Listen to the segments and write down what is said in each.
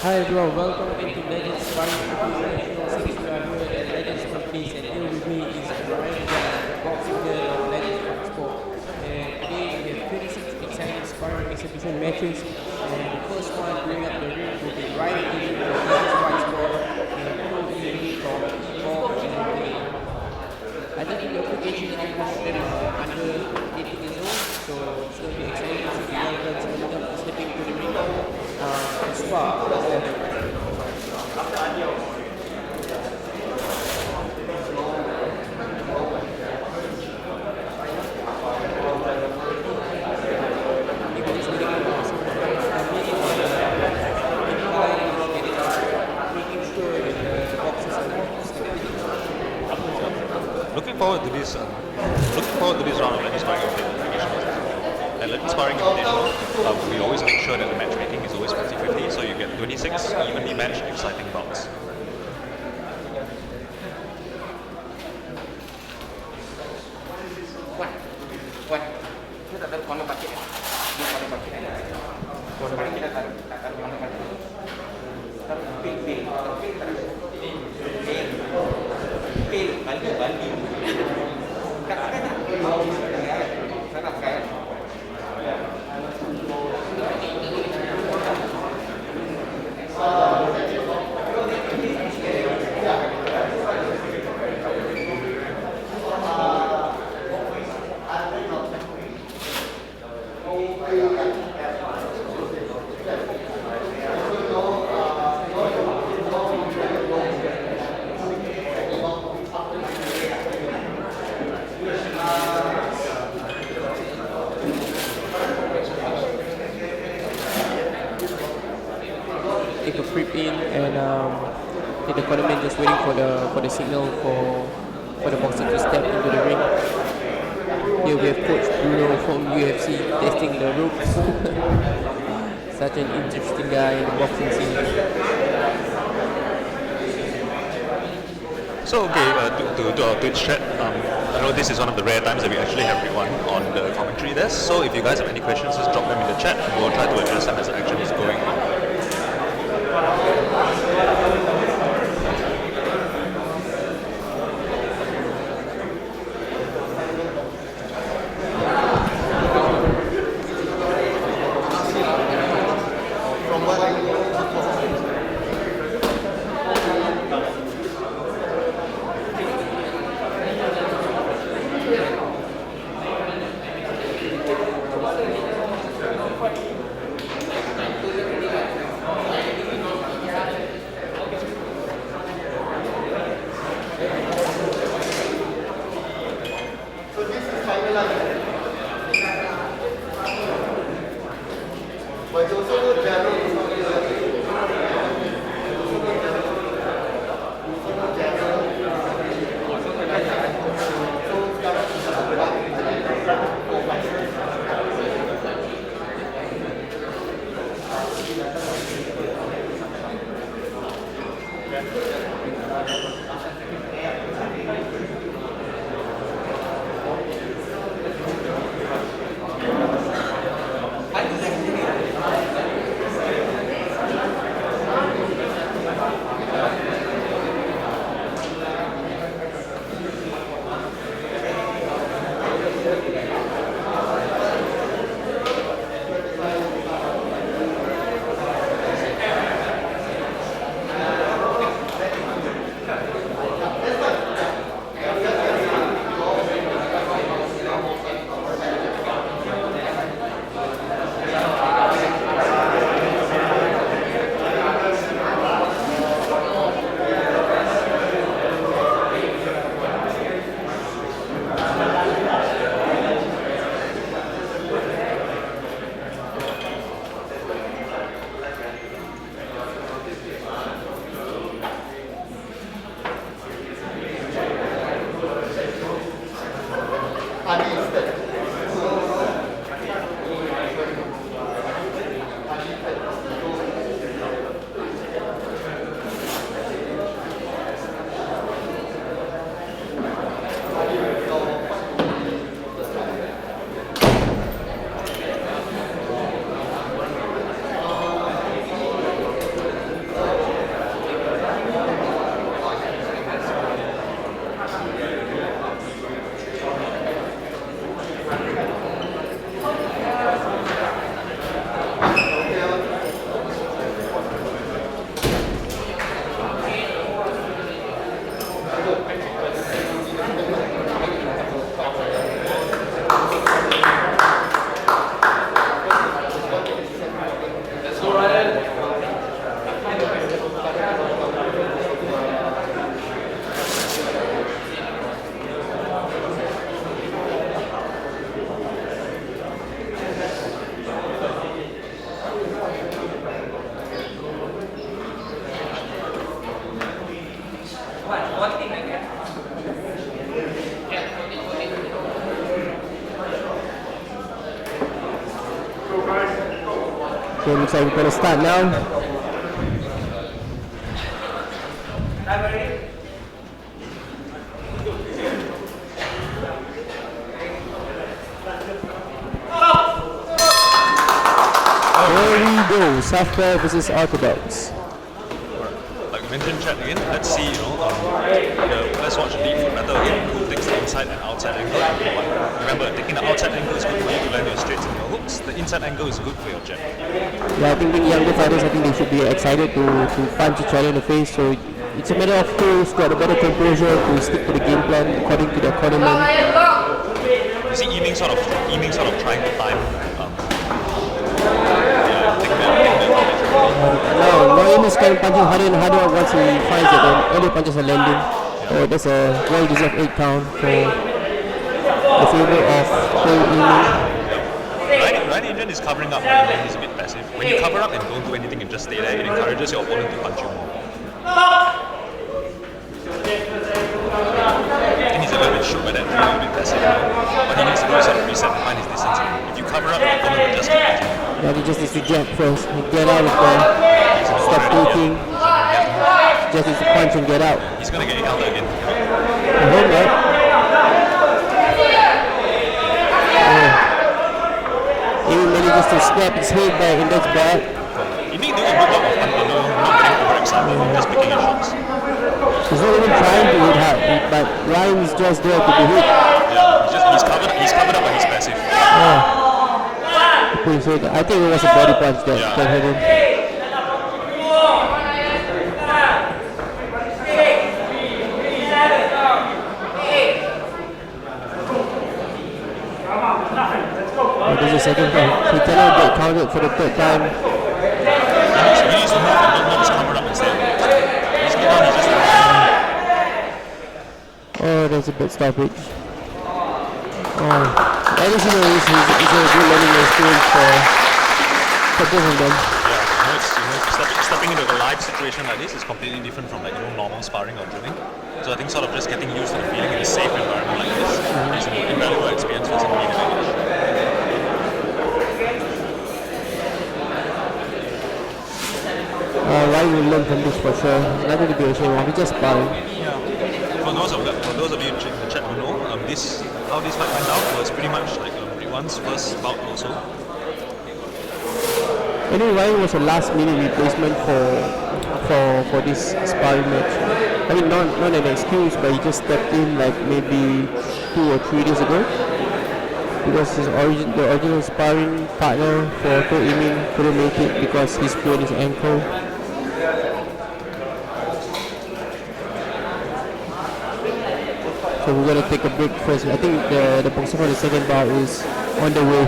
Hi everyone, welcome into Legends Sparring Invitational. Since we are here at Legends Companies, and here with me is Brian Jan, the boxing nerd of Legends Fight Sport. And today we have 26 exciting sparring exhibition matches, and the first one bringing up the ring will be Ryan Lee from Legends Fight Sport and Pro Lee from Evolve MMA. I think in the application that most of them are under 18 years old, so it's going to be exciting to see the young guns coming up and stepping into the ring to spar. Maybe just waiting for some of the guys meeting the guidelines and making sure that the boxes are Looking forward to this round of Legends Sparring Invitational. At Legends Sparring Invitational, we always make sure that the matchmaking is always 50-50, so you get 26 evenly matched, exciting bouts. Wan, kita tak taruh mana paket. Dia mana paket. Sekarang kita tak taruh mana paket. Taruh pil. Pil, bali. Tak pakai tak? Saya tak pakai. Take a creep in and the cornerman just waiting for the signal for the boxer to step into the ring. Here we have Coach Bruno from UFC testing the ropes. Such an interesting guy in the boxing scene. So to our Twitch chat, I know this is one of the rare times that we actually have everyone on the commentary desk. So if you guys have any questions, just drop them in the chat and we'll try to address them as the action is going on. Okay, looks like we're gonna start now. There we go, Southpaw versus Orthodox. Like we mentioned, chat again, let's see, let's watch the lead foot battle again, who takes the inside and outside angle. Remember, taking the outside angle is good for you to land your straights and your hooks. The inside angle is good for your jab. Yeah, I think the younger fighters, I think they should be excited to punch each other in the face. So it's a matter of who's got a better composure to stick to the game plan according to their cornerman. You see, Yiming sort of trying to time. No, Yiming is kind of punching harder and harder once he finds that the early punches are landing. So that's a well-deserved 8 count for the favor of Yiming. Ryan Adrian is covering up, he's a bit passive. When you cover up and don't do anything and just stay there, it encourages your opponent to punch you more. And he's a little bit shook by that, a little bit passive. But he needs to do sort of reset and find his distance. If you cover up, your opponent will just keep punching. Yeah, he just needs to jump first and get out of there. Stop taking. Just needs to punch and get out. He's going to get encountered again. I hope not. He manages to snap his head by index back. You need to do a good job of not getting overexcited, just picking your shots. He's not even trying to hit hard, but Ryan's just there to be hit. Yeah, he's covered up by his passive. I think it was a body punch that hit him. There's a second time. He cannot get counted for the third time. He needs to move and not just cover up instead. He's just Oh, there's a bit stoppage. Oh, at least it's a good learning experience for both of them. Yeah, stepping into a live situation like this is completely different from like normal sparring or drilling. So I think sort of just getting used to the feeling in a safe environment like this is an invaluable experience for somebody to manage. Ryan will learn from this for sure. Nothing to be ashamed of. He's just sparring. Yeah. For those of you in the chat who know, how this fight went out was pretty much like Ritwan's first bout also. Anyway, Ryan was a last-minute replacement for this sparring match. I mean, not an excuse, but he just stepped in like maybe 2 or 3 days ago. Because the original sparring partner for Ko Yiming couldn't make it because he sprained his ankle. So we're gonna take a break first. I think the boxing for the second bout is on the way.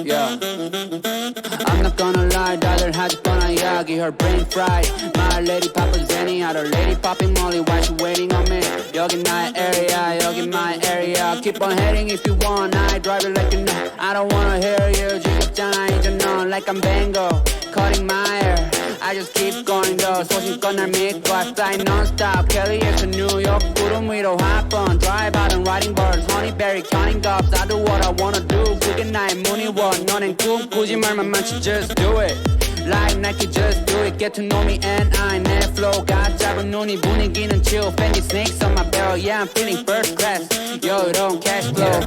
Yeah. I'm not gonna lie, 다들 하지 뻔한 이야기, her brain fried. My lady poppin' Zenny, other lady popping Molly, why she waiting on me? 여긴 나의 area, 여긴 my area. Keep on heading if you want, I drive it like you know. I don't wanna hear you, 지겹잖아 이제 넌 like I'm Bango, cutting my hair. I just keep going though, 소신껏 날 믿고 I fly non-stop, Kelly에서 New York 구름 위로 hop on, drive out and riding birds, honeyberry counting doves. I do what I wanna do, 그게 나의 무늬원. 너넨 꿈꾸지 말만 많지, just do it. Like Nike, just do it. Get to know me and I 내 flow가 짧은 눈이 분위기는 chill. Fendi snakes on my belt, yeah I'm feeling first class. Yo, don't cash flow.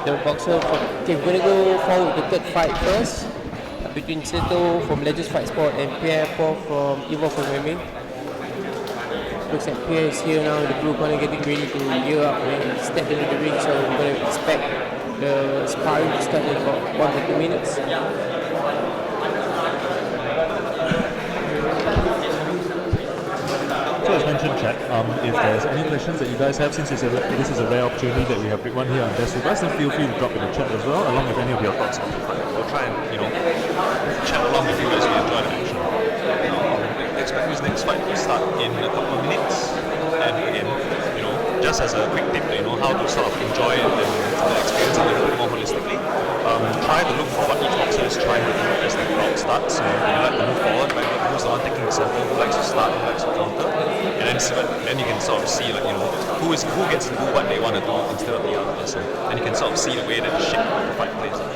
the boxer from. Okay, we're gonna go forward with the third fight first between Seto from Legends Fight Sport and Pierre Paul from Evolve from MMA. Looks like Pierre is here now in the blue corner getting ready to gear up and step into the ring, so we're going to expect the sparring to start in about 1 to 2 minutes. So as mentioned, Chad, if there's any questions that you guys have, since this is a rare opportunity that we have one here on Best with Us, then feel free to drop in the chat as well, along with any of your thoughts on the fight. We'll try and, chat along with you as we enjoy the action. Expect this next fight to start in a couple of minutes. And again, just as a quick tip, how to sort of enjoy it and the experience a little bit more holistically. Try to look for what each boxer is trying to do as the crowd starts. So you like to move forward, like who's the one taking the center, who likes to start, who likes to counter, and then you can sort of see who gets to do what they want to do instead of the other person, and you can sort of see the way that the shape of the fight plays out.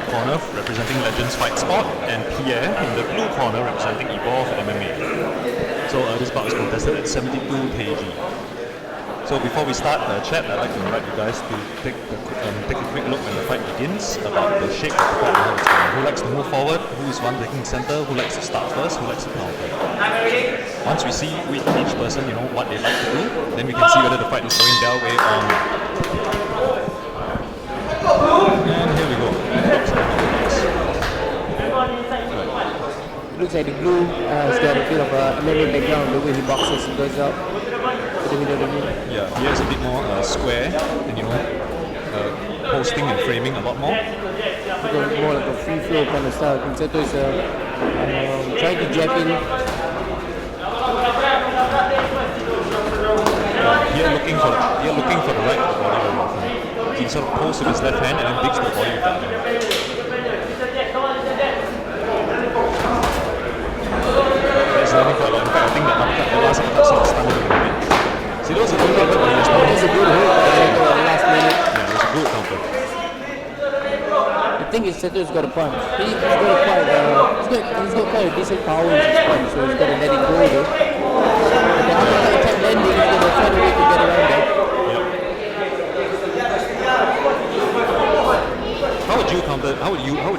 corner representing Legends Fight Sport, and Pierre in the blue corner representing Evolve MMA. So this bout is contested at 72 kg. So before we start the chat, I'd like to invite you guys to take a quick look when the fight begins about the shape of the fight and how it's going. Who likes to move forward? Who is one taking center? Who likes to start first? Who likes to counter? Once we see with each person, what they like to do, then we can see whether the fight is going their way or not. And here we go. Looks like the blue has got a bit of a American background, the way he boxes, he goes up to the middle of the ring. Yeah, here's a bit more square and posting and framing a lot more. It's more like a free flow kind of style. Seto is trying to jab in. Here looking for the right of the body very often. He sort of pulls with his left hand and then digs to the body with the other. He's learning quite a lot. In fact, I think the last uppercut sort of stunned him a bit. See, those are good counter, but he was not. It was a good hook at the last minute. Yeah, it was a good counter. The thing is, Seto's got a punch. He's got quite a decent power in his punch, so he's got to let it go though. But the uppercut kept landing, he's going to find a way to get around that. How would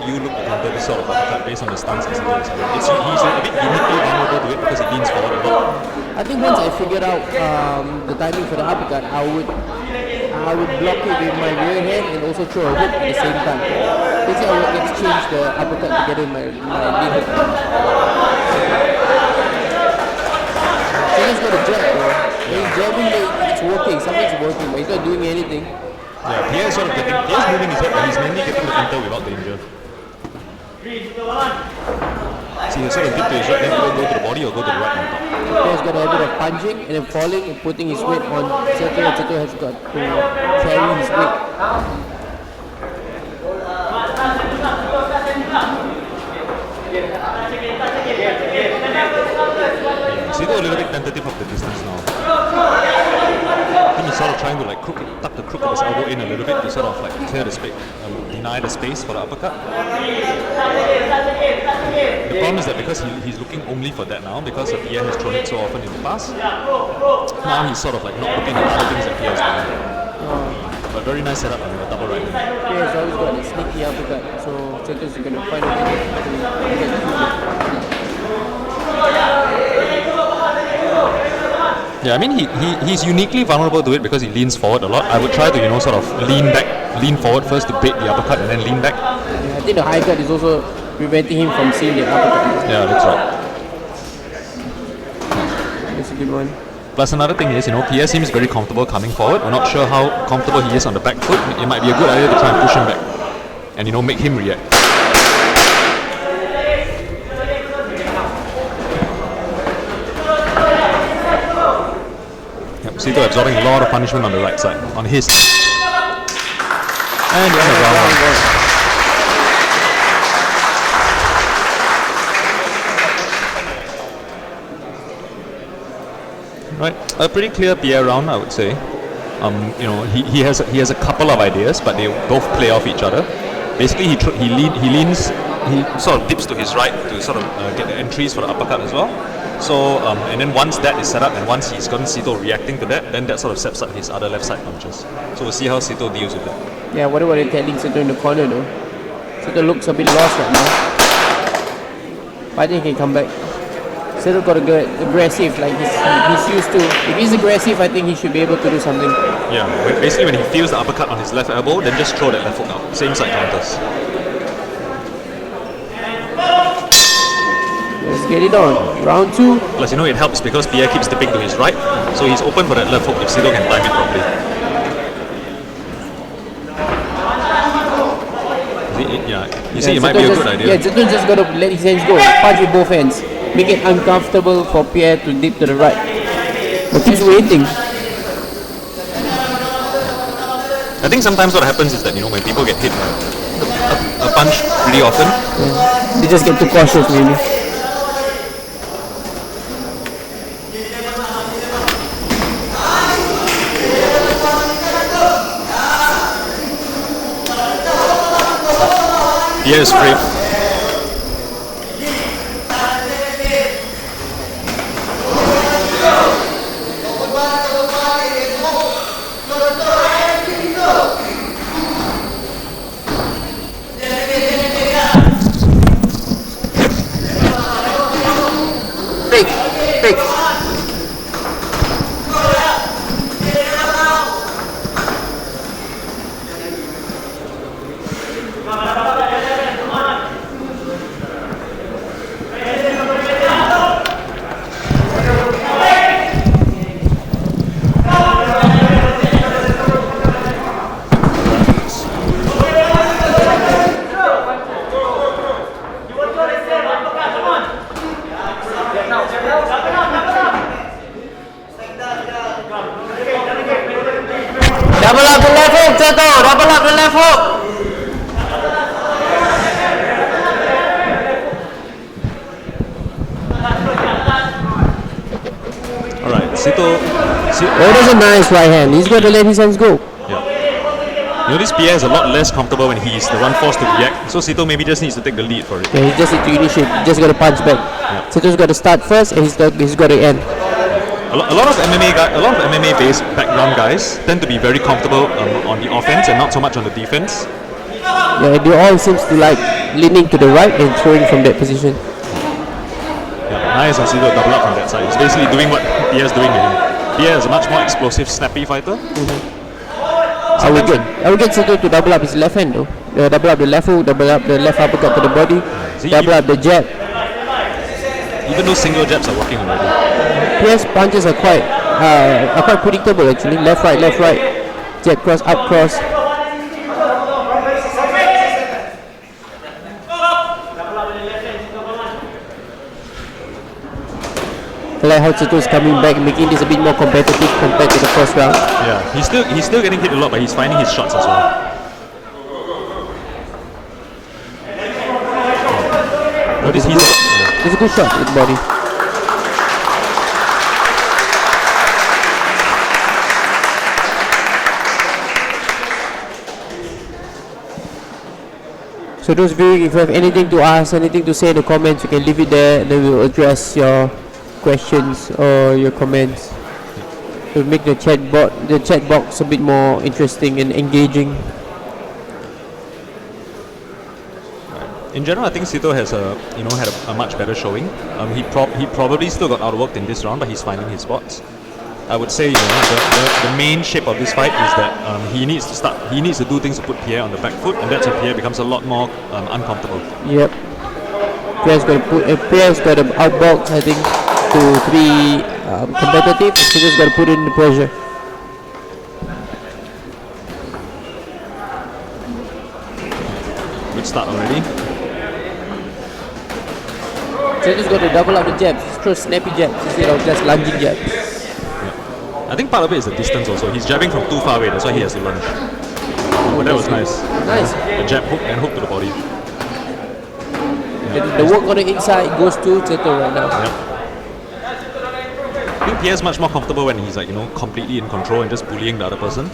you look to counter this sort of uppercut based on the stance that Seto is having? He's a bit uniquely vulnerable to it because he leans forward a lot. I think once I figured out the timing for the uppercut, I would block it with my rear hand and also throw a hook at the same time. Basically, I would exchange the uppercut together with my lead hook. So he's got a jab, bro. He's jabbing, it's working. Sometimes it's working, but he's not doing anything. Yeah, Pierre's moving his head, but he's mainly getting the counter without danger. See, he'll sort of dip to his right, then go to the body or go to the right on top. Pierre's got a habit of punching and then falling and putting his weight on Seto, and Seto has got to carry his weight. Seto a little bit tentative of the distance now. I think he's sort of trying to tuck the crook of his elbow in a little bit to sort of clear the space, deny the space for the uppercut. The problem is that because he's looking only for that now, because Pierre has thrown it so often in the past, now he's sort of not looking at other things that Pierre is doing. But very nice setup on the double right hand. Pierre's always got a sneaky uppercut, so Seto's going to find a way to get through it. Yeah, I mean he's uniquely vulnerable to it because he leans forward a lot. I would try to sort of lean forward first to bait the uppercut and then lean back. Yeah, I think the high cut is also preventing him from seeing the uppercut. Yeah, that's right. That's a good one. Plus another thing is, Pierre seems very comfortable coming forward. We're not sure how comfortable he is on the back foot. It might be a good idea to try and push him back and make him react. Seto absorbing a lot of punishment on the right side, on his. And the other round. Right, a pretty clear Pierre round, I would say. He has a couple of ideas, but they both play off each other. Basically, he sort of dips to his right to sort of get the entries for the uppercut as well. So, and then once that is set up and once he's gotten Seto reacting to that, then that sort of sets up his other left side punches. So we'll see how Seto deals with that. Yeah, what about you telling Seto in the corner though? Seto looks a bit lost right now. I think he can come back. Seto got to get aggressive like he's used to. If he's aggressive, I think he should be able to do something. Yeah, basically when he feels the uppercut on his left elbow, then just throw that left hook out. Same side counters. Let's get it on. Round 2. Plus, it helps because Pierre keeps dipping to his right, so he's open for that left hook if Seto can time it properly. You see, it might be a good idea. Yeah, Seto just got to let his hands go. Punch with both hands. Make it uncomfortable for Pierre to dip to the right. But he's waiting. I think sometimes what happens is that, when people get hit a punch really often, they just get too cautious maybe. Pierre is free. Double up the left hook, Teto. Double up the left hook. Alright, Sito. Oh, that's a nice right hand. He's got to let his hands go. Yeah. You know, this Pierre is a lot less comfortable when he's the one forced to react. So Sito maybe just needs to take the lead for it. Yeah, he just need to initiate. He just got to punch back. Sito's got to start first, and he's got to end. A lot of MMA-based background guys tend to be very comfortable on the offense and not so much on the defense. Yeah, they all seems to like leaning to the right and throwing from that position. Yeah, nice on Sito double up from that side. He's basically doing what Pierre's doing to him. Pierre is a much more explosive, snappy fighter. I would get Sito to double up his left hand though. Double up the left hook, double up the left uppercut to the body, double up the jab. Even though single jabs are working already. Pierre's punches are quite predictable actually. Left, right, jab cross, up cross. I like how Sito is coming back, making this a bit more competitive compared to the first round. Yeah, he's still getting hit a lot, but he's finding his shots as well. But It's a good shot with body. So those viewing, if you have anything to ask, anything to say in the comments, you can leave it there, and then we'll address your questions or your comments to make the chat box a bit more interesting and engaging. in general, I think Sito has had a much better showing. He probably still got outworked in this round, but he's finding his spots. I would say the main shape of this fight is that he needs to do things to put Pierre on the back foot, and that's where Pierre becomes a lot more uncomfortable. Yep. Pierre's got to outbox, I think, to be competitive. Sito's got to put in the pressure. Good start already. Sito's got to double up the jabs, throw snappy jabs instead of just lunging jabs. I think part of it is the distance also. He's jabbing from too far away, that's why he has to lunge. But that was nice. Nice. The jab hook and hook to the body. The work on the inside goes to Sito right now. I think Pierre's much more comfortable when he's completely in control and just bullying the other person.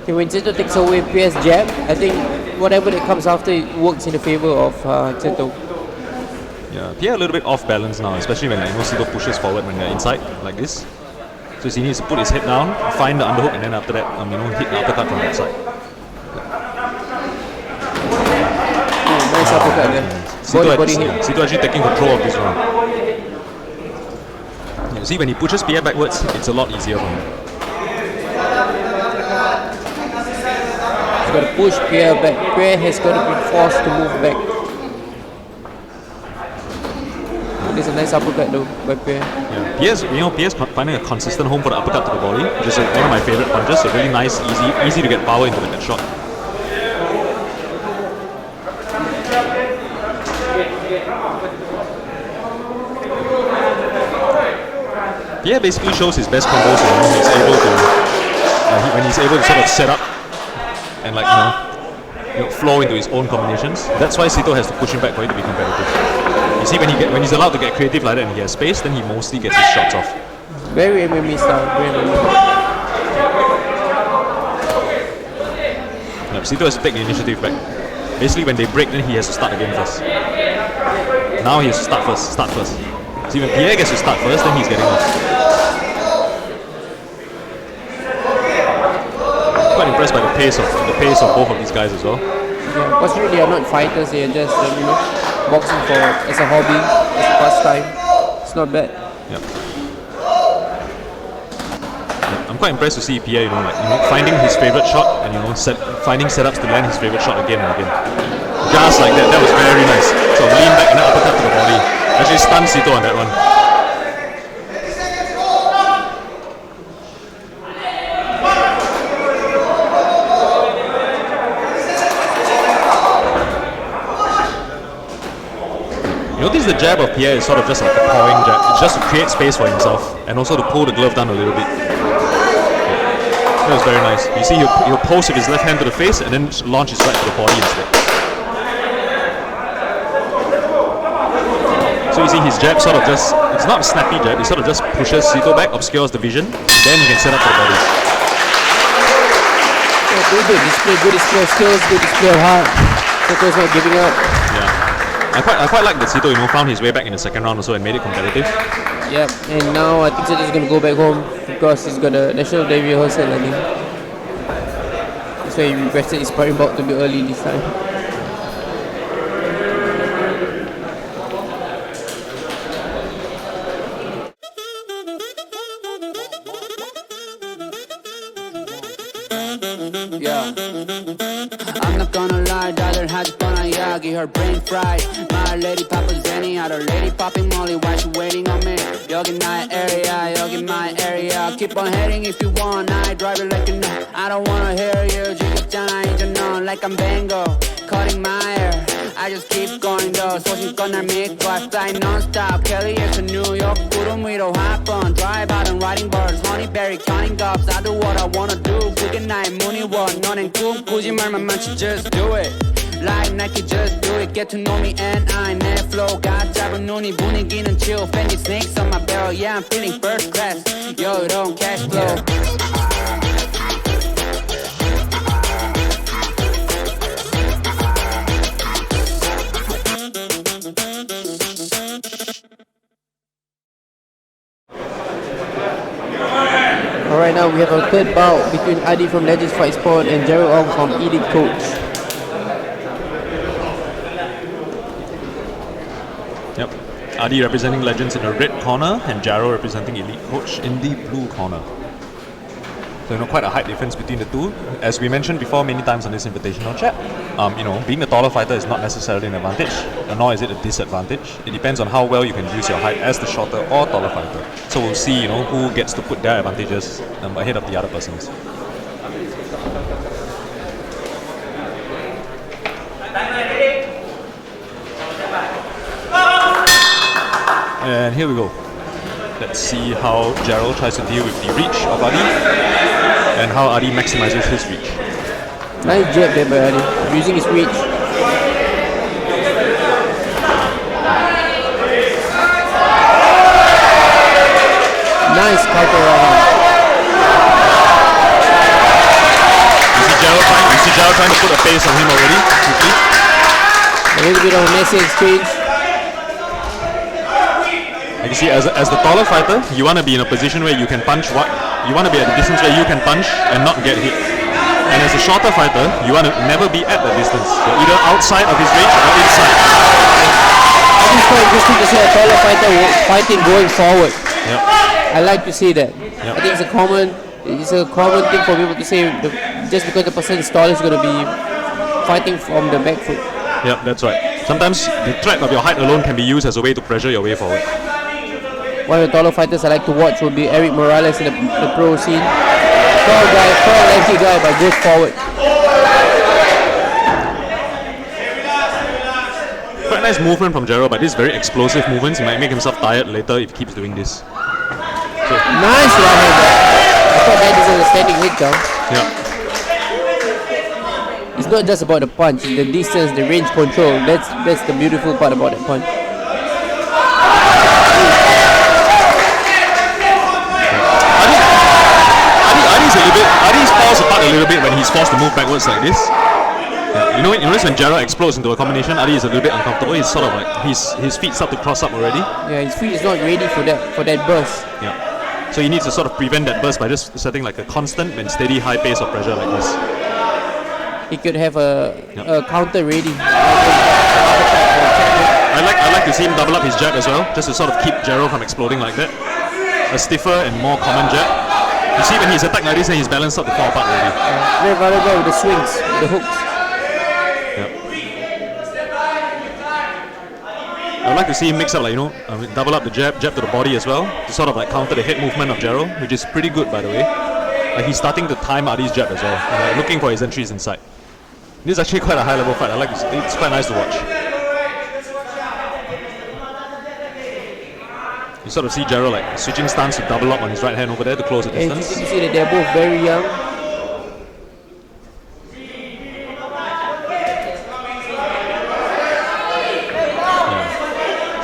Okay, when Sito takes away Pierre's jab, I think whatever that comes after it works in the favor of Sito. Yeah, Pierre a little bit off balance now, especially when Sito pushes forward when they're inside like this. So he needs to put his head down, find the underhook, and then after that, hit the uppercut from that side. Nice uppercut there. Sito actually taking control of this round. You see, when he pushes Pierre backwards, it's a lot easier for him. He's got to push Pierre back. Pierre has got to be forced to move back. There's a nice uppercut though by Pierre. Yeah. Pierre's finding a consistent home for the uppercut to the body, which is one of my favorite punches. So really nice, easy to get power into with that shot. Pierre basically shows his best combos when he's able to sort of set up and flow into his own combinations. That's why Sito has to push him back for it to be competitive. You see, when he's allowed to get creative like that and he has space, then he mostly gets his shots off. Very MMA style. Sito has to take the initiative back. Basically, when they break, then he has to start again first. Now he has to start first. So when Pierre gets to start first, then he's getting off. Quite impressed by the pace of both of these guys as well. Yeah, because really they are not fighters, they are just boxing for as a hobby, as a pastime. It's not bad. Yeah. I'm quite impressed to see Pierre, finding his favorite shot and finding setups to land his favorite shot again and again. Just like that, that was very nice. So lean back and then uppercut to the body. Actually stunned Sito on that one. You notice the jab of Pierre is sort of just like a pawing jab. It's just to create space for himself and also to pull the glove down a little bit. That was very nice. You see he'll pulse with his left hand to the face and then launch his right to the body instead. So you see his jab sort of just, it's not a snappy jab, it sort of just pushes Sito back, obscures the vision, then he can set up for the body. Yeah, good display of skills, good display of heart. Sito's not giving up. Yeah. I quite like that Sito, found his way back in the second round also and made it competitive. Yep, and now I think Sito's going to go back home because he's got a national day rehearsal, I think. That's why he requested his sparring bout to be early this time. Yeah. I'm not gonna lie, daughter had fun on Yagi, her brain fried. My lady Papa's Danny, other lady popping Molly, why she waiting on me? Yogi my area, keep on heading if you want, I drive it like you know. I don't wanna hear you, 지겹잖아, you know, like I'm Bango, cutting my hair. I just keep going though, 소신껏 날 믿고 I fly non-stop, Kelly에서 New York, 구름 위로 hop on, drive out and riding birds, honeyberry counting doves, I do what I wanna do, 그게 나의 문의원, 너넨 꿈꾸지 말만 많지, just do it. Like Nike, just do it. Get to know me and I 내 flow가 짧은 눈이 분위기는 chill. Fendi snakes on my barrel, yeah I'm feeling first class. Yo, it don't cash flow. Alright, now we have a third bout between Adi from Legends Fight Sport and Gerald Ong from Elite Coach. Yep. Adi representing Legends in the red corner and Jaro representing Elite Coach in the blue corner. So quite a height difference between the two. As we mentioned before many times on this invitational chat, being the taller fighter is not necessarily an advantage, nor is it a disadvantage. It depends on how well you can use your height as the shorter or taller fighter. So we'll see, who gets to put their advantages ahead of the other person's. And here we go. Let's see how Gerald tries to deal with the reach of Adi and how Adi maximizes his reach. Nice jab there by Adi, using his reach. Nice counter round. You see Gerald trying to put a pace on him already, quickly. A little bit of a messy exchange. You see, as the taller fighter, you want to be in a position where you can punch you want to be at a distance where you can punch and not get hit. And as a shorter fighter, you want to never be at that distance. You're either outside of his range or inside. I think it's quite interesting to see a taller fighter fighting going forward. Yep. I like to see that. Yep. I think it's a common thing for people to say just because the person is tall is going to be fighting from the back foot. Yep, that's right. Sometimes the threat of your height alone can be used as a way to pressure your way forward. One of the taller fighters I like to watch would be Eric Morales in the pro scene. Tall lanky guy, but goes forward. Quite nice movement from Gerald, but these very explosive movements. He might make himself tired later if he keeps doing this. So, nice right hand. I thought that is a standing hit down. Yeah. It's not just about the punch, the distance, the range control. That's the beautiful part about that punch. Adi falls apart a little bit when he's forced to move backwards like this. Yeah. You notice when Gerald explodes into a combination, Adi is a little bit uncomfortable. He's sort of like his feet start to cross up already. Yeah, his feet is not ready for that burst. Yeah. So he needs to sort of prevent that burst by just setting like a constant and steady high pace of pressure like this. He could have a counter ready. I like to see him double up his jab as well, just to sort of keep Gerald from exploding like that. A stiffer and more common jab. You see when he's attacked like this, and his balance starts to fall apart already. Very valuable with the swings, with the hooks. I'd like to see him mix up, like, double up the jab to the body as well, to sort of like counter the head movement of Gerald, which is pretty good, by the way. Like, he's starting to time Adi's jab as well, and, like, looking for his entries inside. This is actually quite a high-level fight. It's quite nice to watch. You sort of see Gerald like switching stance to double up on his right hand over there to close the distance. You see that they're both very young.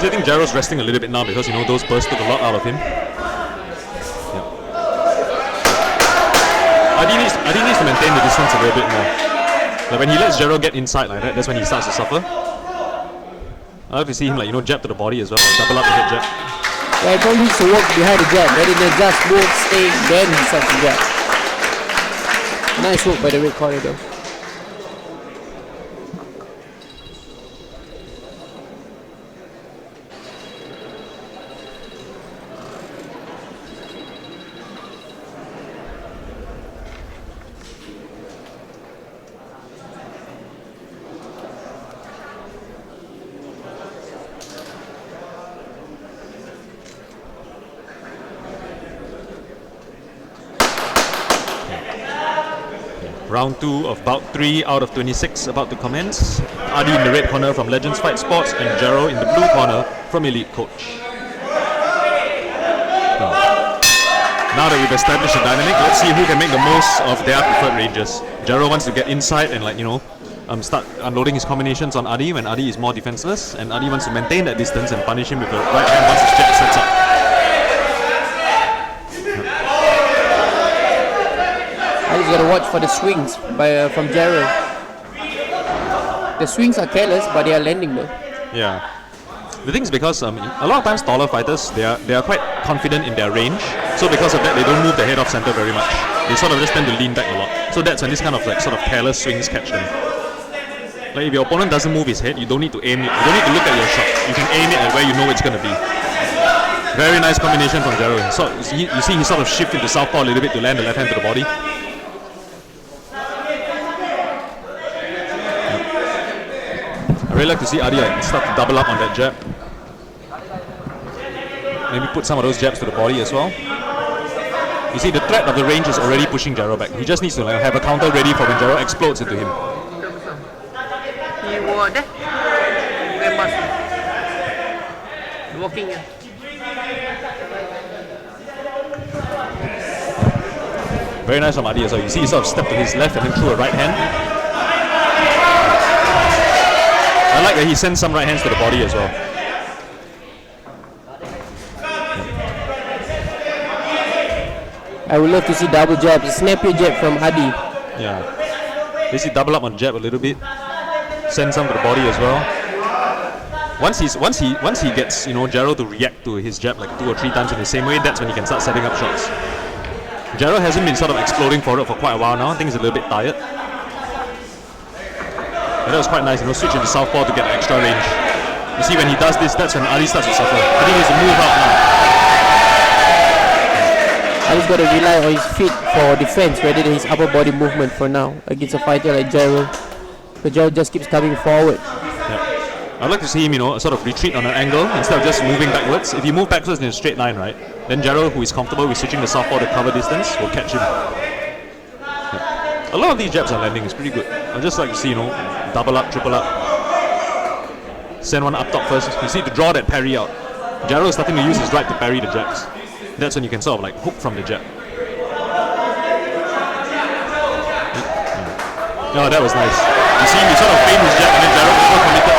I think Gerald's resting a little bit now because those bursts took a lot out of him. Adi needs to maintain the distance a little bit more. Like when he lets Gerald get inside like that, that's when he starts to suffer. I like to see him jab to the body as well, double up the head jab. Yeah, he probably needs to work behind the jab, rather than just move, stay, then he starts to jab. Nice work by the red corner though. Round 2 of bout 3 out of 26 about to commence. Adi in the red corner from Legends Fight Sports and Gerald in the blue corner from Elite Coach. Now that we've established a dynamic, let's see who can make the most of their preferred ranges. Gerald wants to get inside and start unloading his combinations on Adi when Adi is more defenseless, and Adi wants to maintain that distance and punish him with the right hand once his jab sets up. I just gotta watch for the swings from Gerald. The swings are careless, but they are landing though. Yeah. The thing is because a lot of times taller fighters, they are quite confident in their range. So because of that, they don't move the head off center very much. They sort of just tend to lean back a lot. So that's when this kind of sort of careless swings catch them. Like if your opponent doesn't move his head, you don't need to aim it. You don't need to look at your shot. You can aim it at where you know it's gonna be. Very nice combination from Gerald. So you see he sort of shifted to southpaw a little bit to land the left hand to the body. I really like to see Adi start to double up on that jab. Maybe put some of those jabs to the body as well. You see the threat of the range is already pushing Gerald back. He just needs to have a counter ready for when Gerald explodes into him. Very nice from Adi as well. You see he sort of stepped to his left and then threw a right hand. I like that he sends some right hands to the body as well. I would love to see double jabs, a snappier jab from Adi. Yeah. Basically double up on jab a little bit. Send some to the body as well. Once he gets Gerald to react to his jab like 2 or 3 times in the same way, that's when he can start setting up shots. Gerald hasn't been sort of exploding forward for quite a while now. I think he's a little bit tired. And that was quite nice, switch into southpaw to get extra range. You see when he does this, that's when Adi starts to suffer. I think he needs to move out now. Adi's got to rely on his feet for defense rather than his upper body movement for now against a fighter like Gerald. But Gerald just keeps coming forward. Yeah. I'd like to see him, sort of retreat on an angle instead of just moving backwards. If you move backwards in a straight line, right, then Gerald, who is comfortable with switching the southpaw to cover distance, will catch him. Yeah. A lot of these jabs are landing, it's pretty good. I'd just like to see, double up, triple up. Send one up top first. You see to draw that parry out. Gerald is starting to use his right to parry the jabs. That's when you can sort of hook from the jab. Oh, that was nice. You see he sort of feigned his jab and then Gerald overcommitted.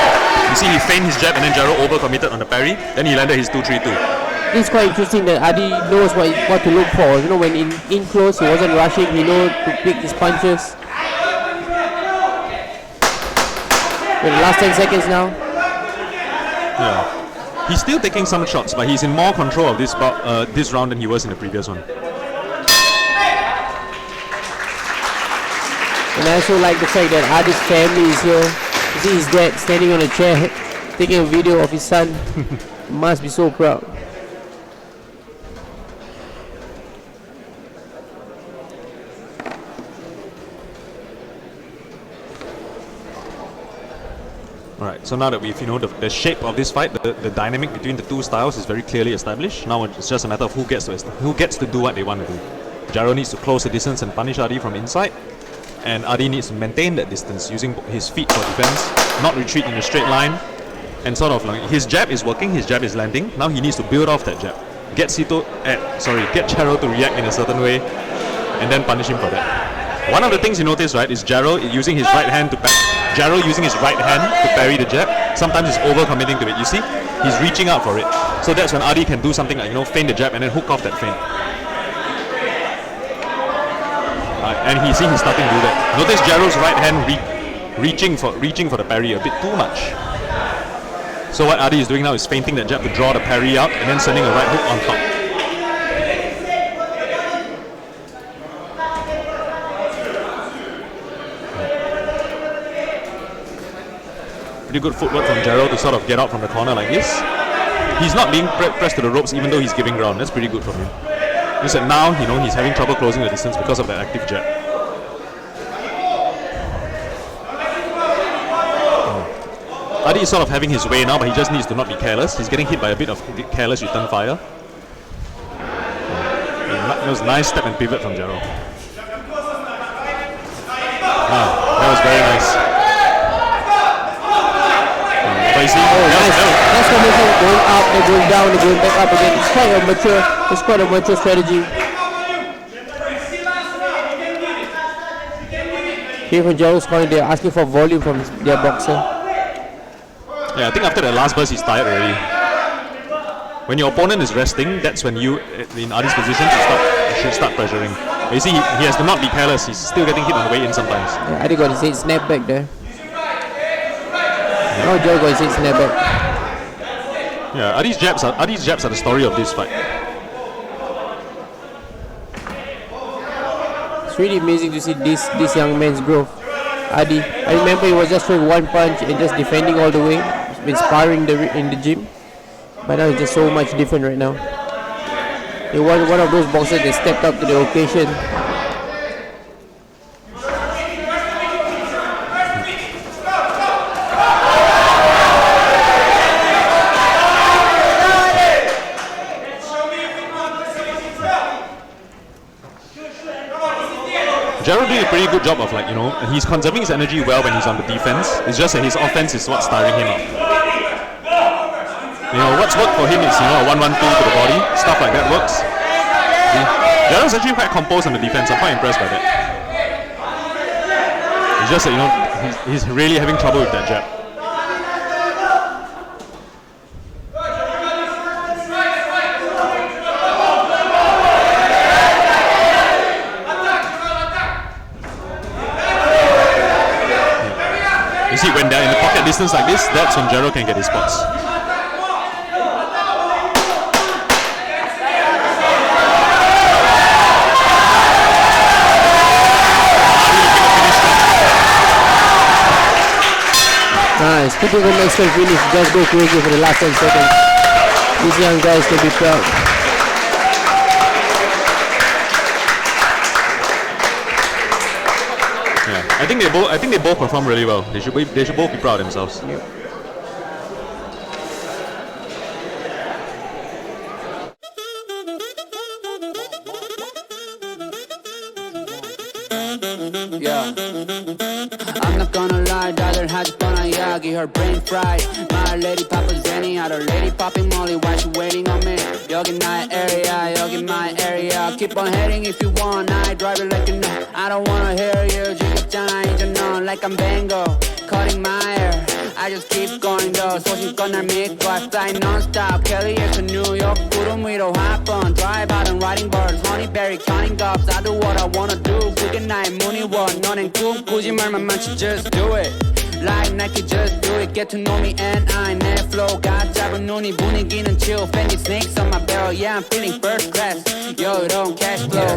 You see he feigned his jab and then Gerald overcommitted on the parry. Then he landed his 2-3-2. It's quite interesting that Adi knows what to look for. When in close, he wasn't rushing. He knows to pick his punches. the last 10 seconds now. Yeah. He's still taking some shots, but he's in more control of this round than he was in the previous one. And I also like the fact that Adi's family is here. You see his dad standing on a chair, taking a video of his son. Must be so proud. Alright, so now that we've the shape of this fight, the dynamic between the two styles is very clearly established. Now it's just a matter of who gets to do what they want to do. Jaro needs to close the distance and punish Adi from inside, and Adi needs to maintain that distance using his feet for defense, not retreat in a straight line, and sort of like his jab is working, his jab is landing. Now he needs to build off that jab. Get Jaro to react in a certain way, and then punish him for that. One of the things you notice, right, is Jaro using his right hand to parry the jab. Sometimes he's over committing to it. You see, he's reaching out for it. So that's when Adi can do something like feint the jab and then hook off that feint. And he's starting to do that. Notice Jaro's right hand reaching for the parry a bit too much. So what Adi is doing now is feinting that jab to draw the parry out and then sending a right hook on top. Pretty good footwork from Jaro to sort of get out from the corner like this. He's not being pressed to the ropes even though he's giving ground. That's pretty good from him. Just that now, he's having trouble closing the distance because of that active jab. Adi is sort of having his way now, but he just needs to not be careless. He's getting hit by a bit of careless return fire. That was a nice step and pivot from Jaro. That was very nice. Nice. That's formation going up, they're going down, they're going back up again. It's quite a mature strategy. Here from Jaro's corner, they're asking for volume from their boxer. Yeah, I think after the last burst, he's tired already. When your opponent is resting, that's when you, in Adi's position, should start pressuring. But you see, he has to not be careless. He's still getting hit on the way in sometimes. Yeah, Adi got his head snap back there. Now Jaro got his head snap back. Yeah, Adi's jabs are the story of this fight. It's really amazing to see this young man's growth. Adi, I remember he was just throwing one punch and just defending all the way. He's been sparring in the gym, but now he's just so much different right now. He was one of those boxers that stepped up to the occasion. Jaro did a pretty good job of he's conserving his energy well when he's on the defense. It's just that his offense is what's tiring him out. What's worked for him is a 1-1-2 to the body, stuff like that works. Jaro's actually quite composed on the defense. I'm quite impressed by that. It's just that he's really having trouble with that jab. You see, when they're in the pocket distance like this, that's when Jaro can get his spots. Nice, typical Mexican finish, just go crazy for the last 10 seconds. These young guys can be proud. I think they both perform really well. They should both be proud of themselves. Yep. Yeah. I'm not gonna lie, daughter had fun on Yagi, her brain fried. My lady Papa Zenny, other lady popping Molly, why she waiting on me? Yogi my area, keep on heading if you want, I drive it like you know. I don't wanna hear you, 지겹잖아, 이제 넌 like I'm Bango, cutting my hair. I just keep going though, 소신껏 날 믿고 I fly non-stop, Kelly에서 New York, 구름 위로 hop on, drive out and riding birds, honeyberry counting cups, I do what I wanna do, 그게 나의 무늬원, 너넨 꿈꾸지 말만 많지, just do it. Like Nike, just do it. Get to know me and I net flow. got 잡은 눈이 분위기는 chill. Fendi snakes on my barrel. Yeah, I'm feeling first class. Yo, don't cash flow.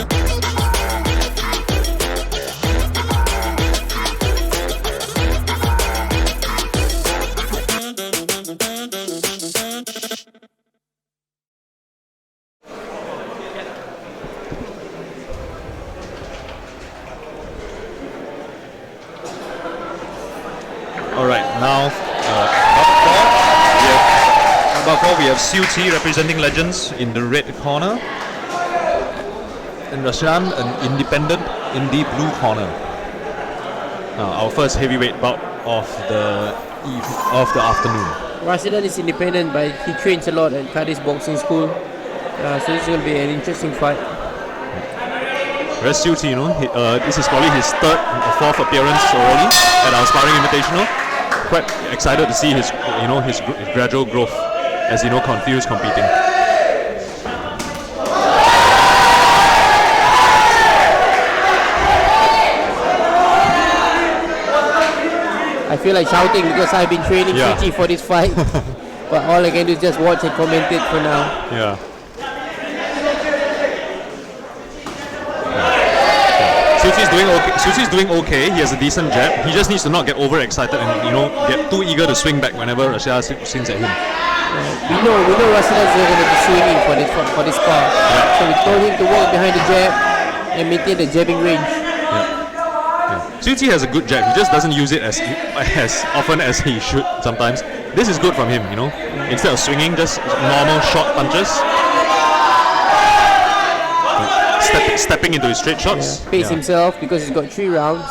Alright, now about four, we have Siu T representing Legends in the red corner, and Rashan, an independent in the blue corner. Our first heavyweight bout of the afternoon. Rasidan is independent, but he trains a lot at Cadiz Boxing School. So this is going to be an interesting fight. Whereas Siu T, this is probably his third or fourth appearance already at our Sparring Invitational. Quite excited to see his gradual growth as continues competing. I feel like shouting because I've been training Suchi for this fight, but all I can do is just watch and comment it for now. Yeah. Suchi's doing okay. He has a decent jab. He just needs to not get overexcited and get too eager to swing back whenever Rashida swings at him. We know Rashida is going to be swinging for this spar. So we told him to work behind the jab and maintain the jabbing range. Suchi has a good jab. He just doesn't use it as often as he should sometimes. This is good from him, Instead of swinging, just normal short punches. Stepping into his straight shots. Pace himself because he's got 3 rounds.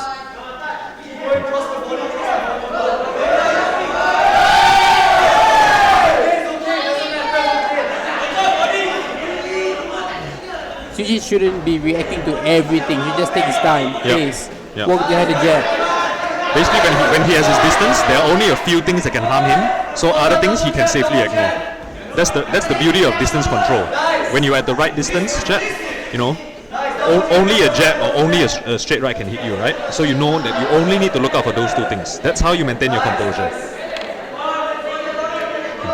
Suji shouldn't be reacting to everything. He just take his time, pace, walk behind the jab. Basically, when he has his distance, there are only a few things that can harm him. So other things he can safely ignore. That's the beauty of distance control. When you're at the right distance, only a jab or only a straight right can hit you, right? So you know that you only need to look out for those 2 things. That's how you maintain your composure.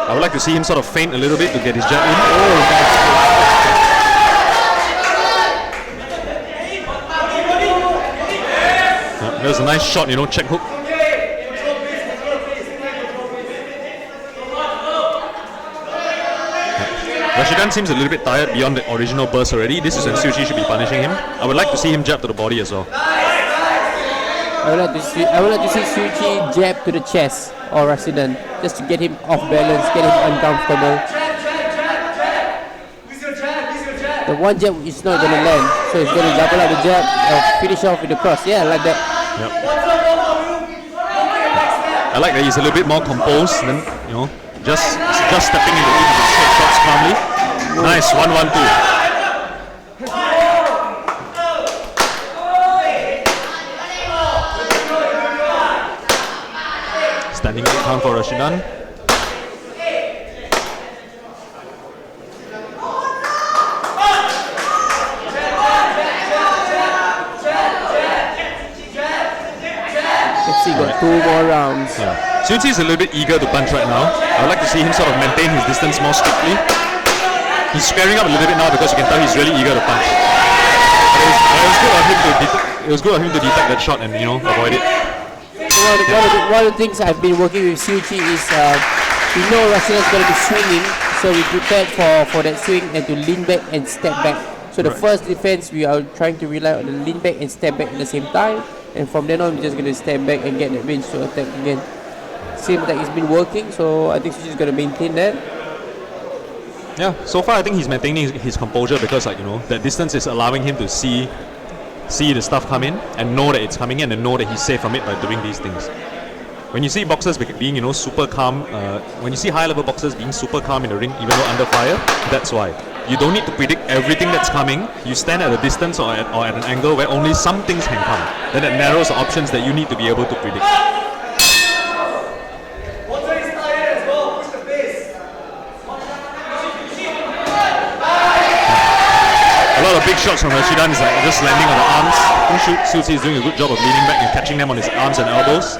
I would like to see him sort of feint a little bit to get his jab in. There's a nice shot, check hook. Rashidan seems a little bit tired beyond the original burst already. This is when Suchi should be punishing him. I would like to see him jab to the body as well. I would like to see Suchi jab to the chest or Rashidan, just to get him off balance, get him uncomfortable. The one jab is not going to land, so he's going to double up the jab or finish off with the cross. Yeah, like that. Yep. I like that he's a little bit more composed than just stepping into the straight shots calmly. Nice 1-1-2. Standing count for Rashidan. Let's see, got 2 more rounds. Suchi is a little bit eager to punch right now. I would like to see him sort of maintain his distance more strictly. He's squaring up a little bit now because you can tell he's really eager to punch. It was good of him to detect that shot and avoid it. One of the things I've been working with Suchi is we know Rashidan's going to be swinging, so we prepared for that swing and to lean back and step back. So the first defense, we are trying to rely on the lean back and step back at the same time, and from then on we're just going to step back and get that range to attack again. Seems like it's been working, so I think Suchi's going to maintain that. Yeah, so far I think he's maintaining his composure because that distance is allowing him to see the stuff come in and know that it's coming in and know that he's safe from it by doing these things. When you see boxers being super calm, when you see high-level boxers being super calm in the ring even though under fire, that's why. You don't need to predict everything that's coming. You stand at a distance or at an angle where only some things can come. Then that narrows the options that you need to be able to predict. A lot of big shots from Rashidan is just landing on the arms. I think Suchi is doing a good job of leaning back and catching them on his arms and elbows.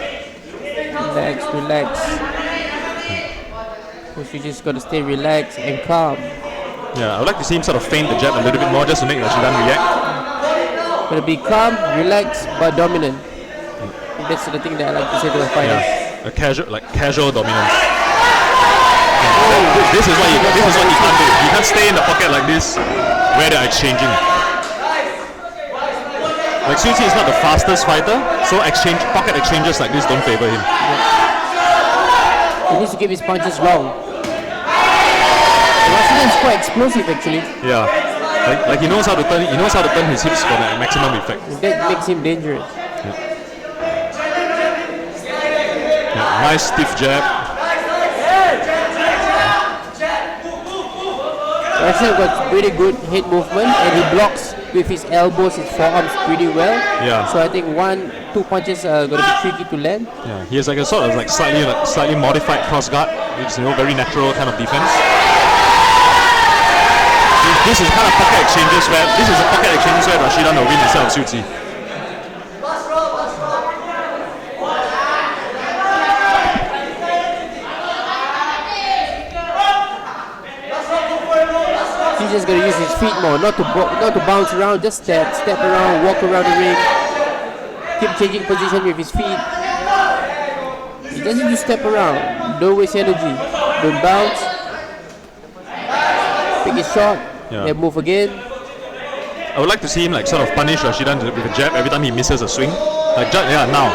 Relax, relax. You just gotta stay relaxed and calm. Yeah, I would like to see him sort of feint the jab a little bit more just to make Rashidan react. Gotta be calm, relaxed, but dominant. And that's the thing that I like to say to the fighters. Yeah, a casual dominance. This is what he can't do. He can't stay in the pocket like this where they're exchanging. Like Shu Qi is not the fastest fighter, so pocket exchanges like this don't favor him. He needs to keep his punches long. Rashidan is quite explosive actually. Yeah, like he knows how to turn. He knows how to turn his hips for the maximum effect. That makes him dangerous. Yeah, nice stiff jab. Rashidan got pretty good head movement and he blocks with his elbows, his forearms pretty well. Yeah. So I think 1-2 punches are going to be tricky to land. Yeah, he has like a sort of slightly modified cross guard, which is very natural kind of defense. This is kind of pocket exchanges where Rashidan will win instead of Shu Qi. He's just gonna use his feet more, not to bounce around, just step around, walk around the ring, keep changing position with his feet. He doesn't just step around, don't waste energy, don't bounce, pick his shot, then move again. I would like to see him like sort of punish Rashidan with a jab every time he misses a swing. Like now.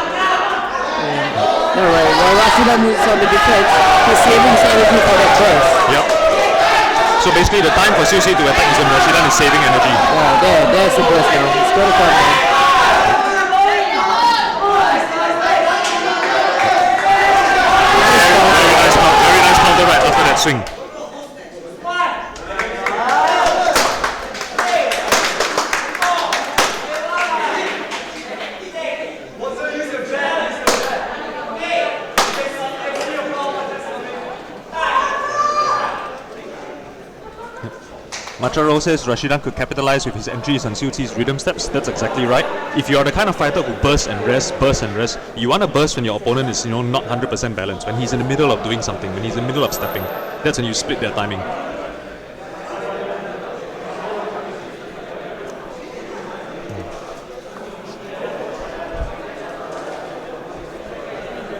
Alright, while Rashidan is on the defense, he's saving his energy for that burst. Yep. So basically the time for Shu Qi to attack is when Rashidan is saving energy. Yeah, there's the burst now. It's gonna come now. Very nice counter right after that swing. Macharo says Rashidan could capitalize with his entries on Shu Qi's rhythm steps. That's exactly right. If you are the kind of fighter who bursts and rests, you want to burst when your opponent is not 100% balanced, when he's in the middle of doing something, when he's in the middle of stepping. That's when you split their timing.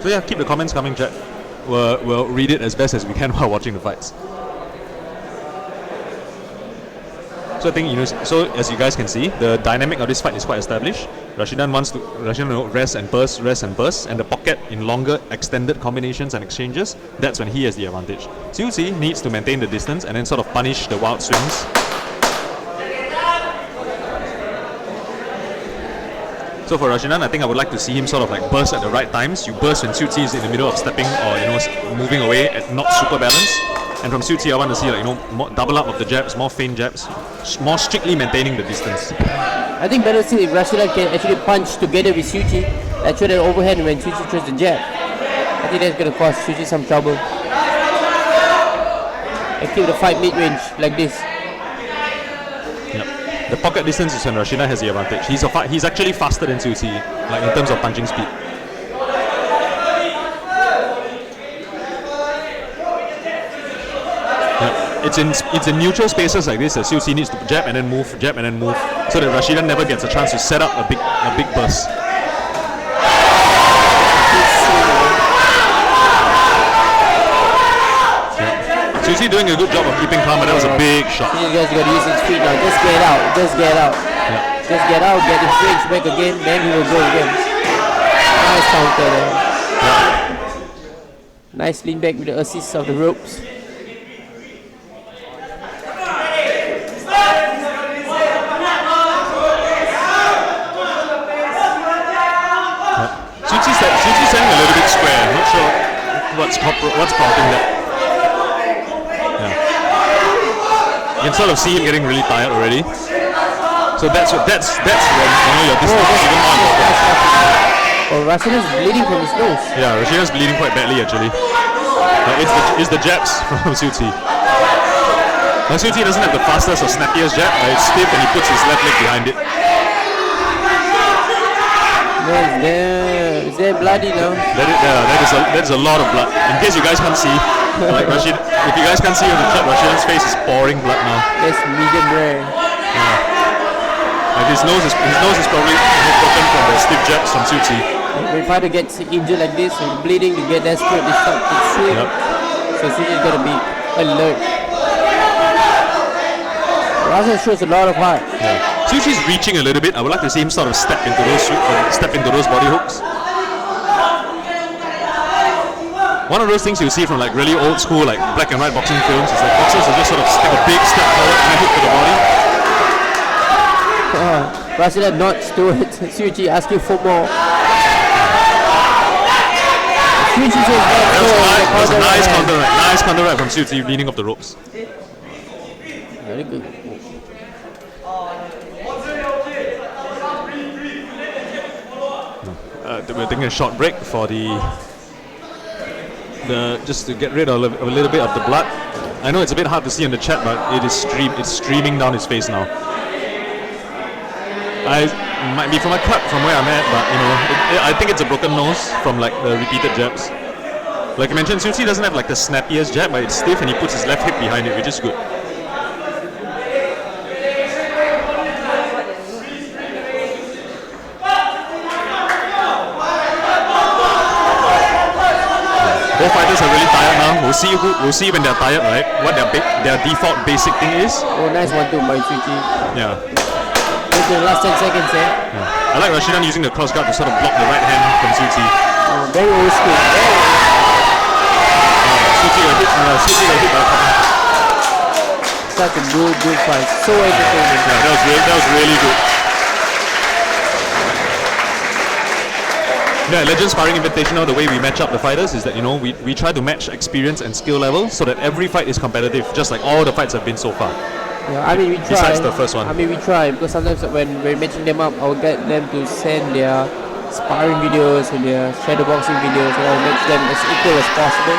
So yeah, keep the comments coming, chat. We'll read it as best as we can while watching the fights. So I think, so as you guys can see, the dynamic of this fight is quite established. Rashidan wants to rest and burst, and the pocket in longer extended combinations and exchanges, that's when he has the advantage. Shu Qi needs to maintain the distance and then sort of punish the wild swings. So for Rashidan, I think I would like to see him sort of like burst at the right times. You burst when Shu Qi is in the middle of stepping or moving away at not super balanced. And from Shu Qi, I want to see more double up of the jabs, more feint jabs, more strictly maintaining the distance. I think better still if Rashidan can actually punch together with Shu Qi, show that overhand when Shu Qi throws the jab. I think that's going to cause Shu Qi some trouble. And keep the fight mid-range like this. Yep. The pocket distance is when Rashidan has the advantage. He's actually faster than Shu Qi, like in terms of punching speed. It's in neutral spaces like this that Shu Qi needs to jab and then move, so that Rashidan never gets a chance to set up a big burst. Yeah. Shu Qi doing a good job of keeping calm, but that was a big shot. You guys got to use his feet now. Just get out. Yeah. Just get out, get his range back again, then he will go again. Nice counter there. Yeah. Nice lean back with the assist of the ropes. She's standing a little bit square. I'm not sure what's prompting that. Yeah. You can sort of see him getting really tired already. So that's when your distance is even more important. Oh, Rashidan's bleeding from his nose. Yeah, Rashidan's bleeding quite badly actually. It's the jabs from Shu Qi. Shu Qi doesn't have the fastest or snappiest jab. It's stiff and he puts his left leg behind it. There. Is there bloody now? That is a lot of blood. In case you guys can't see, like Rashid, if you guys can't see on the chat, Rashid's face is pouring blood now. That's medium rare. Like his nose is probably broken from the stiff jabs from Suchi. When fighter gets injured like this, and bleeding, to get desperate, they start to swing. Yep. So Suchi's gotta be alert. Rasa shows a lot of heart. Yeah. Suchi's reaching a little bit. I would like to see him sort of step into those body hooks. One of those things you see from like really old school like black and white boxing films is like boxers will just sort of take a big step forward and hook to the body. Rasa nods to it. Suchi asking for more. Suchi says that was a nice counter right. Nice counter right from Suchi leaning off the ropes. Very good. We're taking a short break for the just to get rid of a little bit of the blood. I know it's a bit hard to see in the chat, but it's streaming down his face now. I might be from a cut from where I'm at, but you know, I think it's a broken nose from like the repeated jabs. Like I mentioned, Suchi doesn't have like the snappiest jab, but it's stiff and he puts his left hip behind it, which is good. Both fighters are really tired now. We'll see when they're tired, right? What their default basic thing is. Oh, nice 1-2 by Suchi. Yeah. The last 10 seconds, eh? Yeah. I like Rashidan using the cross guard to sort of block the right hand from Suchi. Very old school. Suchi got hit by Such a good fight. So entertaining. Yeah, that was really good. Yeah, Legends Sparring Invitational, the way we match up the fighters is that, you know, we try to match experience and skill level so that every fight is competitive, just like all the fights have been so far. Yeah, I mean, we try. Besides the first one. I mean, we try because sometimes when we're matching them up, I'll get them to send their sparring videos and their shadow boxing videos, and I'll match them as equal as possible.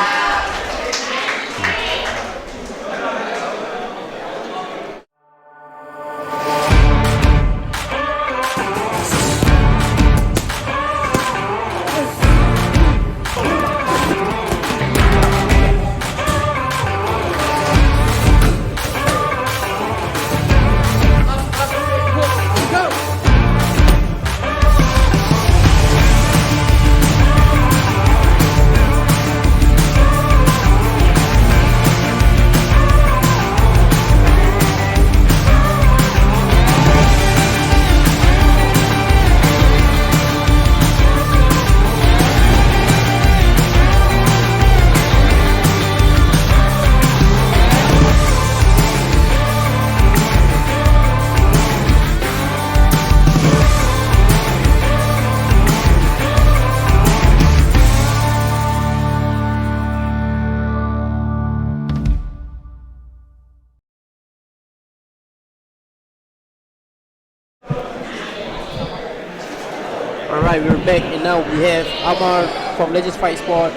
Alright, we're back and now we have Amar from Legends Fight Sport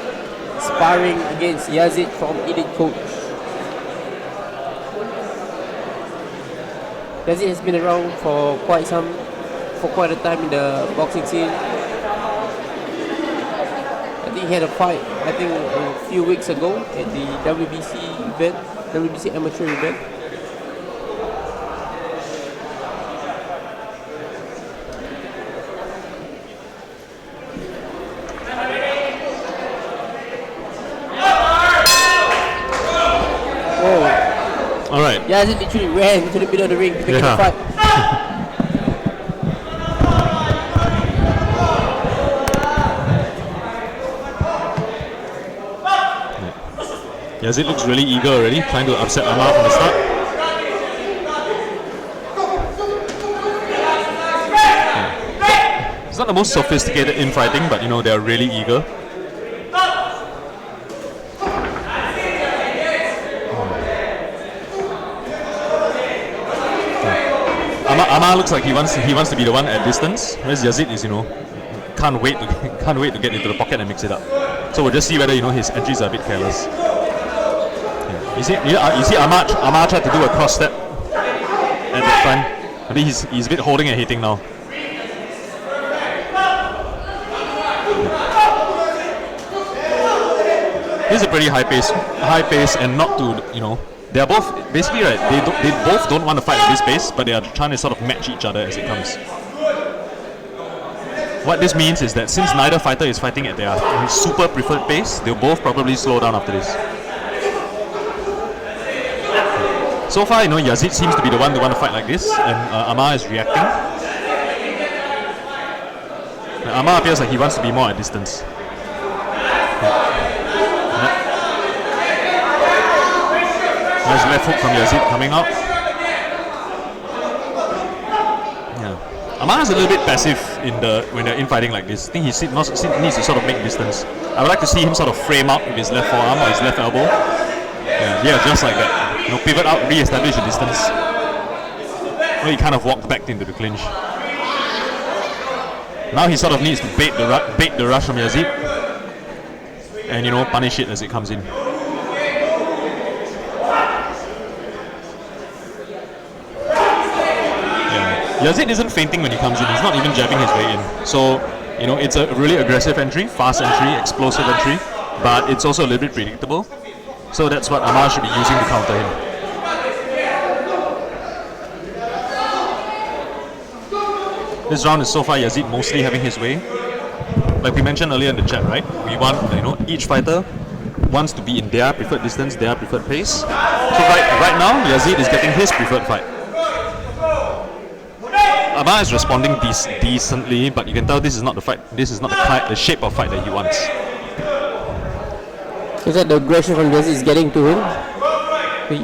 sparring against Yazid from Elite Coach. Yazid has been around for quite a time in the boxing scene. I think he had a fight, a few weeks ago at the WBC amateur event. Alright. Yazid literally ran to the middle of the ring to pick up the fight. Yazid looks really eager already, trying to upset Amar from the start. It's not the most sophisticated infighting, but you know, they're really eager. Amar looks like he wants to be the one at distance, whereas Yazid is, you know, can't wait to get into the pocket and mix it up. So we'll just see whether, you know, his entries are a bit careless. Yeah. You see Amar tried to do a cross step at the front. I think he's a bit holding and hitting now. This is a pretty high pace, and not to, they are both basically right. They both don't want to fight at this pace, but they are trying to sort of match each other as it comes. What this means is that since neither fighter is fighting at their super preferred pace, they'll both probably slow down after this. So far, Yazid seems to be the one to want to fight like this, and Amar is reacting. Now, Amar appears like he wants to be more at distance. Nice left hook from Yazid coming out. Yeah. Amar is a little bit passive when they're infighting like this. I think he needs to sort of make distance. I would like to see him sort of frame out with his left forearm or his left elbow. Yeah, just like that. Pivot out, re-establish a distance. Well, he kind of walked back into the clinch. Now he sort of needs to bait the rush from Yazid and punish it as it comes in. Yeah. Yazid isn't feinting when he comes in. He's not even jabbing his way in. So it's a really aggressive entry, fast entry, explosive entry, but it's also a little bit predictable. So that's what Amar should be using to counter him. This round is so far Yazid mostly having his way. Like we mentioned earlier in the chat, right? We want, each fighter wants to be in their preferred distance, their preferred pace. So right now, Yazid is getting his preferred fight. Amar is responding decently, but you can tell this is not the fight. This is not the shape of fight that he wants. Is that the aggression from Yazid is getting to him?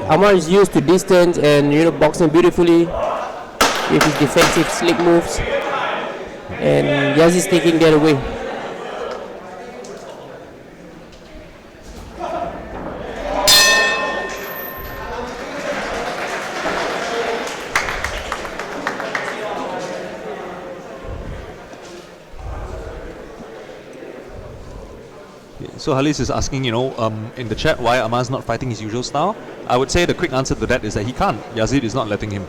Amar is used to distance and boxing beautifully with his defensive slick moves, and Yazid is taking that away. So Halis is asking, in the chat why Amar's not fighting his usual style. I would say the quick answer to that is that he can't. Yazid is not letting him.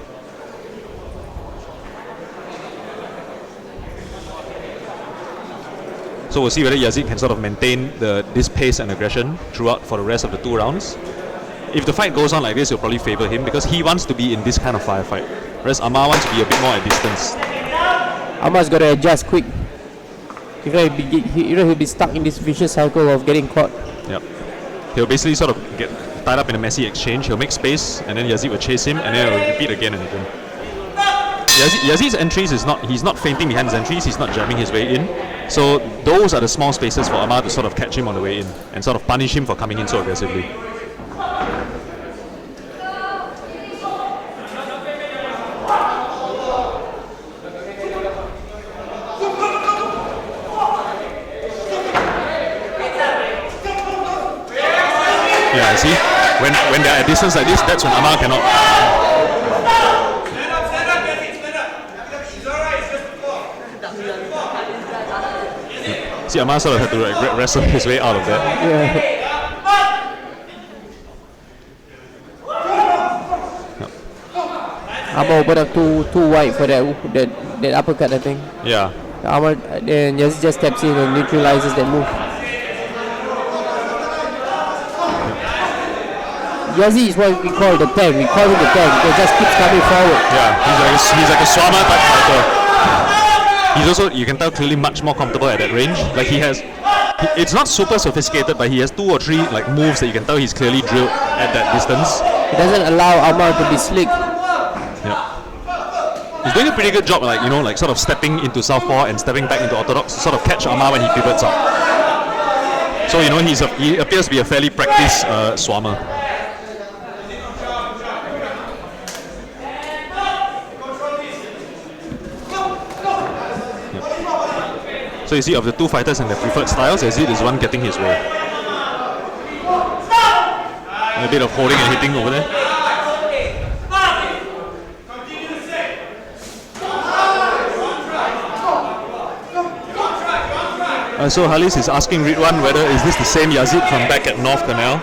So we'll see whether Yazid can sort of maintain this pace and aggression throughout for the rest of the 2 rounds. If the fight goes on like this, it'll probably favor him because he wants to be in this kind of firefight, whereas Amar wants to be a bit more at distance. Amar's got to adjust quick. He'll be stuck in this vicious cycle of getting caught. Yep. He'll basically sort of get tied up in a messy exchange. He'll make space, and then Yazid will chase him, and then it'll repeat again and again. Yazid's entries he's not feinting behind his entries. He's not jamming his way in. So those are the small spaces for Amar to sort of catch him on the way in and sort of punish him for coming in so aggressively. Yeah, see? When they're at distance like this, that's when Amar cannot. See, Amar sort of had to wrestle his way out of that. Yeah. Amar opened up too wide for that uppercut, I think. Yeah. Amar then just steps in and neutralizes that move. Yazid is what we call the tank. We call him the tank because just keeps coming forward. Yeah, he's like a Swama type fighter. He's also, you can tell, clearly much more comfortable at that range. Like it's not super sophisticated, but he has 2 or 3 like moves that you can tell he's clearly drilled at that distance. It doesn't allow Amar to be slick. Yeah. He's doing a pretty good job, like sort of stepping into southpaw and stepping back into orthodox to sort of catch Amar when he pivots out. So he appears to be a fairly practiced Swama. So you see, of the 2 fighters and their preferred styles, Yazid is the one getting his way. And a bit of holding and hitting over there. So Halis is asking Ridwan whether is this the same Yazid from back at North Canal?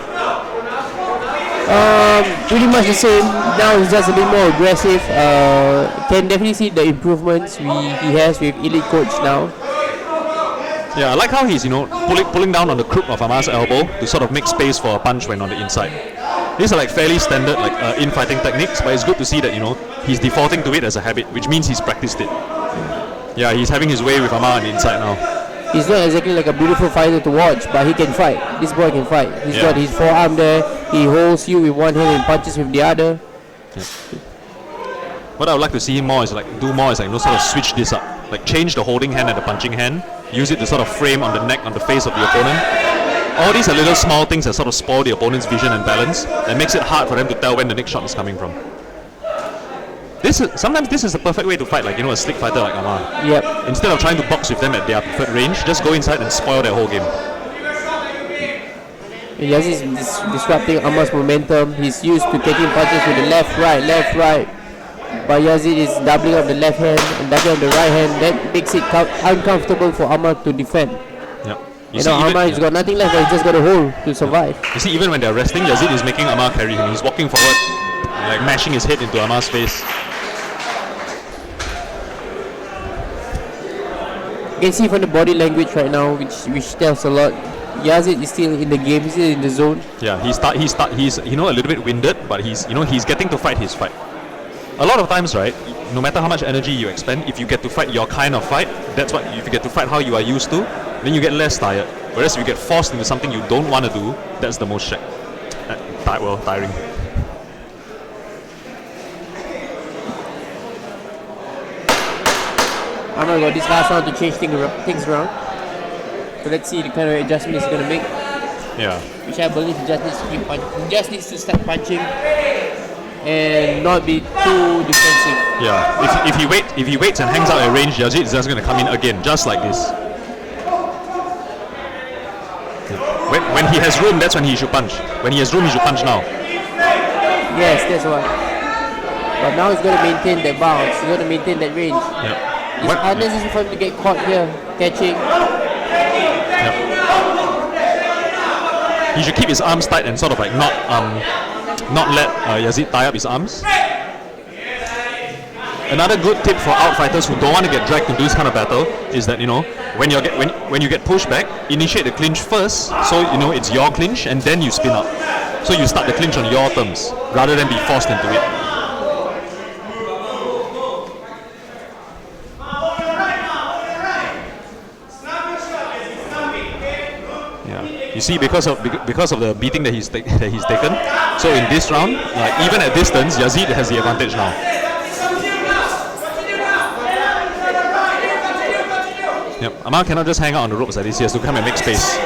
Pretty much the same. Now he's just a bit more aggressive. Can definitely see the improvements he has with elite coach now. Yeah, I like how he's, pulling down on the crook of Amar's elbow to sort of make space for a punch when on the inside. These are like fairly standard infighting techniques, but it's good to see that, he's defaulting to it as a habit, which means he's practiced it. Yeah, he's having his way with Amar on the inside now. He's not exactly like a beautiful fighter to watch, but he can fight. This boy can fight. He's got his forearm there. He holds you with one hand and punches with the other. Yeah. What I would like to see him more is sort of switch this up. Like change the holding hand and the punching hand. Use it to sort of frame on the neck, on the face of the opponent. All these are little small things that sort of spoil the opponent's vision and balance. That makes it hard for them to tell when the next shot is coming from. Sometimes this is the perfect way to fight, a slick fighter like Amar. Yep. Instead of trying to box with them at their preferred range, just go inside and spoil their whole game. Yazid is disrupting Amar's momentum. He's used to taking punches with the left, right. But Yazid is doubling up the left hand and doubling up the right hand. That makes it uncomfortable for Amar to defend. Yeah. Amar has got nothing left, but he's just got a hold to survive. You see, even when they're resting, Yazid is making Amar carry him. He's walking forward, mashing his head into Amar's face. You can see from the body language right now, which tells a lot. Yazid is still in the game, he's still in the zone. Yeah, he's a little bit winded, but he's getting to fight his fight. A lot of times, right, no matter how much energy you expend, if you get to fight your kind of fight, if you get to fight how you are used to, then you get less tired. Whereas if you get forced into something you don't want to do, that's the most tiring. Amar got this last round to change things around. So let's see the kind of adjustment he's going to make. Yeah. Which I believe he just needs to keep punching. He just needs to start punching and not be too defensive. Yeah. If he waits and hangs out at range, Yazid is just going to come in again, just like this. When he has room, that's when he should punch. When he has room, he should punch now. Yes, that's why. But now he's going to maintain that bounce. He's going to maintain that range. Yeah. It's unnecessary for him to get caught here, catching. Yep. He should keep his arms tight and sort of not let Yazid tie up his arms. Another good tip for outfighters who don't want to get dragged into this kind of battle is that when you get pushed back, initiate the clinch first, so it's your clinch, and then you spin up. So you start the clinch on your terms rather than be forced into it. You see, because of the beating that he's taken, so in this round, even at distance, Yazid has the advantage now. Yep, Amar cannot just hang out on the ropes like this. He has to come and make space.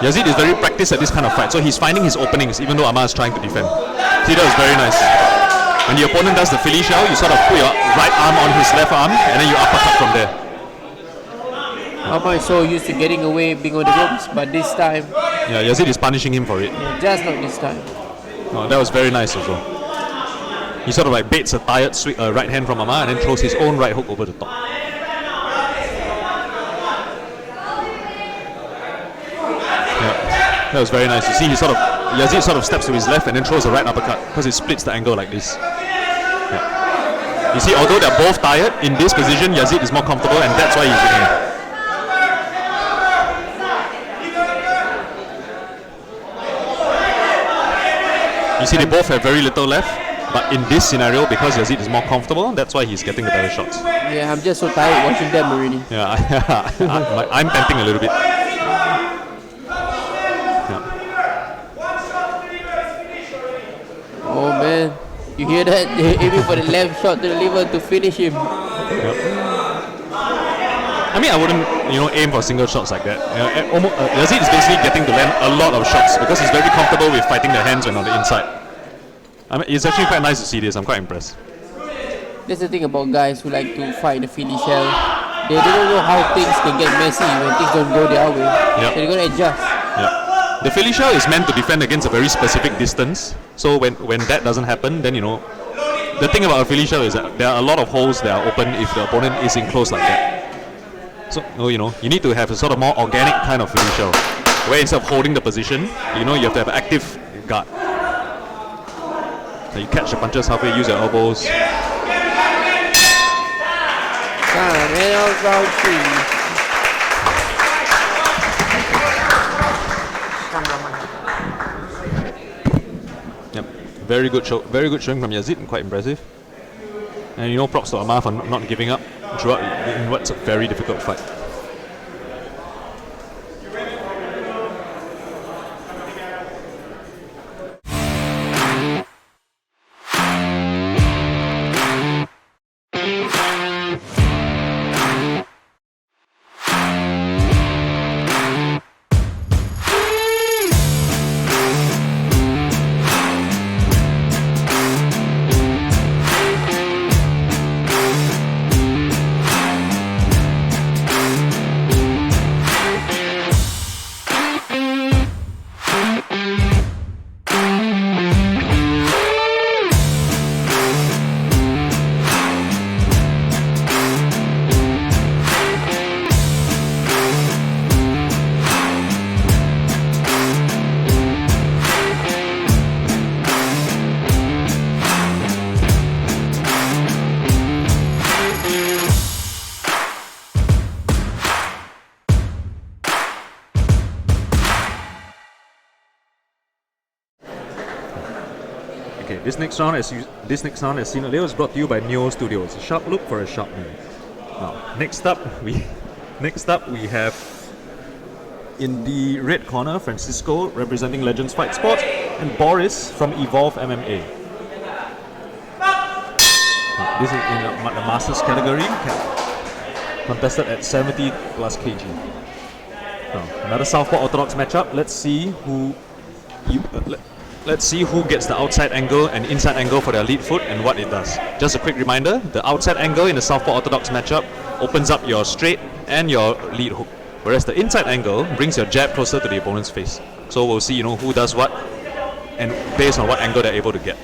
Yazid is very practiced at this kind of fight, so he's finding his openings even though Amar is trying to defend. See, that was very nice. When the opponent does the Philly shell, you sort of put your right arm on his left arm, and then you uppercut from there. Amar is so used to getting away, being on the ropes, but this time... Yeah, Yazid is punishing him for it. Yeah, just not this time. Oh, that was very nice also. He sort of baits a tired right hand from Amar and then throws his own right hook over the top. Yeah, that was very nice. You see, Yazid sort of steps to his left and then throws a right uppercut because it splits the angle like this. Yeah. You see, although they're both tired, in this position, Yazid is more comfortable and that's why he's winning. You see, they both have very little left, but in this scenario, because Yazid is more comfortable, that's why he's getting the better shots. Yeah, I'm just so tired watching them already. Yeah, I'm panting a little bit. Yeah. Oh man, you hear that? They're aiming for the left shot to the liver to finish him. Yep. I mean, I wouldn't, aim for single shots like that. Yazid is basically getting to land a lot of shots because he's very comfortable with fighting the hands when on the inside. I mean, it's actually quite nice to see this. I'm quite impressed. That's the thing about guys who like to fight the Philly shell. They don't know how things can get messy when things don't go their way. Yep. So they're gonna adjust. Yeah. The Philly shell is meant to defend against a very specific distance. So when that doesn't happen, then the thing about a Philly shell is that there are a lot of holes that are open if the opponent is in close like that. So you need to have a sort of more organic kind of Philly shell, where instead of holding the position, you have to have an active guard. So you catch the punches halfway, use your elbows. And round 3. Very good showing from Yazid, quite impressive. And props to Amar for not giving up throughout in what's a very difficult fight. This next round, as seen earlier, was brought to you by Neo Studios. A sharp look for a sharp move. Now, next up we have in the red corner Francisco representing Legends Fight Sports and Boris from Evolve MMA. This is in the Masters category, contested at 70 plus kg. Now, another Southpaw Orthodox matchup. Let's see who gets the outside angle and inside angle for their lead foot and what it does. Just a quick reminder, the outside angle in the Southpaw Orthodox matchup opens up your straight and your lead hook, whereas the inside angle brings your jab closer to the opponent's face. So we'll see who does what and based on what angle they're able to get.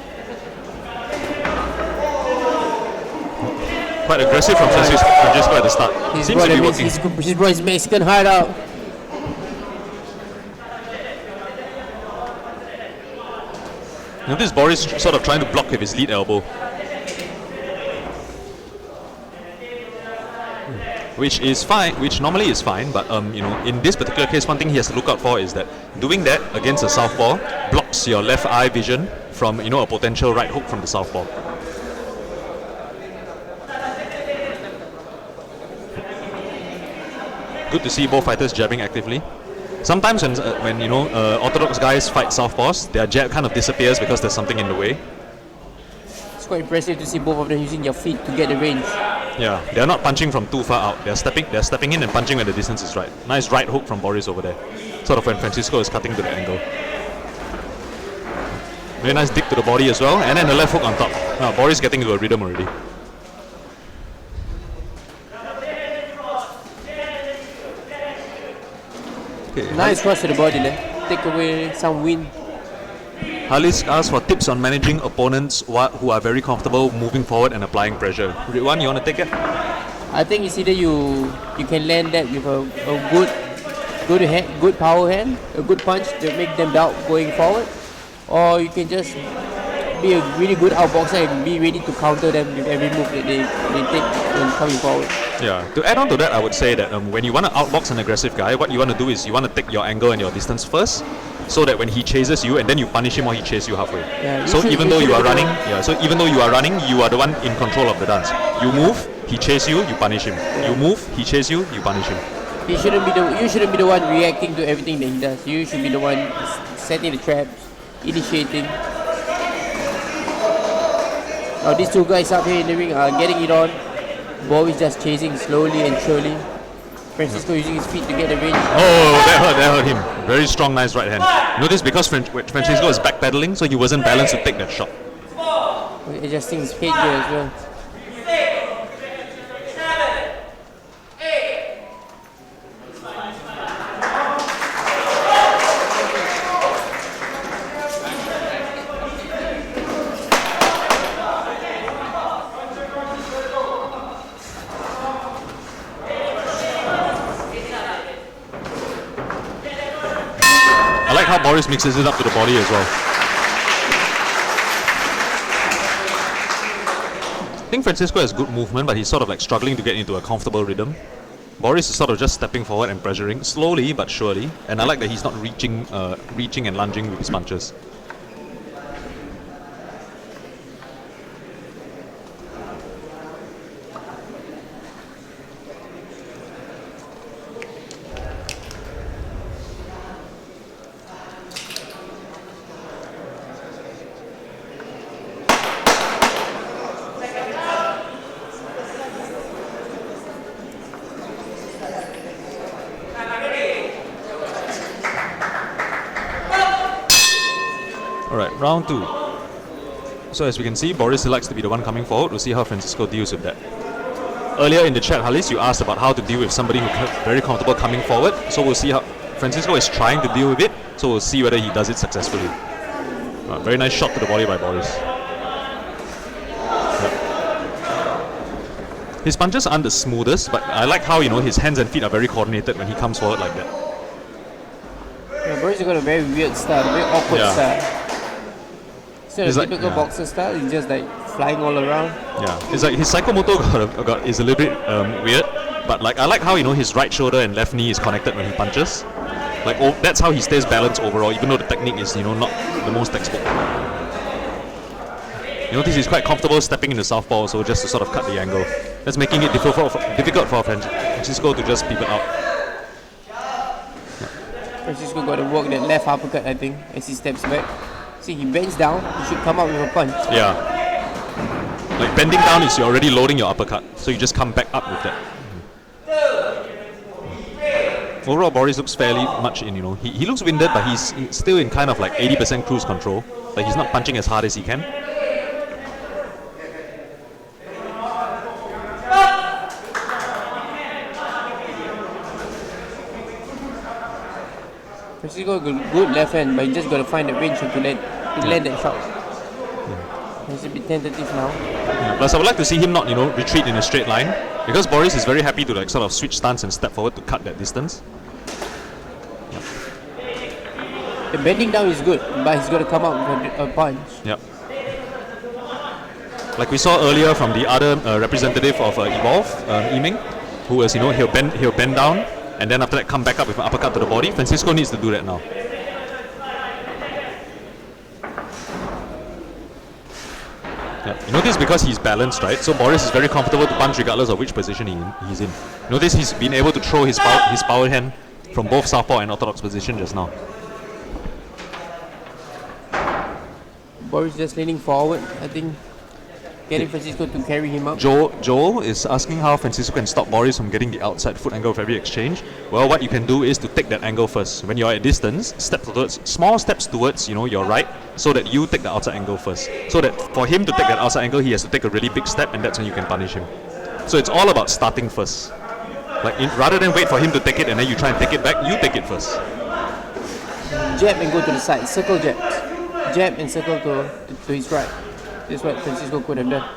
Quite aggressive from Francisco at the start. Seems to be working. He's brought his Mexican hideout. Notice Boris sort of trying to block with his lead elbow, which is fine, which normally is fine, but in this particular case, one thing he has to look out for is that doing that against a southpaw blocks your left eye vision from a potential right hook from the southpaw. Good to see both fighters jabbing actively. Sometimes when orthodox guys fight southpaws, their jab kind of disappears because there's something in the way. It's quite impressive to see both of them using their feet to get the range. Yeah, they're not punching from too far out. They're stepping in and punching when the distance is right. Nice right hook from Boris over there. Sort of when Francisco is cutting to the angle. Very nice dig to the body as well, and then the left hook on top. Now Boris getting into a rhythm already. Okay, nice cross to the body there. Take away some wind. Halis asks for tips on managing opponents who are very comfortable moving forward and applying pressure. Ridwan, you want to take it? I think it's either you can land that with a good power hand, a good punch to make them doubt going forward, or you can just be a really good outboxer and be ready to counter them with every move that they take when coming forward. Yeah, to add on to that, I would say that when you want to outbox an aggressive guy, what you want to do is you want to take your angle and your distance first, so that when he chases you and then you punish him or he chases you halfway. Yeah, so even though you are running, you are the one in control of the dance. You move, he chases you, you punish him. Yeah. You move, he chases you, you punish him. You shouldn't be the one reacting to everything that he does. You should be the one setting the traps, initiating. Now these two guys up here in the ring are getting it on. Boris just chasing slowly and surely. Francisco using his feet to get the range. Oh, that hurt him. Very strong, nice right hand. Notice because Francisco was backpedaling, so he wasn't balanced to take that shot. Adjusting his head here as well. How Boris mixes it up to the body as well. I think Francisco has good movement, but he's sort of like struggling to get into a comfortable rhythm. Boris is sort of just stepping forward and pressuring, slowly but surely, and I like that he's not reaching and lunging with his punches. Round 2. So as we can see, Boris likes to be the one coming forward. We'll see how Francisco deals with that. Earlier in the chat, Halis, you asked about how to deal with somebody who's very comfortable coming forward. So we'll see how Francisco is trying to deal with it. So we'll see whether he does it successfully. Very nice shot to the body by Boris. Yep. His punches aren't the smoothest, but I like how, his hands and feet are very coordinated when he comes forward like that. Yeah, Boris has got a very weird style, a very awkward style. It's not a like, typical boxer style, he's just like flying all around. Yeah, it's like his psychomotor is a little bit weird, but like I like how his right shoulder and left knee is connected when he punches. Like that's how he stays balanced overall, even though the technique is not the most textbook. You notice he's quite comfortable stepping into southpaw, so just to sort of cut the angle. That's making it difficult for Francisco to just pivot out. Francisco got to work that left uppercut, I think, as he steps back. See, he bends down, he should come out with a punch. Yeah. Like bending down is you're already loading your uppercut, so you just come back up with that. Overall, Boris looks fairly much in, he looks winded, but he's still in kind of like 80% cruise control. Like he's not punching as hard as he can. Francisco got good left hand, but he just got to find the range to land that shot. He's a bit tentative now. Yeah, plus, I would like to see him not, retreat in a straight line, because Boris is very happy to like sort of switch stance and step forward to cut that distance. The bending down is good, but he's got to come out with a punch. Yep. Like we saw earlier from the other representative of Evolve, Yiming, who was, he'll bend down, and then after that come back up with an uppercut to the body. Francisco needs to do that now. Yeah. You notice because he's balanced, right? So Boris is very comfortable to punch regardless of which position he's in. Notice he's been able to throw his power hand from both southpaw and orthodox position just now. Boris just leaning forward, I think, getting Francisco to carry him up. Joel is asking how Francisco can stop Boris from getting the outside foot angle of every exchange. Well, what you can do is to take that angle first. When you're at distance, small steps towards your right, so that you take the outside angle first. So that for him to take that outside angle, he has to take a really big step, and that's when you can punish him. So it's all about starting first. Like rather than wait for him to take it and then you try and take it back, you take it first. Jab and go to the side, circle jabs. Jab and circle to his right. That's what Francisco could have done.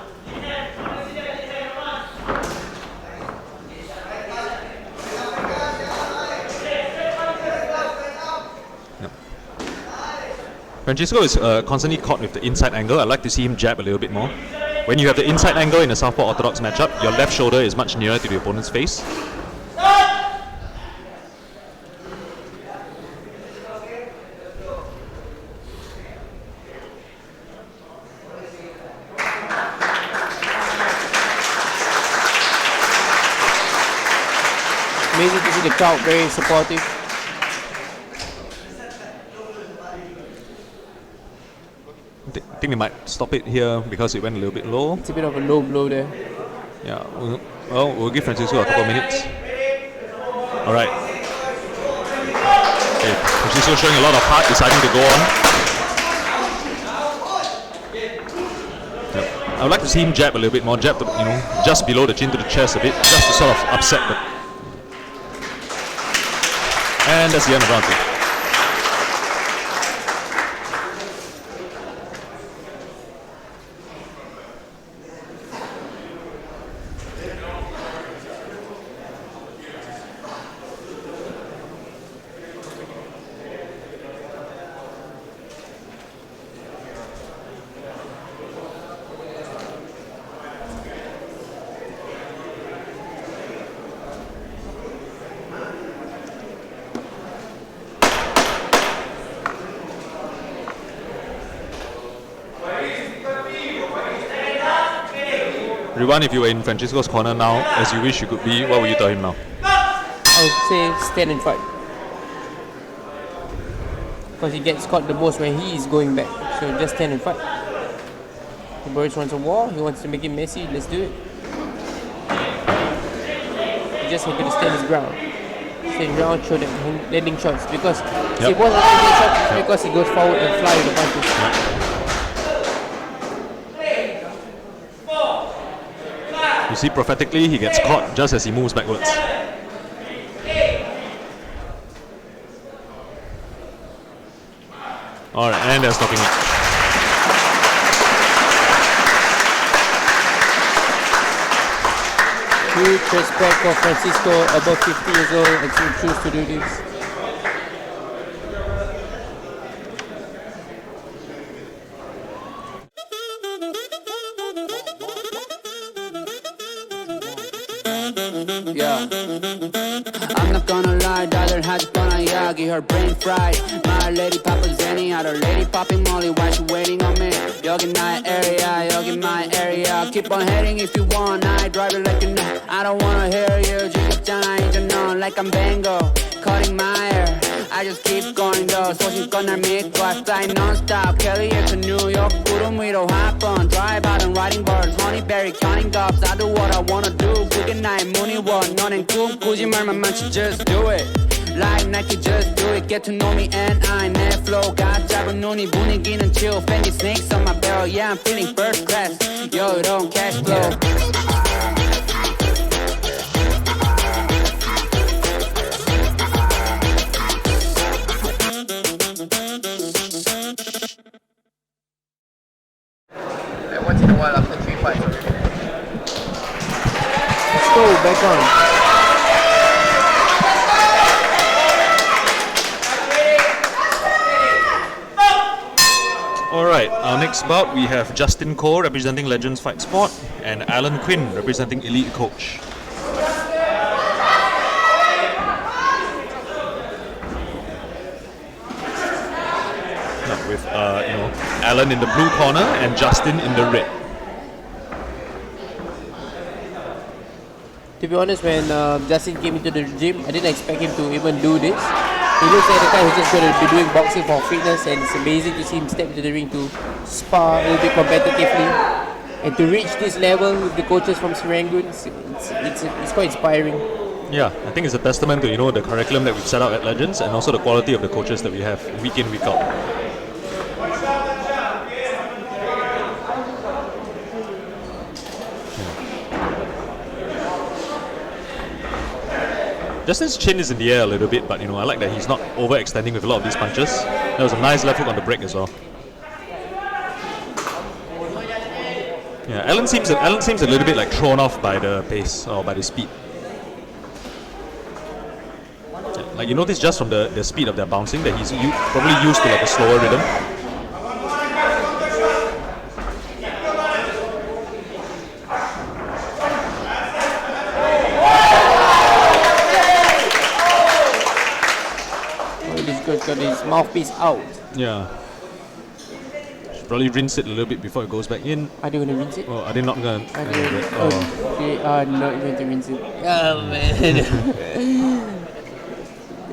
Francisco is constantly caught with the inside angle. I'd like to see him jab a little bit more. When you have the inside angle in a southpaw orthodox matchup, your left shoulder is much nearer to the opponent's face. Amazing to see the crowd very supportive. I think they might stop it here because it went a little bit low. It's a bit of a low blow there. Yeah, we'll give Francisco a couple of minutes. Alright. Okay, Francisco showing a lot of heart, deciding to go on. Yep. I would like to see him jab a little bit more, jab to, just below the chin to the chest a bit, just to sort of upset the... And that's the end of round 2. Riwan, if you were in Francisco's corner now, as you wish you could be, what would you tell him now? I would say stand and fight. Because he gets caught the most when he is going back. So just stand and fight. If Boris wants a war, he wants to make it messy, let's do it. He just has to stand his ground. Stand his ground, show that landing shots. Because if he wasn't landing shots, it's because he goes forward and fly with the punches. See, prophetically, he gets caught just as he moves backwards. Alright, and they're stopping it. Huge respect for Francisco, above 50 years old, and to choose to do this. Yeah. I'm not gonna lie, daughter has gonna yagi, her brain fried. My lady poppin' Zenny, other lady popping Molly, why she waiting on me? Yogi my area, yogi my area. Keep on heading if you want, I drive it like you know. I don't wanna hear you, just know like I'm Bango, cutting my hair. I just keep going though, 소식건 날 믿고 I fly non-stop, Kelly to New York, 구름 위로 hop on, drive out and riding birds, honeyberry counting gobs. I do what I wanna do, 그게 나의 문의원. 너넨 꿈꾸지 말만 많지, just do it. Like Nike, just do it. Get to know me and I 내 flow가 짧은 눈이 분위기는 chill. Fendi snakes on my barrel, yeah I'm feeling first class. Yo, it don't cash flow. Once in a while after 3 fights already. Let's go, back on. Alright, our next bout we have Justin Koh representing Legends Fight Sport and Alan Quinn representing Elite Coach. With Alan in the blue corner and Justin in the red. To be honest, when Justin came into the gym, I didn't expect him to even do this. He looks like the guy who's just going to be doing boxing for fitness, and it's amazing to see him step into the ring to spar a little bit competitively. And to reach this level with the coaches from Serangoon, it's quite inspiring. Yeah, I think it's a testament to the curriculum that we've set out at Legends and also the quality of the coaches that we have week in, week out. Justin's chin is in the air a little bit, but I like that he's not overextending with a lot of these punches. That was a nice left hook on the break as well. Yeah, Alan seems a little bit like thrown off by the pace or by the speed. Like you notice just from the speed of their bouncing that he's probably used to like a slower rhythm. Got his mouthpiece out. Yeah. Should probably rinse it a little bit before it goes back in. Are they going to rinse it? Oh, are they not going to? They are not going to rinse it. Oh man.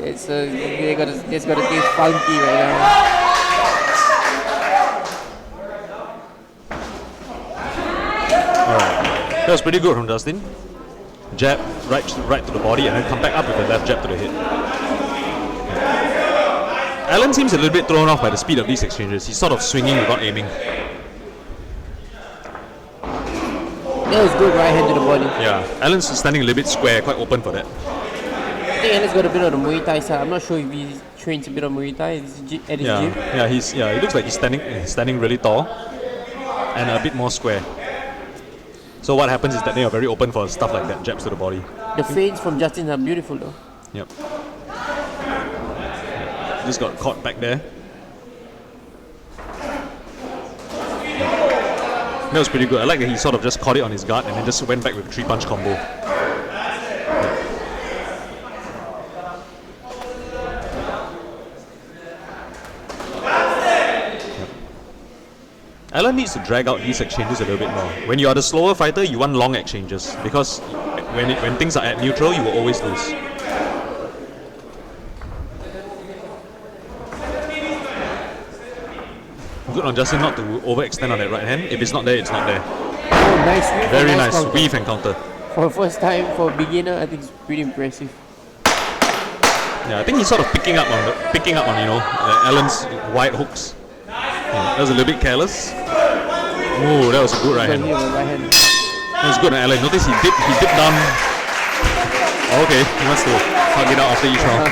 It's got to taste funky right now. Alright. That was pretty good from Justin. Jab right to the body and then come back up with a left jab to the head. Alan seems a little bit thrown off by the speed of these exchanges. He's sort of swinging without aiming. That was good right hand to the body. Yeah, Alan's standing a little bit square, quite open for that. I think Alan's got a bit of the Muay Thai side. I'm not sure if he trains a bit of Muay Thai at his gym. Yeah, it looks like he's standing really tall and a bit more square. So what happens is that they are very open for stuff like that, jabs to the body. The feints from Justin are beautiful though. Yep. Just got caught back there. That was pretty good. I like that he sort of just caught it on his guard and then just went back with a 3-punch combo. Alan needs to drag out these exchanges a little bit more. When you are the slower fighter, you want long exchanges because when things are at neutral, you will always lose. Good on Justin not to overextend on that right hand. If it's not there, it's not there. Oh, nice weave. Very nice weave and counter. For the first time, for a beginner, I think it's pretty impressive. Yeah, I think he's sort of picking up on Alan's wide hooks. Yeah, that was a little bit careless. Oh, that was a good right hand. That was good, Alan. Notice he dipped down. Okay, he wants to hug it out after each round.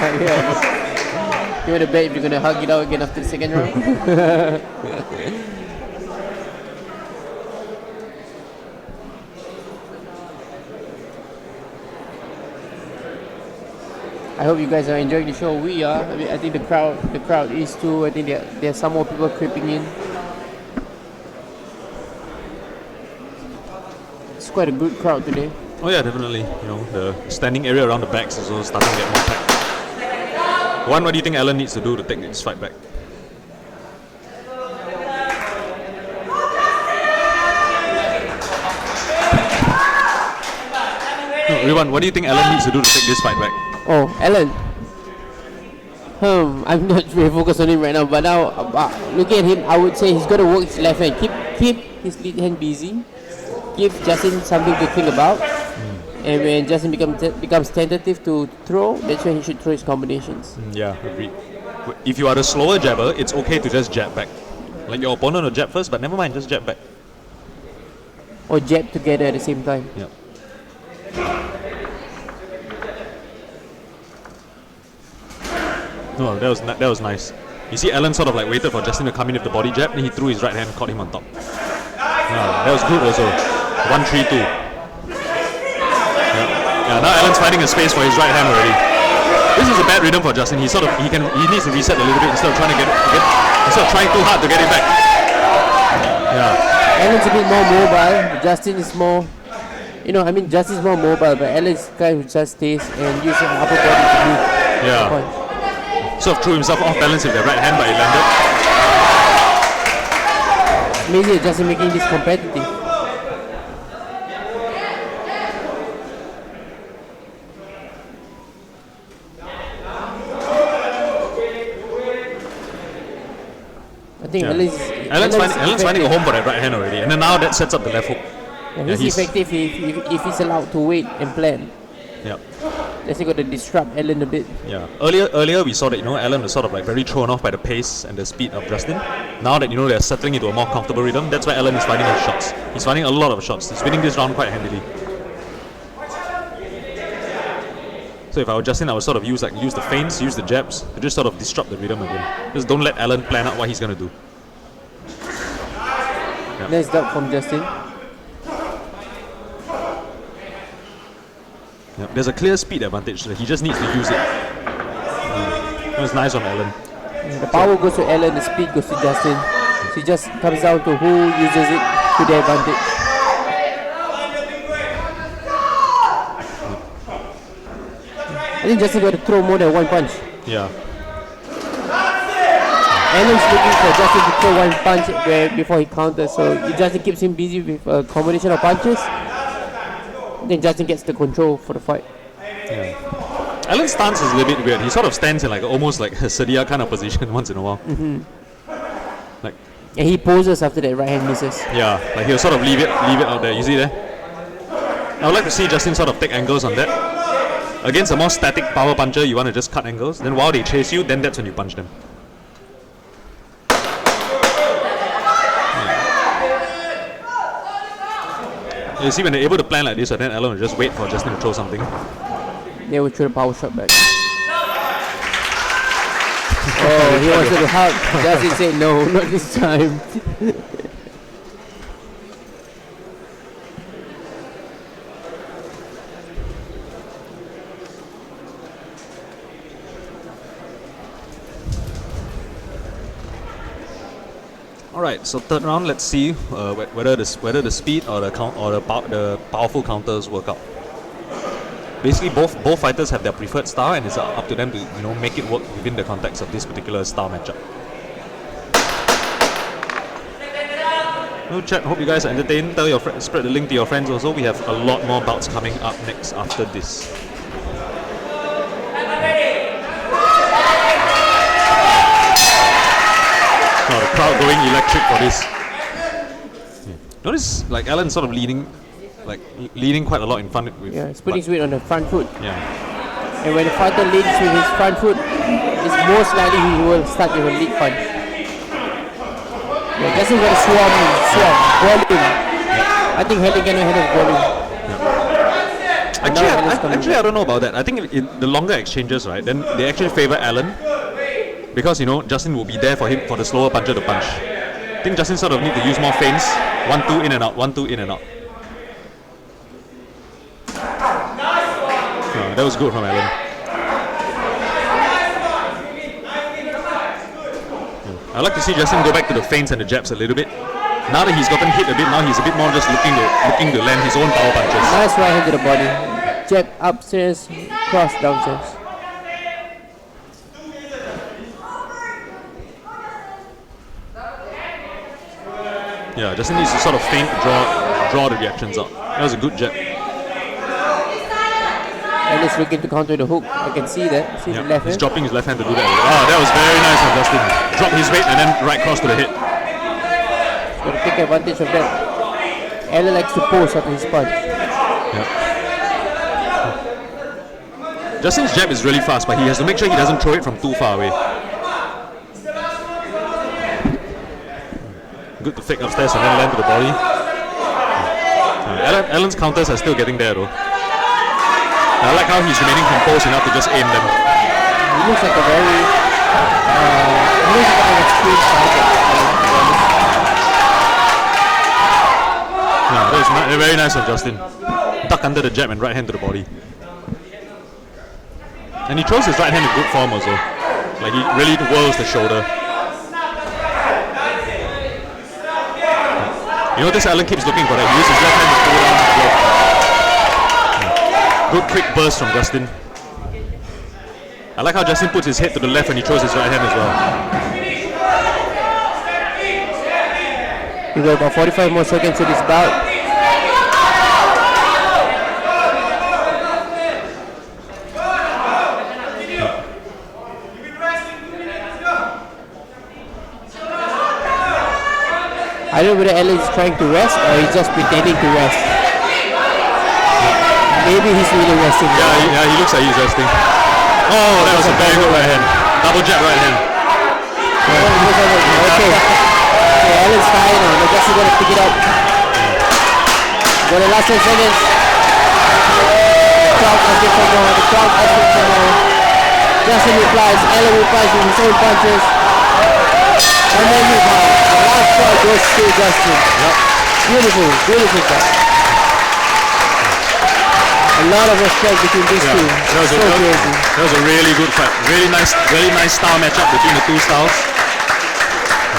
You want to bet if you're gonna hug it out again after the second round? I hope you guys are enjoying the show. We are. I mean, I think the crowd is too. I think there's some more people creeping in. It's quite a good crowd today. Oh yeah, definitely. You know, the standing area around the backs is also starting to get more packed. What do you think Alan needs to do to take this fight back? No, Rivan, what do you think Alan needs to do to take this fight back? Oh, Alan. I'm not very focused on him right now, but now looking at him, I would say he's got to work his left hand. Keep his lead hand busy. Give Justin something to think about. And when Justin becomes tentative to throw, that's when he should throw his combinations. Yeah, agreed. If you are the slower jabber, it's okay to just jab back. Like your opponent will jab first, but never mind, just jab back. Or jab together at the same time. Yeah. No, that was nice. You see, Alan sort of like waited for Justin to come in with the body jab, and he threw his right hand, caught him on top. Yeah, that was good also. 1-3-2. Yeah, now Alan's finding a space for his right hand already. This is a bad rhythm for Justin. He needs to reset a little bit instead of trying too hard to get it back. Yeah. Alan's a bit more mobile. Justin is more, Justin's more mobile, but Alan's the guy who just stays and uses the upper body to move. Yeah. Sort of threw himself off balance with the right hand, but he landed. Maybe Justin making this competitive. I think Alan's finding a home for that right hand already, and then now that sets up the left hook. And he's effective if he's allowed to wait and plan. Yeah. That's got to disrupt Alan a bit. Yeah. Earlier we saw that Alan was sort of like very thrown off by the pace and the speed of Justin. Now that they're settling into a more comfortable rhythm, that's why Alan is finding his shots. He's finding a lot of shots. He's winning this round quite handily. So if I were Justin, I would sort of use the feints, use the jabs to just sort of disrupt the rhythm again. Just don't let Alan plan out what he's gonna do. Yeah. Nice dub from Justin. Yeah, there's a clear speed advantage, so he just needs to use it. That was nice on Alan. The power goes to Alan, the speed goes to Justin. So it just comes down to who uses it to their advantage. I think Justin got to throw more than one punch. Yeah. Alan's looking for Justin to throw one punch before he counters, so if Justin keeps him busy with a combination of punches, then Justin gets the control for the fight. Yeah. Alan's stance is a little bit weird. He sort of stands in almost like a Sadia kind of position once in a while. And he poses after that right hand misses. Yeah, like he'll sort of leave it out there. You see there? I would like to see Justin sort of take angles on that. Against a more static power puncher, you want to just cut angles. Then while they chase you, then that's when you punch them. You see, when they're able to plan like this, then Alan will just wait for Justin to throw something. They will throw the power shot back. Oh, he wanted to hug. Justin said no, not this time. Alright, so third round, let's see whether the speed or the powerful counters work out. Basically, both fighters have their preferred style, and it's up to them to make it work within the context of this particular style matchup. No chat. Hope you guys are entertained. Tell your friends, spread the link to your friends. Also, we have a lot more bouts coming up next after this. Oh, the crowd going electric for this. Yeah. Notice, Alan sort of leaning quite a lot in front. He's putting his weight on the front foot. Yeah. And when the fighter leans with his front foot, it's most likely he will start with a lead punch. Yeah, Justin got a swarm, volume. I think Helen cannot handle volume. Actually, I don't know about that. I think in the longer exchanges, right, then they actually favor Allen because Justin will be there for him for the slower puncher to punch. I think Justin sort of need to use more feints. 1-2 in and out. 1-2 in and out. That was good from Allen. I'd like to see Justin go back to the feints and the jabs a little bit. Now that he's gotten hit a bit, now he's a bit more just looking to land his own power punches. Nice right hand to the body. Jab upstairs, cross downstairs. Yeah, Justin needs to sort of feint, draw the reactions out. That was a good jab. And he's looking to counter the hook. I can see that. See the left He's hand. dropping his left hand to do that. Ah, that was very nice from Justin. Drop his weight and then right cross to the head. Got to take advantage of that. Allen likes to pose after his punch. Yeah. Justin's jab is really fast, but he has to make sure he doesn't throw it from too far away. Good to fake upstairs and then land to the body. Allen's counters are still getting there though. I like how he's remaining composed enough to just aim them. He looks like a very experienced fighter. Yeah, that was very nice of Justin. Duck under the jab and right hand to the body. And he throws his right hand in good form also. Like he really whirls the shoulder. This Allen keeps looking for that. He uses his left hand to pull down the block. Good quick burst from Justin. I like how Justin puts his head to the left when he throws his right hand as well. We got about 45 more seconds to this bout. I don't know whether Allen is trying to rest or he's just pretending to rest. Maybe he's really resting. Yeah, he looks like he's resting. Oh, that was a very good right hand. Double jab right hand. Okay, Allen's fine now. Now Justin gonna pick it up. Got the last 10 seconds. The crowd asking for more. The crowd asking for more. Justin replies. Allen replies with his own punches. And then he comes. The last shot goes to Justin. Yep. Beautiful, beautiful shot. A lot of respect between these two. That was a really good fight. Really nice style matchup between the two styles.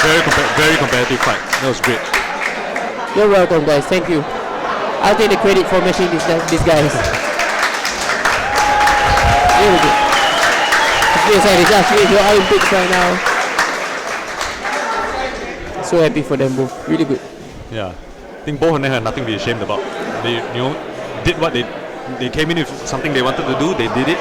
Very competitive fight. That was great. You're welcome, guys. Thank you. I'll take the credit for matching these guys. Really good. It feels like it's just your Olympics right now. So happy for them both. Really good. Yeah, I think both of them had nothing to be ashamed about. They, did what they came in with something they wanted to do. They did it.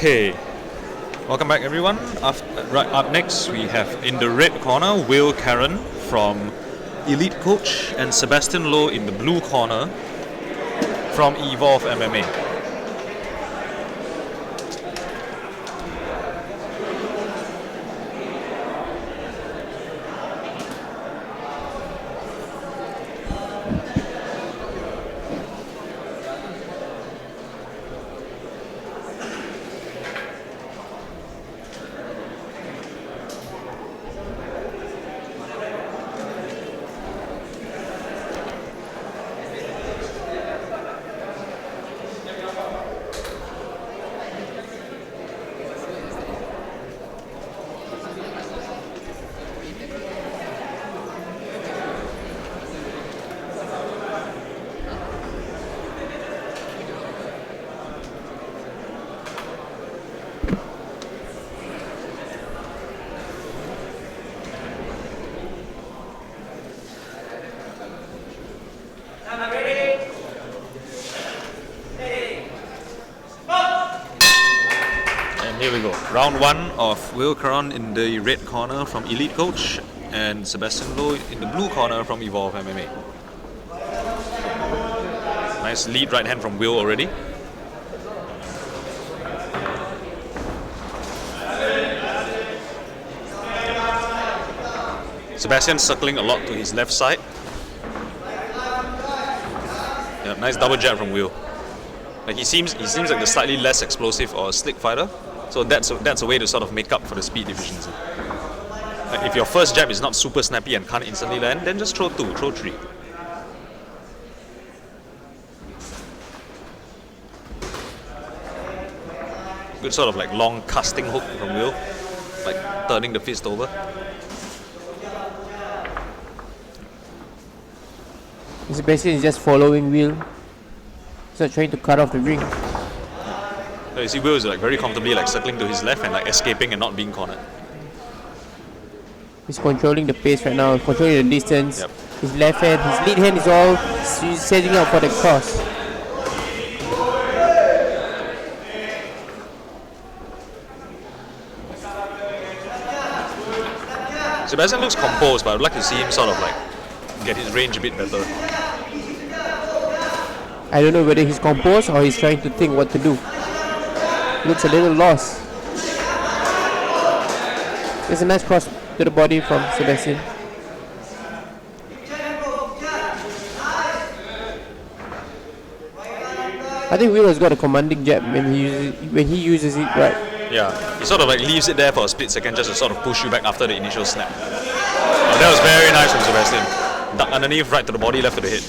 Okay, welcome back everyone. Right up next we have in the red corner Will Karen from Elite Coach and Sebastian Loh in the blue corner from Evolve MMA. Here we go. Round one of Will Caron in the red corner from Elite Coach and Sebastian Loh in the blue corner from Evolve MMA. Nice lead right hand from Will already. Sebastian circling a lot to his left side. Yeah, nice double jab from Will. Like he seems like the slightly less explosive or slick fighter. So that's a way to sort of make up for the speed deficiency. Like if your first jab is not super snappy and can't instantly land, then just throw 2, throw 3. Good sort of like long casting hook from Will, like turning the fist over. Sebastian is just following Will. He's not trying to cut off the ring. So you see Will is like very comfortably like circling to his left and like escaping and not being cornered. He's controlling the pace right now, controlling the distance. Yep. His left hand, his lead hand is all setting up for the cross. Sebastian looks composed, but I would like to see him sort of like get his range a bit better. I don't know whether he's composed or he's trying to think what to do. Looks a little lost. There's a nice cross to the body from Sebastian. I think Will has got a commanding jab when he uses it right. Yeah, he sort of like leaves it there for a split second just to sort of push you back after the initial snap. Oh, that was very nice from Sebastian. Duck underneath, right to the body, left to the head.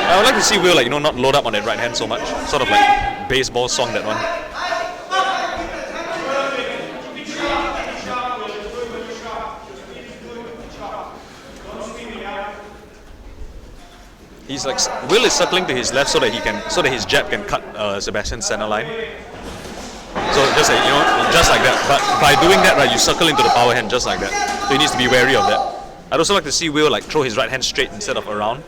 I would like to see Will like not load up on that right hand so much. Sort of like baseball song that one. He's like Will is circling to his left so that his jab can cut Sebastian's center line. So just like just like that. But by doing that, right, you circle into the power hand just like that. So he needs to be wary of that. I'd also like to see Will like throw his right hand straight instead of around.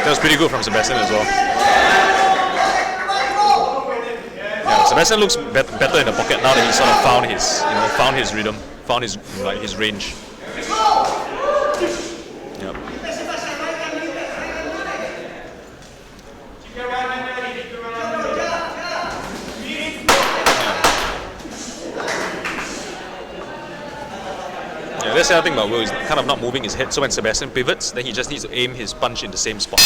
That was pretty good from Sebastian as well. Yeah, Sebastian looks better in the pocket now that he sort of found his rhythm, found his range. Yep. Yeah, that's the other thing about Will, he's kind of not moving his head, so when Sebastian pivots, then he just needs to aim his punch in the same spot.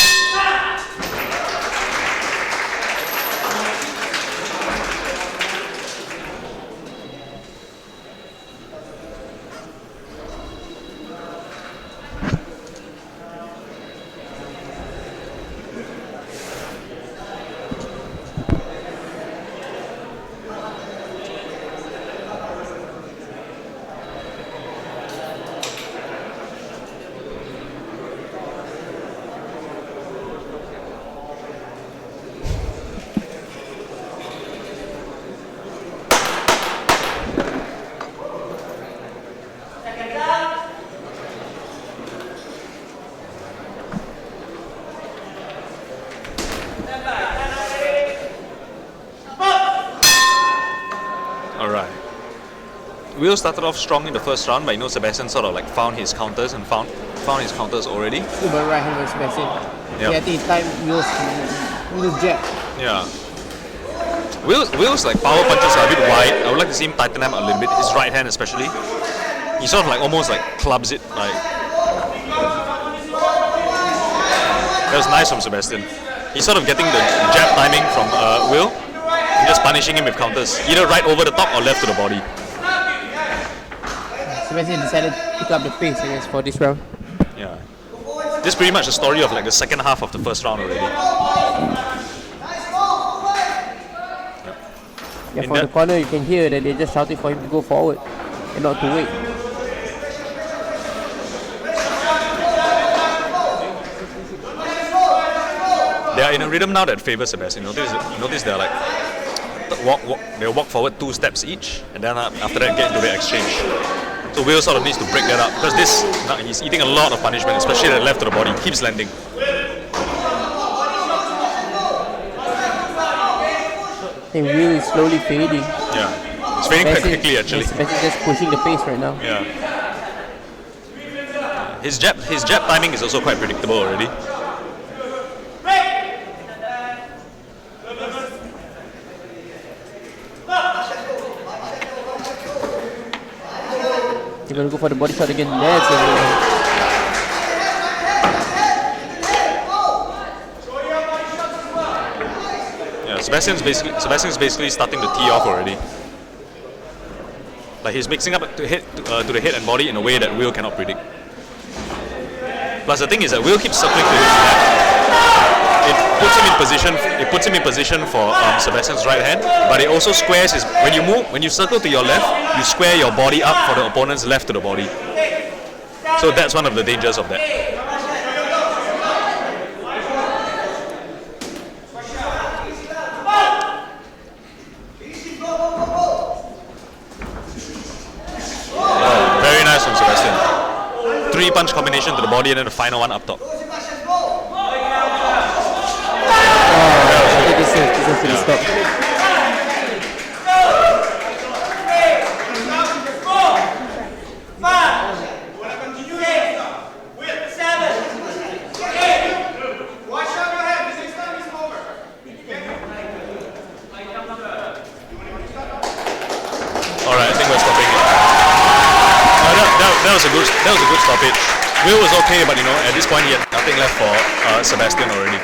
Will started off strong in the first round, but Sebastian sort of like found his counters and found his counters already. Super right hand was Sebastian. Yep. Yeah, I think time Will's jab. Yeah. Will's like power punches are a bit wide. I would like to see him tighten them a little bit. His right hand especially. He sort of like almost like clubs it like. That was nice from Sebastian. He's sort of getting the jab timing from Will and just punishing him with counters, either right over the top or left to the body. Sebastian decided to pick up the pace, I guess, for this round. Yeah. This is pretty much the story of like the second half of the first round already. Yeah, from the corner you can hear that they're just shouting for him to go forward and not to wait. They are in a rhythm now that favors Sebastian. Notice they're like they'll walk forward 2 steps each, and then after that get into the exchange. So Will sort of needs to break that up because he's eating a lot of punishment, especially the left to the body. Keeps landing. I think Will is slowly fading. Yeah, it's fading quite quickly actually. Sebastian's just pushing the pace right now. Yeah. His jab timing is also quite predictable already. You're gonna go for the body shot again. That's a Yeah, Sebastian's basically starting to tee off already. Like he's mixing up to the head and body in a way that Will cannot predict. Plus the thing is that Will keeps circling to his left. It puts him in position for Sebastian's right hand, but it also squares his. When you circle to your left, you square your body up for the opponent's left to the body. So that's one of the dangers of that. Oh, very nice from Sebastian. 3-punch combination to the body and then the final one up top. stop. That was a good stoppage. Will was okay, but at this point he had nothing left for Sebastian already.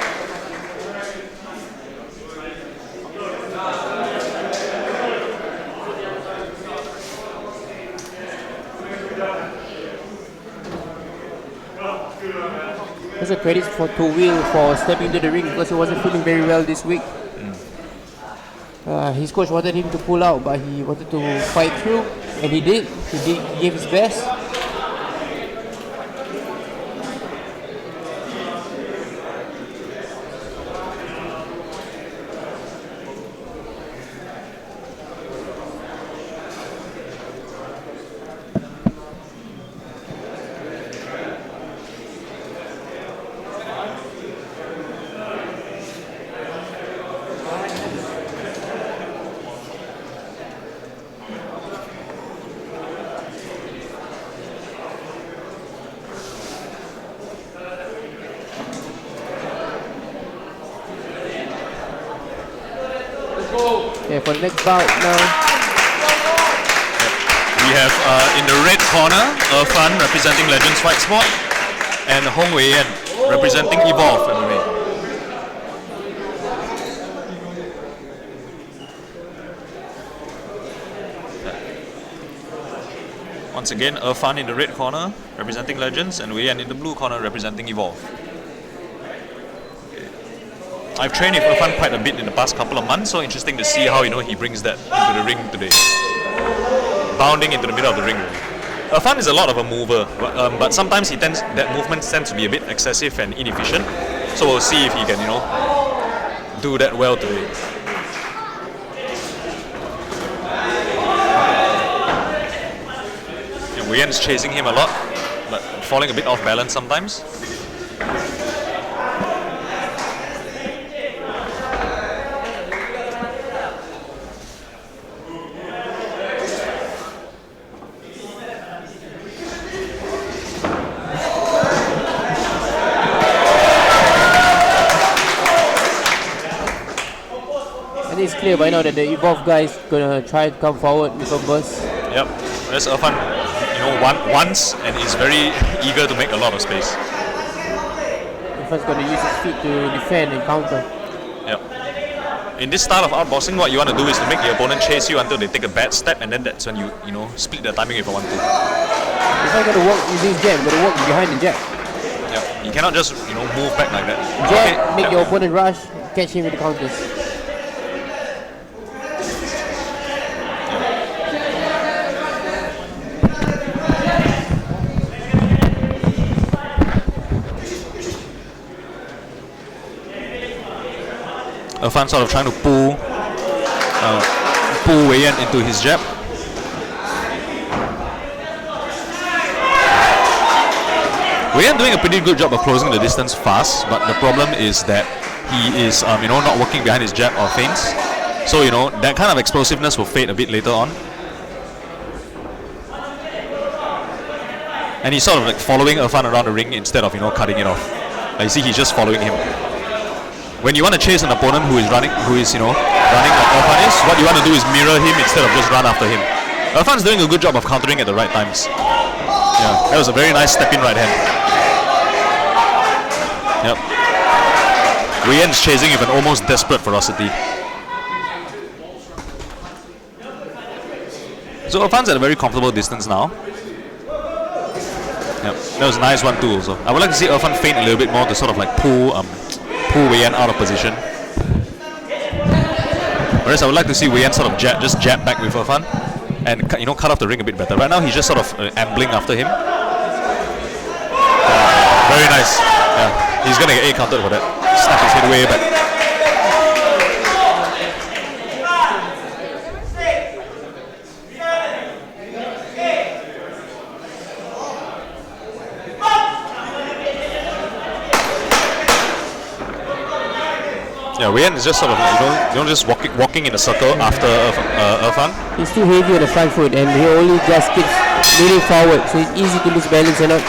There's a credit to Will for stepping into the ring because he wasn't feeling very well this week. His coach wanted him to pull out, but he wanted to fight through, and he did. He gave his best. Yeah, for the next bout now. We have in the red corner, Irfan representing Legends Fight Sport, and Hong Wei Yan representing Evolve MMA. Once again, Irfan in the red corner representing Legends, and Wei Yan in the blue corner representing Evolve. I've trained with Irfan quite a bit in the past couple of months, so interesting to see how he brings that into the ring today. Bounding into the middle of the ring. Irfan is a lot of a mover, but sometimes that movement tends to be a bit excessive and inefficient. So we'll see if he can, do that well today. And Wei Yan is chasing him a lot, but falling a bit off balance sometimes. it's clear by now that the evolved guy is gonna try to come forward with a burst. Yep. Whereas Irfan, wants and is very eager to make a lot of space. Irfan's gonna use his feet to defend and counter. Yep. In this style of outboxing, what you want to do is to make the opponent chase you until they take a bad step, and then that's when you split the timing if you want to. Irfan's gonna walk using his jab, gonna walk behind the jab. Yep. You cannot just move back like that. Jab, make your opponent rush, catch him with the counters. Irfan sort of trying to pull Wei Yan into his jab. Wei Yan doing a pretty good job of closing the distance fast, but the problem is that he is not working behind his jab or feints. So that kind of explosiveness will fade a bit later on. And he's sort of like following Irfan around the ring instead of cutting it off. Like you see, he's just following him. When you want to chase an opponent who is running like Irfan is, what you want to do is mirror him instead of just run after him. Irfan's doing a good job of countering at the right times. Yeah, that was a very nice step-in right hand. Yep. Wei Yan's chasing with an almost desperate ferocity. So Irfan's at a very comfortable distance now. Yep, that was a nice one too also. I would like to see Irfan feint a little bit more to sort of like pull Wei Yan out of position. Whereas I would like to see Wei Yan sort of just jab back with Irfan and cut off the ring a bit better. Right now he's just sort of ambling after him. Very nice. Yeah, he's gonna get A countered for that. Snap his head way back. Yeah, Wei Yan is just sort of just walking in a circle after Irfan. He's too heavy on the front foot and he only just keeps leaning forward, so it's easy to lose balance and not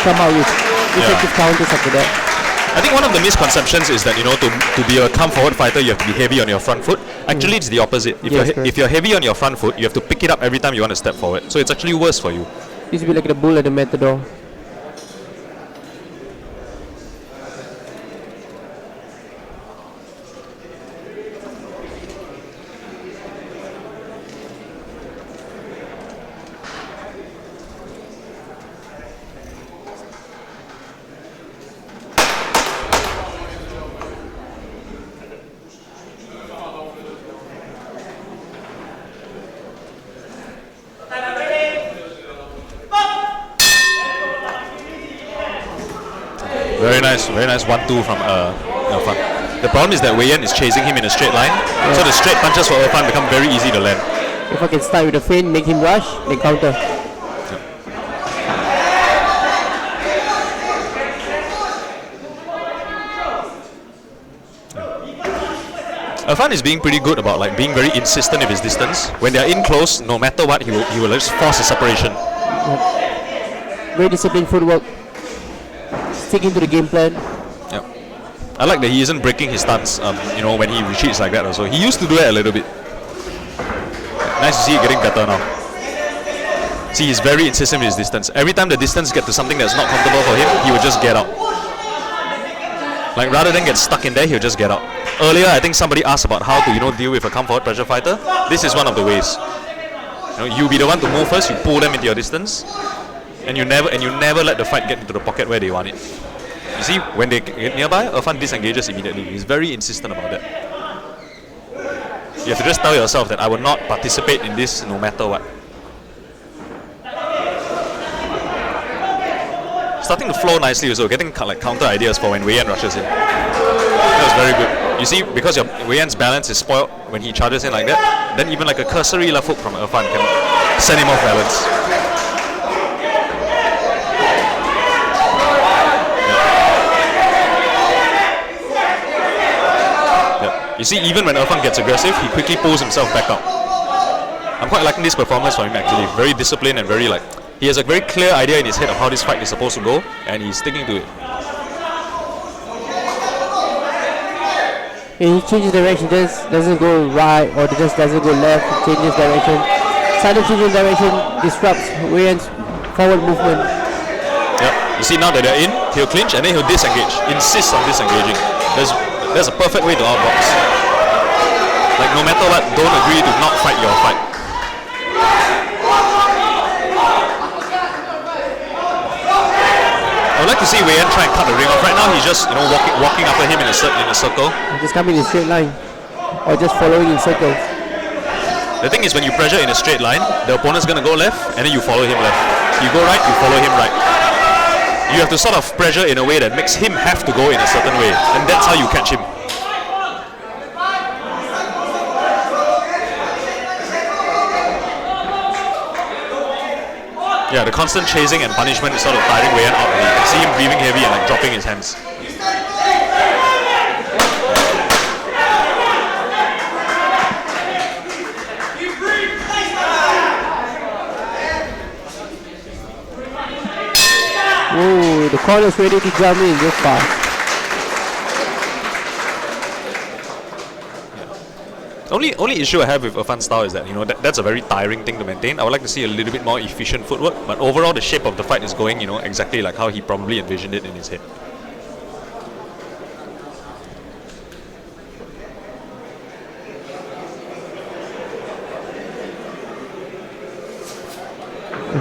come out with effective counters after that. I think one of the misconceptions is that to be a come forward fighter you have to be heavy on your front foot. Actually, it's the opposite. If you're heavy on your front foot, you have to pick it up every time you want to step forward. So it's actually worse for you. This will be like the bull at the matador. Very nice 1-2 from Irfan. The problem is that Wei Yan is chasing him in a straight line, so the straight punches for Irfan become very easy to land. If I can start with a feint, make him rush, then counter. Irfan is being pretty good about being very insistent with his distance. When they are in close, no matter what, he will just force a separation. Very disciplined footwork. Sticking to the game plan. Yep. I like that he isn't breaking his stance, when he retreats like that also. He used to do that a little bit. Nice to see it getting better now. See, he's very insistent with his distance. Every time the distance gets to something that's not comfortable for him, he will just get out. Like, rather than get stuck in there, he'll just get out. Earlier, I think somebody asked about how to, deal with a come forward pressure fighter. This is one of the ways. You be the one to move first, you pull them into your distance, and you never let the fight get into the pocket where they want it. You see, when they get nearby, Irfan disengages immediately. He's very insistent about that. You have to just tell yourself that I will not participate in this no matter what. Starting to flow nicely also, getting counter ideas for when Wei Yan rushes in. That was very good. You see, because Wei Yan's balance is spoiled when he charges in like that, then even like a cursory left hook from Irfan can send him off balance. You see, even when Irfan gets aggressive, he quickly pulls himself back up. I'm quite liking this performance from him actually. Very disciplined and very he has a very clear idea in his head of how this fight is supposed to go, and he's sticking to it. He changes direction, just doesn't go right or just doesn't go left, he changes direction. Sudden change in direction disrupts Wei Yan's forward movement. Yep. You see now that they're in, he'll clinch and then he'll disengage. Insists on disengaging. There's a perfect way to outbox. Like no matter what, don't agree to not fight your fight. I would like to see Wei Yan try and cut the ring off. Right now he's just walking after him in a circle. Just coming in a straight line or just following in circles. The thing is when you pressure in a straight line, the opponent's gonna go left and then you follow him left. You go right, you follow him right. You have to sort of pressure in a way that makes him have to go in a certain way, and that's how you catch him. Yeah, the constant chasing and punishment is sort of tiring Wei Yan out. You can see him breathing heavy and like dropping his hands. Ooh, the corner's ready to jump in just fast. Only issue I have with Irfan's style is that that's a very tiring thing to maintain. I would like to see a little bit more efficient footwork, but overall the shape of the fight is going exactly like how he probably envisioned it in his head.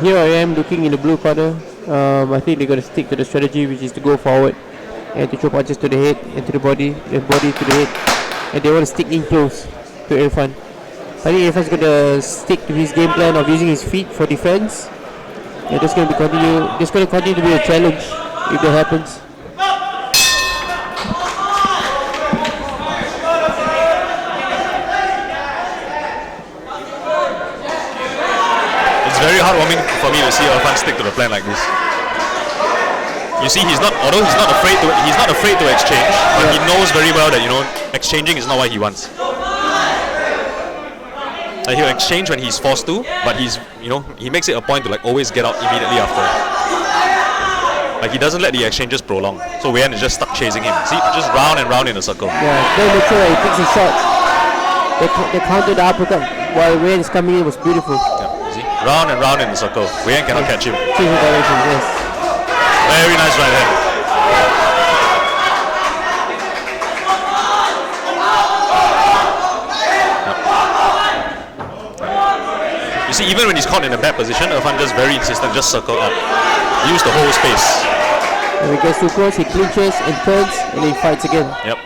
Here I am looking in the blue corner. I think they're going to stick to the strategy, which is to go forward and to throw punches to the head and to the body and body to the head, and they want to stick in close to Irfan. I think Irfan's going to stick to his game plan of using his feet for defense. And that's going to continue to be a challenge if that happens. It's very heartwarming for me to see Irfan stick to the plan like this. You see, although he's not afraid to exchange, but he knows very well that exchanging is not what he wants. Like he'll exchange when he's forced to, but he makes it a point to always get out immediately after. Like he doesn't let the exchanges prolong. So Wei Yan is just stuck chasing him. See, just round and round in a circle. Yeah, very mature. He picks his shots. They countered the uppercut while Wei Yan is coming in was beautiful. Yeah, see, round and round in a circle. Wei Yan cannot catch him. Change direction, yes. Very nice right hand. You see, even when he's caught in a bad position, Irfan just very insistent, just circle up. Use the whole space. When he gets too close, he clinches and turns, and then he fights again. Yep.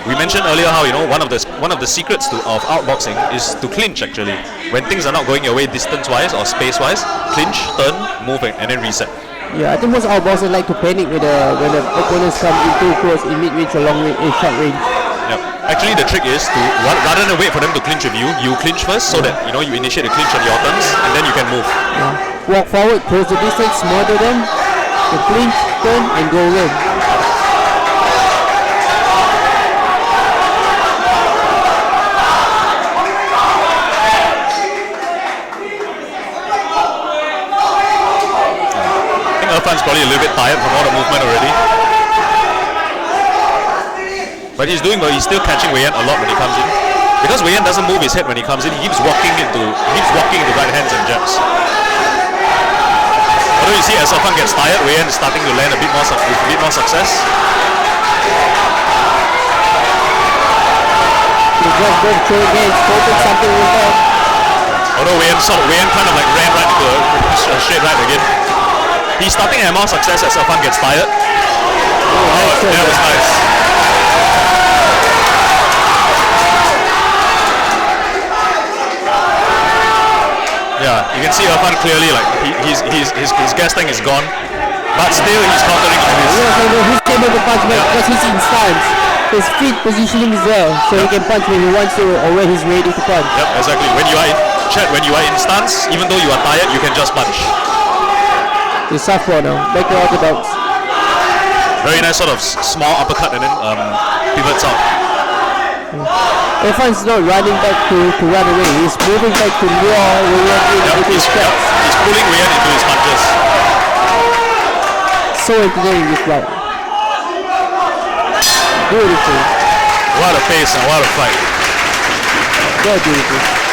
We mentioned earlier how one of the secrets of outboxing is to clinch actually. When things are not going your way distance-wise or space-wise, clinch, turn, move, and then reset. Yeah, I think most outboxers like to panic when the opponents come in too close in mid-range or long range, in short range. Yep. Actually, the trick is to rather than wait for them to clinch with you, you clinch first so that you initiate the clinch on your turns, and then you can move. Yeah. Walk forward, close the distance, smother them, then clinch, turn, and go again. I think Irfan's probably a little bit tired from all the movement already. But he's still catching Wei Yan a lot when he comes in. Because Wei Yan doesn't move his head when he comes in, he keeps walking into right hands and jabs. Although you see as Irfan gets tired, Wei Yan is starting to land with a bit more success. He just goes through again, hoping something will come. Although Wei Yan kind of ran right into a straight right again. He's starting to have more success as Irfan gets tired. That was nice. Yeah, you can see Irfan clearly his gas tank is gone, but still he's countering with his. He's able to punch back because he's in stance. His feet positioning is there, so he can punch when he wants to or when he's ready to punch. Yep, exactly. When you are in stance, even though you are tired, you can just punch. He's southpaw now, back to orthodox. Very nice sort of small uppercut and then pivots out. Irfan's not running back to run away. He's moving back to lure Wei Yan into his traps. He's pulling Wei Yan into his punches. So entertaining this fight. Beautiful. Wow, What a pace and what a fight. Very beautiful.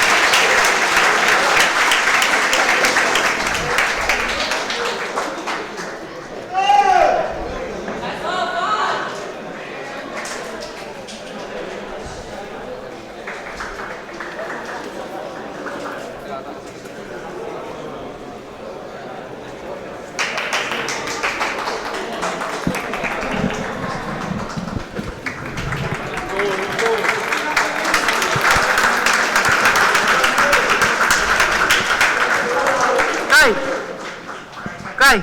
Kai.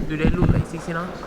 Do they look like 16 ounce?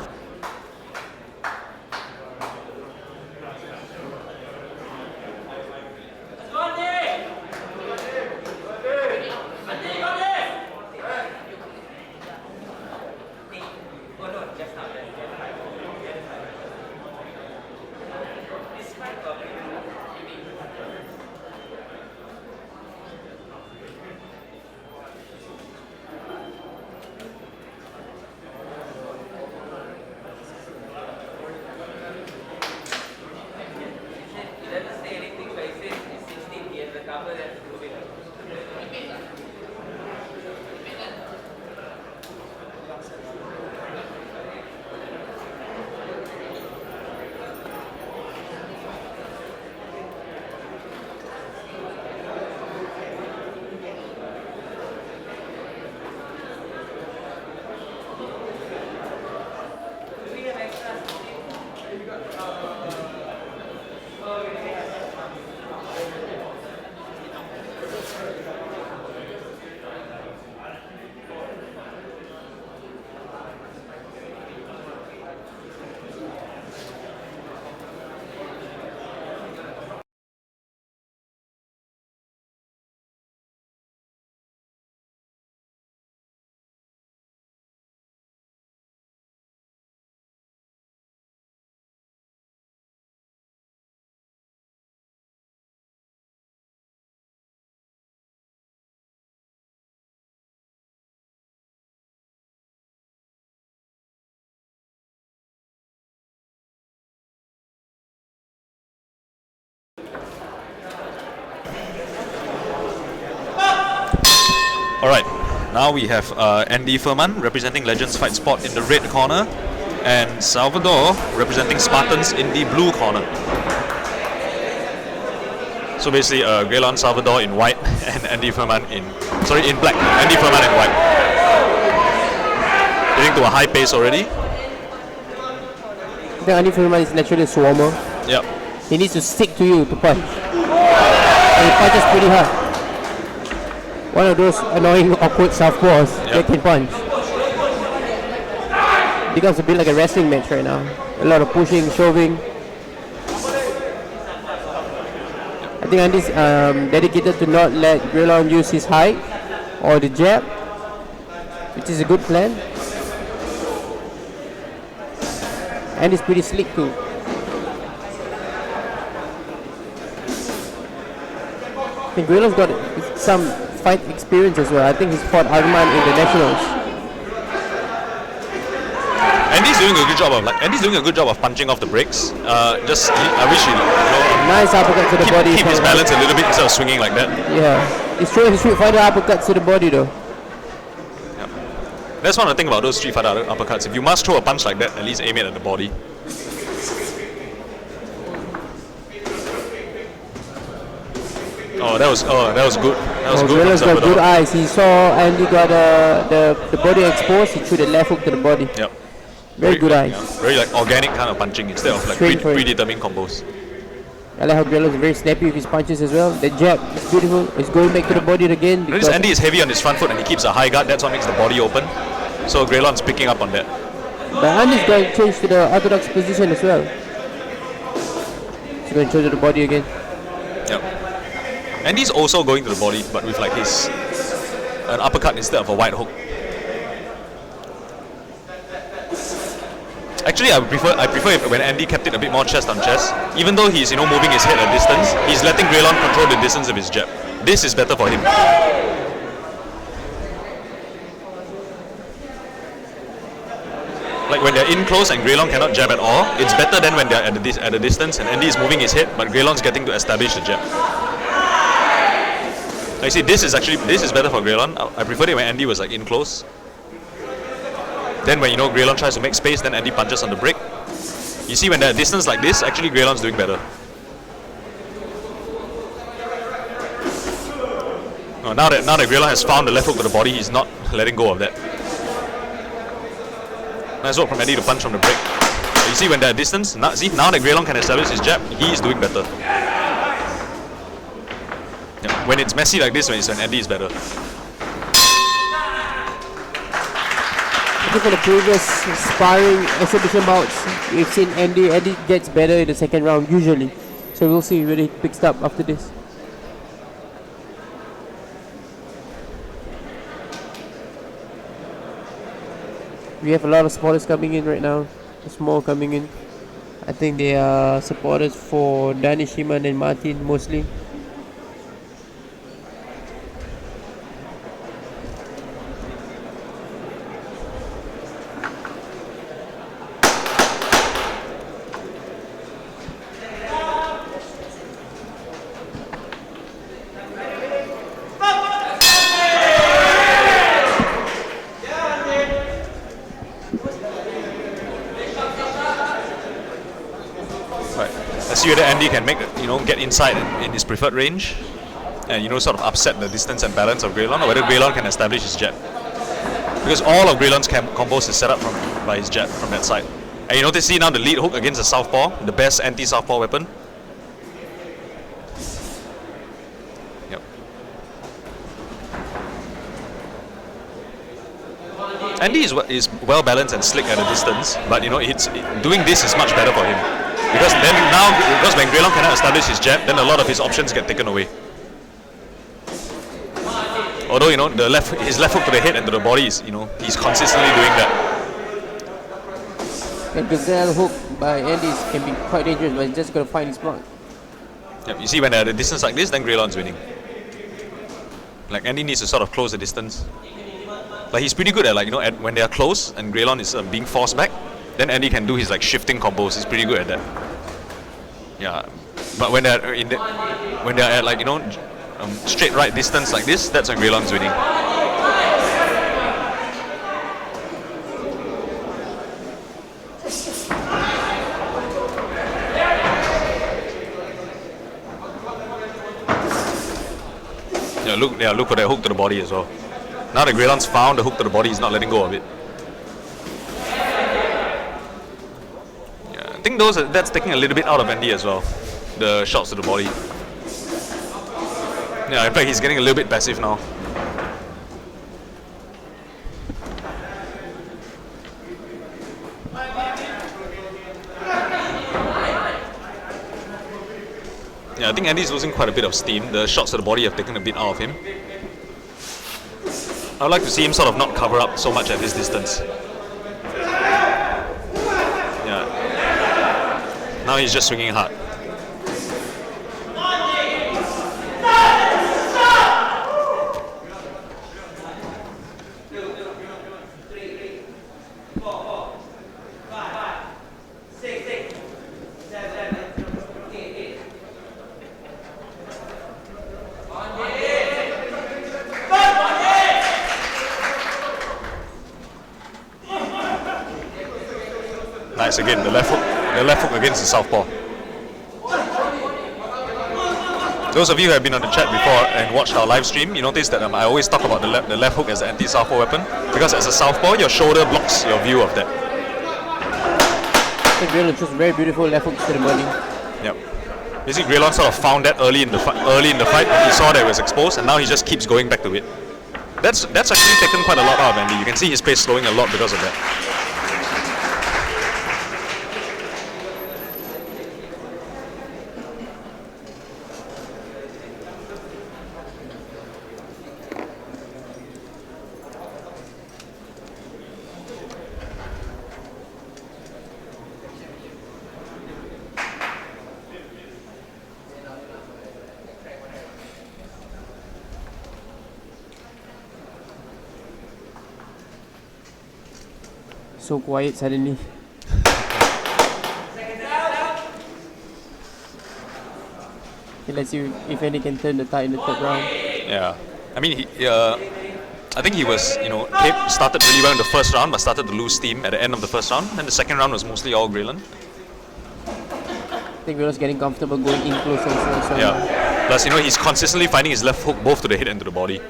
Alright, now we have Andy Furman representing Legends Fight Sport in the red corner and Salvador representing Spartans in the blue corner. So basically Graylon Salvador in white and Andy Furman in black. Andy Furman in white. Getting to a high pace already. I think Andy Furman is naturally a swarmer. Yep. He needs to stick to you to punch. And he punches pretty hard. One of those annoying awkward southpaws that can punch. Becomes a bit like a wrestling match right now. A lot of pushing, shoving. I think Andy's dedicated to not let Graylon use his height or the jab, which is a good plan. And he's pretty slick too. I think Graylon's got some fight experience as well. I think he's fought Arman in the nationals. Andy's doing a good job of punching off the brakes. I wish he Nice uppercut to the body. keep his balance a little bit instead of swinging like that. Yeah, he's throwing Street Fighter uppercuts to the body though. Yep. That's one of the things about those Street Fighter uppercuts. If you must throw a punch like that, at least aim it at the body. Oh, that was good. That was good. Graylon's got good eyes. He saw Andy got the body exposed. He threw the left hook to the body. Yep. Very good eyes. Yeah, very like organic kind of punching instead of like predetermined combos. I like how Graylon's very snappy with his punches as well. The jab is beautiful. He's going back to the body again. Notice Andy is heavy on his front foot and he keeps a high guard. That's what makes the body open. So Graylon's picking up on that. But Andy's going to change to the orthodox position as well. He's going to change to the body again. Yep. Andy's also going to the body, but with like an uppercut instead of a wide hook. Actually, I prefer if when Andy kept it a bit more chest on chest. Even though he's moving his head a distance, he's letting Greylon control the distance of his jab. This is better for him. Like when they're in close and Greylon cannot jab at all, it's better than when they're at a distance and Andy is moving his head, but Greylon's getting to establish the jab. Like, see, this is better for Greylon. I preferred it when Andy was like in close. Then when Greylon tries to make space, then Andy punches on the break. You see, when they're at distance like this, actually Greylon's doing better. Oh, now that Greylon has found the left hook to the body, he's not letting go of that. Nice work from Andy to punch from the break. You see, when they're at distance, now that Greylon can establish his jab, he is doing better. Yeah, when it's messy like this, when Andy is better. I think for the previous sparring exhibition bouts, we've seen Andy gets better in the second round usually. So we'll see whether he picks up after this. We have a lot of supporters coming in right now. There's more coming in. I think they are supporters for Danny Shiman and Martin mostly. See whether Andy can make get inside in his preferred range, and sort of upset the distance and balance of Greylon, or whether Greylon can establish his jab. Because all of Greylon's combos is set up by his jab from that side. And you notice, see now the lead hook against the southpaw, the best anti-southpaw weapon. Yep. Andy is well balanced and slick at a distance, but doing this is much better for him. Because when Greylon cannot establish his jab, then a lot of his options get taken away. Although his left hook to the head and to the body is he's consistently doing that. And the gazelle hook by Andy can be quite dangerous, but he's just got to find his block. Yep, you see when they're at a distance like this, then Greylon's winning. Like Andy needs to sort of close the distance. Like he's pretty good at when they are close and Greylon is being forced back. Then Andy can do his shifting combos. He's pretty good at that. Yeah, but when they're at straight right distance like this, that's when Greylon's winning. Look for that hook to the body as well. Now that Greylon's found the hook to the body, he's not letting go of it. I think that's taking a little bit out of Andy as well, the shots to the body. Yeah, in fact he's getting a little bit passive now. Yeah, I think Andy's losing quite a bit of steam. The shots to the body have taken a bit out of him. I would like to see him sort of not cover up so much at this distance. Now he's just swinging hard. Nice again, the left hook against the southpaw. Those of you who have been on the chat before and watched our live stream, you notice that I always talk about the left hook as an anti-southpaw weapon, because as a southpaw, your shoulder blocks your view of that. I think Greylon chose very beautiful left hooks to the body. Yep. Basically, Greylon sort of found that early in the fight. He saw that it was exposed, and now he just keeps going back to it. That's actually taken quite a lot out of Andy. You can see his pace slowing a lot because of that. So quiet suddenly. Okay, let's see if any can turn the tide in the third round. Yeah, I mean, I think he was, started really well in the first round, but started to lose steam at the end of the first round. And the second round was mostly all Graylan. I think Velo's getting comfortable going in close also. So Yeah. Plus, he's consistently finding his left hook both to the head and to the body.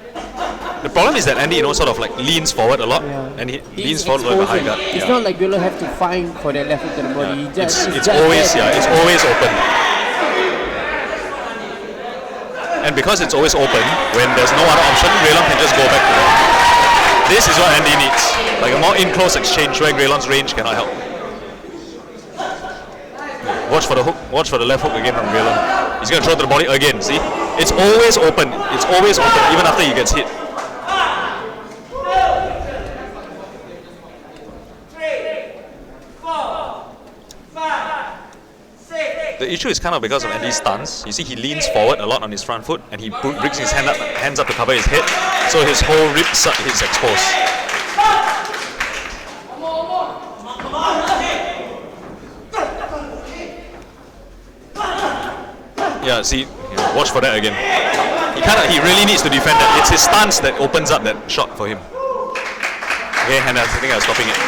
The problem is that Andy, sort of like leans forward a lot, Yeah. and he He's leans forward with a high exposing. guard. It's not like Velo have to find for that left hook to the body. He just, It's always open. And because it's always open, when there's no other option, Graylan can just go back to that. This is what Andy needs, like a more in-close exchange where Graylan's range cannot help. Watch for the hook. Watch for the left hook again from Graylan. He's gonna throw to the body again. See, it's always open. It's always open, even after he gets hit. The issue is kind of because of Andy's stance. You see, he leans forward a lot on his front foot, and he brings his hands up to cover his head, so his whole rib is exposed. Yeah, see, watch for that again. He really needs to defend that. It's his stance that opens up that shot for him. Okay, and I think I was stopping it.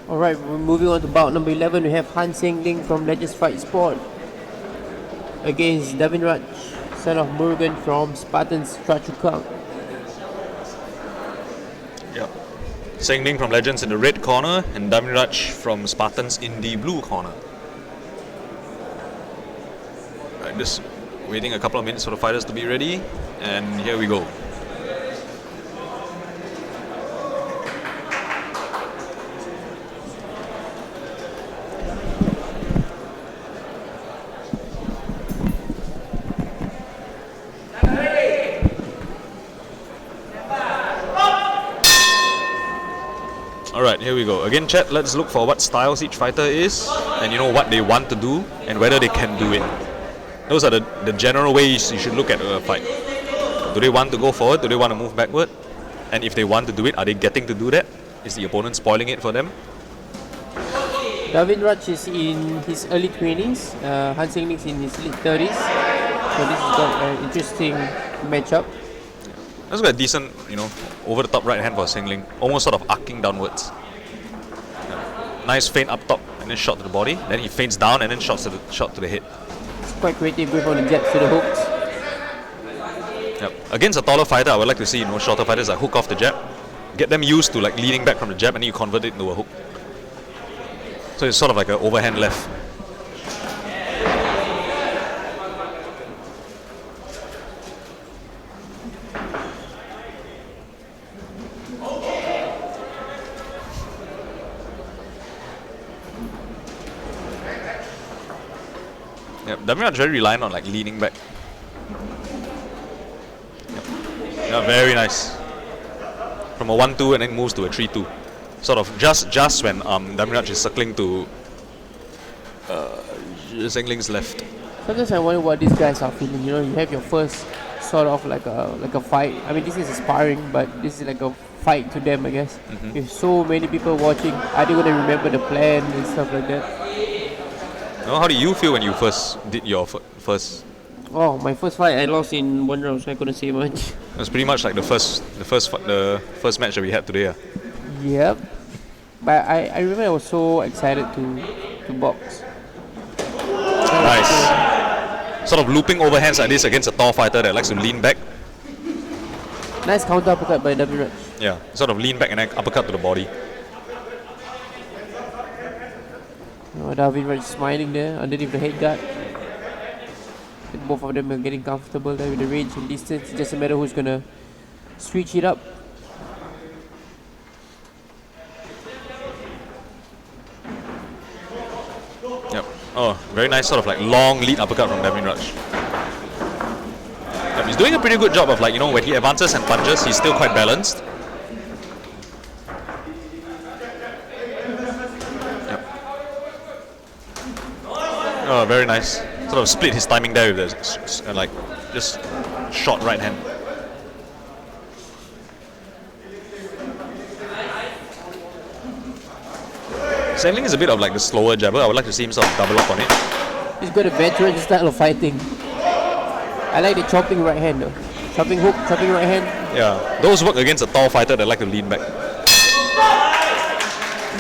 Alright, we're moving on to bout number 11. We have Han Seng-Ling from Legends Fight Sport against Davin Raj, son of Murugan from Spartans Choa Chu Kang. Yep. Seng-Ling from Legends in the red corner, and Damiraj from Spartans in the blue corner. Right, just waiting a couple of minutes for the fighters to be ready, and here we go. Alright, here we go. Again, chat, let's look for what styles each fighter is, and what they want to do, and whether they can do it. Those are the general ways you should look at a fight. Do they want to go forward? Do they want to move backward? And if they want to do it, are they getting to do that? Is the opponent spoiling it for them? Davin Raj is in his early 20s, Han Seng-Ling is in his late 30s. So this is an interesting matchup. That's got a decent, over the top right hand for Seng-Ling, almost sort of arcing downwards. Nice feint up top and then shot to the body. Then he feints down and then shot to the head. It's quite creative with all the jabs to the hooks. Yep. Against a taller fighter, I would like to see shorter fighters that hook off the jab, get them used to leaning back from the jab, and then you convert it into a hook. So it's sort of like an overhand left. Yep, Damiraj very reliant on leaning back. Yep. Yeah, very nice. From a 1-2 and then moves to a 3-2. Sort of just when Damiraj is circling to Sengling's left. Sometimes I wonder what these guys are feeling. You know, you have your first sort of like a fight. I mean, this is a sparring, but this is like a fight to them, I guess. With so many people watching, are they gonna remember the plan and stuff like that? How do you feel when you first did your first? Oh, my first fight I lost in 1 round, so I couldn't say much. It was pretty much like the first match that we had today. Yep. But I remember I was so excited to box. Nice. Sort of looping overhands like this against a tall fighter that likes to lean back. Nice counter uppercut by David. Yeah, sort of lean back and then uppercut to the body. David Raj smiling there underneath the head guard. And both of them are getting comfortable there with the range and distance. It's just a matter who's gonna switch it up. Yep. Oh, very nice sort of like long lead uppercut from Devin Raj. Yep, he's doing a pretty good job of like, you know, when he advances and punches, he's still quite balanced. Yep. Oh, very nice. Sort of split his timing there with the like just short right hand. Sengling is a bit of like the slower jabber. I would like to see him sort of double up on it. He's got a veteran style of fighting. I like the chopping right hand though. Chopping hook, chopping right hand. Yeah, those work against a tall fighter that like to lean back.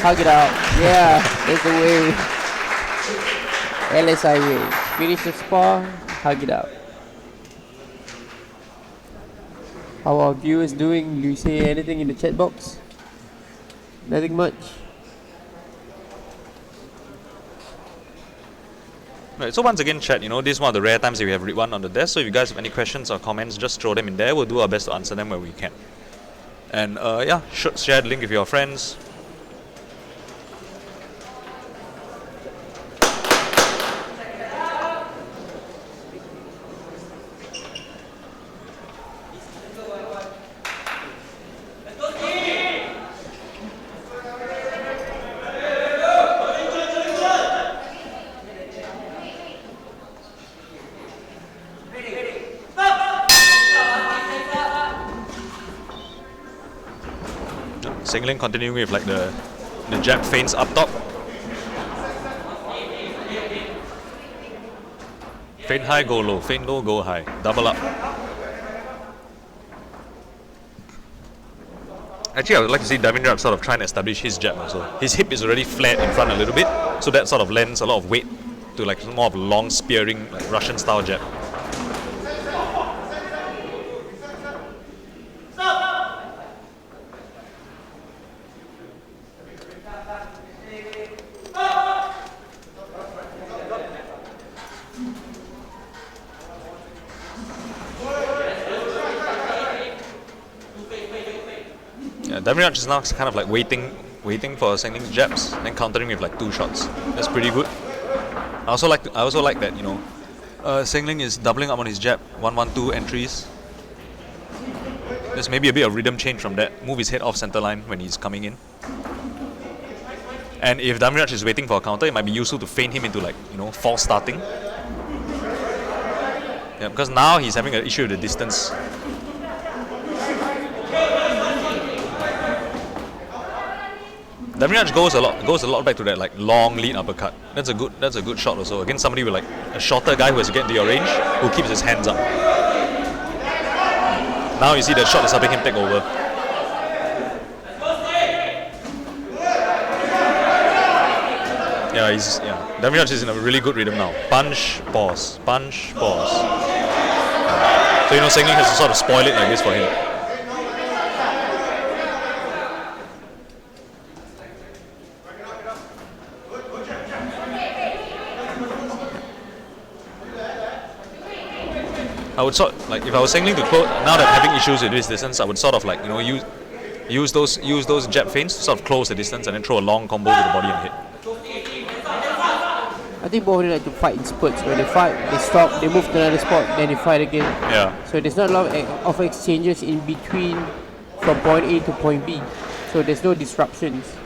Hug it out. Yeah, that's the way. LSI way. Finish the spar, hug it out. How are viewers doing? Do you say anything in the chat box? Nothing much. Right, so once again, chat, you know, this is one of the rare times that we have Ridwan on the desk, so if you guys have any questions or comments, just throw them in there. We'll do our best to answer them where we can. And yeah, share the link with your friends. Sengling continuing with like the jab feints up top. Feint high, go low. Feint low, go high. Double up. Actually, I would like to see Davindrap sort of try and establish his jab also. His hip is already flat in front a little bit, so that sort of lends a lot of weight to like more of a long spearing, like Russian style jab. Davindrap is now kind of like waiting for Sengling's jabs, then countering with like 2 shots. That's pretty good. I also like that, you know, Sengling is doubling up on his jab, 1-1-2 entries. There's maybe a bit of rhythm change from that. Move his head off center line when he's coming in. And if Davindrap is waiting for a counter, it might be useful to feint him into like, you know, false starting. Yeah, because now he's having an issue with the distance. Davindrap goes a lot back to that like long lead uppercut. That's a good shot also against somebody with like a shorter guy who has to get into your range, who keeps his hands up. Now you see that shot is helping him take over. Yeah, Davindrap is in a really good rhythm now. Punch, pause, punch, pause. So you know Sengling has to sort of spoil it like this for him. I would like if I was Sengling to close, now that I'm having issues with this distance, I would sort of like, you know, use those jab feints to sort of close the distance and then throw a long combo to the body and hit. I think both of them like to fight in spurts. When they fight, they stop, they move to another spot, then they fight again. Yeah. So there's not a lot of exchanges in between from point A to point B. So there's no disruptions.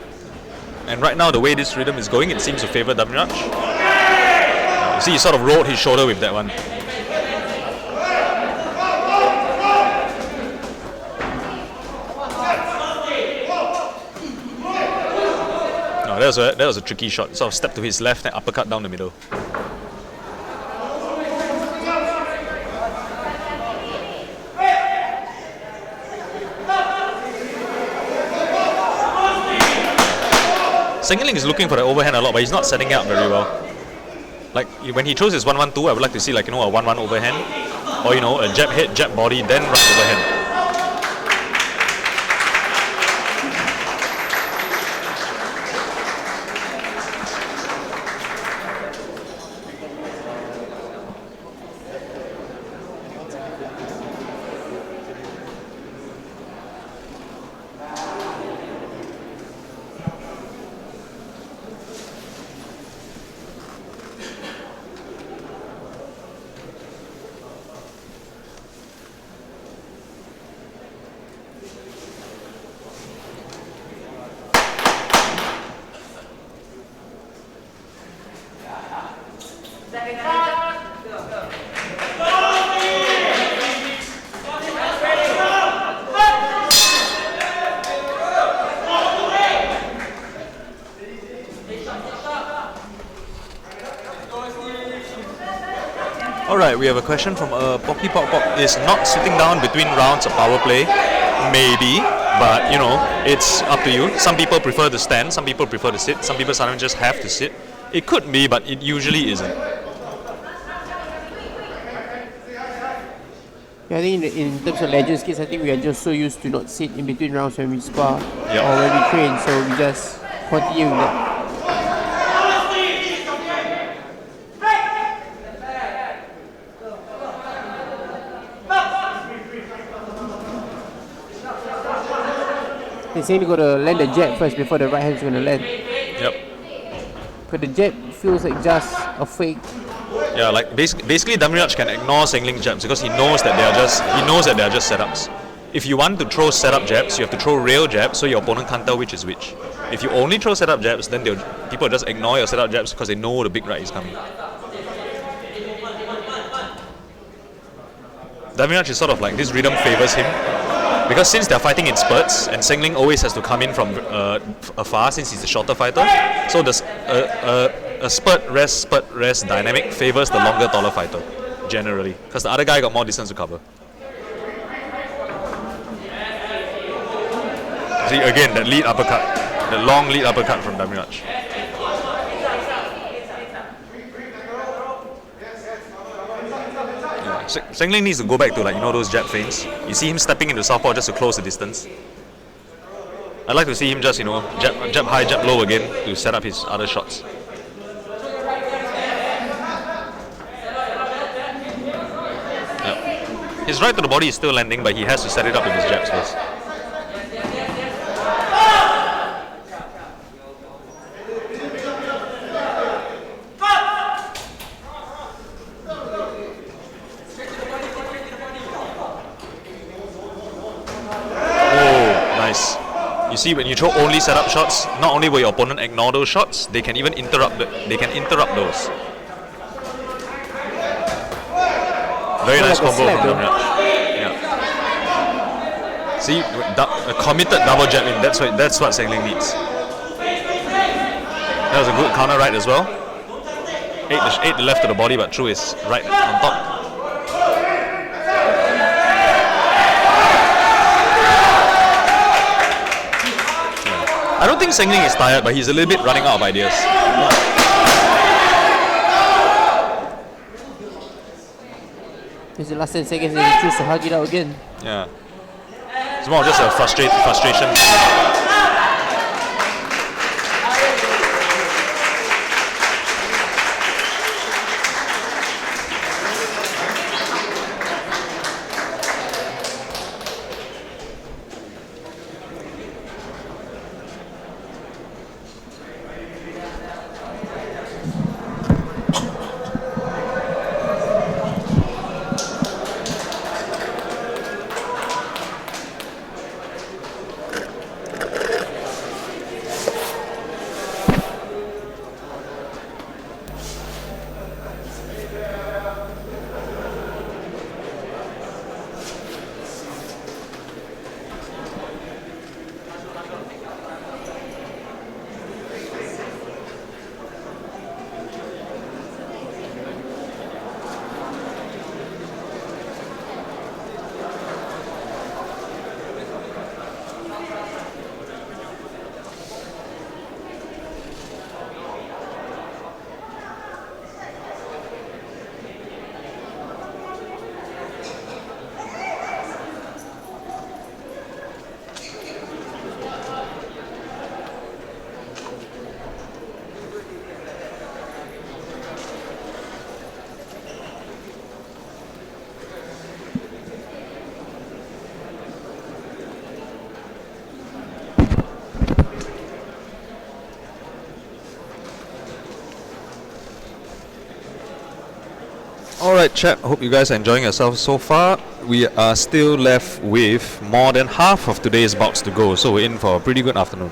And right now, the way this rhythm is going, it seems to favor Davindrap. You see, he sort of rolled his shoulder with that one. No, that was a tricky shot. Sort of step to his left and uppercut down the middle. Singling is looking for the overhand a lot, but he's not setting it up very well. Like when he throws his 1-1-2, I would like to see like a 1-1 overhand, or a jab head, jab body, then right overhand. Alright, we have a question from Pocky Pop Pop. Is not sitting down between rounds a power play? Maybe, but it's up to you. Some people prefer to stand, some people prefer to sit, some people sometimes just have to sit. It could be, but it usually isn't. Yeah, I think in terms of Legends case, I think we are just so used to not sit in between rounds when we spar Yep. or when we train, so we just continue with that. They say you gotta land the jab first before the right hand's gonna land. Yep. But the jab feels like just a fake. Yeah, like basically Damiraj can ignore Singling jabs because he knows that they are just setups. If you want to throw setup jabs, you have to throw real jabs so your opponent can't tell which is which. If you only throw setup jabs, then people just ignore your setup jabs because they know the big right is coming. Damiraj is sort of like this rhythm favors him. Because since they're fighting in spurts, and Singling always has to come in from afar since he's a shorter fighter, so a spurt rest dynamic favors the longer, taller fighter, generally, because the other guy got more distance to cover. See, again, that lead uppercut, the long lead uppercut from Damiraj. Singling needs to go back to those jab feints. You see him stepping into southpaw just to close the distance. I'd like to see him just jab high, jab low again to set up his other shots. Yeah. His right to the body is still landing, but he has to set it up with his jabs first. You see, when you throw only setup shots, not only will your opponent ignore those shots, they can even interrupt those. Very nice combo from Damiraj. Yeah. See, a committed double jab in. That's what Singling needs. That was a good counter right as well. Ate the left to the body, but threw his right on top. I don't think Singling is tired, but he's a little bit running out of ideas. It's the last 10 seconds and he chooses to hug it out again. Yeah. It's more just a frustration. Alright chat, hope you guys are enjoying yourselves so far. We are still left with more than half of today's bouts to go, so we're in for a pretty good afternoon.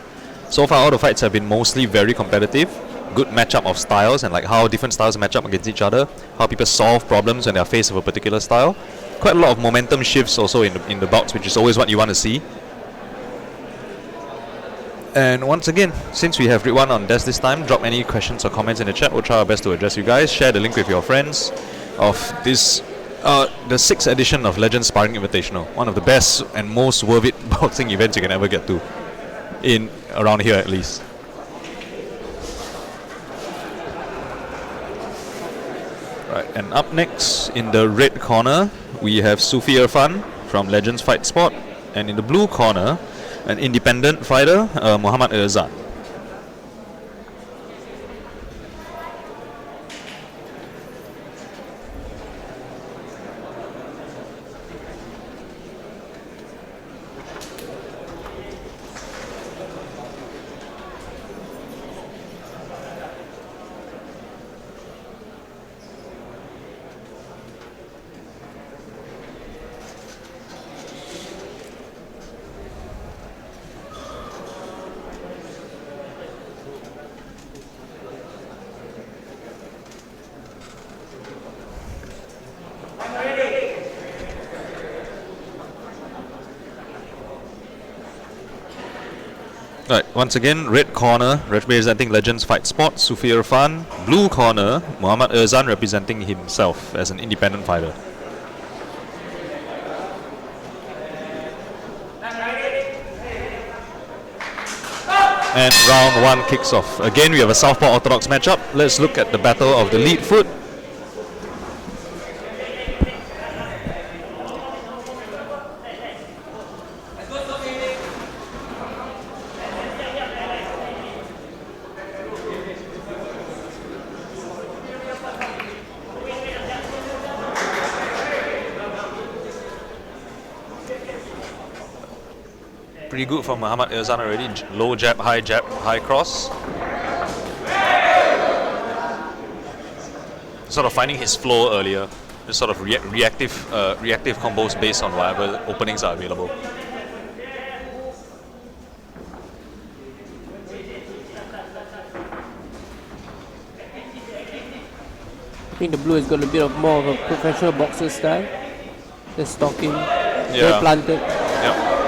So far all the fights have been mostly very competitive, good matchup of styles and like how different styles match up against each other, how people solve problems when they are faced with a particular style. Quite a lot of momentum shifts also in the bouts, which is always what you want to see. And once again, since we have Ridwan on desk this time, drop any questions or comments in the chat. We'll try our best to address you guys. Share the link with your friends of this, the 6th edition of Legends Sparring Invitational. One of the best and most worth it boxing events you can ever get to, around here at least. Right, and up next in the red corner, we have Sufi Irfan from Legends Fight Sport, and in the blue corner, an independent fighter, Muhammad Irzan. Right, once again, red corner representing Legends Fight Sport, Sufi Irfan. Blue corner, Muhammad Irzan representing himself as an independent fighter. And round 1 kicks off. Again, we have a southpaw orthodox matchup. Let's look at the battle of the lead foot. Pretty good from Muhammad Irzan already. Low jab, high cross. Sort of finding his flow earlier. Just sort of reactive combos based on whatever openings are available. I think the blue has got a bit of more of a professional boxer style. Just stalking, very planted,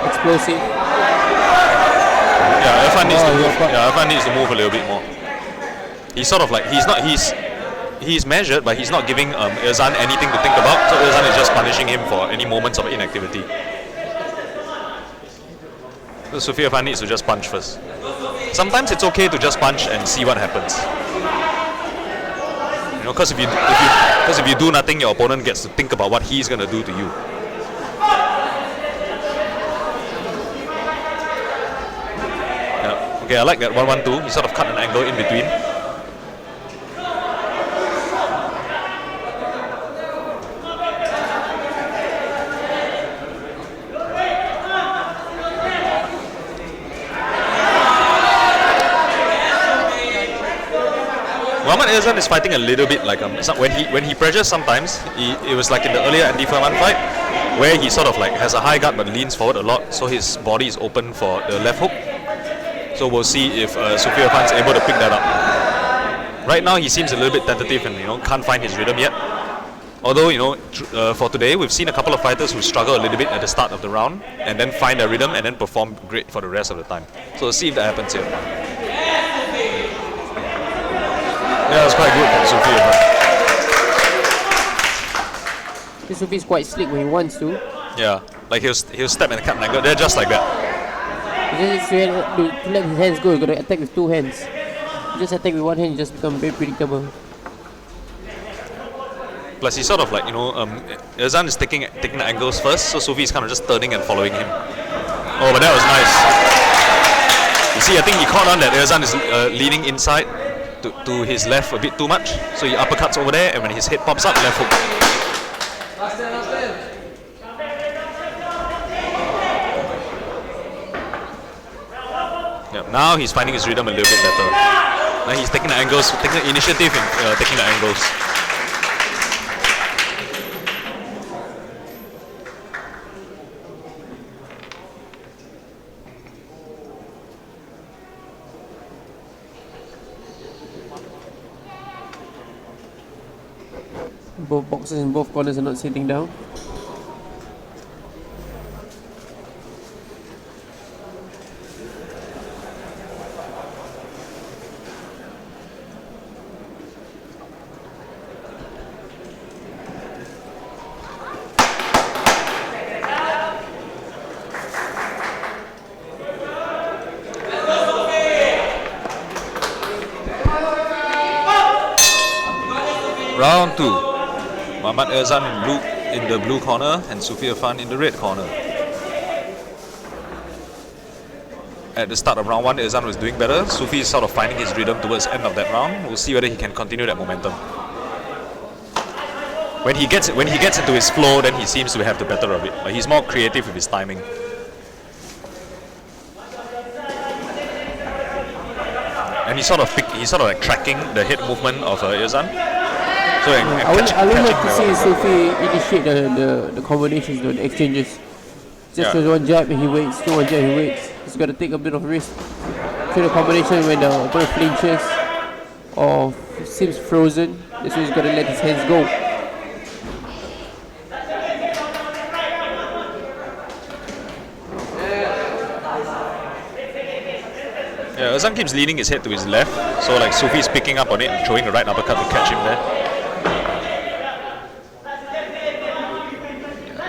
explosive. Yeah, Irfan needs to move. Yeah, Irfan needs to move a little bit more. He's sort of like he's measured, but he's not giving Irzan anything to think about. So Irzan is just punishing him for any moments of inactivity. So Sufi Irfan needs to just punch first. Sometimes it's okay to just punch and see what happens. You know, because if you do nothing, your opponent gets to think about what he's gonna do to you. Okay, I like that 1-1-2. He sort of cut an angle in between. Muhammad Irzan is fighting a little bit like when he pressures sometimes. It was like in the earlier Andy Furman fight, where he sort of like has a high guard but leans forward a lot, so his body is open for the left hook. So we'll see if Sufi Irfan is able to pick that up. Right now he seems a little bit tentative and can't find his rhythm yet. Although for today we've seen a couple of fighters who struggle a little bit at the start of the round and then find their rhythm and then perform great for the rest of the time. So we'll see if that happens here. Yeah, that's quite good from Sufi Irfan. This Sufi is quite slick when he wants to. Yeah, like he'll step and cut an angle. They're just like that. Just to let his hands go, you gotta attack with 2 hands. You just attack with 1 hand, you just become very predictable. Plus he's sort of like, Irzan is taking the angles first, so Sufi is kind of just turning and following him. Oh, but that was nice. You see, I think he caught on that Irzan is leaning inside to his left a bit too much, so he uppercuts over there, and when his head pops up, left hook. Now he's finding his rhythm a little bit better. Now he's taking the angles, taking the initiative in taking the angles. Both boxers in both corners are not sitting down. Round 2. Muhammad Irzan in the blue corner and Sufi Irfan in the red corner. At the start of round 1, Irzan was doing better. Sufi is sort of finding his rhythm towards the end of that round. We'll see whether he can continue that momentum. When he gets into his flow, then he seems to have the better of it. But he's more creative with his timing. And he's sort of like tracking the head movement of Irzan. So I would like to see Sufi initiate the combinations, the exchanges. Just shows one jab and he waits, one jab he waits. He's got to take a bit of risk. Show the combination when the opponent flinches or seems frozen. That's when he's got to let his hands go. Yeah, Irzan keeps leaning his head to his left, so like Sufi's picking up on it and throwing a right uppercut to catch him there.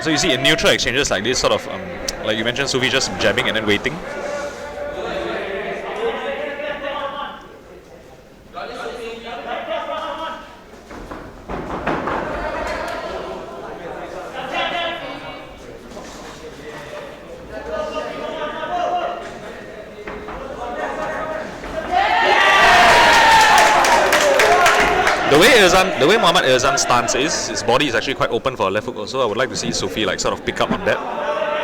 So you see in neutral exchanges like this, sort of, like you mentioned, Sufi just jabbing and then waiting. The way Muhammad Irzan's stance is, his body is actually quite open for a left hook also. I would like to see Sufi like sort of pick up on that.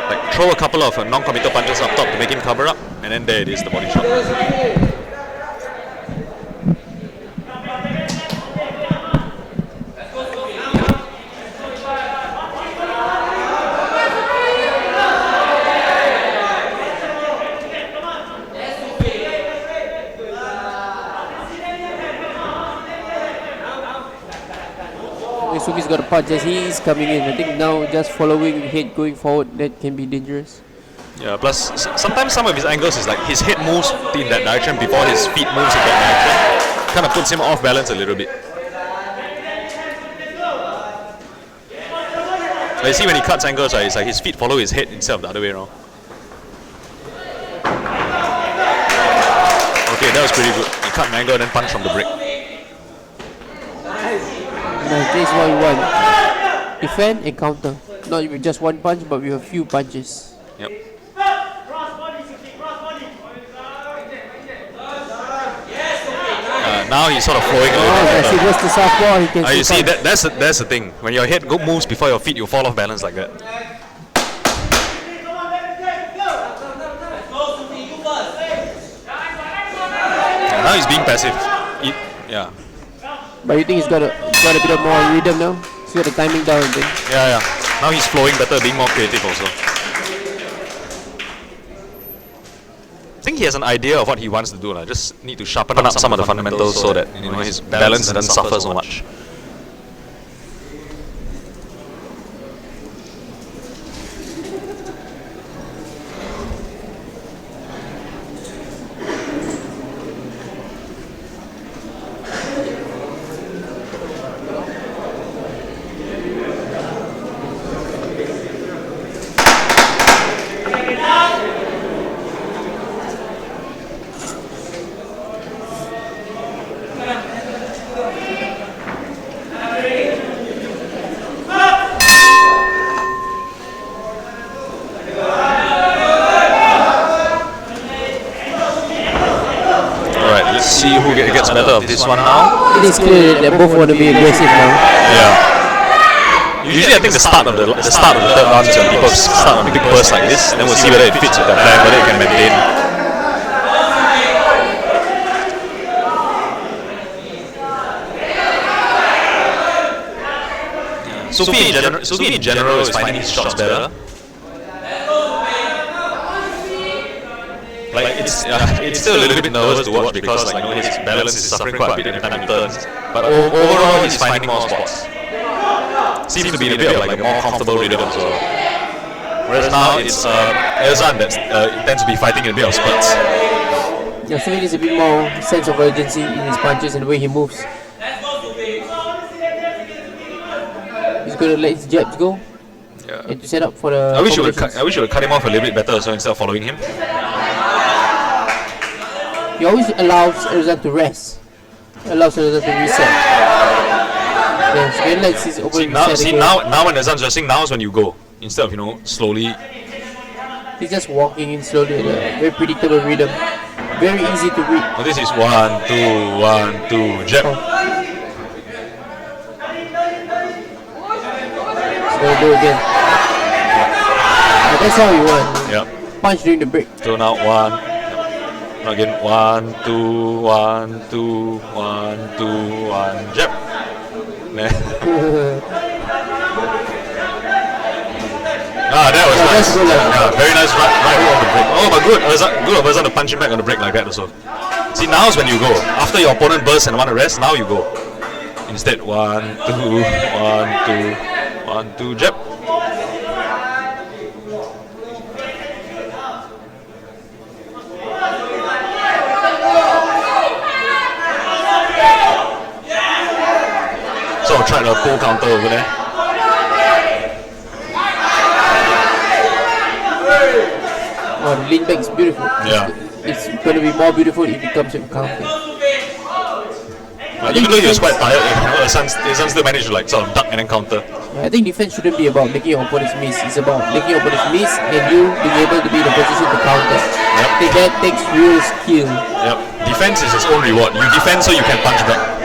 Like throw a couple of non-committal punches up top to make him cover up, and then there it is, the body shot. Sufi's got a punch as he is coming in. I think now just following head going forward, that can be dangerous. Yeah, plus sometimes some of his angles is like his head moves in that direction before his feet moves in that direction. Kind of puts him off balance a little bit. Like you see when he cuts angles, right, it's like his feet follow his head instead of the other way around. Okay, that was pretty good. He cut an angle and then punch from the break. Nice, this is what we want. Defend and counter. Not with just one punch, but with a few punches. Yep. Now he's sort of flowing a little bit. As he goes to southpaw, he can you see, that's the thing. When your head moves before your feet, you fall off balance like that. Now he's being passive. Yeah. But you think he's got a bit of more rhythm now? He's got the timing down and things. Yeah. Now he's flowing better, being more creative also. I think he has an idea of what he wants to do. Just need to sharpen up some of the fundamentals so that his balance doesn't suffer so much. See who gets better of this one now. It is clear that both want to be aggressive now. Yeah. Usually I think the start of the third round is when people start a big burst like this, then we'll see whether it fits with their plan, whether it can maintain. Sufi in general is finding his shots better. Like it's still a little bit nervous to watch because his balance is suffering quite a bit every time he turns. But overall he's finding more spots. seems to be in a bit of like a more comfortable rhythm as well. Whereas now it's Erzan that tends to be fighting in a bit of spurts. Yeah, so he needs a bit more sense of urgency in his punches and the way he moves. He's going to let his jabs go. Yeah. And to set up for the. I wish you would cut him off a little bit better, so instead of following him. He always allows Erzan to rest. Allows Erzan to reset. Yes, then lets his opponent reset again. Now when Erzan's resting, now is when you go. Instead of, slowly. He's just walking in slowly at a very predictable rhythm. Very easy to read. Oh, this is 1, 2, 1, 2, jab. So go again. That's how you want. Yep. Punch during the break. So now 1. Now again 1, 2, 1, 2, 1, 2, 1, jab. That was nice. Yeah, very nice right on the break. Oh, but good of Erzan to punch him back on the break like that also. See, now is when you go. After your opponent bursts and want to rest, now you go. Instead, 1, 2, 1, 2, 1, 2, jab. So I'll try the pull counter over there. Oh, the lean back is beautiful. Yeah. It's going to be more beautiful if it comes with counter. Even though he was quite tired, Erzan still managed to sort of duck and then counter. Yeah, I think defense shouldn't be about making your opponents miss. It's about making your opponents miss and you being able to be in a position to counter. Yep. I think that takes real skill. Yep. Defense is its own reward. You defend so you can punch back.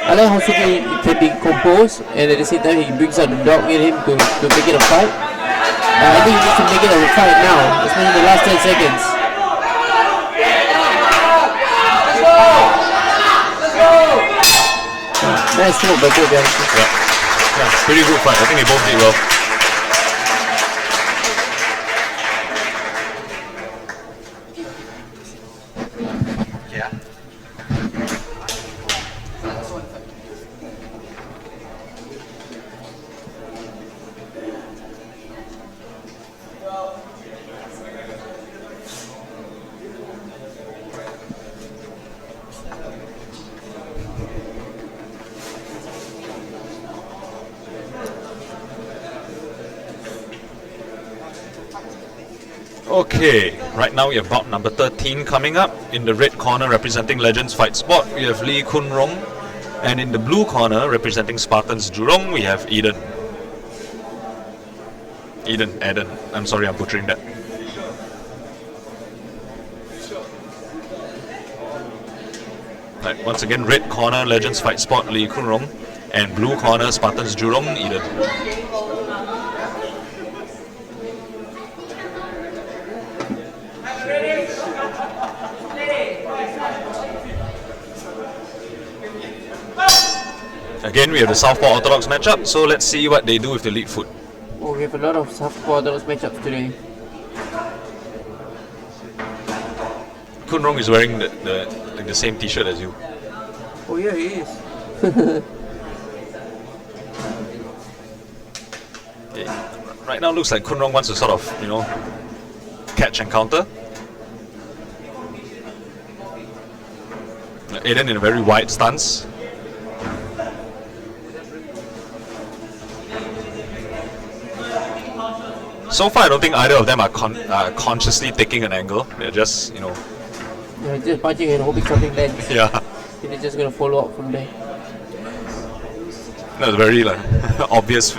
I like how Suki can be composed and at the same time he brings out the dog in him to make it a fight. I think he needs to make it a fight now, especially in the last 10 seconds. Nice stroke by both guys. Yeah, pretty good fight. I think they both did well. Okay, right now we have bout number 13 coming up. In the red corner representing Legends Fight Sport, we have Lee Kun Rong. And in the blue corner representing Spartans Jurong, we have Eden. Eden. I'm sorry, I'm butchering that. Right, once again, red corner Legends Fight Sport, Lee Kun Rong. And blue corner Spartans Jurong, Eden. Again, we have the Southpaw Orthodox matchup, so let's see what they do with the lead foot. Oh, we have a lot of Southpaw Orthodox matchups today. Kun Rong is wearing the same t-shirt as you. Oh yeah, he is. Okay. Right now looks like Kun Rong wants to sort of, catch and counter. Aiden in a very wide stance. So far, I don't think either of them are consciously taking an angle. They're just, Yeah, just punching and hoping something lands. Yeah. And they're just gonna follow up from there. That's very obvious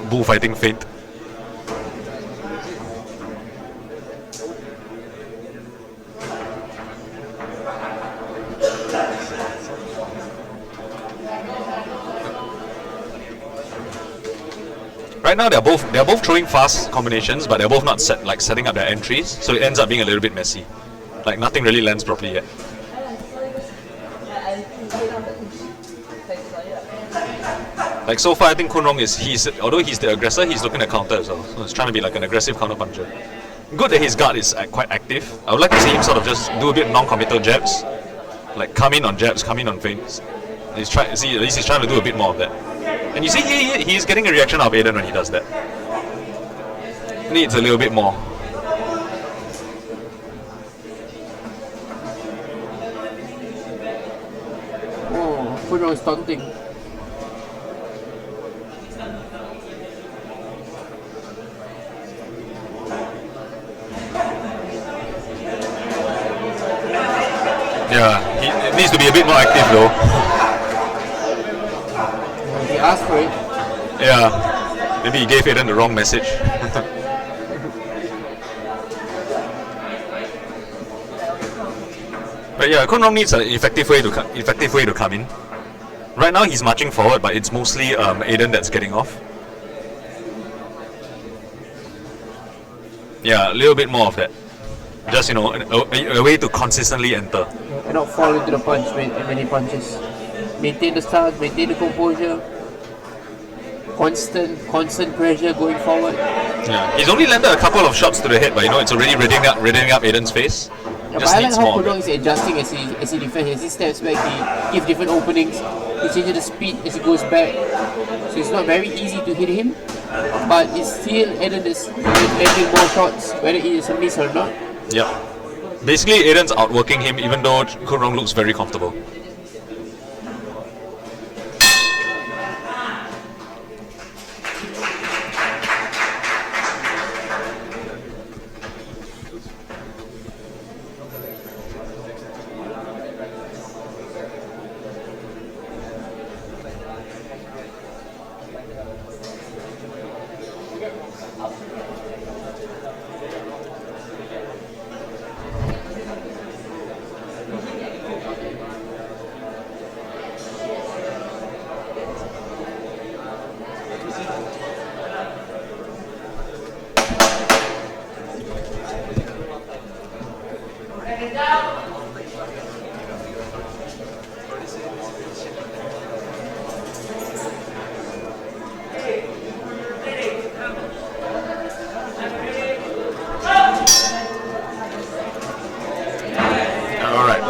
bullfighting feint. Right now they're both throwing fast combinations, but they're both not setting up their entries, so it ends up being a little bit messy. Nothing really lands properly yet. So far I think Kun Rong although he's the aggressor, he's looking to counter as well. So he's trying to be an aggressive counter puncher. Good that his guard is quite active. I would like to see him sort of just do a bit non-committal jabs. like come in on jabs, come in on feints. He's trying. See, at least he's trying to do a bit more of that. And you see, he's getting a reaction out of Aiden when he does that. Needs a little bit more. Oh, Kunrong is taunting. Yeah, he needs to be a bit more active though. He asked for it. Yeah, maybe he gave Aiden the wrong message. But yeah, Kunrong needs an effective way to come in. Right now he's marching forward, but it's mostly Aiden that's getting off. Yeah, a little bit more of that. Just, you know, a way to consistently enter. And not fall into the punch when he punches. Maintain the stance, maintain the composure. Constant pressure going forward. Yeah, he's only landed a couple of shots to the head, but you know it's already reddening up Aiden's face. Yeah, but I like how Kunrong is adjusting as he defends. As he steps back, he gives different openings. He changes the speed as he goes back. So it's not very easy to hit him. But it's still Aiden is landing more shots, whether it is a miss or not. Yeah. Basically, Aiden's outworking him, even though Kunrong looks very comfortable.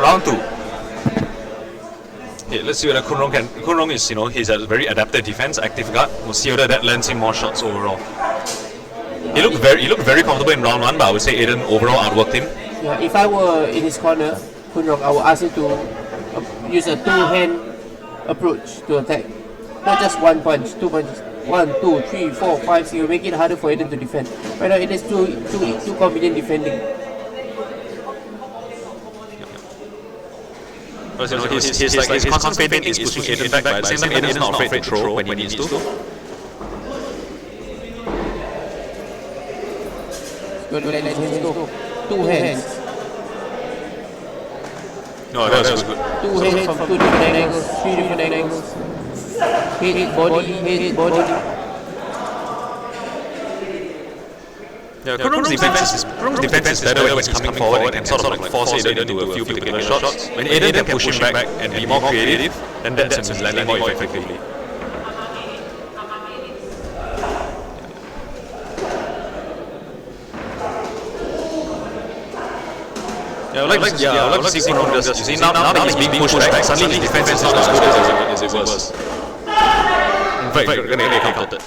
Round 2. Okay, let's see whether Kunrong can. Kunrong is, you know, he's a very adaptive defense, active guard. We'll see whether that lands him more shots overall. He looked very comfortable in round 1, but I would say Aiden overall outworked him. Yeah, if I were in his corner, Kunrong, I would ask him to use a two-hand approach to attack. Not just one punch, two punches. 1, 2, 3, 4, 5, 6. It will make it harder for Aiden to defend. Right now, it is too confident defending. Because, you know, his constant feinting is pushing Aiden back, but at the same time Aiden is not afraid to throw when he needs to. Good, let hands go. Two hands. No, that was good. Two hands from 2 different angles, 3 different angles. Hit body. Yeah, Kunrong's defense is better when he's coming forward and can sort of like force Aiden into a few particular shots. When Aiden can push him back and be more creative, then that's when he's landing more effectively. I would like to see Kunrong just, you see, now that he's being pushed back, suddenly his defense is not as good as it was. In fact, you're going to get countered.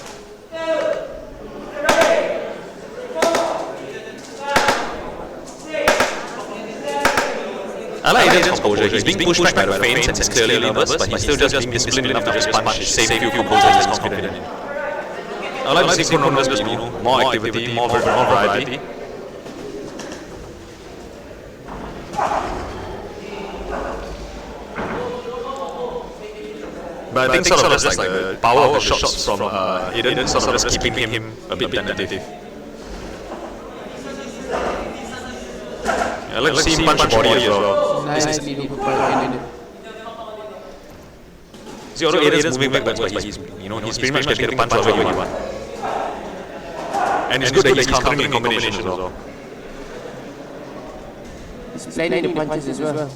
I like Aiden's composure. He's being pushed back by the feints and he's clearly nervous, but he's still just being disciplined enough to just punch his same few combos that he's confident in. I like to see Kunrong just, you know, more activity, more variety. But I think sort of just like the power of the shots from Aiden sort of just keeping him a bit tentative. I like to see him punch body as well. Nicely put by Aiden. See, although Aiden's moving backwards, but he's, you know, he's pretty much getting the punch over he wants. And it's good that he's countering in combinations as well. He's planning the punches as well.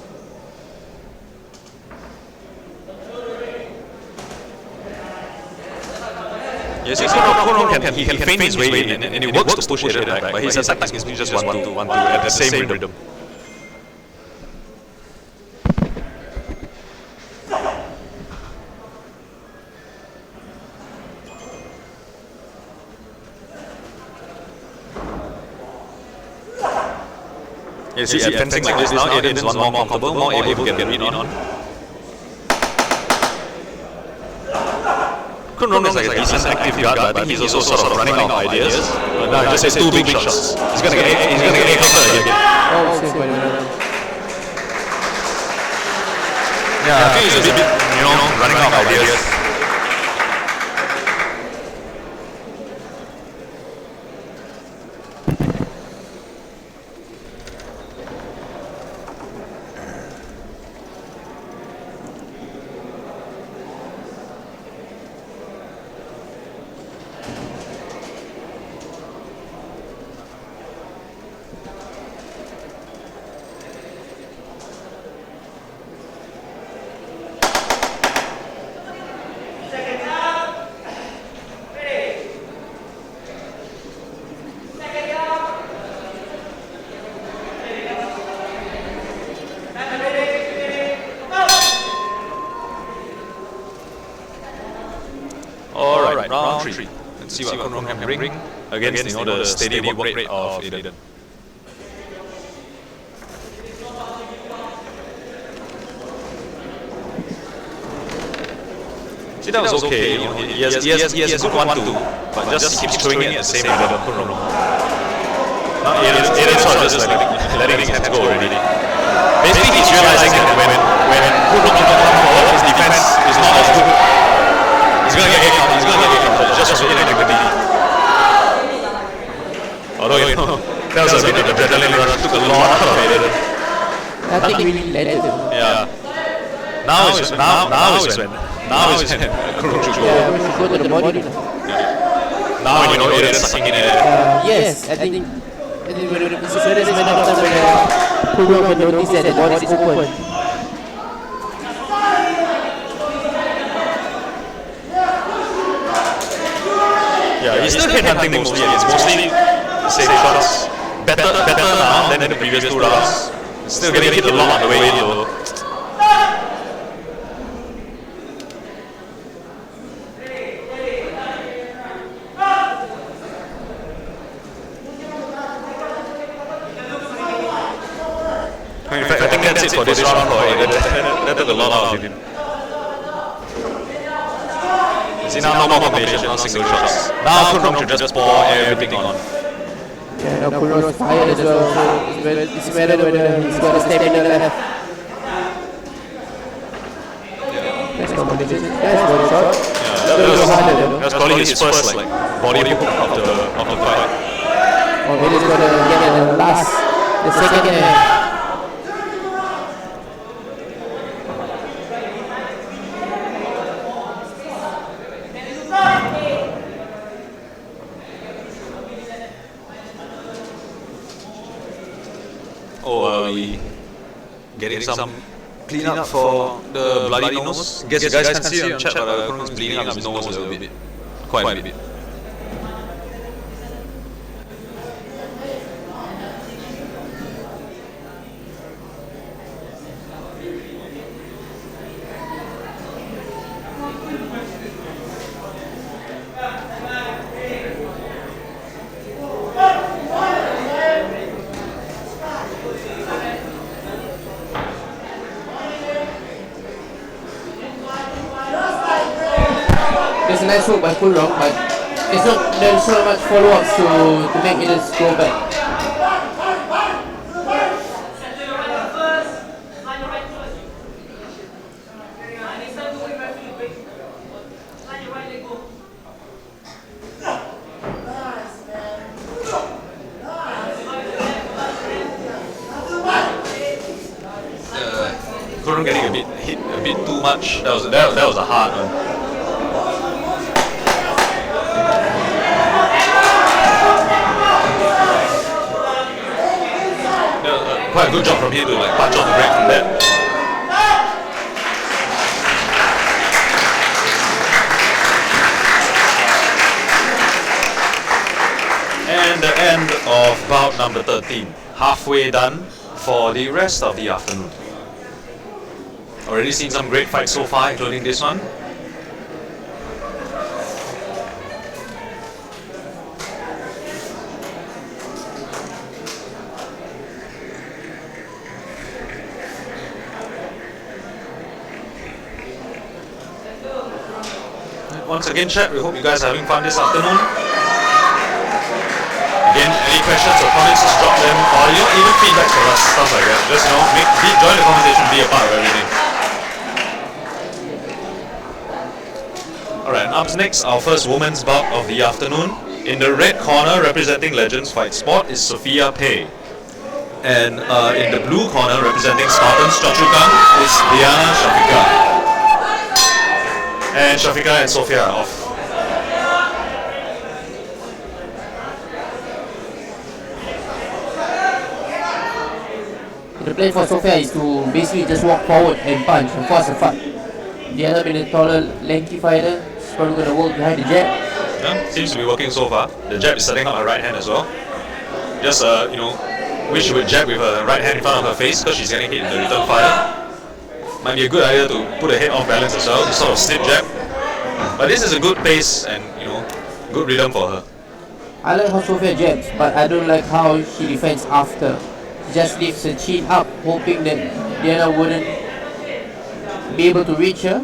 Yes, Kunrong can feint his way in and it works to push Aiden back, but his attack is just 1-2 at the same rhythm. You see, at fencing like this now, Aiden's one more comfortable, more able to get the read on. Kunrong is like a decent active guard, but I think he's also sort of running out of ideas. Now he just says two big shots. He's gonna get a counter again. Oh, safe by the way. Yeah, I think he's a bit, running out of ideas. Alright, round 3. Let's see what Kunrong can bring against the steady work rate of Aiden. See, that was okay. He has a good 1-2, but just keeps throwing it at the same rhythm. Kunrong. Now Aiden's sort of just letting his hands go already. Basically, he's realizing that when Kunrong comes forward, his defense is not as good. He's gonna get counter, just from inactivity. Although, that was a bit of adrenaline rush, took a lot out of Aiden. Nothing really led to. Yeah. Now is when Kunrong should go. Yeah, we should go to the body. Now Aiden's sucking in it. Yes, I think when it's a serious matter of time when Kunrong can notice that the body is open. Yeah, he's still headhunting mostly, and it's mostly the same shots. Better now than in the previous 2 rounds. Still getting hit a lot on the way though. In fact, I think that's it for this round for Aiden. That took a lot out of him. See, now no more combination, now single shots. Now Kunrong should just pour everything on. Yeah, now Kunrong is fired as well, so it's matter whether he's got a step in the left. That's combination. That's one shot. Yeah, that's probably his first body hook of the fight. Or maybe he's gonna get the second hand. Getting some clean up for the bloody nose. Guess you guys can see on chat that Kunrong's bleeding out his nose a little bit. Quite a bit. There's a nice hook by Kunrong, but there's so much follow-ups to make it just go back. Kunrong getting hit a bit too much. That was a hard one. Quite a good job from here to punch on the break from that. And the end of bout number 13. Halfway done for the rest of the afternoon. Already seen some great fights so far, including this one. once again, chat, we hope you guys are having fun this afternoon. Again, any questions or comments, just drop them, or even feedback for us, stuff like that. Just join the conversation, be a part of everything. Alright, up next, our first women's bout of the afternoon. In the red corner, representing Legends Fight Sport, is Sophia Pei. And in the blue corner, representing Spartans Chochugang, is Diana Shafika. And Shafika and Sophia are off. The plan for Sophia is to basically just walk forward and punch and force a fight. Diana being a taller, lanky fighter, is probably going to work behind the jab. Yeah, seems to be working so far. The jab is setting up her right hand as well. Just, wish she would jab with her right hand in front of her face because she's getting hit in the return fire. Might be a good idea to put her head off balance as well, to sort of slip jab. But this is a good pace and, good rhythm for her. I like how Sophia jabs, but I don't like how she defends after. She just lifts her chin up, hoping that Diana wouldn't be able to reach her.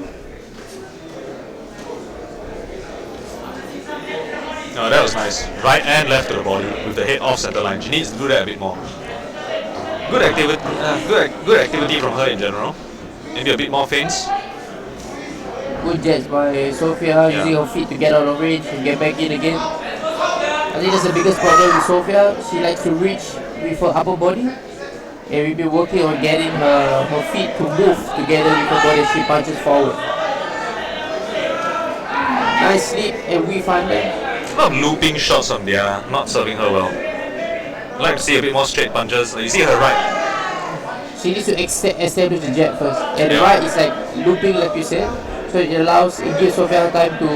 No, that was nice. Right and left to the body with the head off center line. She needs to do that a bit more. Good activity, good activity from her in general. Maybe a bit more feints. Good jabs by Sophia, using her feet to get out of range and get back in again. I think that's the biggest problem with Sophia. She likes to reach with her upper body, and we've been working on getting her feet to move together with her body as she punches forward. Nice slip and we find that. A lot of looping shots from Diana, not serving her well. I'd like to see a bit more straight punches. You see her right. She needs to establish the jab first. And the right is like looping like you said. So it gives Sophia time to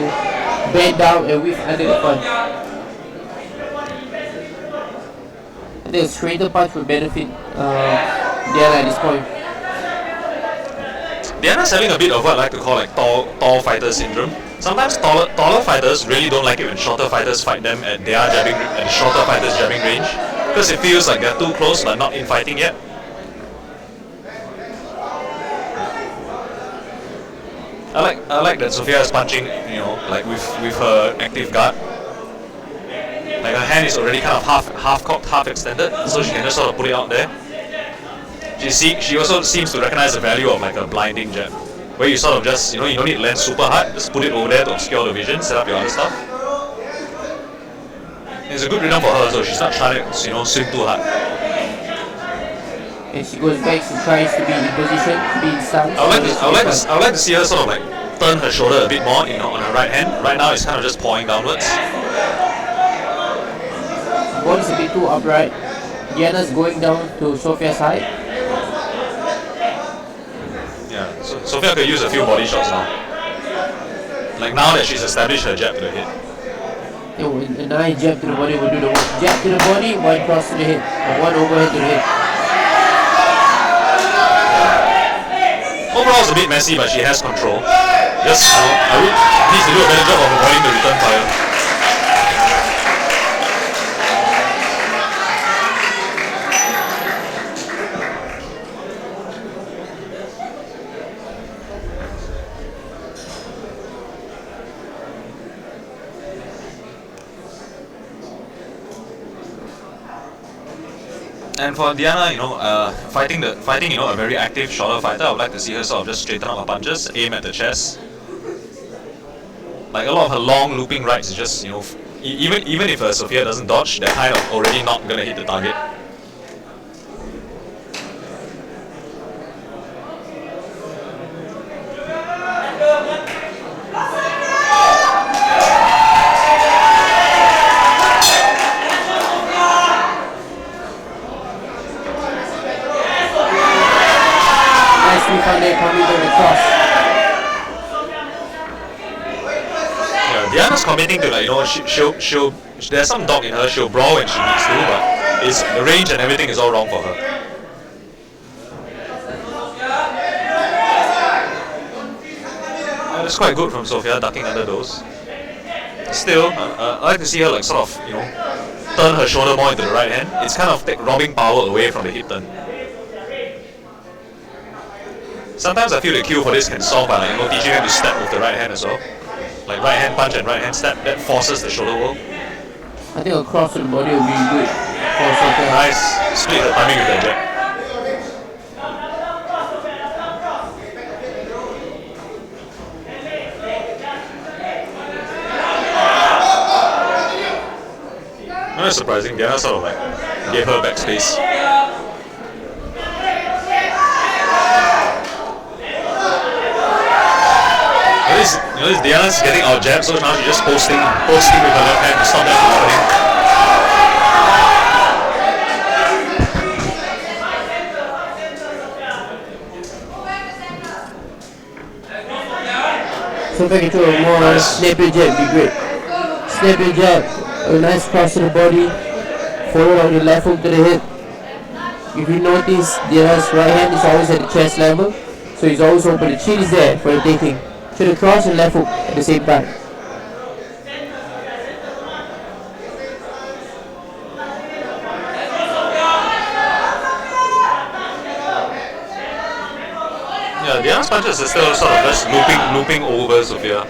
bend down and whiff under the punch. I think a straighter punch would benefit Diana at this point. Diana's having a bit of what I like to call like tall fighter syndrome. Sometimes taller fighters really don't like it when shorter fighters fight them at their jabbing and shorter fighters' jabbing range, because it feels like they're too close but not in fighting yet. I like that Sophia is punching, like with her active guard. Like her hand is already kind of half cocked, half extended, so she can just sort of put it out there. She also seems to recognize the value of like a blinding jab, where you sort of just, you don't need to land super hard, just put it over there to obscure the vision, set up your other stuff. It's a good rhythm for her, so she's not trying to, swing too hard. And she goes back, she tries to be in position, to be in stance. I would like to see her sort of like turn her shoulder a bit more, on her right hand. Right now it's kind of just pawing downwards. Body's a bit too upright. Diana's going down to Sophia's side. Yeah, so Sophia could use a few body shots now. Like now that she's established her jab to the head. A nice jab to the body will do the work. Jab to the body, one cross to the head, and one overhead to the head. Overall it's a bit messy, but she has control. Just, needs to do a better job of avoiding the return fire. And for Diana, fighting a very active shorter fighter, I would like to see her sort of just straighten up her punches, aim at the chest. Like a lot of her long looping rights is just, even if Sophia doesn't dodge, they're kind of already not gonna hit the target. Diana's committing to she'll there's some dog in her, she'll brawl when she needs to, but the range and everything is all wrong for her. That's quite good from Sophia, ducking under those. Still, I like to see her sort of, turn her shoulder more into the right hand. It's kind of robbing power away from the hip turn. Sometimes I feel the cue for this can solve by teaching them to step with the right hand as well. like right hand punch and right hand step, that forces the shoulder roll. I think a cross to the body would be good for Sofia. Nice split the timing with the jab. Not surprising, Diana sort of like gave her back space. This Diana's getting out jab, so now she's just posting with her left hand to stop that from happening. So if I can throw a more snapper jab would be great. Snapper jab, a nice cross to the body, followed on the left hook to the head. If you notice, Diana's right hand is always at the chest level, so he's always open. The chin is there for the taking. So the cross and left hook at the same time. Yeah, Diana's punches are still sort of just looping over Sofia.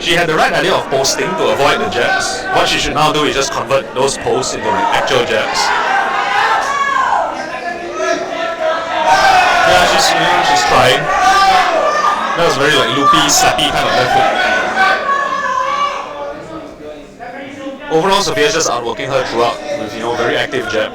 She had the right idea of posting to avoid the jabs. What she should now do is just convert those posts into actual jabs. Yeah, she's trying. That was very like loopy, slappy kind of left hook. Overall, Sophia's just outworking her throughout with very active jab.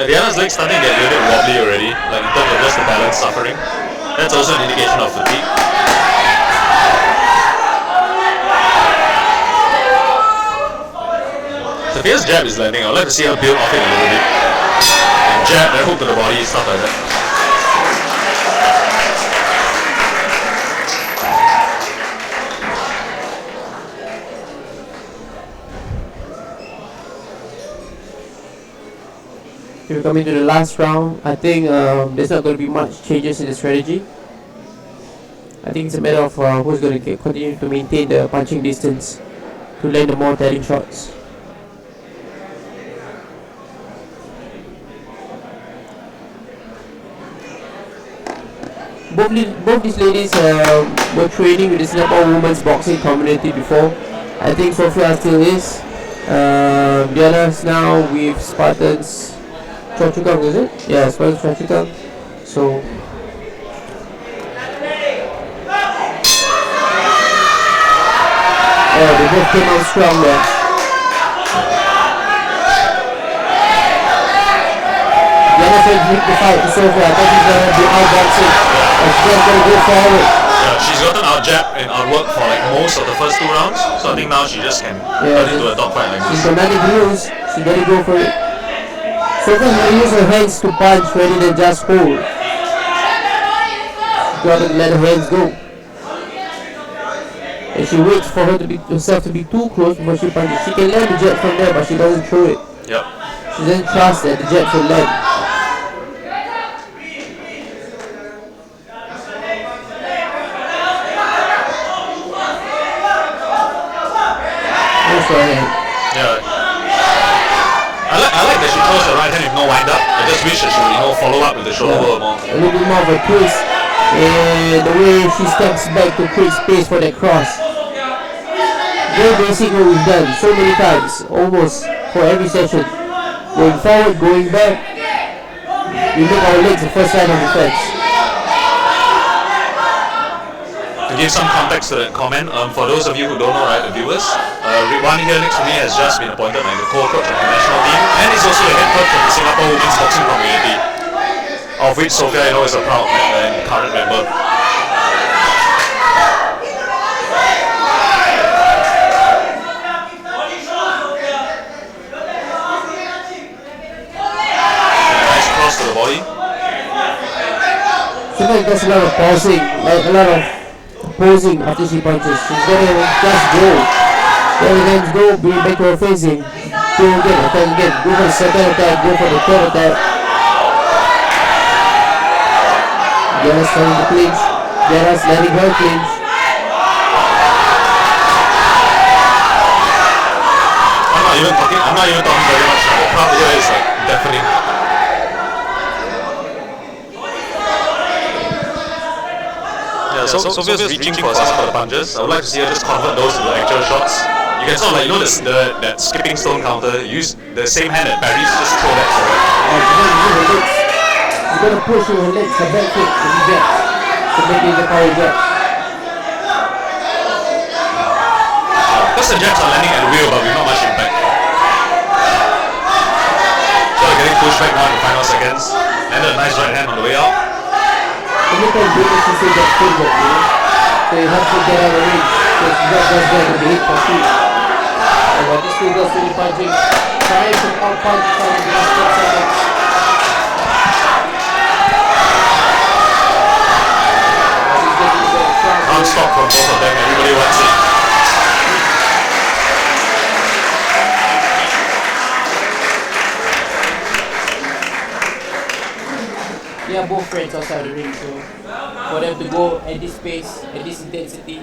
Diana's legs starting to get a little bit wobbly already, like in terms of just the balance suffering. That's also an indication of fatigue. Sophia's jab is landing. I'd like to see her build off it a little bit. And jab, then hook to the body, stuff like that. We're coming to the last round. I think there's not going to be much changes in the strategy. I think it's a matter of who's going to continue to maintain the punching distance to land the more telling shots. Both these ladies were training with the Singapore women's boxing community before. I think Sophia still is. Diana's now with Spartans Choa Chu Kang, is it? Yeah, Spartans Choa Chu Kang. So they both came out strong there. Diana said to the fight to Sophia. I thought he's going to be outboxing. She's just going to go forward. Yeah, she's gotten out jab and outwork for like most of the first 2 rounds. So I think now she just can turn into a top fight like this. She's got nothing to lose. She's got to go for it. Sophia will use her hands to punch rather than just hold. She's got to let her hands go. And she waits for herself to be too close before she punches. She can land the jab from there, but she doesn't throw it. Yep. She doesn't trust that the jab will land. Yeah. I like that she throws the right hand with no wind up. I just wish that she would follow up with the shoulder roll more. A little bit more of a twist. And the way she steps back to create space for that cross. Very basic what we've done so many times, almost for every session. Going forward, going back. We make our legs the first line of defense. To give some context to that comment, for those of you who don't know, right, the viewers, Ridwan here next to me has just been appointed like the co-coach of the national team, and is also the head coach of the Singapore women's boxing community, of which Sophia, is a proud and current member. Nice cross to the body. Sometimes there's a lot of pausing, like a lot of posing after she punches. She's gonna just go. There again, go, bring back to facing. Go again, attack again. Go for the second attack, go for the third attack. Jaras trying to clinch. Jaras letting her clinch. I'm not even talking very much now. The crowd here is like deafening. Yeah, Sophia's reaching for some of the punches. I would like to see her just convert those to the actual shots. You can sort of like, you know, that skipping stone counter, use the same hand that parries, just throw that forward. You're going to push with her legs, the back kick, to be back. To make it the power jab. Because the jabs are landing at the wheel, but with not much impact. So they're getting pushed back now in the final seconds. Landed a nice right hand on the way out. Every time British to say that full jab, you know? So you have to get out of the range. Because you got just there to be hit for free. But these two girls really punching. Trying to out punch from the last 10 seconds. Non-stop from both of them, everybody wants it. They are both friends outside the ring, so for them to go at this pace, at this intensity.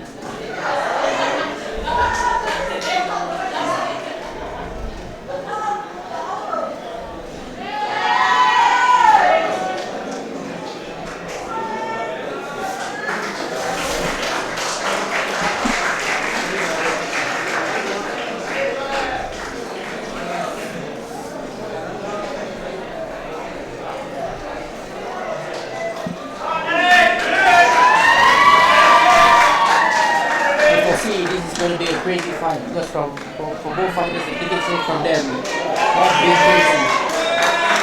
Crazy fight because for both fighters the tickets from them have been crazy.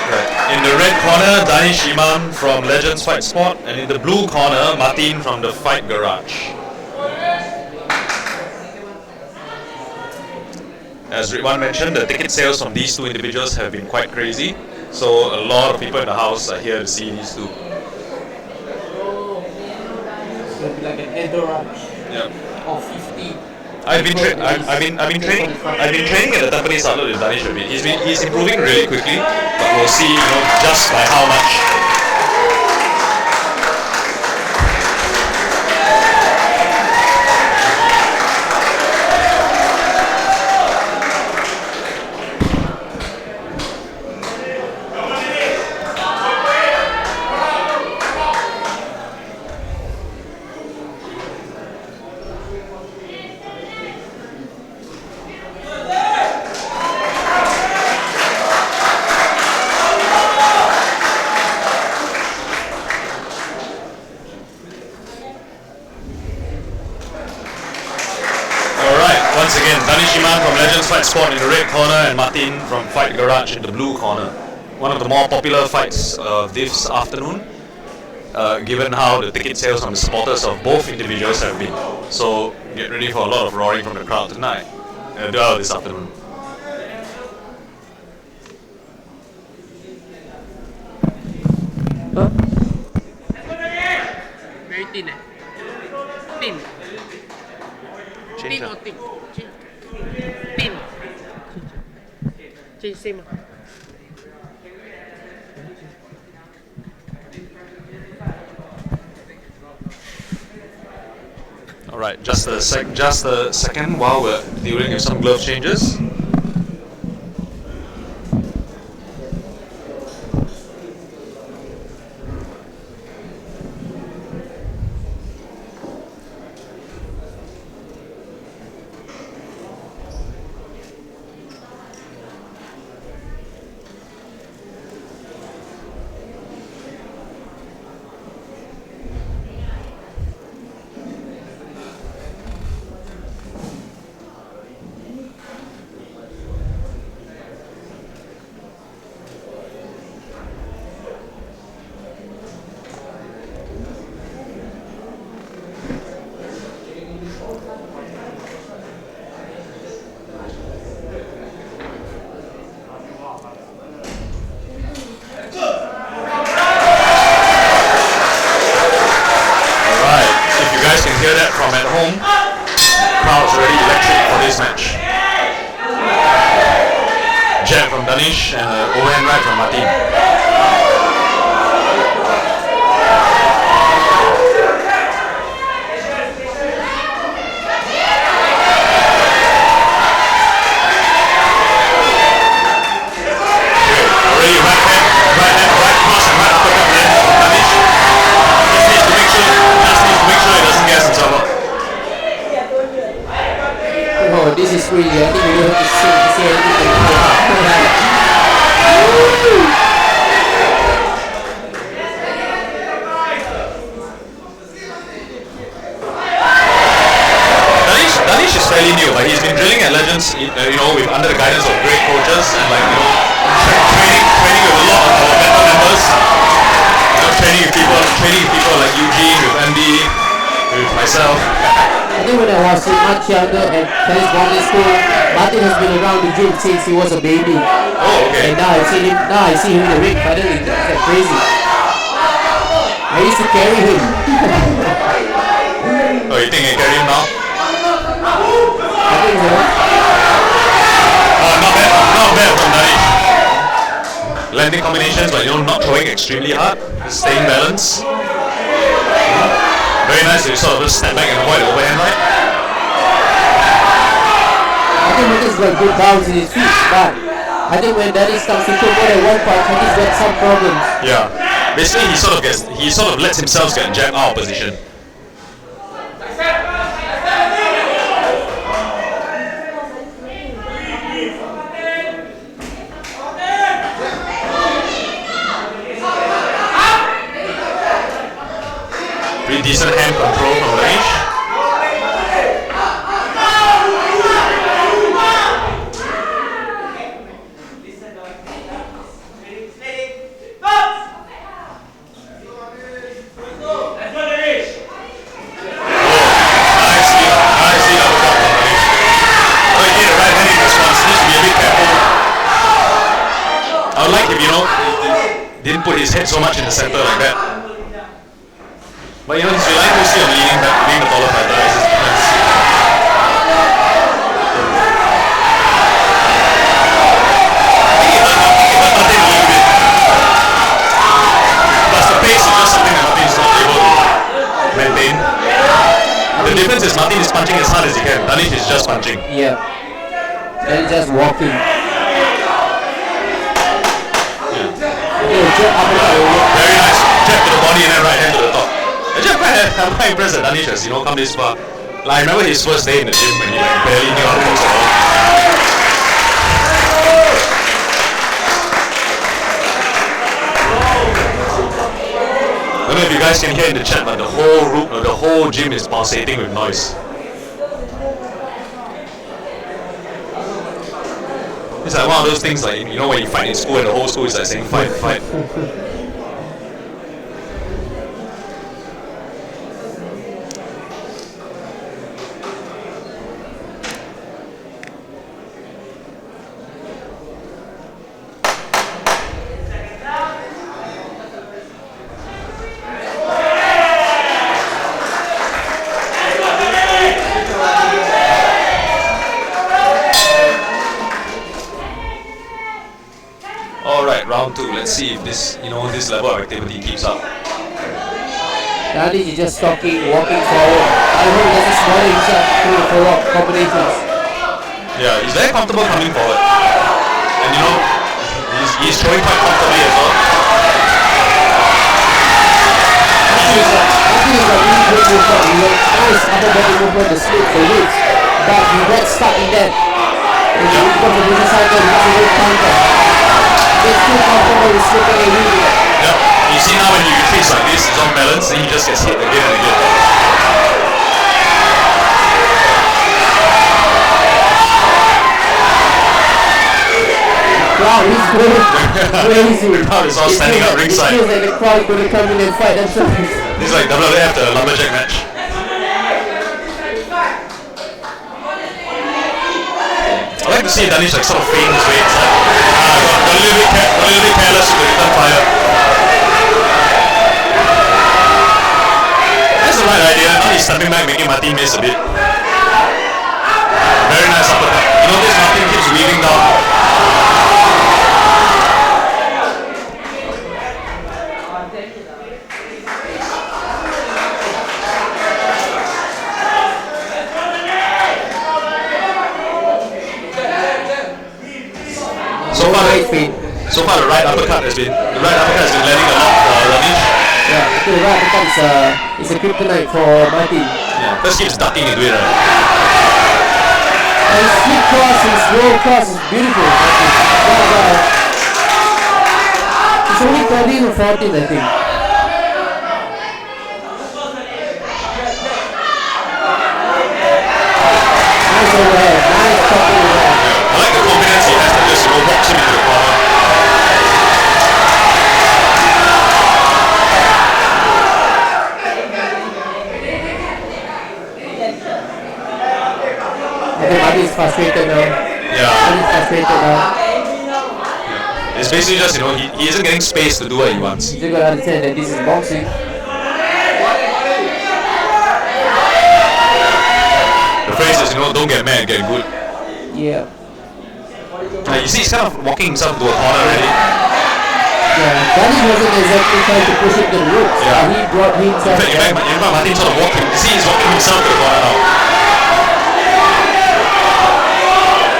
Right. In the red corner, Danish Iman from Legends Fight Sport, and in the blue corner, Martin from the Fight Garage. As Ridwan mentioned, the ticket sales from these two individuals have been quite crazy, so a lot of people in the house are here to see these two. It's going to be like an entourage of 50. I've been training at the Tampines outlet with Danish a bit. He's improving really quickly, but we'll see, you know, just by how much. Once again, Danish Iman from Legends Fight Sport in the red corner and Martin from Fight Garage in the blue corner. One of the more popular fights of this afternoon, given how the ticket sales from the supporters of both individuals have been. So get ready for a lot of roaring from the crowd tonight, this afternoon. Very thin, Thin. Thin or thick? Thin. Change same. All right, just a second while we're dealing with some glove changes. forehand right from Martin. Already right hand, right cross and right uppercut there from Danish. Just needs to make sure he doesn't gas himself up. Oh, this is really, I think we don't have to say anything. Danish is fairly new, but he's been drilling at Legends, with under the guidance of great coaches and training with a lot of our better members. Training with people like Eugene, with Andy, with myself. I think when I was much younger at tennis boarding school, Martin has been around the gym since he was a baby. Oh, okay. And now I see him in the ring fighting. It's like crazy. I used to carry him. Oh, you think you carry him now? I think so. Not bad from Danish. Landing combinations, but not throwing extremely hard, staying balanced. Very nice to sort of just step back and avoid the overhand right. I think Martin's got good bounce in his feet, but I think when Danish comes to throw more than one punch, he's got some problems. Yeah. Basically, he sort of lets himself get jabbed out of position. Pretty decent hand control from Danish. Didn't put his head so much in the center like that. But he's relying mostly on leaning back, being the taller fighter as his defense. I think he hurt Martin a little bit. Plus the pace is just something that Martin is not able to maintain. The difference is Martin is punching as hard as he can. Danish is just punching. Yeah. And just walking. Very nice. Jab to the body and then right hand to the top. Actually, I'm quite impressed that Danish has come this far. Like, I remember his first day in the gym when he barely knew how to move at all. I don't know if you guys can hear in the chat, but the whole room, the whole gym is pulsating with noise. It's like one of those things like, when you fight in school and the whole school is like saying fight, fight. Round 2, let's see if this, this level of activity keeps up. Danish is just walking forward. I hope he doesn't smother himself through the follow-up combinations. Yeah, he's very comfortable coming forward. And he's throwing quite comfortably as well. Martin is really good movement. He had nice upper body movement, the slip, the weights. But he got stuck in that. And he becomes a business cycle, he has a good counter. It's too comfortable with slipping and reading. Yep. You see now when he retreats like this, he's on balance, and he just gets hit again and again. Wow, he's going crazy. The crowd is all standing up ringside. It feels like the crowd is going to come in and fight themselves. It's like WWF, the lumberjack match. I like to see Danish sort of feign his way inside. Got a little bit careless with the return fire. That's the right idea. Now he's stepping back, making Martin miss a bit. Very nice uppercut. This Martin keeps weaving down. uppercut has been landing a lot for Ranish. Yeah, the right uppercut is a kryptonite for Martin. Yeah, just keeps ducking into it, right? And his slip cross, his roll cross is beautiful. He's only 13 or 14, I think. Nice overhead, nice chopping overhead. I like the confidence he has to just walks him into the corner. I think Martin is frustrated now. Yeah. Martin is frustrated now. It's basically just, he isn't getting space to do what he wants. You gotta understand that this is boxing. The phrase is, don't get mad, get good. Yeah. You see, he's kind of walking himself into a corner already. Yeah, Danish wasn't exactly trying to push him to the ropes. Yeah. He brought himself In fact, Martin sort of walking. You see, he's walking himself to the corner now.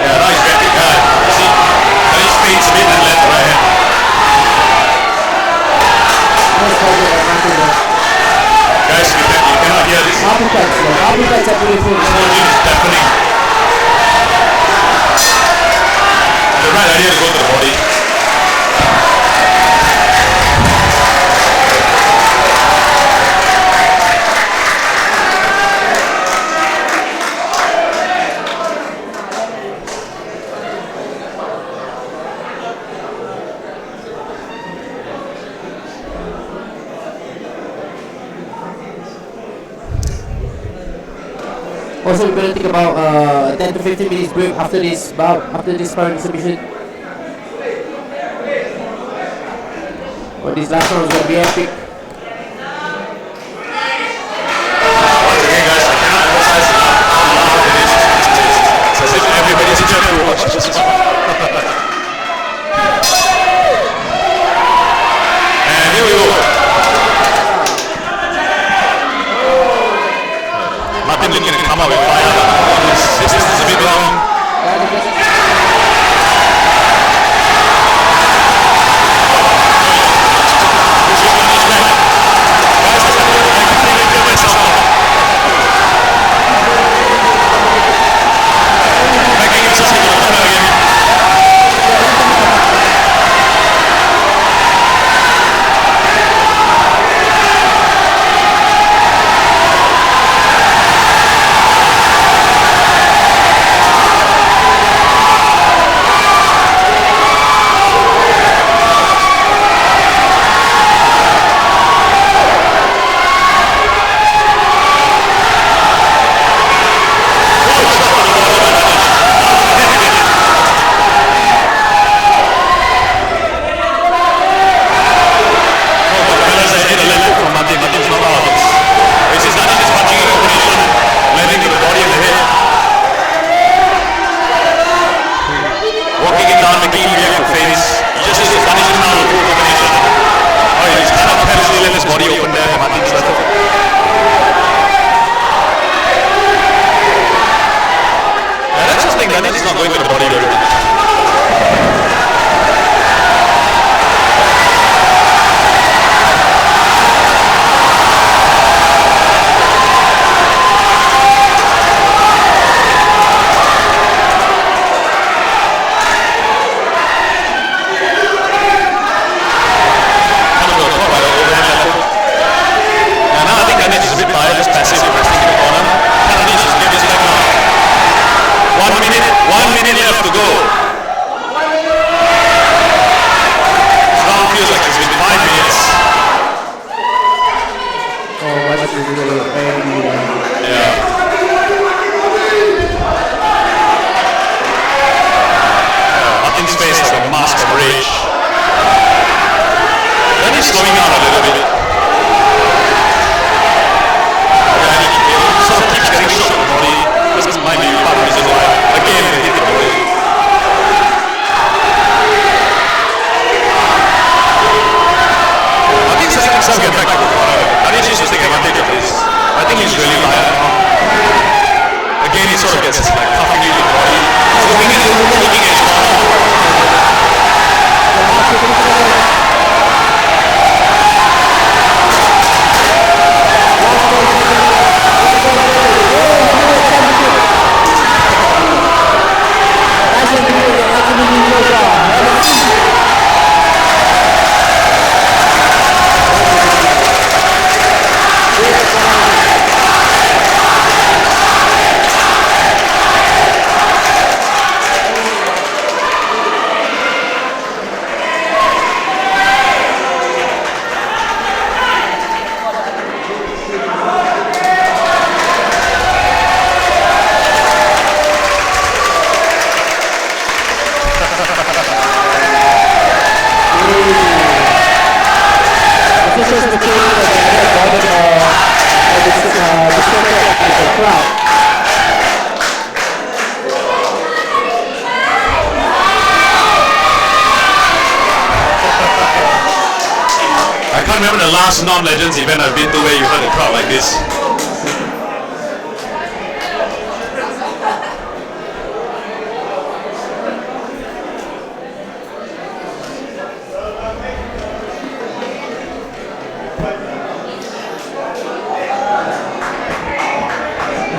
Yeah, now he's getting guy. You see, Danish fades a bit and left, right hand. Nice target by Martin there. Guys, you cannot hear this. Uppercuts, yeah. Uppercuts are beautiful. This is deafening. The right idea to go to the body. Also, we're gonna think about 10 to 15 minutes break after this bout, after this sparring submission. But this last one is gonna be epic. Once again, guys, I cannot emphasize enough how loud it is. It's as if everybody's in to watch this. And here we go. Martin looking to come out with fire. This is a bit long. can't remember the last non-legends event I've been to where you heard a crowd like this.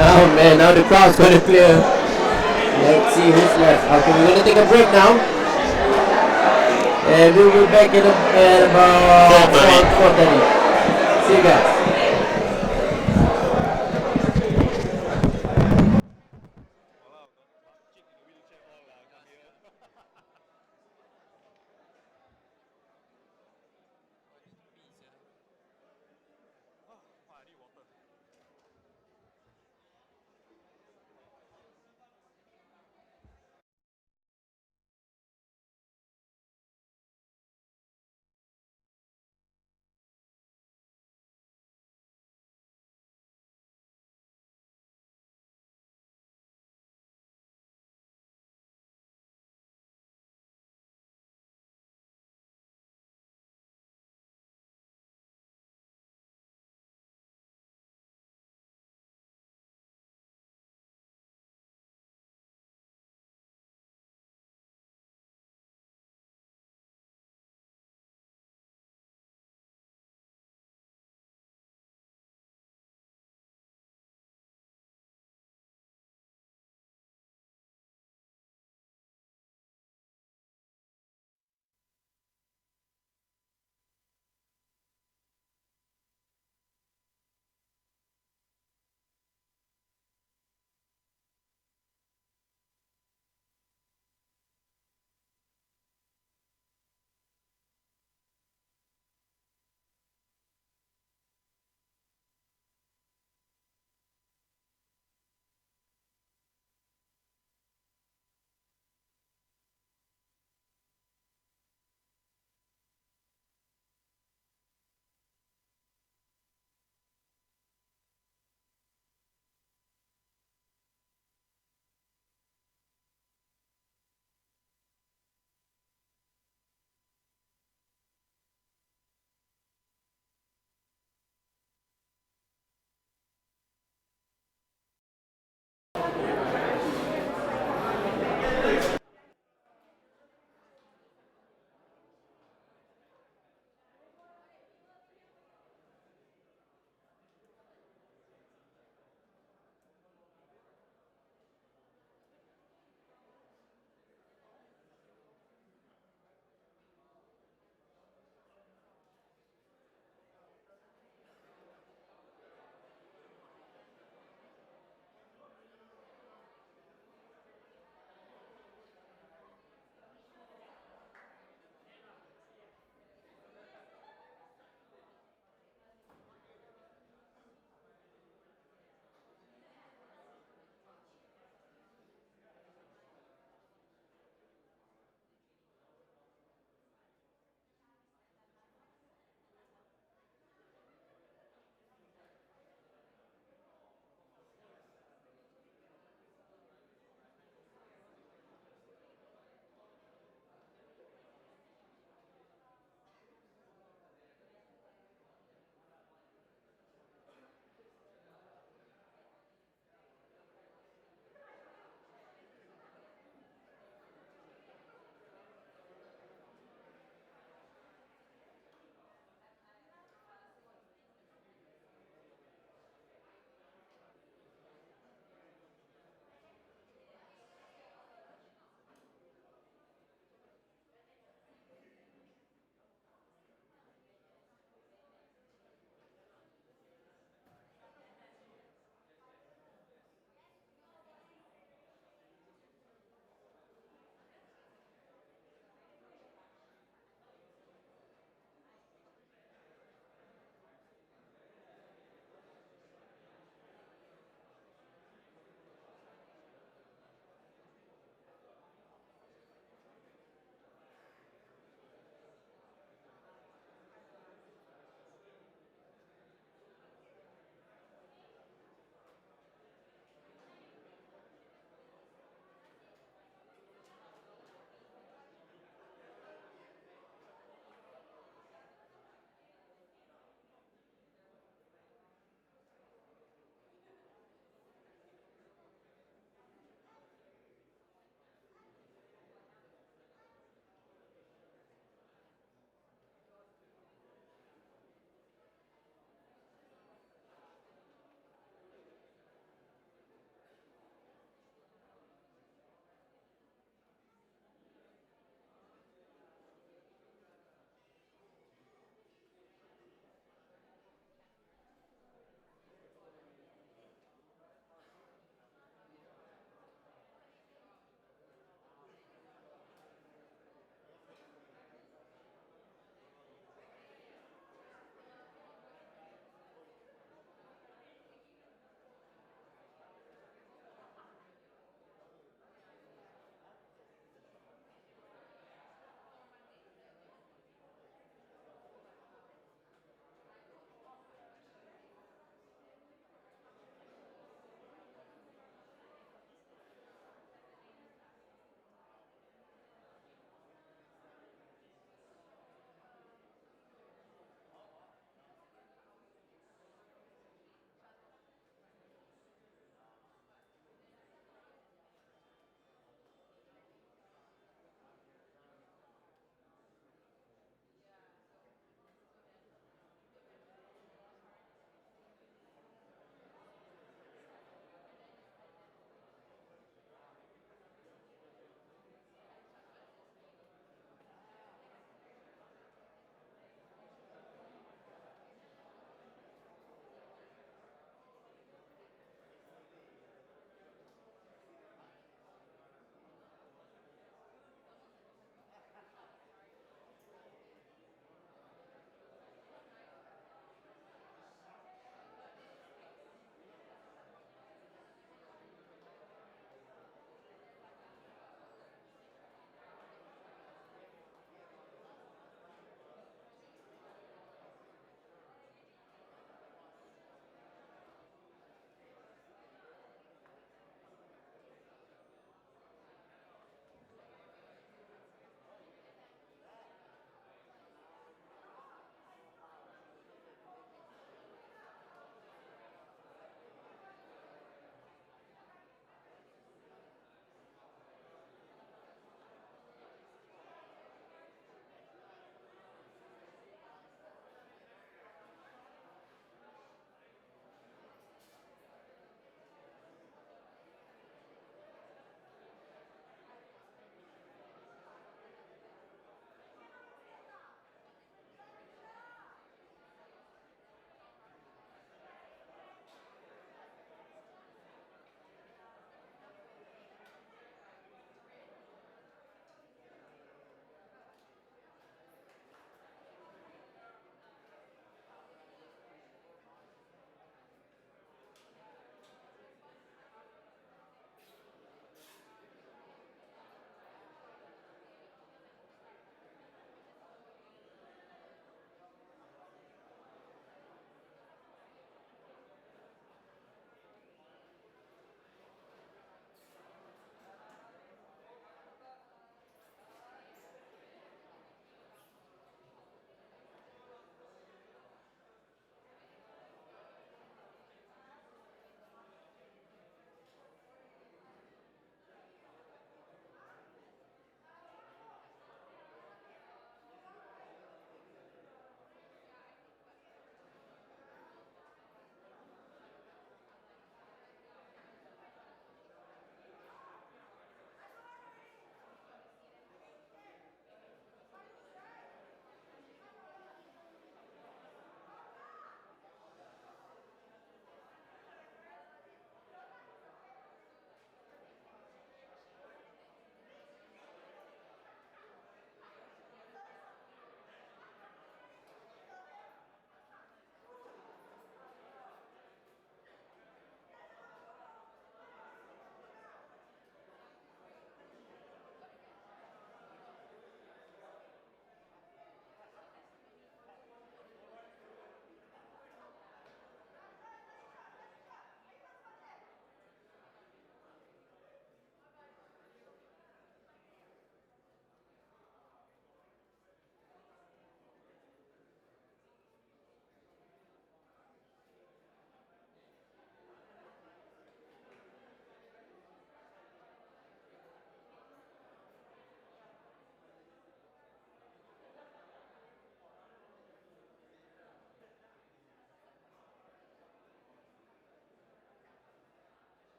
Oh man, now the crowd's gonna clear. Let's see who's left. Okay, we're gonna take a break now. And we'll be back in about 4:30. See you guys.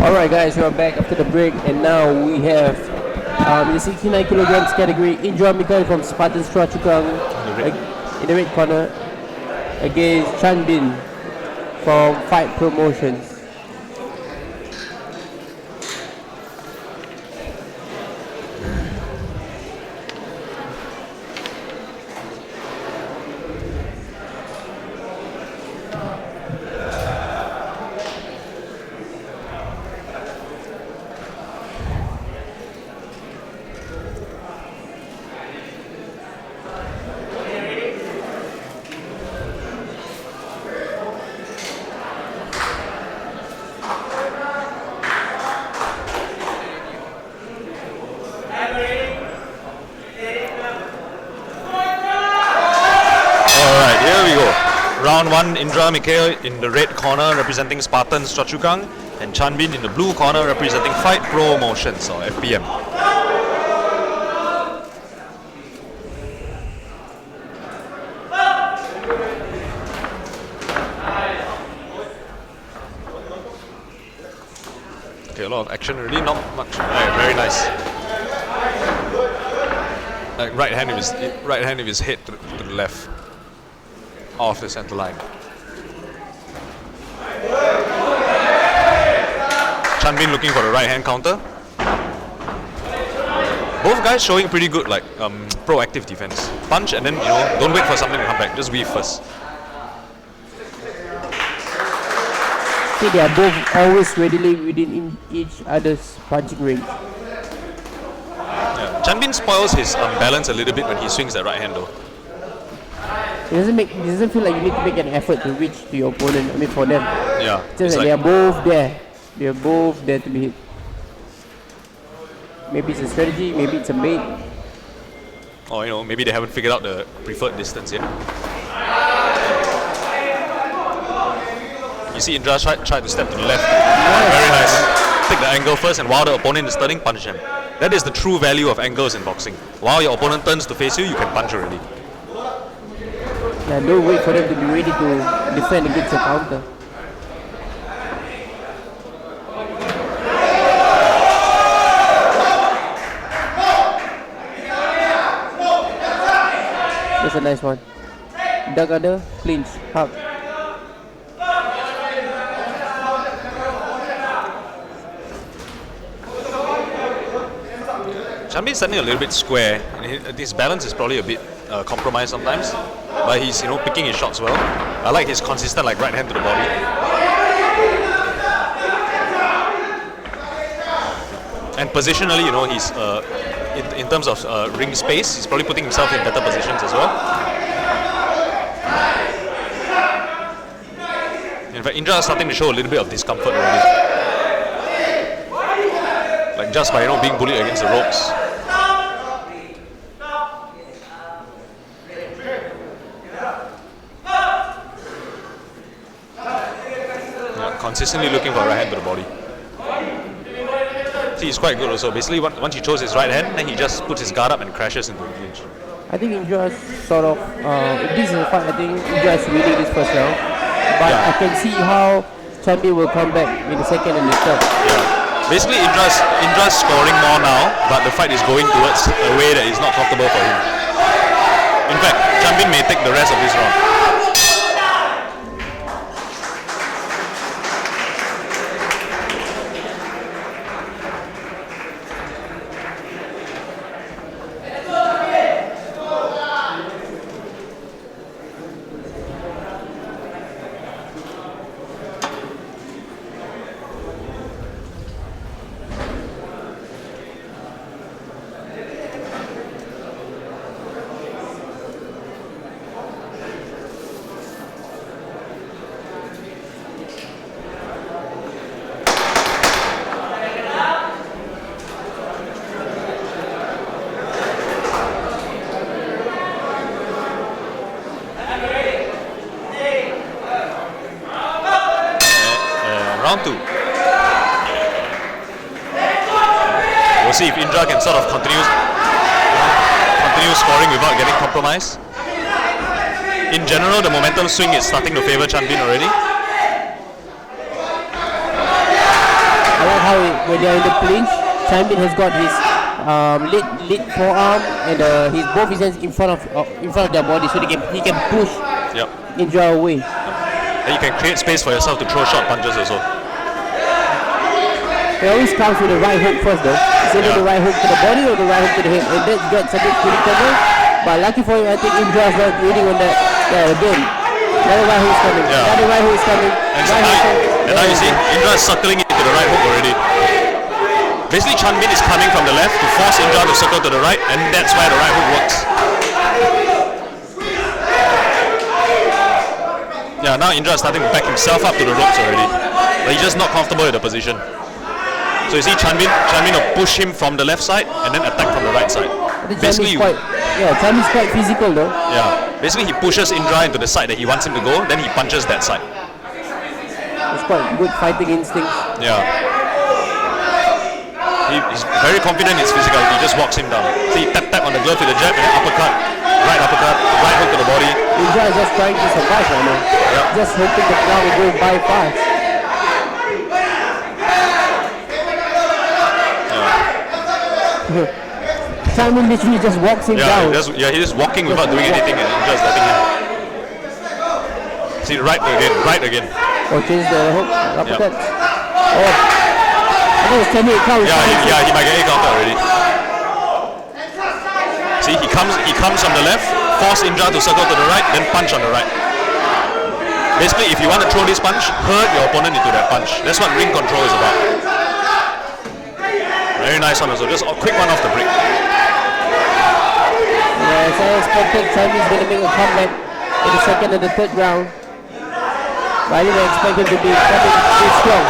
Alright guys, we are back after the break and now we have the 69 kilograms category Indra Mikhail from Spartan Chua Chu Kang in the red corner against Chan Bin from Fight Promotions. Round 1, Indra Mikhail in the red corner representing Spartans Chua Chu Kang, and Chanbin in the blue corner representing Fight Promotions or FPM. Okay, a lot of action already, not much. Very nice. Like right hand of his head to the left. Off the center line. Chanbin looking for the right hand counter. Both guys showing pretty good proactive defense. Punch and then don't wait for something to come back, just weave first. See, they are both always readily within each other's punching range. Yeah. Chanbin spoils his balance a little bit when he swings that right hand though. It doesn't feel like you need to make an effort to reach to your opponent. I mean, for them. Yeah. Just like they are both there. They are both there to be hit. Maybe it's a strategy. Maybe it's a bait. Or maybe they haven't figured out the preferred distance yet. You see, Indra tried to step to the left. Very nice. Take the angle first, and while the opponent is turning, punch him. That is the true value of angles in boxing. While your opponent turns to face you can punch already. Yeah, don't wait for them to be ready to defend against your counter. That's a nice one. Dagada, clinch, hug. Chanbin's standing a little bit square, and his balance is probably a bit compromised sometimes. But he's picking his shots well. I like his consistent right hand to the body. And positionally, he's in terms of ring space, he's probably putting himself in better positions as well. In fact, Indra is starting to show a little bit of discomfort already. Like just by being bullied against the ropes. Consistently looking for a right hand to the body. See, he's quite good also. Basically, once he chose his right hand, then he just puts his guard up and crashes into the clinch. I think Indra sort of, if this is a fight, I think Indra is winning this first round. But yeah. I can see how Chanbin will come back in the second and the third. Yeah. Basically, Indra's scoring more now, but the fight is going towards a way that is not comfortable for him. In fact, Chanbin may take the rest of this round. Round 2. We'll see if Indra can sort of continue scoring without getting compromised. In general, the momentum swing is starting to favor Chanbin already. I like when they are in the clinch, Chamin has got his lead forearm and both his hands in front of their body, so he can push Indra away. And you can create space for yourself to throw short punches also. It always comes with the right hook first though. It's either the right hook to the body or the right hook to the head, and that gets a bit predictable. But lucky for him, I think Indra is not reading on that. Yeah, again. Another right hook is coming. Another right hook is coming. And now you see, Indra is circling it to the right hook already. Basically, Chanbin is coming from the left to force Indra to circle to the right, and that's where the right hook works. Yeah, now Indra is starting to back himself up to the ropes already, but he's just not comfortable with the position. So you see, Chanbin will push him from the left side and then attack from the right side. Basically, Chanbin's quite physical though. Yeah, basically he pushes Indra into the side that he wants him to go, then he punches that side. It's quite good fighting instinct. Yeah. He's very confident in his physicality, he just walks him down. See, tap on the glove with the jab and then uppercut, right hook to the body. Indra is just trying to survive right now. Yeah. Just hoping the crowd will go by fast. Simon literally just walks him down. He's just walking without doing anything and just letting him. See, right again. Oh, change the hook, uppercut. Oh. I think it's 10-8 count. Yeah, he might get 8 counter already. See, he comes from the left, force Indra to circle to the right, then punch on the right. Basically, if you want to throw this punch, hurt your opponent into that punch. That's what ring control is about. Very nice one also, just a quick one off the break. Yeah, as I expected, Chinese going to make a comeback in the second and the third round. But I didn't expect him to be coming strong.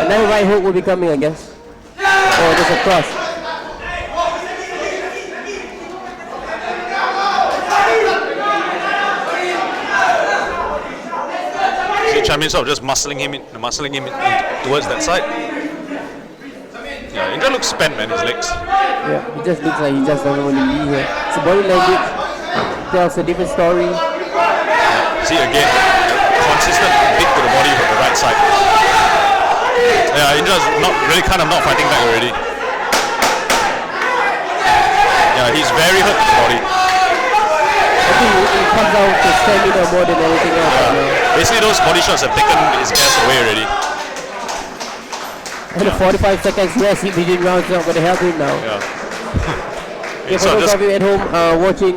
Another right hook will be coming, I guess. Oh, there's a cross. See, Chamin sort of just muscling him towards that side. Yeah, Indra looks spent, man, his legs. Yeah, he just looks like he just doesn't want to be here. His body language tells a different story. See, again, consistent hit to the body from the right side. Yeah, Indra's not fighting back already. Yeah, he's very hurt in the body. I think it comes down to stamina more than anything else. Yeah. Basically, those body shots have taken his gas away already. And the 45 seconds rest in between rounds is not going to help him now. Yeah. For those of you at home watching,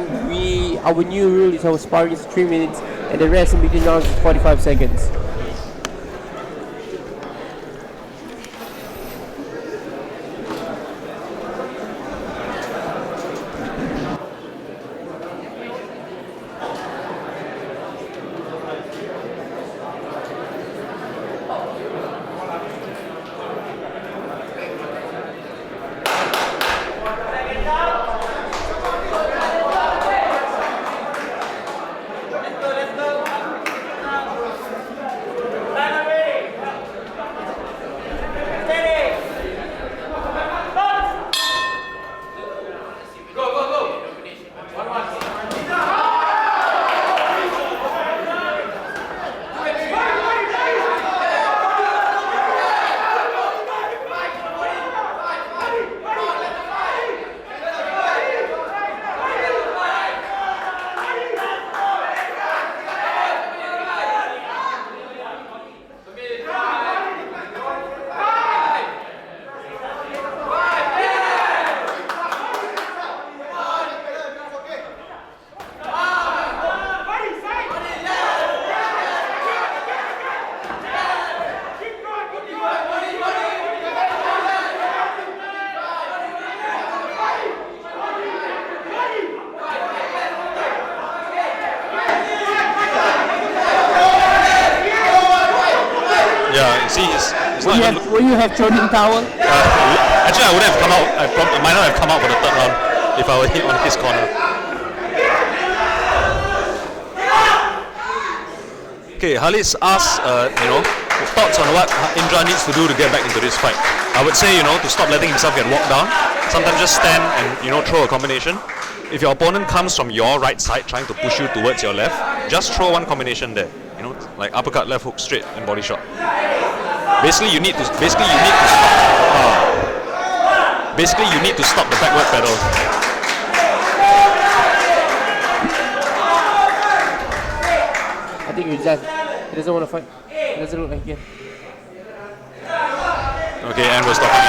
our new rule is our sparring is 3 minutes and the rest in between rounds is 45 seconds. Will you have thrown in towel? Actually, I wouldn't have come out. I might not have come out for the third round if I were hit on his corner. Okay, Halis asked, thoughts on what Indra needs to do to get back into this fight. I would say, to stop letting himself get walked down. Sometimes just stand and, throw a combination. If your opponent comes from your right side trying to push you towards your left, just throw one combination there. Like uppercut, left hook, straight, and body shot. Basically, you need to stop. Basically, you need to stop the backward pedal. I think he's done. He doesn't want to fight. He doesn't look like he can. Okay, and we're stopping it.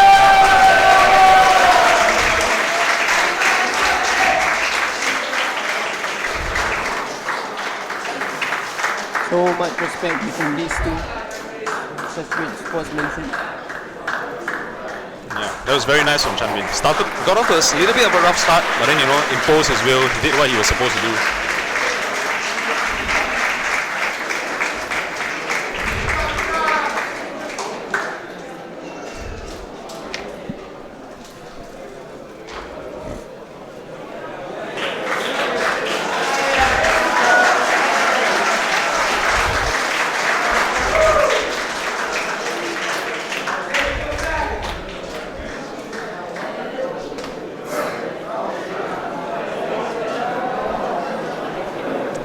So much respect between these two. Such great sportsmanship. Yeah, that was very nice from Chanbin. Got off to a little bit of a rough start, but then imposed his will. He did what he was supposed to do.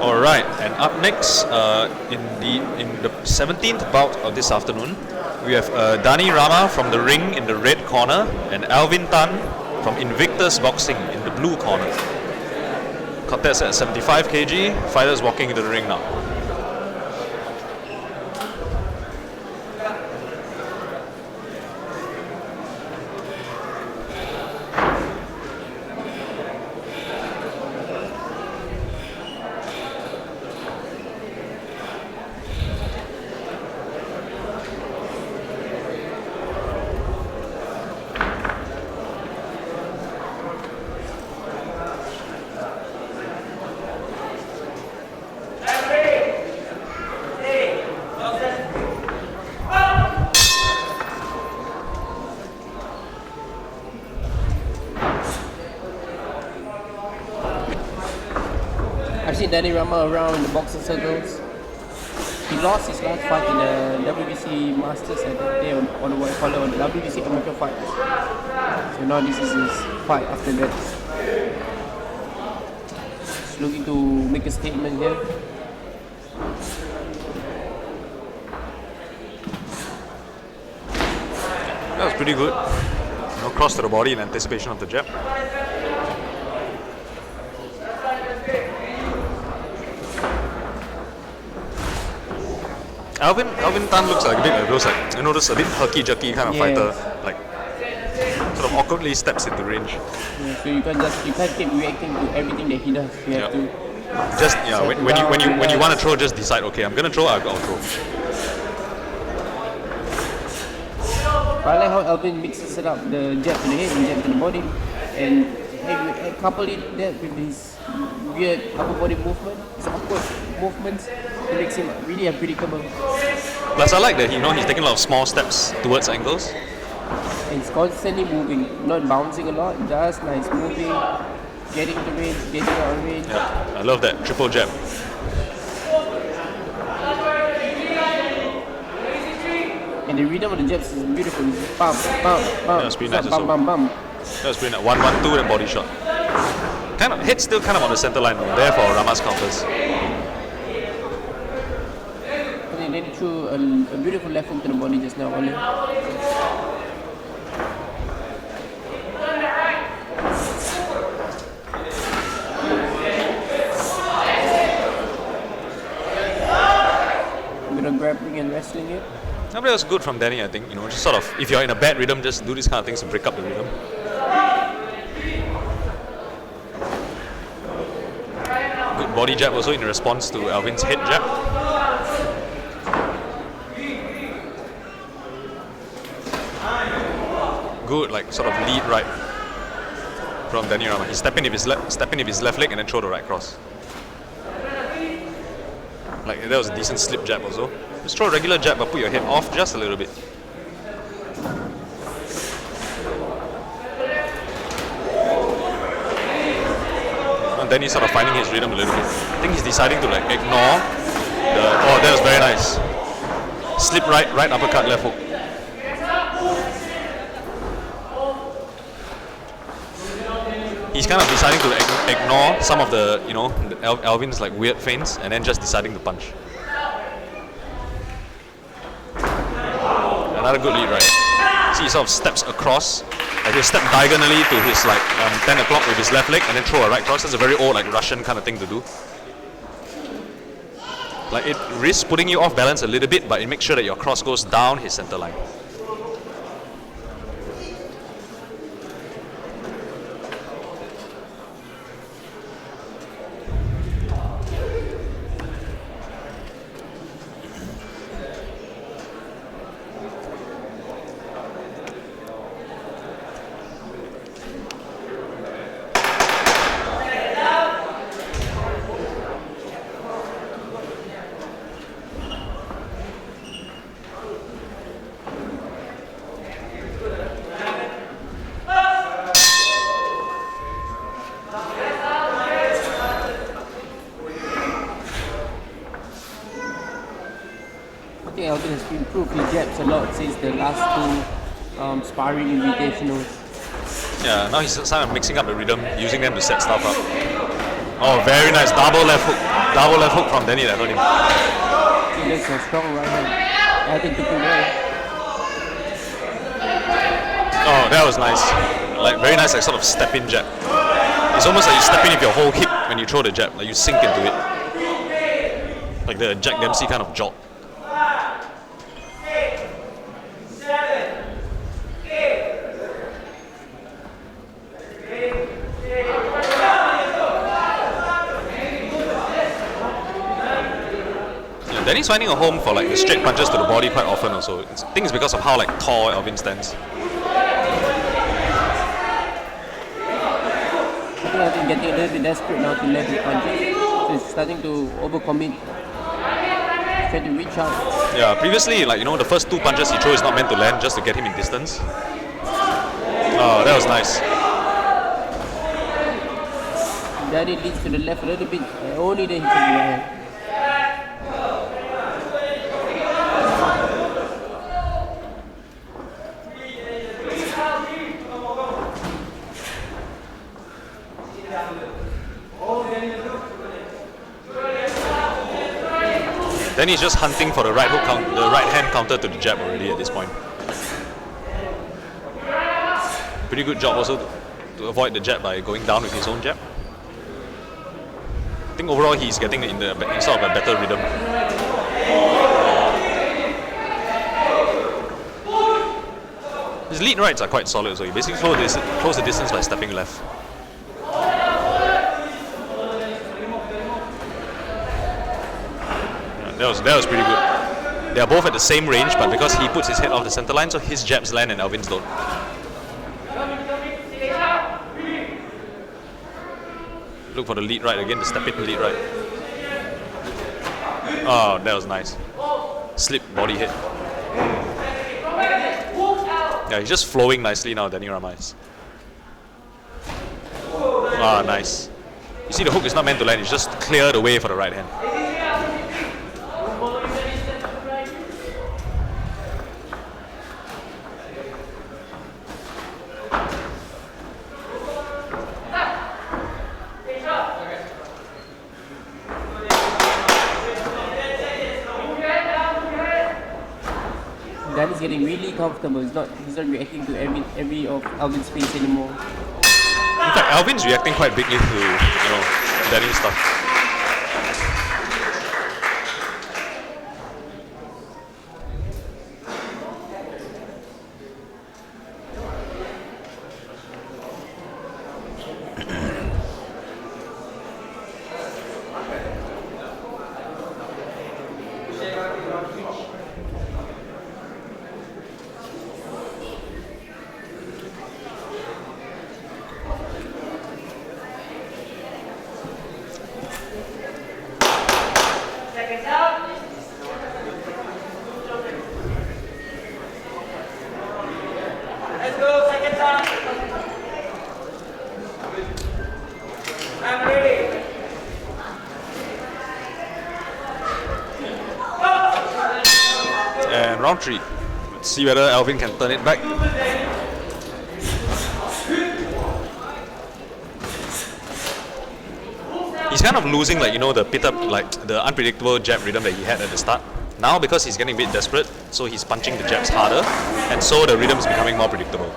Alright, and up next, in the 17th bout of this afternoon, we have Dani Rama from the ring in the red corner and Alvin Tan from Invictus Boxing in the blue corner. Contest at 75 kg, fighters walking into the ring now. I've seen Dani Rama around in the boxing circles. He lost his last fight in the WBC Masters, I think they on what I call it, on the WBC amateur fights. So now this is his fight after that. He's looking to make a statement here. That was pretty good. Cross to the body in anticipation of the jab. Alvin Tan looks like a bit like those this a bit herky-jerky kind of fighter, like sort of awkwardly steps into range. Yeah, so you can't keep reacting to everything that he does. You have to just when you want to throw, just decide. Okay, I'm gonna throw. I'll throw. I like how Alvin mixes it up, the jab to the head and jab to the body, and couple it that with his weird upper body movement, his awkward movements. It makes him really unpredictable. Plus, I like that he's taking a lot of small steps towards angles. And he's constantly moving, not bouncing a lot, just nice moving, getting to range, getting out of range. Yeah, I love that triple jab. And the rhythm of the jabs is beautiful. It's bam, bam, bam. That's pretty nice. Bam, bam, bam. That was pretty nice. 1-1-2 and body shot. Head still kind of on the center line though, there for Rama's counters. And then he threw a beautiful left hook to the body just now only. A bit of grappling and wrestling it. That was good from Dani, I think. Just sort of, if you're in a bad rhythm, just do these kind of things to break up the rhythm. Good body jab also in response to Alvin's head jab. Good, sort of lead right from Dani Rama. He's stepping with his left leg and then throw the right cross. That was a decent slip jab also. Just throw a regular jab but put your head off just a little bit. And then he's sort of finding his rhythm a little bit. I think he's deciding to ignore the... Oh, that was very nice. Slip right uppercut, left hook. He's kind of deciding to ignore some of the, Alvin's weird feints and then just deciding to punch. another good lead right. See, he sort of steps across. Like he'll step diagonally to his 10 o'clock with his left leg and then throw a right cross. That's a very old Russian kind of thing to do. Like it risks putting you off balance a little bit, but it makes sure that your cross goes down his center line. I think Alvin has improved his jabs a lot since the last two sparring invitationals. Yeah, now he's kind of mixing up the rhythm, using them to set stuff up. Oh, very nice double left hook. Double left hook from Danny that hurt him. He looks a strong right hand. Alvin took it well. Oh, that was nice. Like very nice, sort of step in jab. It's almost like you step in with your whole hip when you throw the jab, like you sink into it. Like the Jack Dempsey kind of jolt. Danny's finding a home for the straight punches to the body quite often also. I think it's because of how tall Alvin stands. I think Alvin getting a little bit desperate now to let his punches. So he's starting to overcommit. Trying to reach out. Yeah, previously, the first two punches he threw is not meant to land, just to get him in distance. Oh, that was nice. Danny leads to the left a little bit, only then he can be right. Then he's just hunting for the right hook the right hand counter to the jab already at this point. Pretty good job also to avoid the jab by going down with his own jab. I think overall he's getting in sort of a better rhythm. His lead rights are quite solid, so he basically close the distance by stepping left. That was pretty good. They are both at the same range, but because he puts his head off the center line, so his jabs land and Alvin's don't. Look for the lead right again, the step in lead right. Oh, that was nice. Slip body hit. Yeah, he's just flowing nicely now, Danny Ramais. Ah, nice. You see, the hook is not meant to land, it's just clear the way for the right hand. Danny's getting really comfortable. He's not reacting to every of Alvin's face anymore. In fact, Alvin's reacting quite bigly to Danny's stuff. And round 3. Let's see whether Alvin can turn it back. He's kind of losing, the pit up, the unpredictable jab rhythm that he had at the start. Now because he's getting a bit desperate, so he's punching the jabs harder, and so the rhythm is becoming more predictable.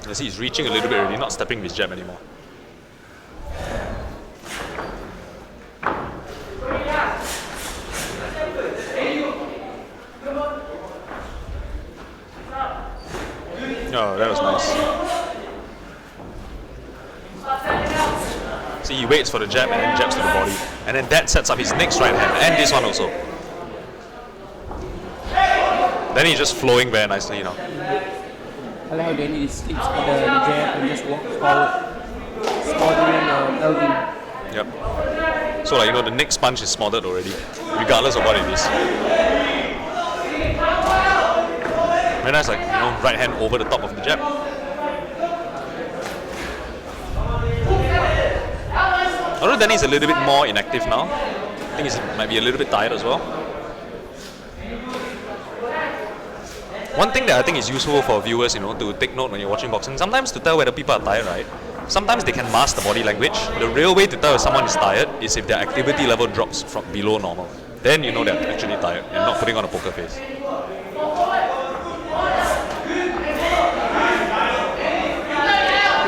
You see he's reaching a little bit already, not stepping with his jab anymore. Oh, that was nice. See, he waits for the jab and then jabs to the body. And then that sets up his next right hand, and this one also. Then he's just flowing very nicely, you know. I like how Danny sleeps on the jab and just walks forward, smothering Elvin. Yep. So, like, you know, the next punch is smothered already, regardless of what it is. Very nice, like, you know, right hand over the top of the jab. Although Danny's a little bit more inactive now. I think he might be a little bit tired as well. One thing that I think is useful for viewers, you know, to take note when you're watching boxing, sometimes to tell whether people are tired, right? Sometimes they can mask the body language. The real way to tell if someone is tired is if their activity level drops from below normal. Then you know they're actually tired and not putting on a poker face.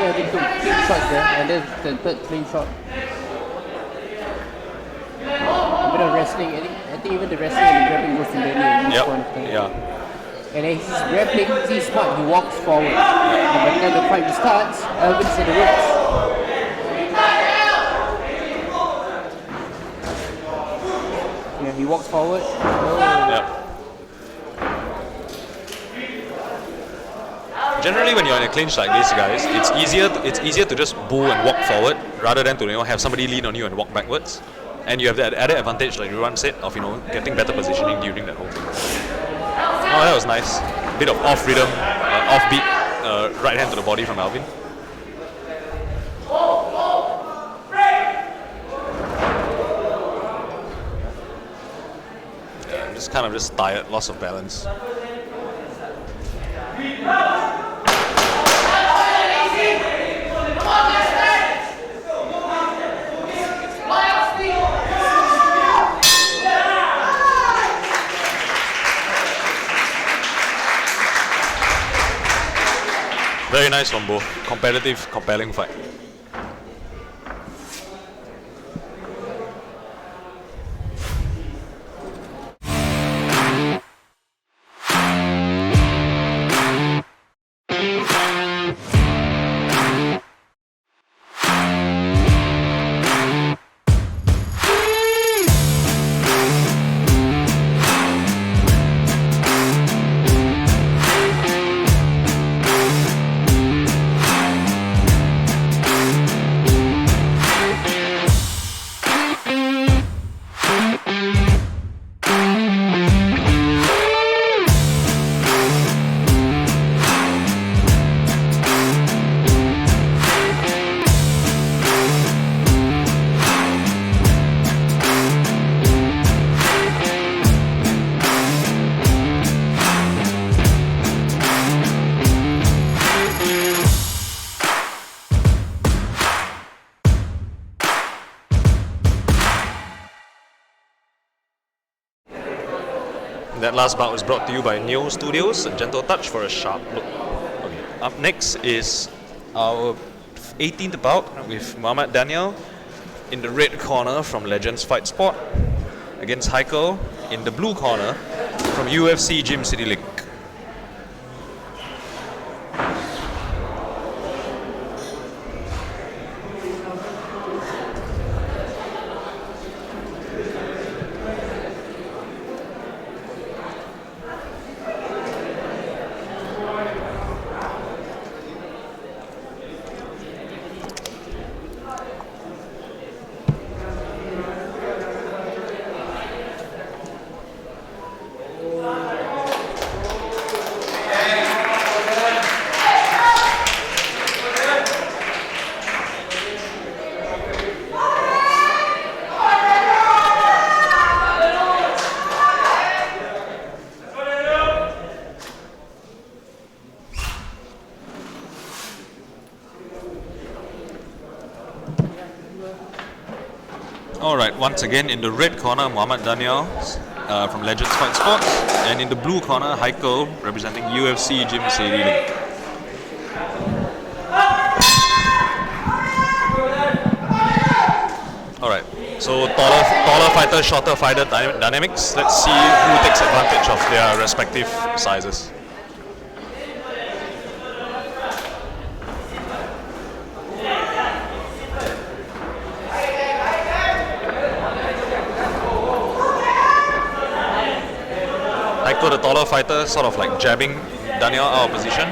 Yeah, they took clean shots there, and then the third clean shot. A bit of wrestling, I think even the wrestling and the grabbing goes to Danny at this point of time. Yeah. And then he's grappling, he's smart, he walks forward. And by the time the fight starts, Elvin's in the ropes. Yeah, he walks forward. Oh. Yeah. Generally, when you're in a clinch like this, guys, it's easier to just boo and walk forward rather than to, you know, have somebody lean on you and walk backwards. And you have that added advantage, like Ruan said, of, you know, getting better positioning during that whole thing. Oh, that was nice. Bit of off rhythm, offbeat right hand to the body from Alvin. Yeah, I'm just kind of tired, loss of balance. Very nice from both. Competitive, compelling fight. That last bout was brought to you by Neo Studios, a gentle touch for a sharp look. Okay. Up next is our 18th bout with Muhammad Daniel in the red corner from Legends Fight Sport against Heiko in the blue corner from UFC Gym City Link. Alright, once again in the red corner, Muhammad Daniel from Legends Fight Sports, and in the blue corner, Heiko representing UFC Gym Series. Alright, so taller fighter, shorter fighter dynamics. Let's see who takes advantage of their respective sizes. Heiko, the taller fighter, sort of like jabbing Daniel out of position.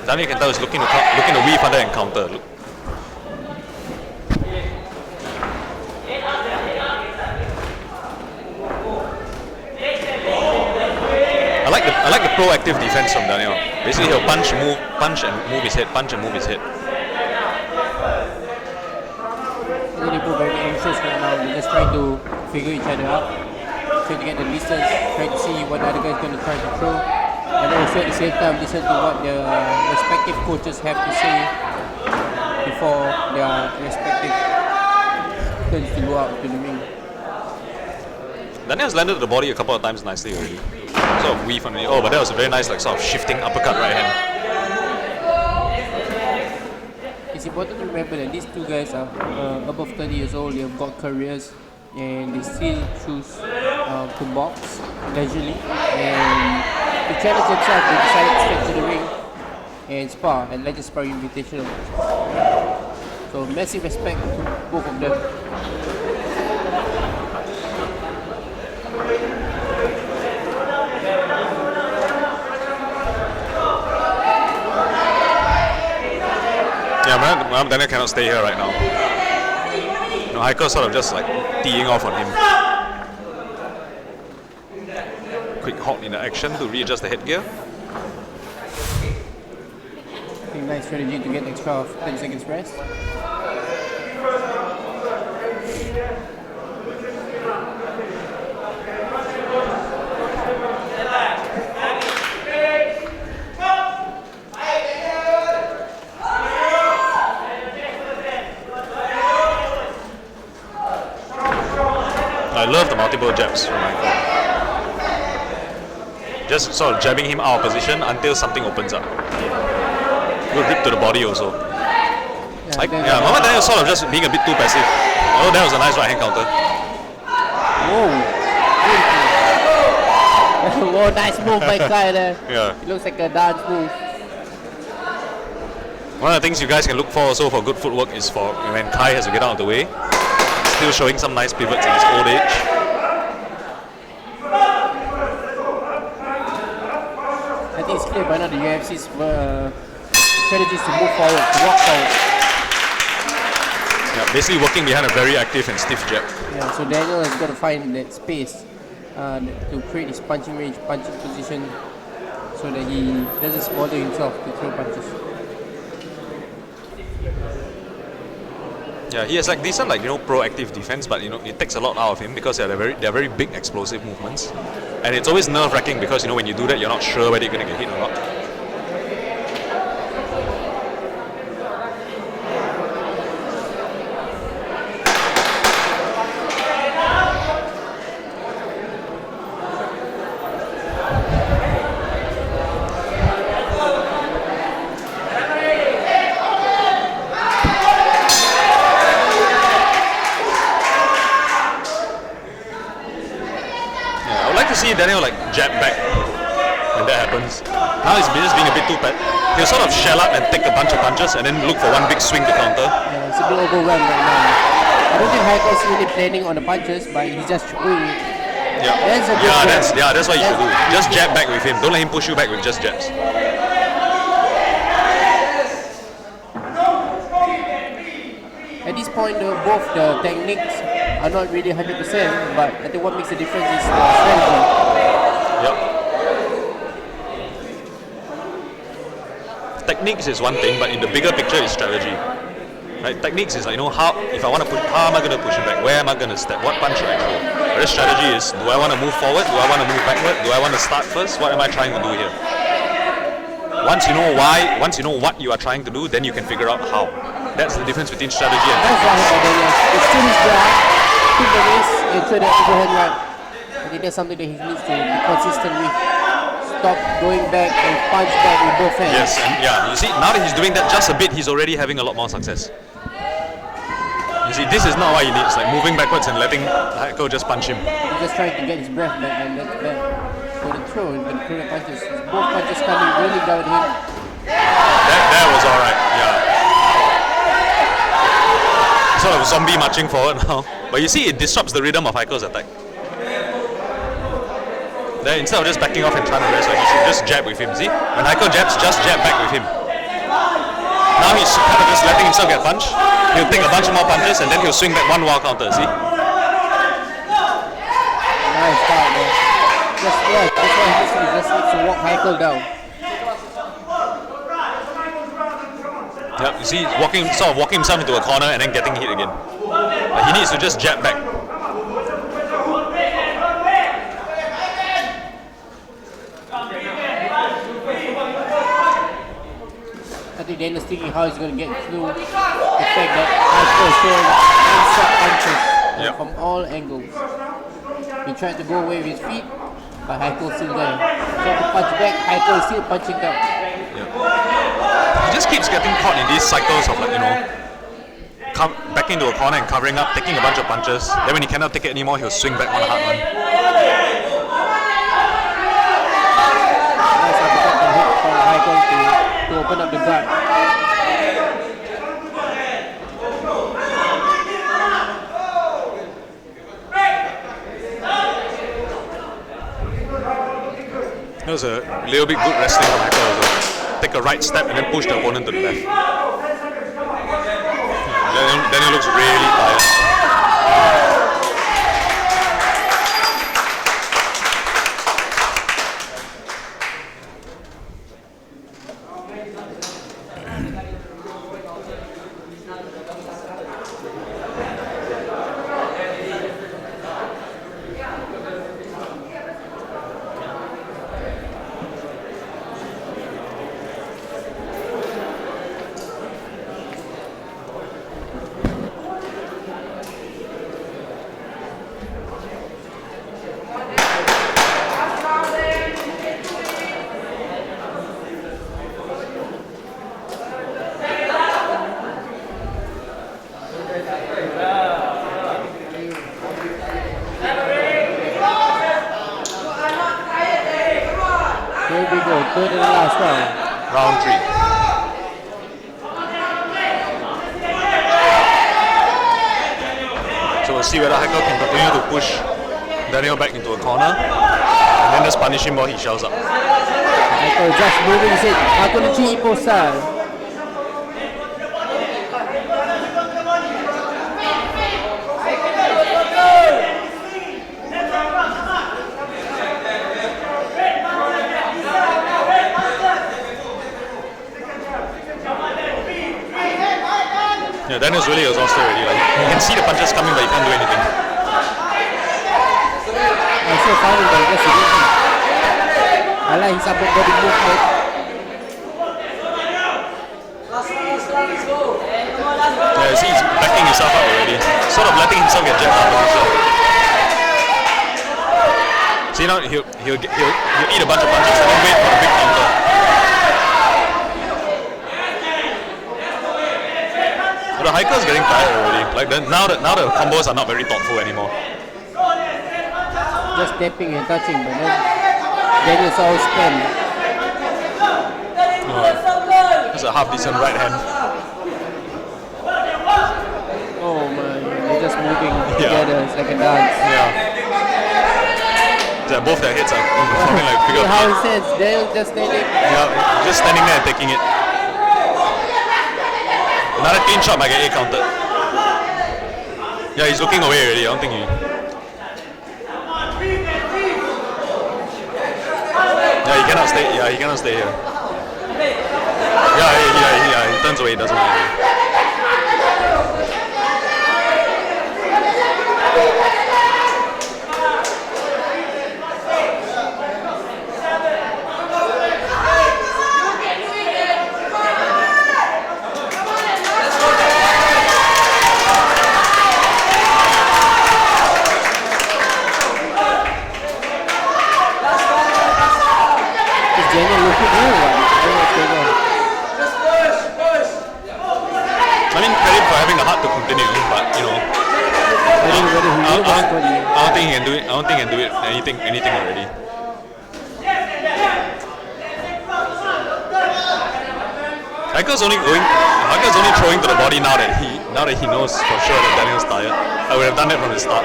Daniel, you can tell, is looking to weave under and counter. Look. I like the proactive defense from Daniel. Basically, he'll punch and move his head, punch and move his head. Really both very anxious right now. They're just trying to figure each other out, trying to get the distance, trying to see what the other guy is going to try to throw, and also at the same time listen to what the respective coaches have to say before their respective turns to go out to the ring. Daniel's landed the body a couple of times nicely already. Sort of weave on the, but that was a very nice, like, sort of shifting uppercut right hand. It's important to remember that these two guys are above 30 years old, they have got careers, and they still choose to box leisurely. And to challenge themselves, they decided to step to the ring and spar at Legends Sparring Invitational. So massive respect to both of them. Yeah, Daniel cannot stay here right now. You know, Heiko sort of just like teeing off on him. Quick halt in the action to readjust the headgear. I think nice strategy to get extra 10 seconds rest. I love the multiple jabs from Heiko. Just sort of jabbing him out of position until something opens up. Good rip to the body also. Muhammad Daniel sort of just being a bit too passive. Oh, that was a nice right hand counter. Whoa! Whoa, nice move by Kai there. Yeah. It looks like a dance move. One of the things you guys can look for also for good footwork is for when Kai has to get out of the way. Still showing some nice pivots in his old age. I think it's clear by now the UFC's strategy is to move forward, to walk forward. Yeah, basically working behind a very active and stiff jab. Yeah, so Daniel has got to find that space to create his punching range, punching position, so that he doesn't bother himself to throw punches. Yeah, he has like decent, like, you know, proactive defense, but you know it takes a lot out of him because they're very big explosive movements, and it's always nerve-wracking because, you know, when you do that, you're not sure whether you're gonna get hit or not. See Daniel like jab back when that happens. Now he's just being a bit too bad. He'll sort of shell up and take a bunch of punches and then look for one big swing to counter. Yeah, it's a bit overwhelmed right now. I don't think Heiko's really planning on the punches, but he's just throwing. That's what you should do. Just jab back with him. Don't let him push you back with just jabs. At this point, both the techniques are not really 100%, but I think what makes the difference is the strategy. Yep. Techniques is one thing, but in the bigger picture is strategy. Right? Techniques is like, you know, how am I going to push it back? Where am I going to step? What punch should I throw? Whereas strategy is, do I want to move forward? Do I want to move backward? Do I want to start first? What am I trying to do here? Once you know why, once you know what you are trying to do, then you can figure out how. That's the difference between strategy and That's what happened there, yes. It's still his grab, took the risk, and threw the overhand right. I think that's something that he needs to be consistent with. Stop going back and punch back with both hands. Yes, and yeah, you see, now that he's doing that just a bit, he's already having a lot more success. You see, this is not what he needs, like moving backwards and letting Haiko just punch him. He's just trying to get his breath back, and that's bad. For the throw, the correct punches. Both punches coming really down at him. That was alright, yeah. Sort of zombie marching forward now. But you see, it disrupts the rhythm of Haiko's attack. Then instead of just backing off and trying to wrestle, he should just jab with him, see? When Haiko jabs, just jab back with him. Now he's kind of just letting himself get punched. He'll take a bunch more punches and then he'll swing back one wall counter, see? Nice start, man. That's why he just needs to walk Haiko down. Yep, you see, sort of walking himself into a corner and then getting hit again. But he needs to just jab back. I think Daniel's thinking how he's going to get through the fact that Haiko is showing non-stop punches from all angles. He tried to go away with his feet, but Haiko's still there. Tried to punch back, Haiko is still punching down. He just keeps getting caught in these cycles of, like, you know, back into a corner and covering up, taking a bunch of punches. Then when he cannot take it anymore, he'll swing back one hard one. Nice uppercut and hit from Haiko to open up the guard. That was a little bit good wrestling from Haiko also. Take a right step and then push the opponent to the left. Then it looks really tired. Here we go, third and last round. Round 3. So we'll see whether Haiko can continue to push Daniel back into a corner and then just punish him while he shells up. Haiko just moving his head. Haiko no Chi Ippo style. Yeah, Daniel's really exhausted already. Like, you can see the punches coming, but he can't do anything. I'm so funny, but that's a good thing. I like his upper body movement. Yeah, you see, he's backing himself up already. Sort of letting himself get jabbed up with himself. See, now he'll eat a bunch of punches and then wait for a big counter. But the Haiko's getting tired already. Like now the combos are not very thoughtful anymore. Just tapping and touching, but then Daniel's all spam. That's a half decent right hand. Oh my, they're just moving together. It's like a dance. Yeah. Both their heads are performing like figure How eight. it says, Daniel just standing. Yeah, just standing there and taking it. Another clean shot might get 8 counted. Yeah, he's looking away already. I don't think he. Yeah, he cannot stay. Yeah, he cannot stay here. Yeah, he turns away. He doesn't really. don't think can do it anything already. Hackers only throwing to the body now that he knows for sure that Daniel's tired. I would have done that from the start.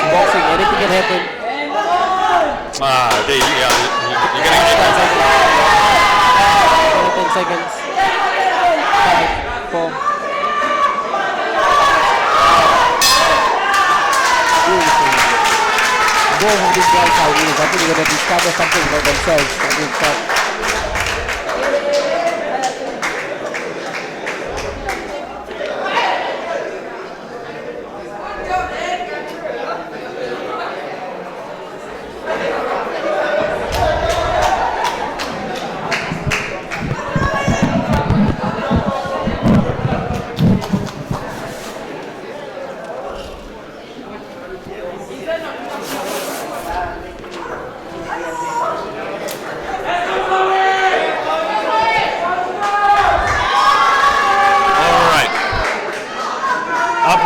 Boxing, anything can happen. Okay, yeah, you're getting it. 10 seconds. 5, 4. Beautiful. Both of these guys are really, I think they're going to discover something about themselves. I mean,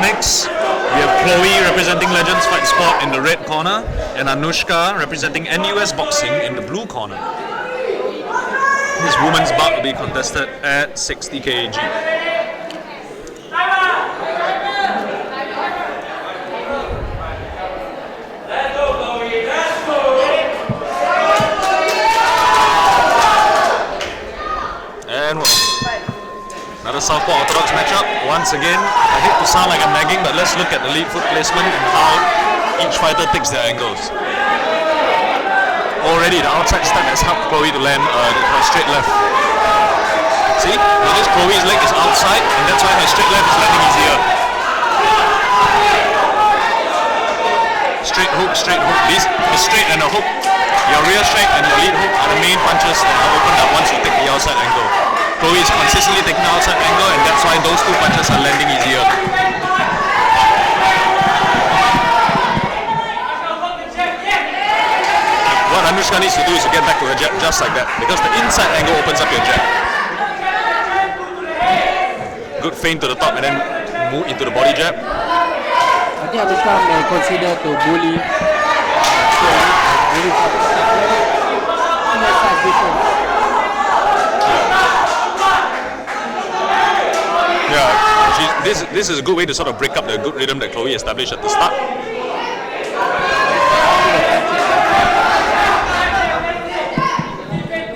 Next, we have Chloe representing Legends Fight Sport in the red corner and Anushka representing NUS Boxing in the blue corner. This woman's bout will be contested at 60 kg. And another southpaw orthodox matchup. Once again, I hate to sound like I'm nagging, but let's look at the lead foot placement and how each fighter takes their angles. Already, the outside step has helped Chloe to land her straight left. See? Notice Chloe's leg is outside, and that's why her straight left is landing easier. Straight hook, straight hook. These, a straight and a hook. Your rear straight and your lead hook are the main punches that are opened up once you take the outside angle. Chloe is consistently taking the outside angle, and that's why those two punches are landing easier. What Anushka needs to do is to get back to her jab just like that, because the inside angle opens up your jab. Good feint to the top and then move into the body jab. I think Anushka may consider to bully. Yeah, this is a good way to sort of break up the good rhythm that Chloe established at the start.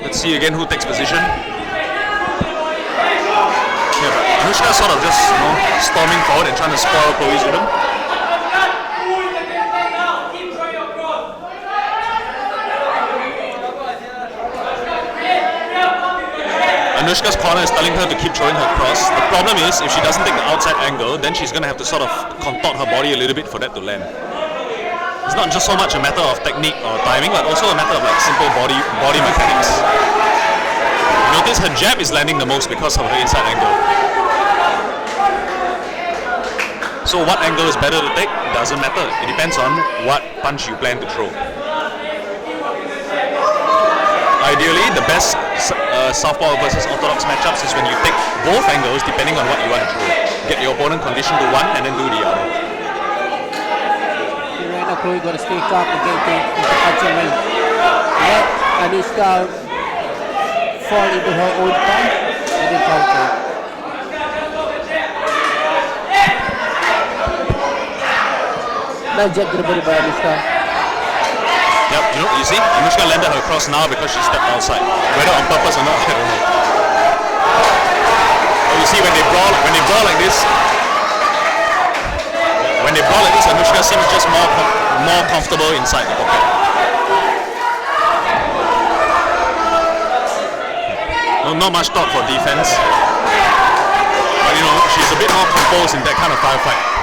Let's see again who takes position. Yeah, Anushka sort of just storming forward and trying to spoil Chloe's rhythm. Anushka's corner is telling her to keep throwing her cross. The problem is, if she doesn't take the outside angle, then she's going to have to sort of contort her body a little bit for that to land. It's not just so much a matter of technique or timing, but also a matter of like simple body mechanics. Notice her jab is landing the most because of her inside angle. So what angle is better to take? Doesn't matter. It depends on what punch you plan to throw. Ideally, the best southpaw versus orthodox matchups is when you take both angles depending on what you want to throw. Get your opponent conditioned to one and then do the other. Right now, Chloe got to stay calm again. Let Anushka fall into her own punch and then counter. Nice jab to the body by Anushka. Yep, you see, Anushka landed her cross now because she stepped outside. Whether on purpose or not, I don't know. But you see, when they brawl like this, Anushka seems just more comfortable inside the pocket. No, not much thought for defense, but she's a bit more composed in that kind of firefight.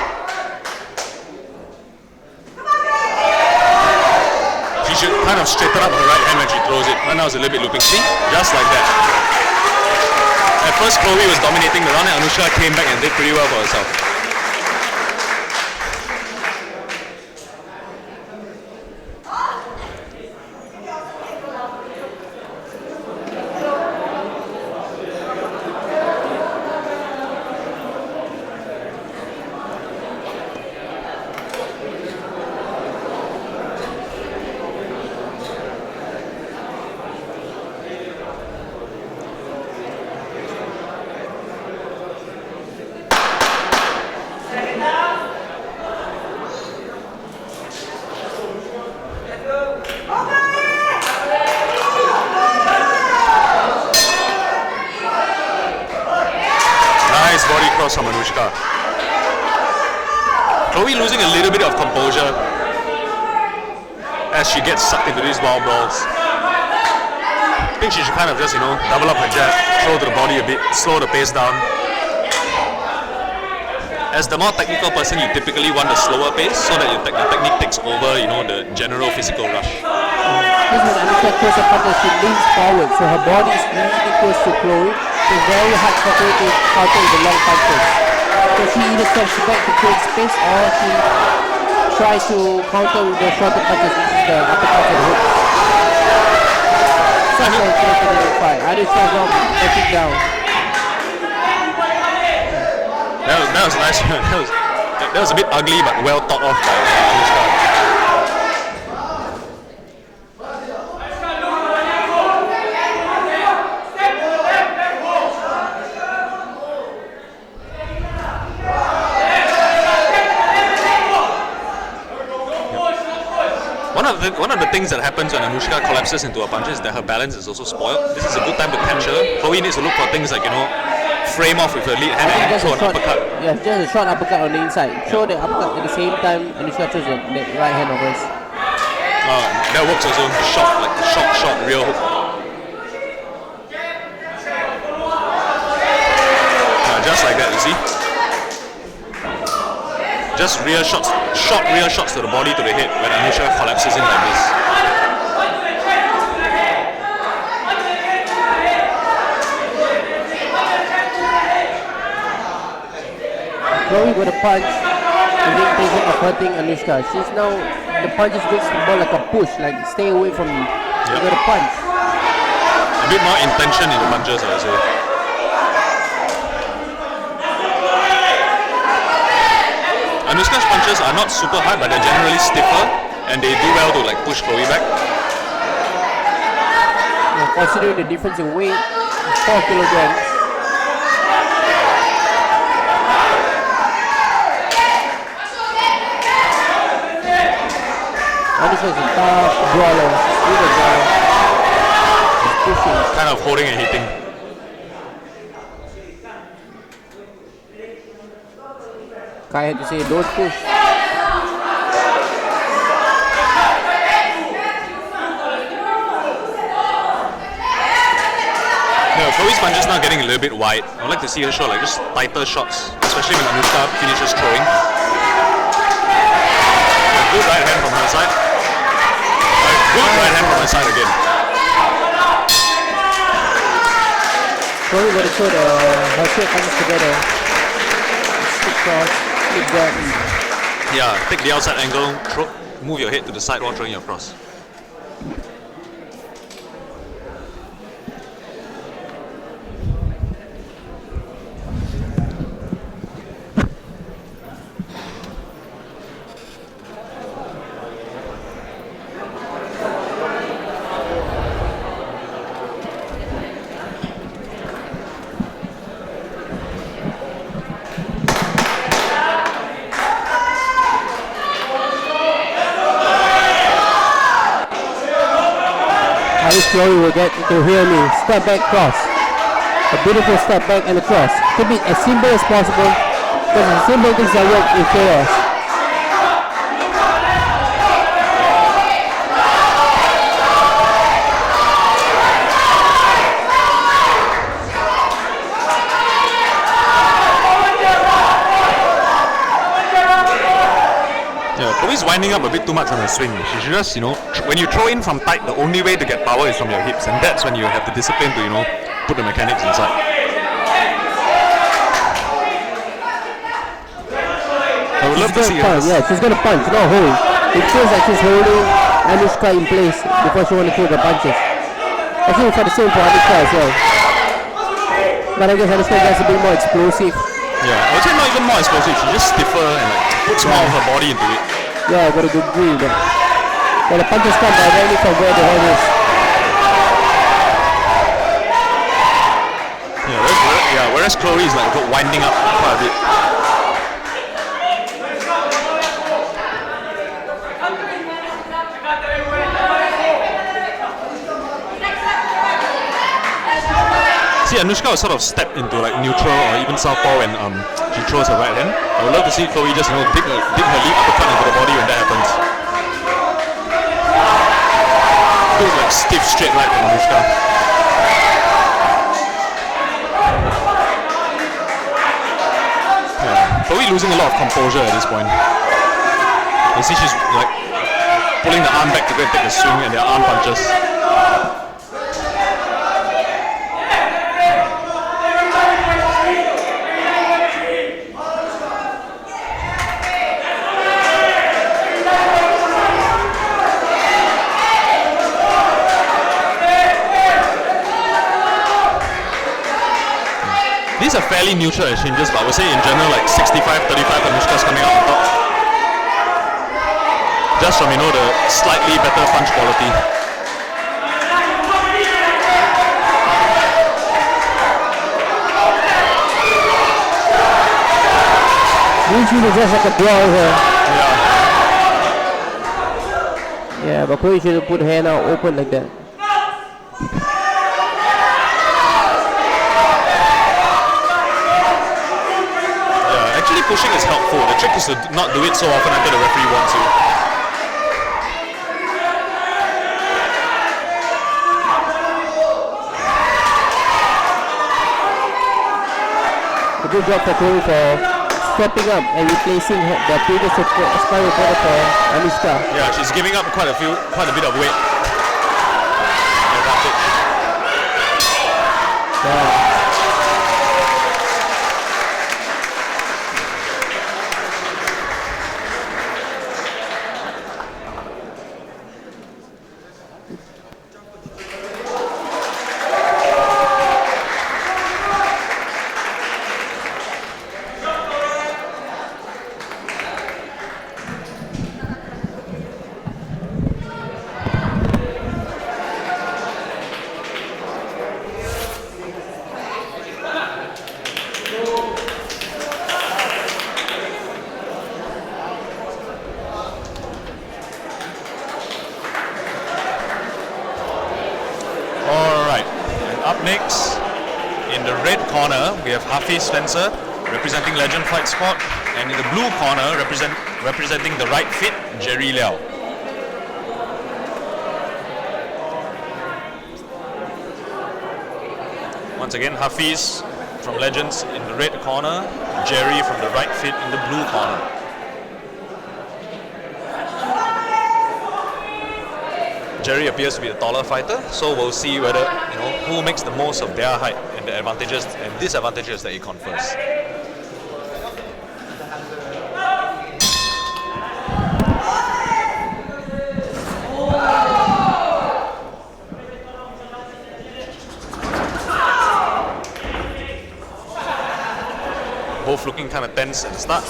She should kind of straighten up her right hand when she throws it. Right now it's a little bit looping. See? Just like that. At first Chloe was dominating the round and Anushka came back and did pretty well for herself. Chloe losing a little bit of composure as she gets sucked into these wild balls. I think she should kind of just, double up her jab, throw to the body a bit, slow the pace down. As the more technical person, you typically want a slower pace so that the technique takes over, the general physical rush. This is Anushka throws a punch, she leans forward, so her body is really close to Chloe. It's very hard for her to counter with the long punches. So she either steps back to create space or she tries to counter with the shorter punches, which is the uppercuts and hooks. Sometimes it's a little fight. Anushka got backing down. That was nice. That was a bit ugly, but well thought of by Anushka. One of the things that happens when Anushka collapses into a punch is that her balance is also spoiled. This is a good time to catch her. Chloe needs to look for things like, frame off with her lead hand and throw an uppercut. Yeah, just a short uppercut on the inside. Throw the uppercut at the same time, Anushka throws the right hand of hers. That works also. Short, real hook. Just like that, you see? Just short rear shots to the body, to the head when Anushka collapses in like this. Chloe with a punch, the intention of hurting Anushka. She's now, the punch is makes the ball like a push, like stay away from me. You got a punch. A bit more intention in the punches, I would say. Anushka's punches are not super hard, but they're generally stiffer, and they do well to push Chloe back. Yeah, considering the difference in weight, 4 kilograms. Anushka is a tough brawler. She's really a brawler. She's pushing. Kind of holding and hitting. Kai had to say, don't push. Chloe's punches now getting a little bit wide. I would like to see her show just tighter shots, especially when Anushka finishes throwing. A good right hand from her side. A good right hand from her side again. Chloe got to show her two punches together. Stick cross, flip jab. Yeah, take the outside angle, move your head to the side while throwing your cross. Chloe will get to hear me. Step back cross. A beautiful step back and a cross. Keep it as simple as possible, because the simple things that work in chaos. Chloe's winding up a bit too much on her swing. She should just, when you throw in from tight, the only way to get power is from your hips, and that's when you have the discipline to, put the mechanics inside. I would love to see her. Yeah, she's gonna punch, not hold. It feels like she's holding Anushka in place before she wants to throw the punches. I think it's the same for Anushka as well. But I guess Anushka gets a bit more explosive. Yeah, I would say not even more explosive. She's just stiffer and puts more of her body into it. Yeah, I got a good green, but the punches come directly from where the head is. Whereas Chloe is winding up quite a bit. See, Anushka will sort of step into neutral or even southpaw when She throws her right hand. I would love to see Chloe just dig her lead uppercut into the body when that happens. Good like stiff straight right from Anushka. Yeah. Chloe losing a lot of composure at this point. You see she's like pulling the arm back to go and take a swing and their arm punches. These are fairly neutral exchanges, but I would say in general like 65-35 Anushka's coming out on top. Just from, the slightly better punch quality. This is just like a brawl here. Yeah. Yeah, but Chloe should have put her hand out open like that. Actually pushing is helpful. The trick is to not do it so often until the referee wants you. A good job for Chloe for stepping up and replacing the previous sparring opponent for Anushka. Yeah, she's giving up quite a bit of weight. Advantage. Yeah. Next, in the red corner, we have Hafiz Spencer representing Legend Fight Sport, and in the blue corner, representing the Right Fit, Jerry Liao. Once again, Hafiz from Legends in the red corner, Jerry from the Right Fit in the blue corner. Jerry appears to be the taller fighter, so we'll see whether who makes the most of their height and the advantages and disadvantages that he confers. Both looking kind of tense at the start.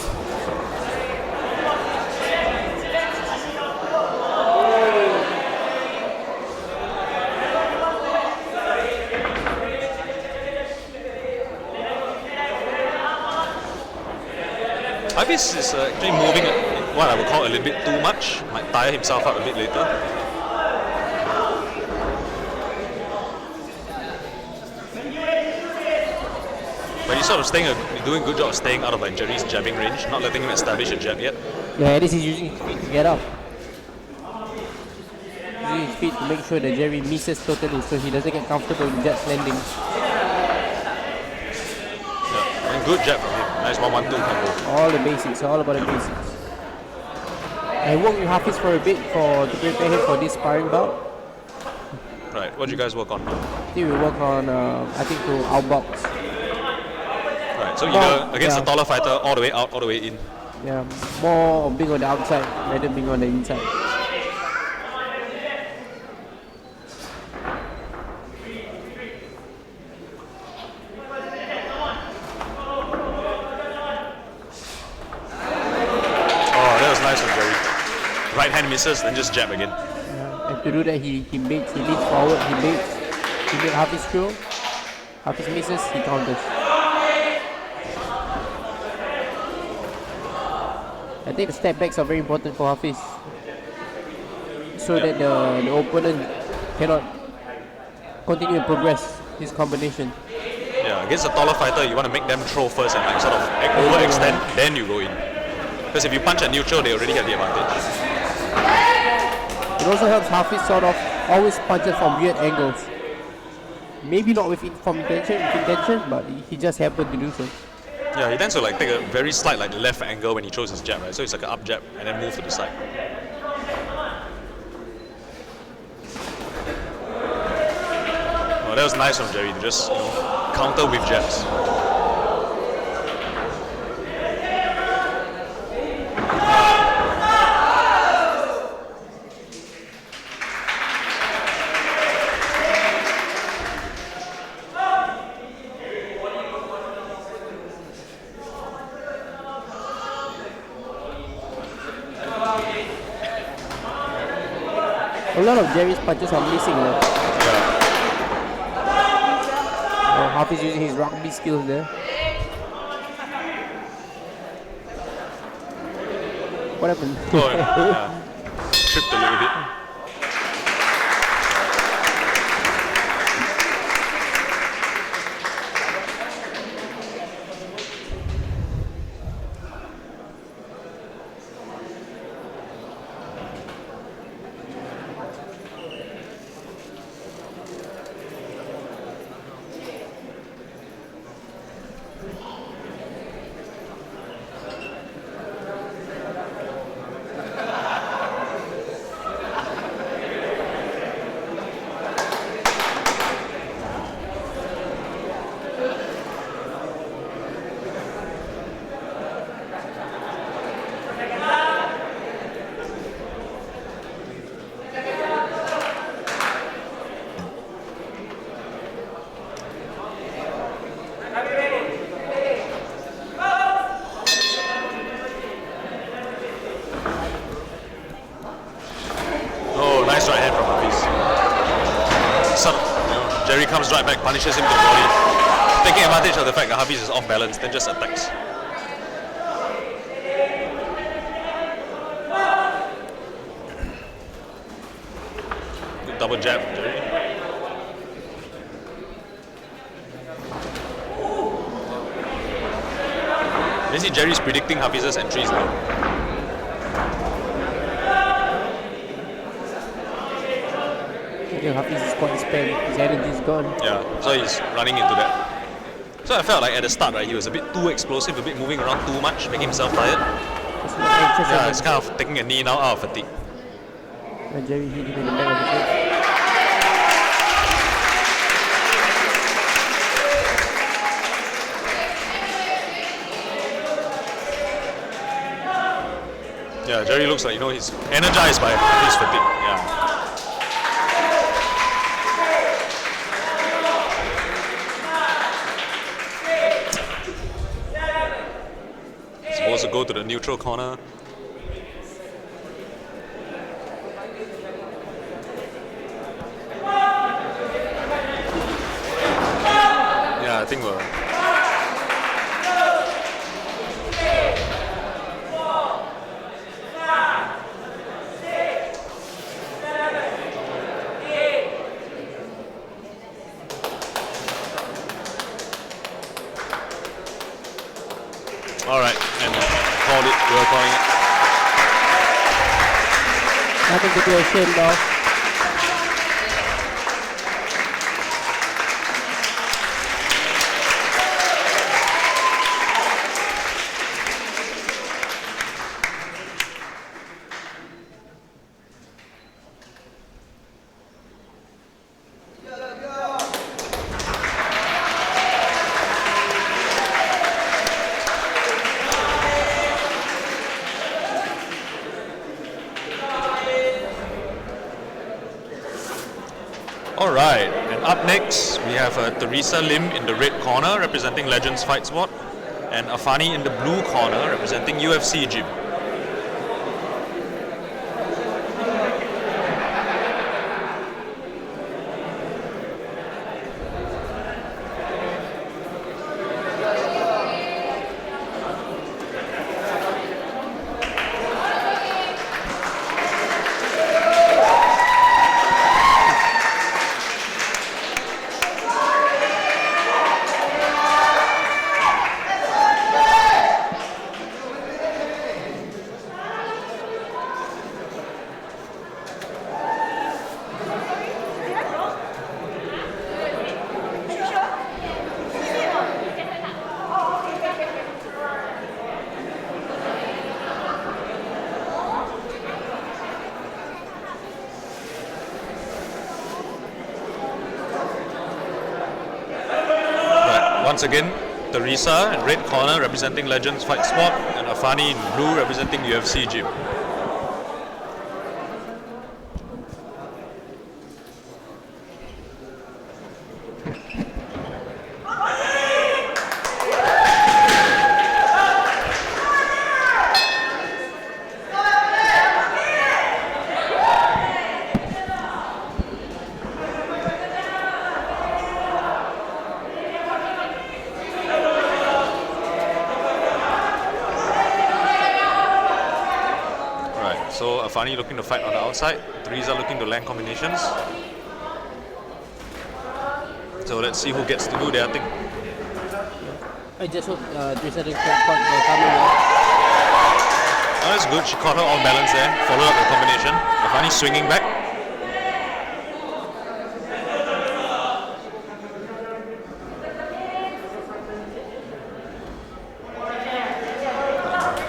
Hafiz is actually moving what I would call a little bit too much. Might tire himself out a bit later. But he's sort of doing a good job of staying out of like Jerry's jabbing range, not letting him establish a jab yet. Yeah, at least he's using his feet to get up. Using his feet to make sure that Jerry misses totally so he doesn't get comfortable in jab landing. Yeah, and good jab from him. Nice 1-1-2 combo. All the basics, all about the basics. I worked with Hafiz for a bit to prepare him for this sparring bout. Right, what did you guys work on? I think we work on, I think to outbox. Right, so either against a taller fighter, all the way out, all the way in. Yeah, more of being on the outside rather than being on the inside. Right hand misses, then just jab again. And to do that, he leans forward, he makes Hafiz throw. Hafiz misses, he counters. I think the step backs are very important for Hafiz, so that the opponent cannot continue to progress his combination. Yeah, against a taller fighter, you want to make them throw first and like sort of overextend, then you go in. Because if you punch at neutral, they already have the advantage. It also helps Hafiz sort of always punches from weird angles. Maybe not with intention, but he just happened to do so. Yeah, he tends to like take a very slight like left angle when he throws his jab, right? So it's like an up jab and then move to the side. Oh, that was nice from Jerry to just counter with jabs. A lot of Jerry's punches are missing. Hafiz using his rugby skills there. What happened? Oh, yeah. Tripped a little bit. Nice right hand from Hafiz. Jerry comes right back, punishes him to the body, taking advantage of the fact that Hafiz is off balance, then just attacks. Good double jab from Jerry. Basically, Jerry's predicting Hafiz's entries now. Hafiz is quite spent, his energy is gone. Yeah, so he's running into that. So I felt like at the start, right, he was a bit too explosive, a bit moving around too much, making himself tired. Yeah, it's kind of taking a knee now out of fatigue. And Jerry hit him in the back of the head. Yeah, Jerry looks like, he's energized by his fatigue. Yeah. Supposed to go to the neutral corner. Yeah, I think we're... Alright, and called it, we were calling it. Nothing to be ashamed of. Alright, and up next we have Teresa Lim in the red corner representing Legends Fight Sport and Afani in the blue corner representing UFC Gym. once again, Teresa in red corner representing Legends Fight Sport, and Afani in blue representing UFC Gym. So Afani looking to fight on the outside, Teresa looking to land combinations. So let's see who gets to do their thing. I just hope Teresa didn't caught the camera. Oh, that's good, she caught her off balance there, followed up the combination. Afani swinging back.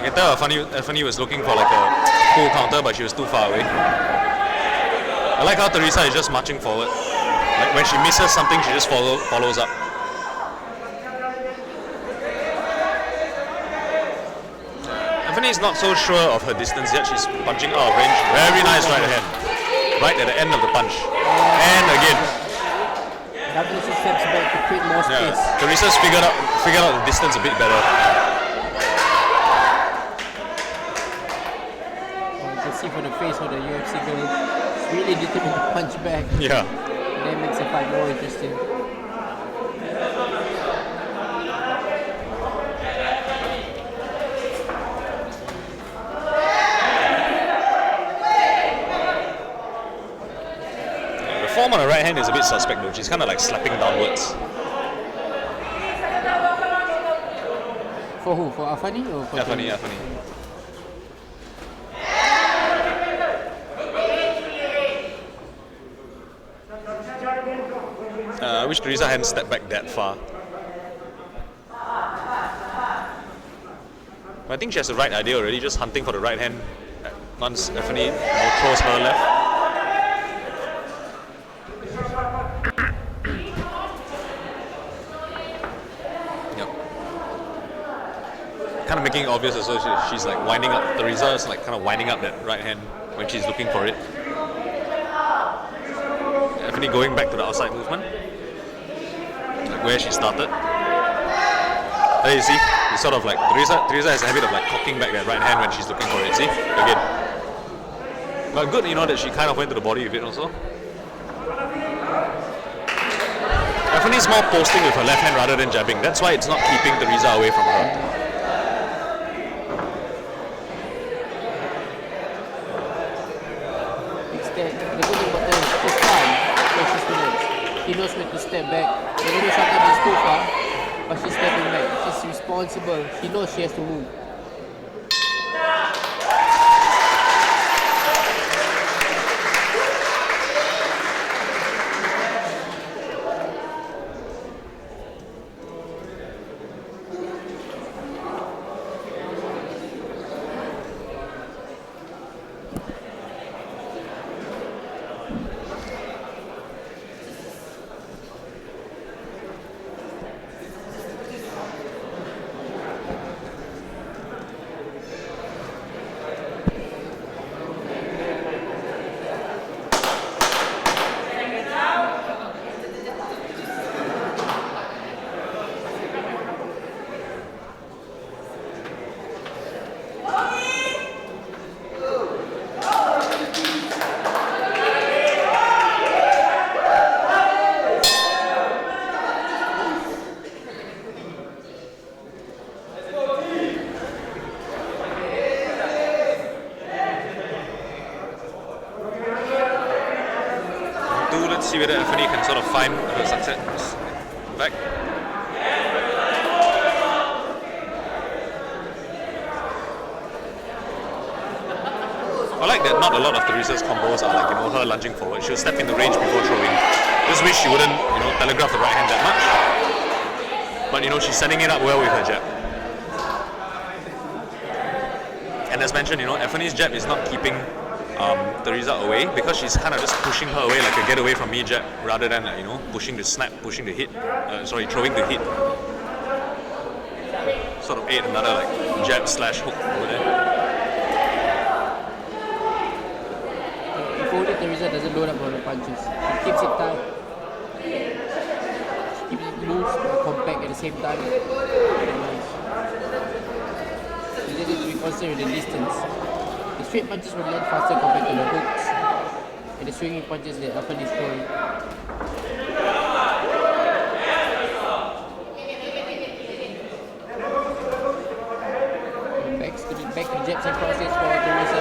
You can tell Afani was looking for like a full counter, but she was too far away. I like how Teresa is just marching forward. Like when she misses something, she just follows up. Afani is not so sure of her distance yet. She's punching out of range. Very nice right hand. Right at the end of the punch. And again. That also steps back to create more space. Yeah, Teresa's figured out the distance a bit better. See from the face of the UFC girl, it's really determined to punch back. Yeah. That makes the fight more interesting. The form on the right hand is a bit suspect though. She's kind of like slapping downwards. For who? For Afani or for Afani. I wish Teresa hadn't stepped back that far. But I think she has the right idea already, just hunting for the right hand once Afani throws her left. Yep. Kind of making it obvious as well, she's like winding up, Teresa's like kind of winding up that right hand when she's looking for it. Afani going back to the outside movement. Where she started. There you see, it's sort of like Teresa has a habit of like cocking back that right hand when she's looking for it. See, again. But good, you know, that she kind of went to the body with it also. Afani's more posting with her left hand rather than jabbing. That's why it's not keeping Teresa away from her. It's the good thing about this time, he knows when to step back. Even though sometimes it's too far, but she's stepping back. She's responsible. She knows she has to move. See whether Afani can sort of find her success back. I like that not a lot of Teresa's combos are like, you know, her lunging forward. She'll step in the range before throwing. Just wish she wouldn't, you know, telegraph the right hand that much. But you know, she's setting it up well with her jab. And as mentioned, you know, Afani's jab is not keeping Teresa away because she's kind of just pushing her away like a get away from me jab rather than you know, pushing the snap, pushing the hit, throwing the hit. sort of ate another like jab slash hook over there. If only Teresa doesn't load up on the punches. She keeps it tight. She keeps it loose but compact at the same time. Very nice. She just needs to be constant with the distance. The straight punches will land faster compared to the hooks. And the swinging punches that often is throwing. Back to jabs and crosses for Teresa.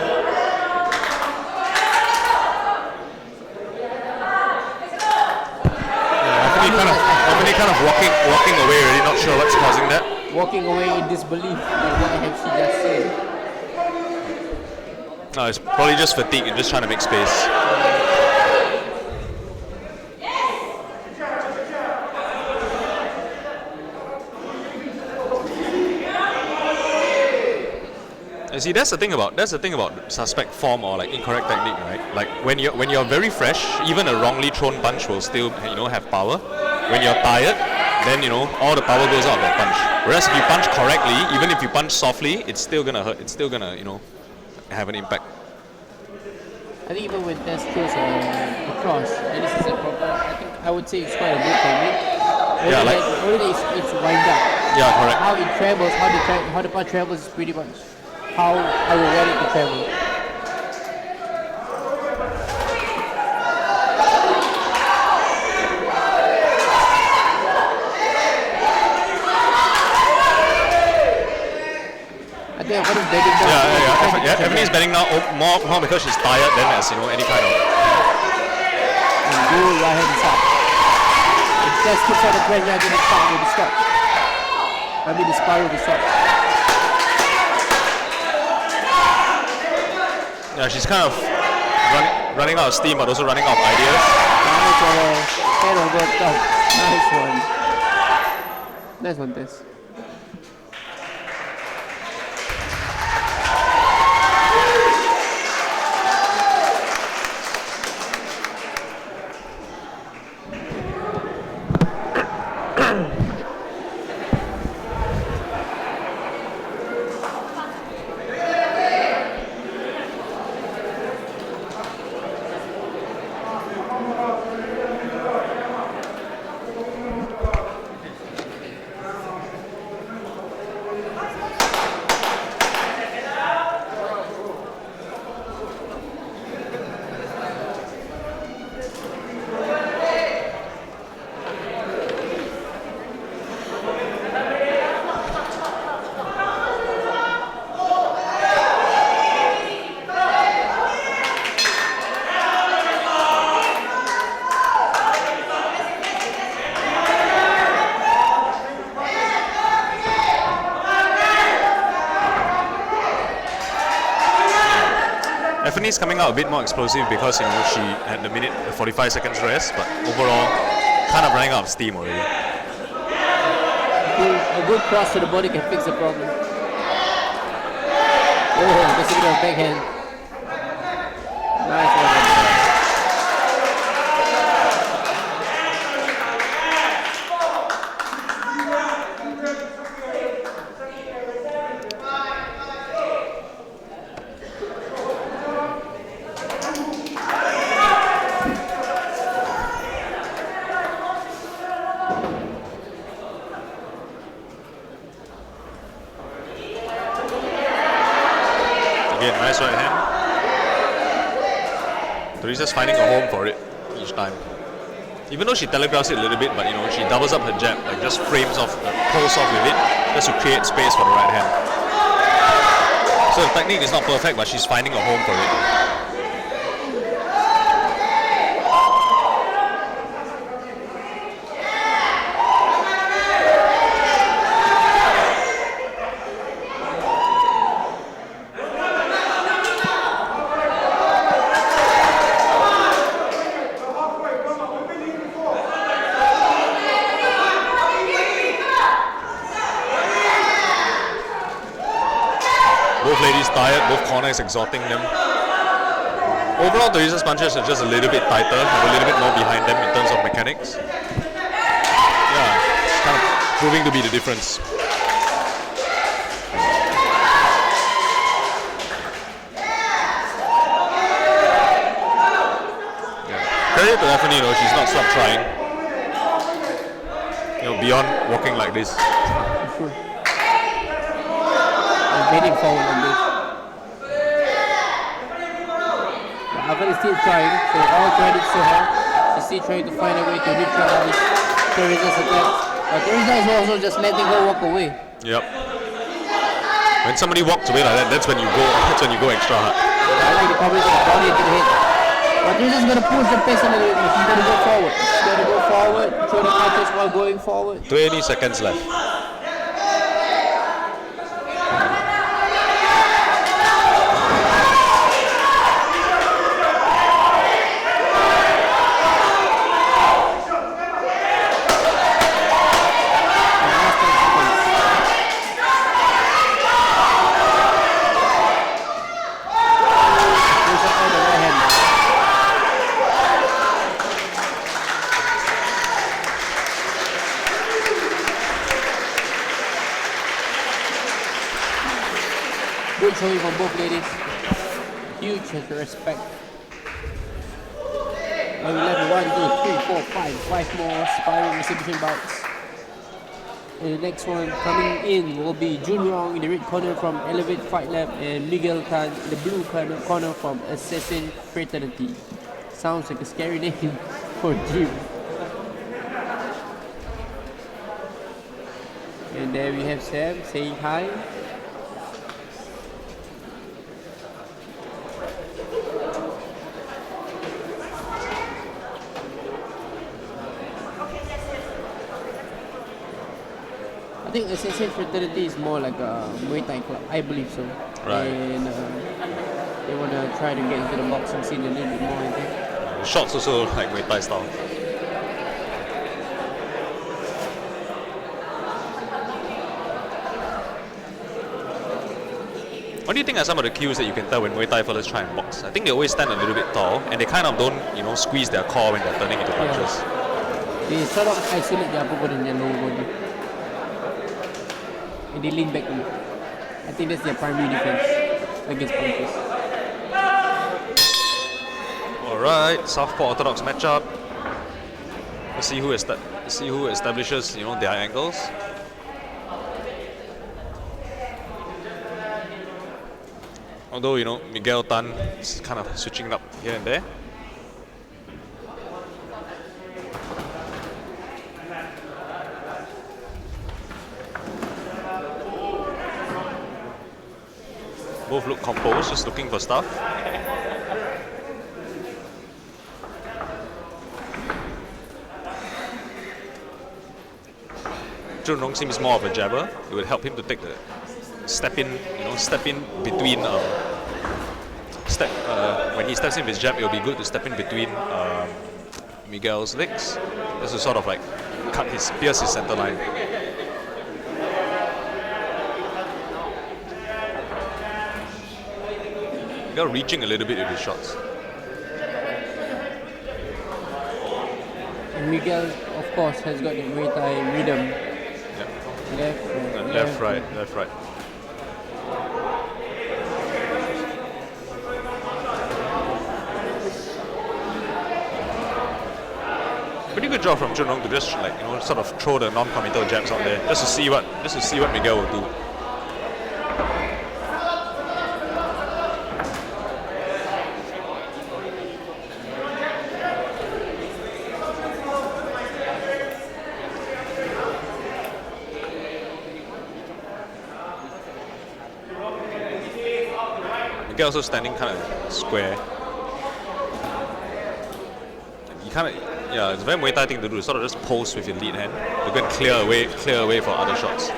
Definitely kind of walking away already, not sure what's causing that. Walking away in disbelief at what have she just said. No, it's probably just fatigue and just trying to make space. You see, that's the thing about suspect form or like incorrect technique, right? Like when you're very fresh, even a wrongly thrown punch will still have power. When you're tired, then all the power goes out of that punch. Whereas if you punch correctly, even if you punch softly, it's still gonna hurt. It's still gonna have an impact. I think even when Tess throws a cross, and this is a proper, I would say it's quite a good technique. Only it's wind up. Yeah, correct. How it travels, how the punch travels is pretty much how I would want it to travel. I think everybody's betting now. Yeah. Everybody's betting now more because she's tired than as any kind of. And good right hand side. If Tess keeps on the pressure, I think the fight will be stopped. The spar will be stopped. Yeah, she's kind of running out of steam, but also running out of ideas. Nice head over top. Nice one. Nice one, Tess. Tiffany's coming out a bit more explosive because she had the 45 seconds rest, but overall kind of running out of steam already. A good cross to the body can fix the problem. Oh, that's a bit of a backhand. Nice one. Nice right hand. Teresa's finding a home for it each time. Even though she telegraphs it a little bit, but she doubles up her jab, like just frames off, pulls off with it, just to create space for the right hand. So the technique is not perfect, but she's finding a home for it. Both ladies tired, both corners exhausting them. Overall, Teresa's punches are just a little bit tighter, have a little bit more behind them in terms of mechanics. Yeah, it's kind of proving to be the difference. credit to Daphne, she's not stopped trying. Beyond walking like this. Sure. I'm heading forward on this. Ava is still trying, so all credits to her. She's still trying to find a way to neutralize Teresa's attacks. But Teresa is also just letting her walk away. Yep. When somebody walks away like that, that's when you go extra hard. I like the coverage of the body into the head. But Teresa's gonna push the pace a little bit. She's gonna go forward. She's gonna go forward, throw the punches while going forward. 20 seconds left. Good showing from both ladies. Huge respect. And we left 1, 2, 3, 4, 5 more sparring exhibition bouts. And the next one coming in will be Junrong in the red corner from Elevate Fight Lab and Miguel Tan in the blue corner from Assassin Fraternity. Sounds like a scary name for a gym. And there we have Sam saying hi. I think Assassin Fraternity is more like a Muay Thai club. I believe so. Right. And they want to try to get into the boxing scene a little bit more, I think. The shots also like Muay Thai style. What do you think are some of the cues that you can tell when Muay Thai fellas try and box? I think they always stand a little bit tall and they kind of don't, squeeze their core when they're turning into punches. They sort of isolate their upper body and their lower body. And they lean back a bit. I think that's their primary defense against punches. Alright, Southpaw Orthodox matchup. Let's see who establishes, their angles. Although, Miguel Tan is kind of switching up here and there. Both look composed, just looking for stuff. Junrong seems more of a jabber. It would help him to take the step in between. When he steps in with his jab, it will be good to step in between Miguel's legs, just to sort of like pierce his center line. Miguel reaching a little bit with his shots. And Miguel, of course, has got the Muay Thai rhythm. Yeah. Left, right. Pretty good job from Junrong to just sort of throw the non-committal jabs out there, just to see what Miguel will do. Miguel also standing kind of square. It's a very Muay Thai thing to do, sort of just pose with your lead hand to go and clear away for other shots.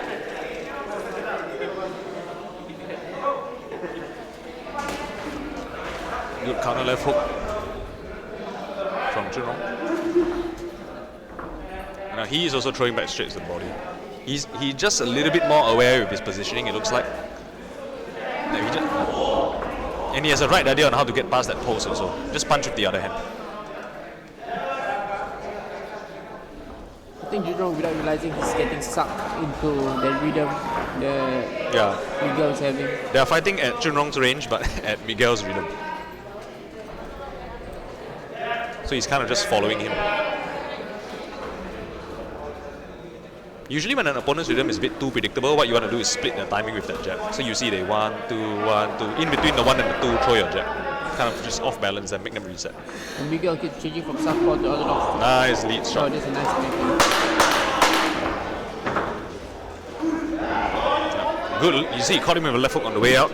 Good counter left hook from Junrong. Now he is also throwing back straight to the body. He's just a little bit more aware of his positioning, it looks like. And he has a right idea on how to get past that pose also. Just punch with the other hand. I think Junrong, without realizing, he's getting sucked into the rhythm Miguel's having. They are fighting at Junrong's range, but at Miguel's rhythm. So he's kind of just following him. Usually when an opponent's rhythm is a bit too predictable, what you want to do is split the timing with that jab. So you see they 1, 2, 1, 2. In between the 1 and the 2, throw your jab. Kind of just off balance and make them reset. And Miguel keeps changing from southpaw to orthodox. Nice lead Oh, shot. this is a nice technique. Good. You see he caught him with a left hook on the way out.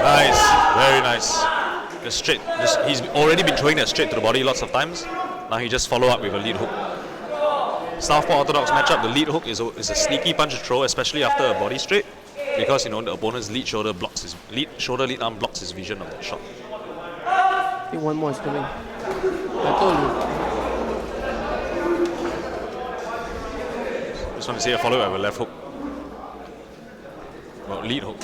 Nice, very nice. Just straight. He's already been throwing that straight to the body lots of times. Now he just follow up with a lead hook. Southpaw orthodox matchup. The lead hook is a sneaky punch to throw, especially after a body straight, because the opponent's lead shoulder blocks his lead arm blocks his vision of that shot. I think one more is coming. I told you. Just want to see a follow up with a left hook. Well, lead hook.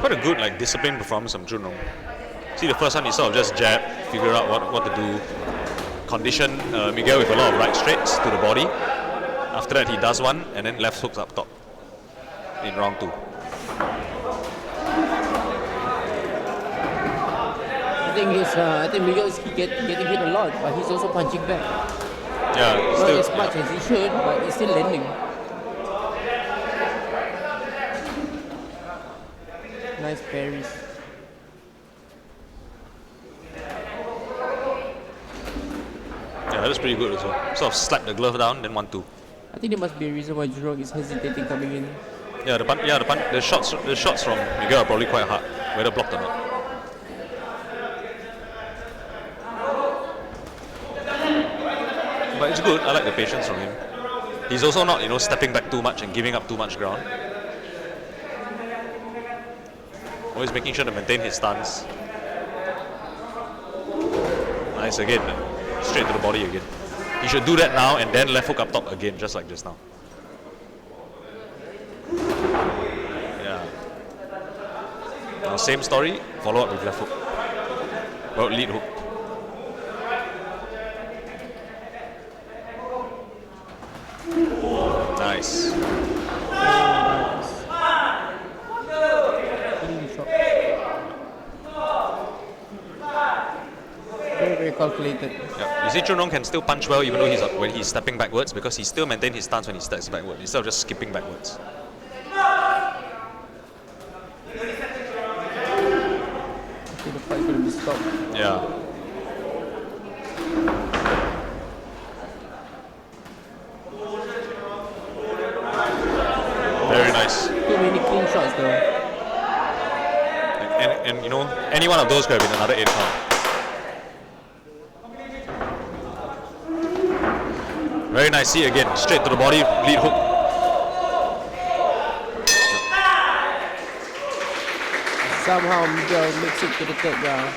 Quite a good disciplined performance from Junrong. See, the first one he sort of just jab, figure out what to do, condition Miguel with a lot of right straights to the body. After that he does one and then left hooks up top in round 2. I think Miguel is getting hit a lot, but he's also punching back. Yeah, Not still, as much as he should, but he's still landing. Nice parries. Yeah, that was pretty good also. Sort of slap the glove down, then 1-2. I think there must be a reason why Jurong is hesitating coming in. Yeah, the shots from Miguel are probably quite hard, whether blocked or not. But it's good. I like the patience from him. He's also not, stepping back too much and giving up too much ground. Always making sure to maintain his stance. Nice again. Straight to the body again. He should do that now and then left hook up top again, just like just now. Yeah. Now same story, follow up with left hook. Well, lead hook. Nice. Very, very calculated. Yeah. You see, Chun Rong can still punch well even though when he's stepping backwards, because he still maintains his stance when he steps backward instead of just skipping backwards. Okay, the fight could be stopped. Yeah. Very nice. Too many clean shots though. And any one of those could have been another 8 pound. Very nice. See again, straight to the body, lead hook. Somehow Miguel makes it to the 3rd round.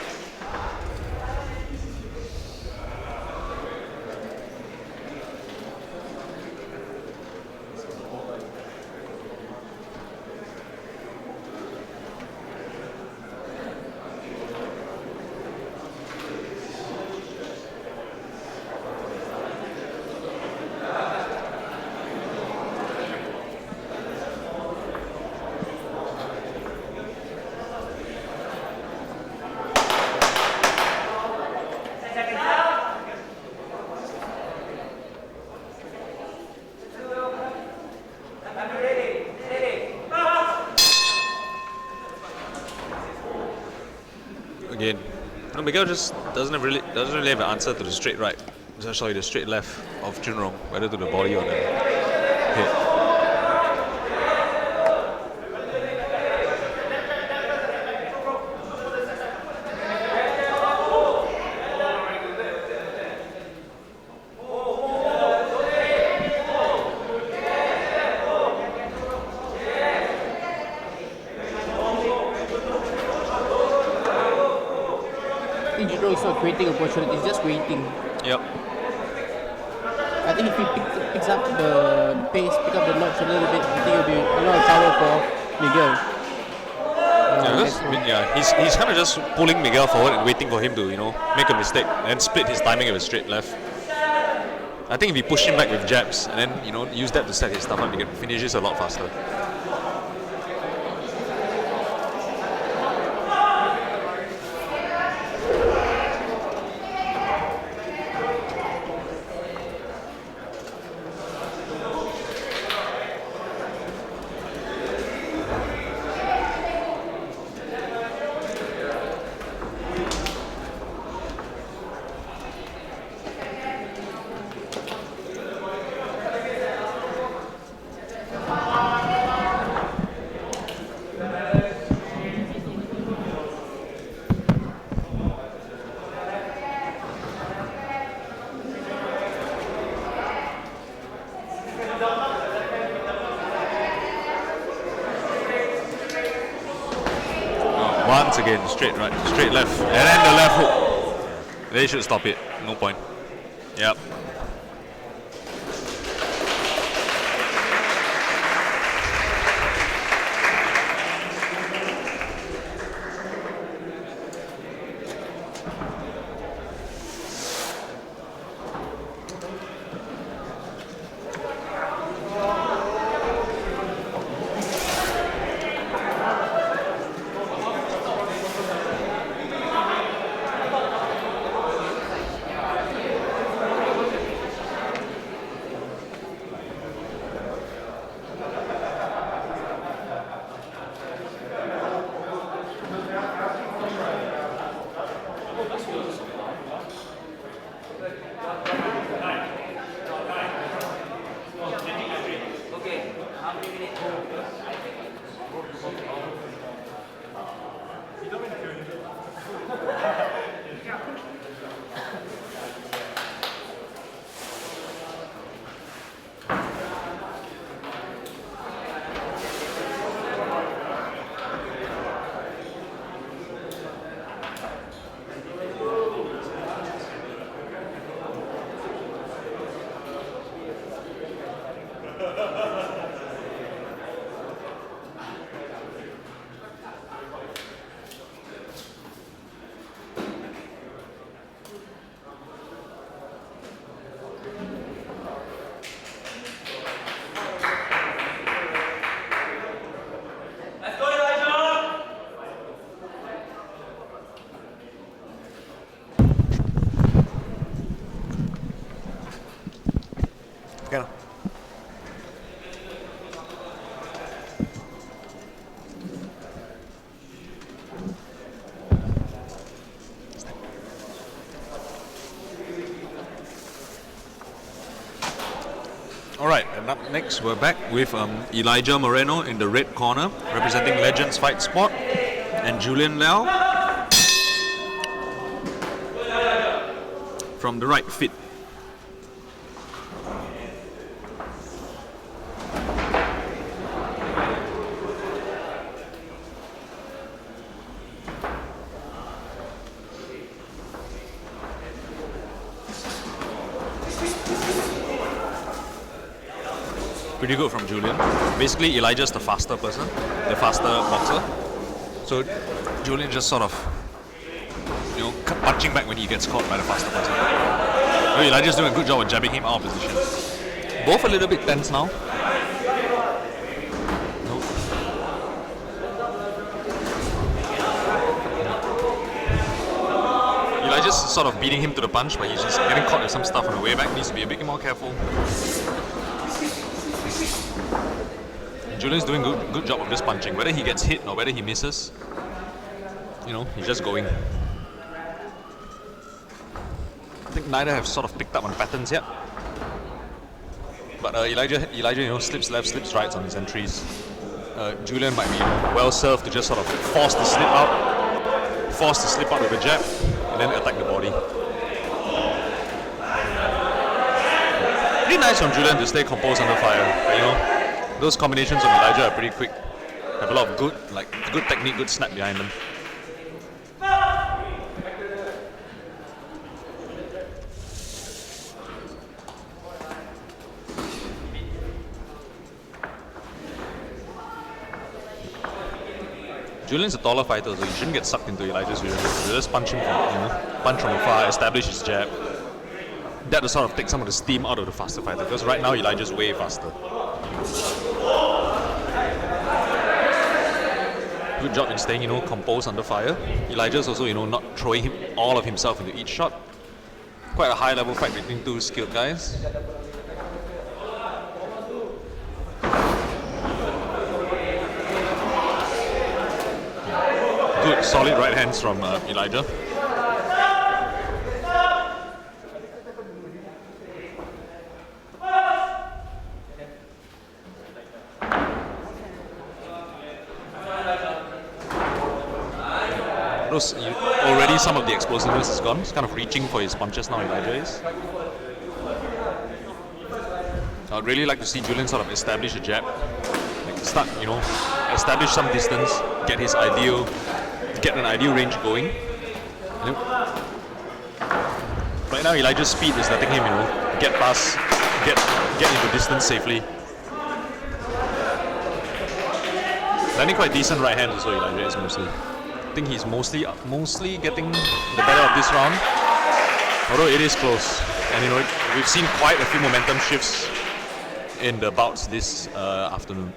Again, no, Miguel just doesn't really have an answer to the straight right. Sorry, the straight left of Junrong, whether to the body or the head. Junrong is not creating opportunity, he's just waiting. Yep. I think if he picks up the pace, pick up the notch a little bit, I think it'll be a lot of trouble for Miguel. He's kind of just pulling Miguel forward and waiting for him to, make a mistake and split his timing of a straight left. I think if he push him back with jabs and then, use that to set his stuff up, he can finish this a lot faster. Once again, straight right, straight left, and then the left hook. They should stop it, no point. Yep. Alright, and up next we're back with Elijah Moreno in the red corner, representing Legends Fight Sport, and Julian Liao from the right, Fit. Pretty good from Julian. Basically, Elijah's the faster person, the faster boxer. So Julian just sort of, punching back when he gets caught by the faster person. So Elijah's doing a good job of jabbing him out of position. Both a little bit tense now. Nope. Elijah's sort of beating him to the punch, but he's just getting caught with some stuff on the way back. Needs to be a bit more careful. Julian's doing good job of just punching. Whether he gets hit or whether he misses, he's just going. think neither have sort of picked up on patterns yet. But Elijah, slips left, slips right on his entries. Julian might be well served to just sort of force the slip out with a jab, and then attack the body. Pretty nice from Julian to stay composed under fire. But, those combinations of Elijah are pretty quick. Have a lot of good technique, good snap behind them. Julian's a taller fighter, so he shouldn't get sucked into Elijah's vision. So just punch him punch from afar, establish his jab. That will sort of take some of the steam out of the faster fighter, because right now Elijah's way faster. Good job in staying, composed under fire. Elijah's also, not throwing all of himself into each shot. Quite a high level fight between two skilled guys. Good, solid right hands from Elijah. Already some of the explosiveness is gone. He's kind of reaching for his punches now, Elijah is. I'd really like to see Julian sort of establish a jab. Start, establish some distance, get an ideal range going. Right now Elijah's speed is letting him, get past, get into distance safely. Landing quite decent right hands also, Elijah is mostly. I think he's mostly getting the better of this round, although it is close. And we've seen quite a few momentum shifts in the bouts this afternoon.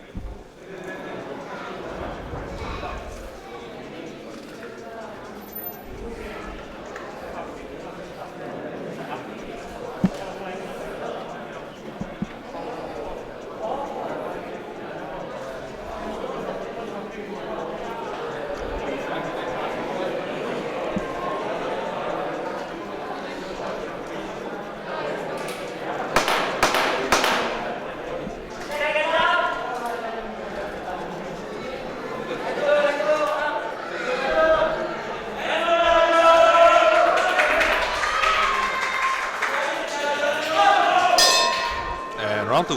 Round 2.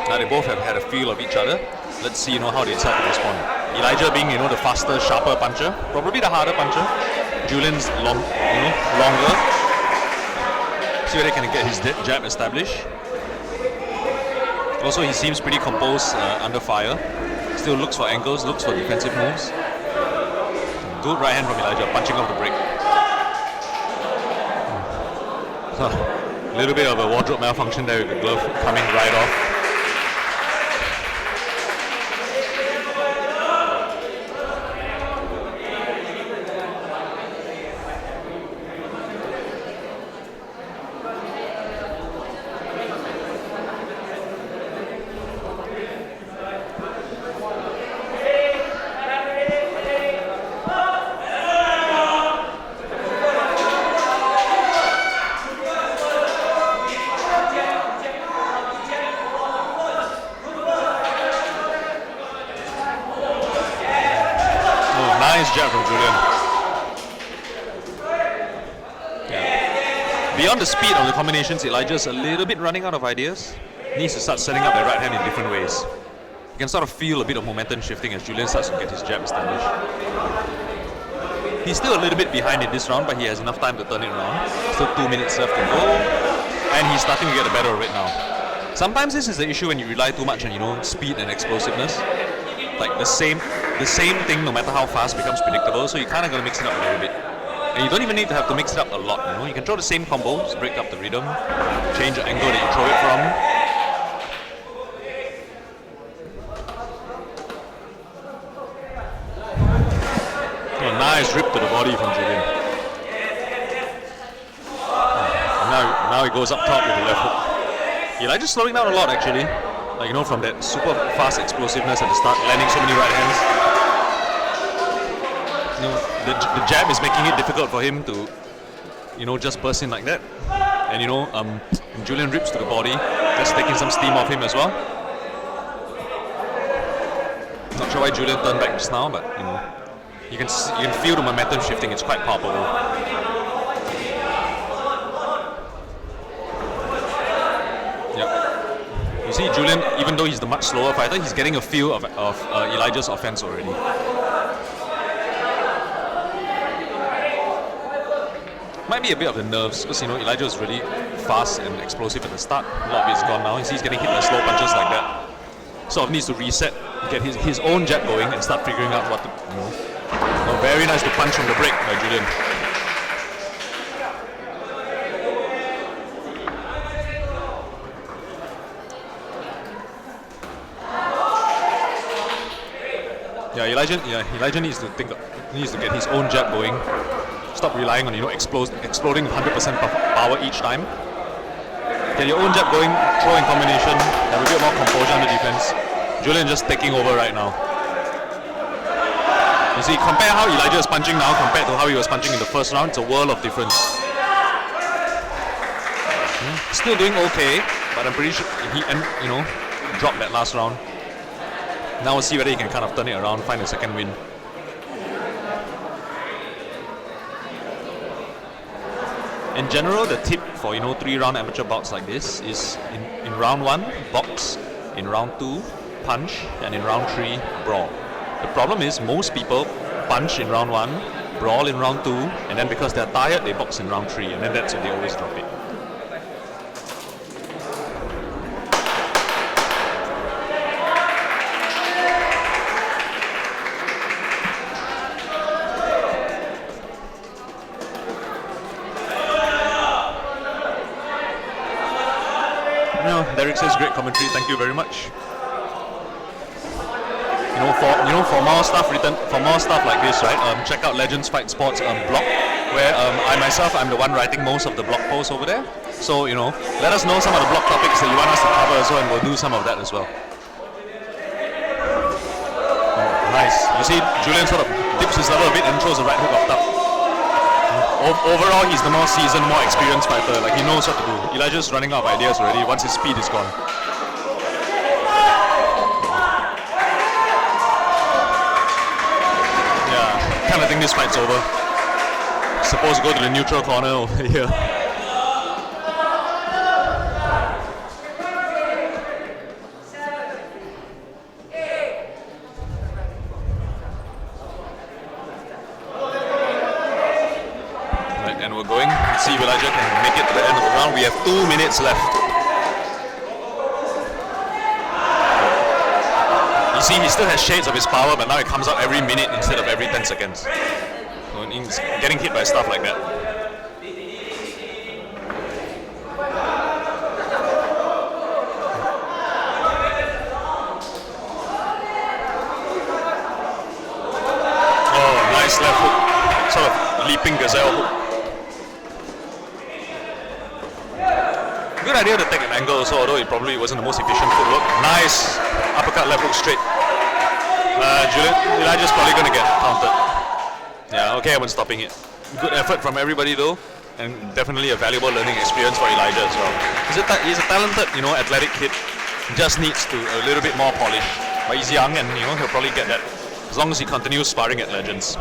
Now they both have had a feel of each other. Let's see, how they decide to respond. Elijah being, the faster, sharper puncher, probably the harder puncher. Julian's longer. See whether they can get his jab established. Also, he seems pretty composed under fire. Still looks for angles, looks for defensive moves. Good right hand from Elijah, punching off the break. A little bit of a wardrobe malfunction there with the glove coming right off. Nice jab from Julian. Yeah. Beyond the speed of the combinations, Elijah's a little bit running out of ideas. Needs to start setting up the right hand in different ways. You can sort of feel a bit of momentum shifting as Julian starts to get his jab established. He's still a little bit behind in this round, but he has enough time to turn it around. Still 2 minutes left to go, and he's starting to get the better of it now. Sometimes this is the issue when you rely too much on speed and explosiveness. Like the same thing, no matter how fast, becomes predictable. So you kind of gotta mix it up a little bit, and you don't even need to have to mix it up a lot. You can throw the same combos, break up the rhythm, change the angle that you throw it from. Oh, nice rip to the body from Julian. Now he goes up top with the left hook. Elijah's slowing down a lot actually. From that super fast explosiveness at the start, landing so many right hands. The jab is making it difficult for him to just burst in like that. And Julian rips to the body, just taking some steam off him as well. Not sure why Julian turned back just now, but you can feel the momentum shifting. It's quite palpable. Yeah. You see, Julian, even though he's the much slower fighter, he's getting a feel of Elijah's offense already. Might be a bit of the nerves because Elijah was really fast and explosive at the start. A lot of it's gone now. He's getting hit by slow punches like that. Sort of needs to reset, get his own jab going, and start figuring out what to. Very nice to punch from the break by Julian. Elijah needs to get his own jab going. Stop relying on exploding 100% power each time. Get your own jab going, throw in combination, have a bit more composure on the defense. Julian just taking over right now. You see, compare how Elijah is punching now compared to how he was punching in the first round. It's a world of difference. Still doing okay, but I'm pretty sure he dropped that last round. Now we'll see whether he can kind of turn it around, find a second win. In general, the tip for 3-round amateur bouts like this is in round 1, box, in round 2, punch, and in round 3, brawl. The problem is most people punch in round 1, brawl in round 2, and then because they're tired, they box in round 3, and then that's when they always drop it. Derek says great commentary, thank you very much. For more stuff like this, right? Check out Legends Fight Sports blog, where I'm the one writing most of the blog posts over there. So let us know some of the blog topics that you want us to cover as well, and we'll do some of that as well. Oh, nice. You see, Julian sort of dips his level a bit and throws the right hook up top. Overall, he's the more seasoned, more experienced fighter. Like, he knows what to do. Elijah's running out of ideas already once his speed is gone. Yeah, kind of think this fight's over. Supposed to go to the neutral corner over here. See if Elijah can make it to the end of the round. We have 2 minutes left. You see, he still has shades of his power, but now it comes out every minute instead of every 10 seconds. So he's getting hit by stuff like that. Oh, nice left hook. Sort of leaping gazelle hook. Good idea to take an angle also, although it probably wasn't the most efficient footwork. Nice uppercut left hook straight. Elijah's probably going to get countered. Yeah, okay, I wasn't stopping it. Good effort from everybody though, and definitely a valuable learning experience for Elijah as well. He's a talented, athletic kid. Just needs a little bit more polish. But he's young, and he'll probably get that as long as he continues sparring at Legends.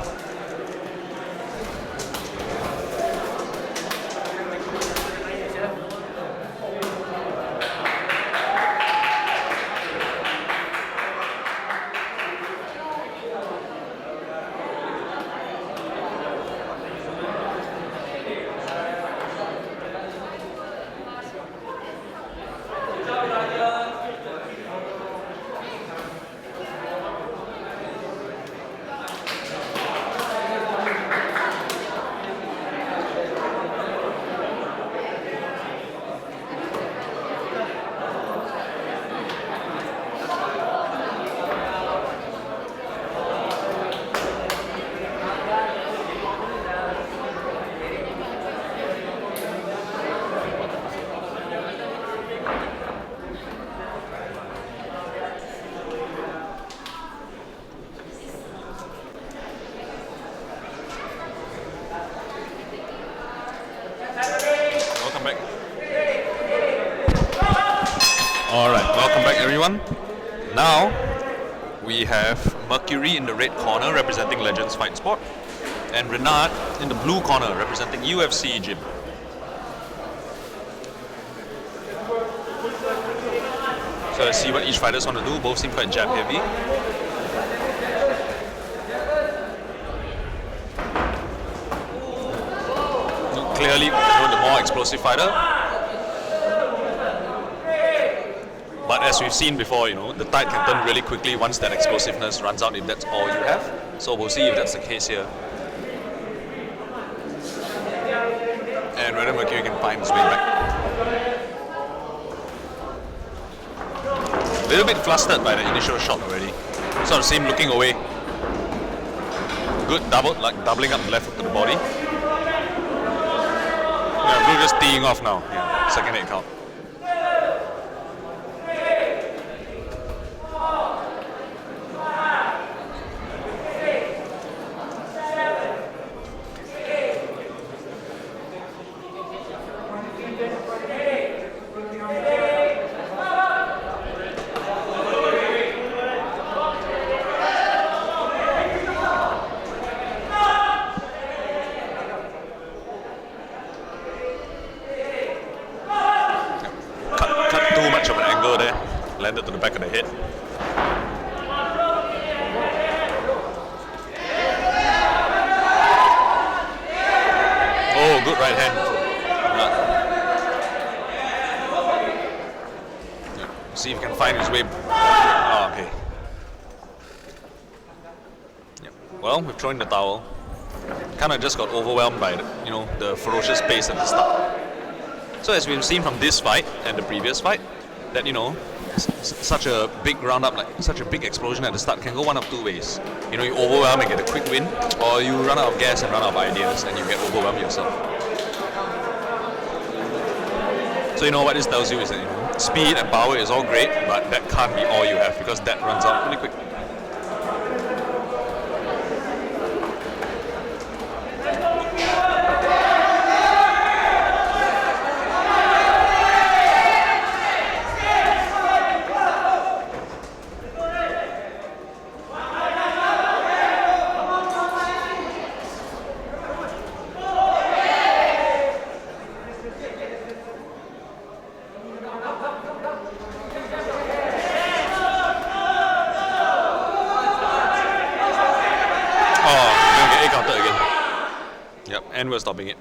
everyone. Now we have Mercury in the red corner representing Legends Fight Sport, and Renard in the blue corner representing UFC Gym. So let's see what each fighters want to do. Both seem quite jab heavy. Clearly, the more explosive fighter. But as we've seen before, the tide can turn really quickly once that explosiveness runs out, if that's all you have. So we'll see if that's the case here. And whether Mercury can find his way back. A little bit flustered by the initial shot already. Sort of see him looking away. Good doubling up the left hook to the body. Yeah, Blue just teeing off now. Yeah, second 8 count. Landed to the back of the head. Oh, good right hand. See if he can find his way. Oh, okay. Yep. Well, we've thrown in the towel. Kind of just got overwhelmed by the ferocious pace at the start. So as we've seen from this fight and the previous fight, that such a big roundup, like such a big explosion at the start can go one of two ways. You overwhelm and get a quick win, or you run out of gas and run out of ideas and you get overwhelmed yourself. So what this tells you is that speed and power is all great, but that can't be all you have because that runs out really quick. And we're stopping it.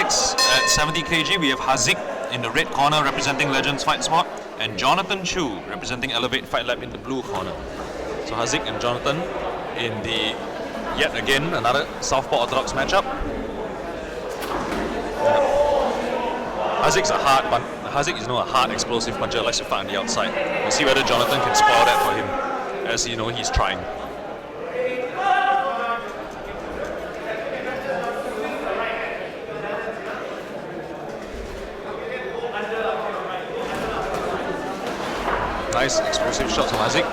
At 70 kg, we have Haziq in the red corner representing Legends Fight Sport, and Jonathan Chu representing Elevate Fight Lab in the blue corner. So Haziq and Jonathan in the, yet again, another Southpaw Orthodox matchup. Haziq's Haziq is a hard explosive puncher, likes to fight on the outside. We'll see whether Jonathan can spoil that for him, as he's trying. Nice explosive shots from Haziq.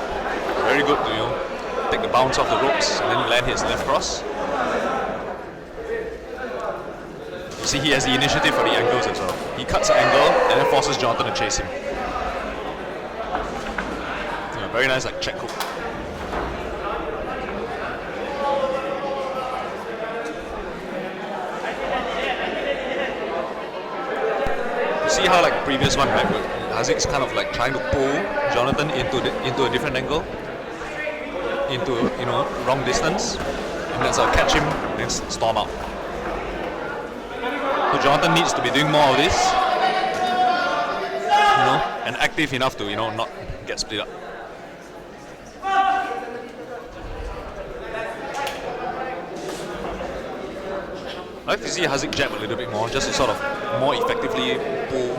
Very good to take the bounce off the ropes and then land his left cross. See, he has the initiative for the angles as well. He cuts the angle and then forces Jonathan to chase him. Yeah, very nice, like check hook. You see how like previous one, right? Hazik's kind of like trying to pull Jonathan into a different angle, into wrong distance, and that's how catch him and then storm out. So Jonathan needs to be doing more of this, and active enough to not get split up. I like to see Hazik jab a little bit more, just to sort of more effectively pull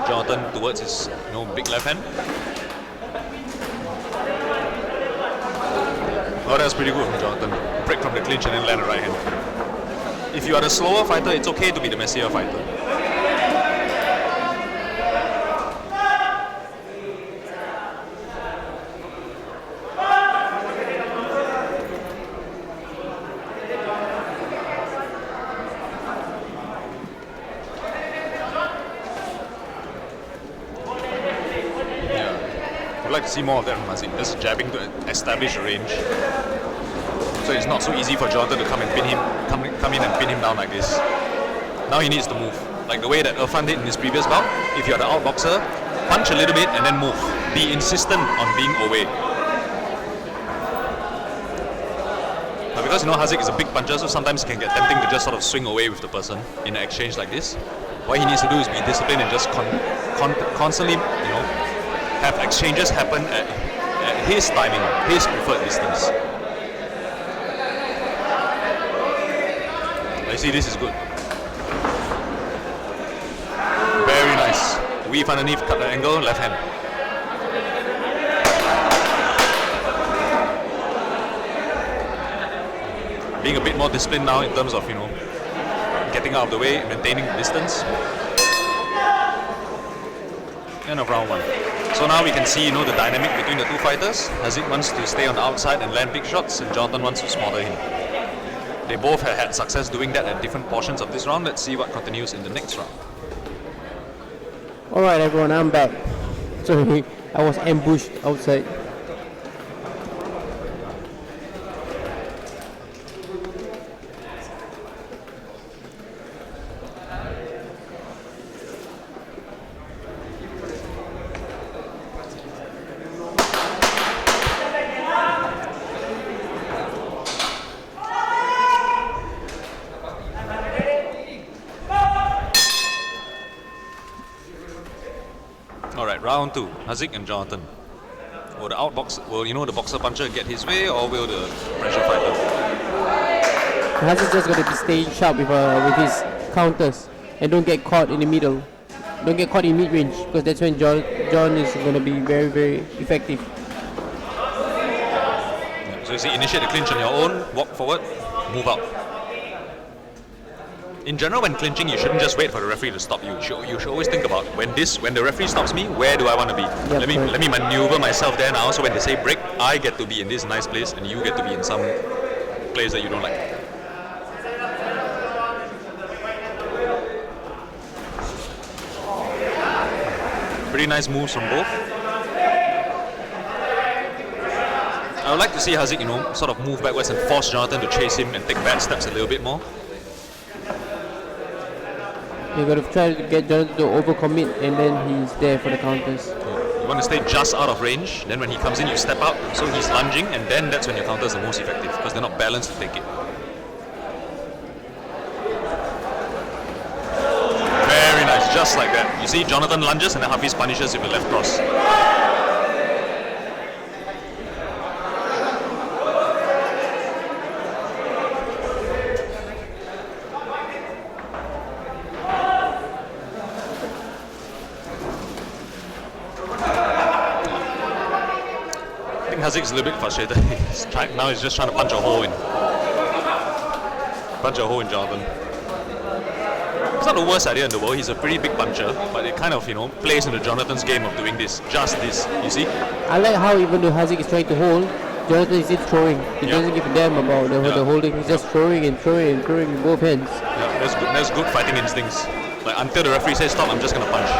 Jonathan towards his big left hand. Oh, that was pretty good from Jonathan. Break from the clinch and then land a right hand. If you are the slower fighter, it's okay to be the messier fighter. I'd like to see more of that from Hazik. Just jabbing to establish a range. So it's not so easy for Jonathan to come in and pin him down like this. Now he needs to move. Like the way that Irfan did in his previous bout. If you're the outboxer, punch a little bit and then move. Be insistent on being away. Now because Hazik is a big puncher, so sometimes it can get tempting to just sort of swing away with the person in an exchange like this. What he needs to do is be disciplined and just constantly, have exchanges happen at his timing, his preferred distance. You see, this is good. Very nice. Weave underneath, cut the angle, left hand. Being a bit more disciplined now in terms of, getting out of the way, maintaining the distance. End of round one. So now we can see, the dynamic between the two fighters. Hazik wants to stay on the outside and land big shots, and Jonathan wants to smother him. They both have had success doing that at different portions of this round. Let's see what continues in the next round. Alright everyone, I'm back. Sorry, I was ambushed outside. Alright, round two, Hazik and Jonathan. Will the boxer puncher get his way, or will the pressure fighter? Hazik's just going to be staying sharp with his counters and don't get caught in the middle. Don't get caught in mid-range, because that's when John is going to be very, very effective. Yeah, so you see, initiate the clinch on your own, walk forward, move out. In general, when clinching, you shouldn't just wait for the referee to stop you. You should always think about when the referee stops me, where do I want to be? Yep, let me maneuver myself there now. So when they say break, I get to be in this nice place, and you get to be in some place that you don't like. Pretty nice moves from both. I would like to see Hazik, sort of move backwards and force Jonathan to chase him and take back steps a little bit more. You're going to try to get Jonathan to overcommit, and then he's there for the counters. Yeah. You want to stay just out of range, then when he comes in you step out, so he's lunging, and then that's when your counters are most effective, because they're not balanced to take it. Very nice, just like that. You see, Jonathan lunges and then Hafiz punishes with a left cross. Hazik's a little bit frustrated. Now he's just trying to punch a hole in. Jonathan. It's not the worst idea in the world. He's a pretty big puncher, but it kind of, plays into Jonathan's game of doing this. Just this, you see? I like how even though Hazik is trying to hold, Jonathan is still throwing. He doesn't give a damn about the holding. He's just throwing and throwing and throwing with both hands. Yeah, that's good fighting instincts. Like until the referee says stop, I'm just gonna punch.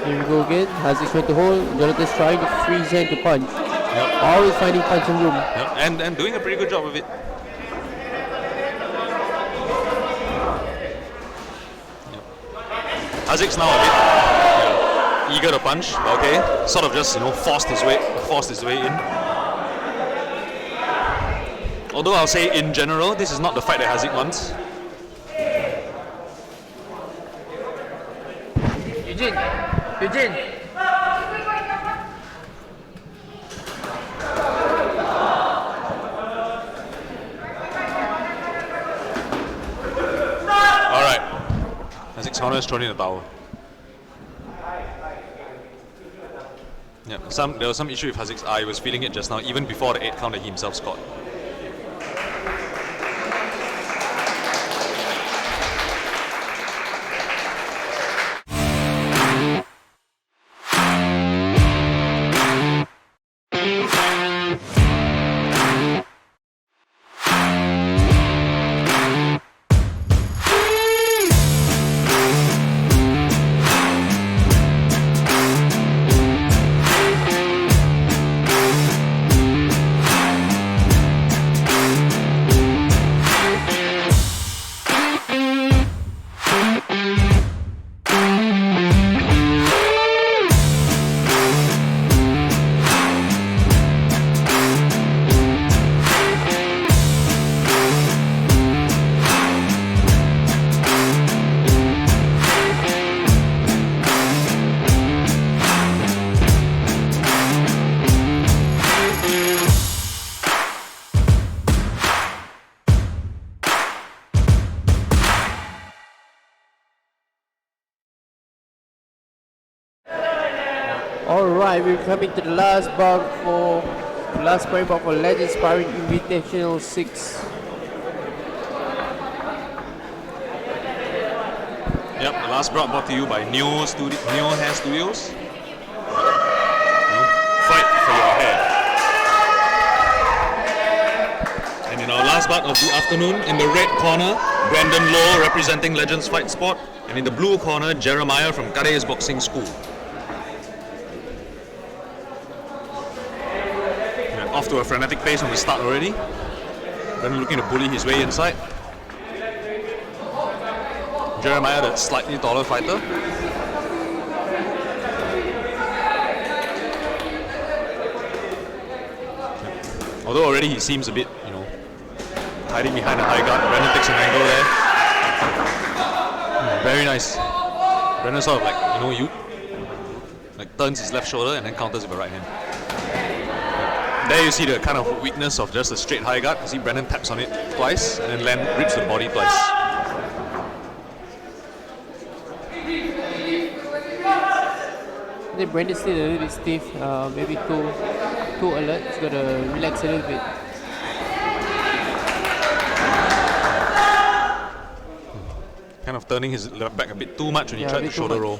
Here we go again. Haziq trying to hold. Jonathan's trying to free his hand to punch. Always finding punching room. And doing a pretty good job of it. Haziq's now a bit eager to punch, but okay, sort of just forced his way in. Although I'll say in general, this is not the fight that Haziq wants. Eugene. Alright. Haziq's corner is thrown in the towel. Yeah, there was some issue with Haziq's eye. He was feeling it just now, even before the 8 count that he himself scored. Alright, we're coming to the last bout for Legends Sparring Invitational 6. Yep, the last brought to you by Neo Hair Studios. Fight for your hair. And in our last bout of the afternoon, in the red corner, Brandon Lowe representing Legends Fight Sport, and in the blue corner, Jeremiah from Kade's Boxing School. Off to a frenetic pace from the start already. Brandon looking to bully his way inside. Jeremiah, that slightly taller fighter. Although already he seems a bit, hiding behind a high guard. Brandon takes an angle there. Very nice. Brandon sort of turns his left shoulder and then counters with a right hand. There you see the kind of weakness of just a straight high guard. You see Brandon taps on it twice and then rips to the body twice. I think Brandon's still a little bit stiff, maybe too alert. He's got to relax a little bit. Kind of turning his left back a bit too much when he tried to shoulder roll.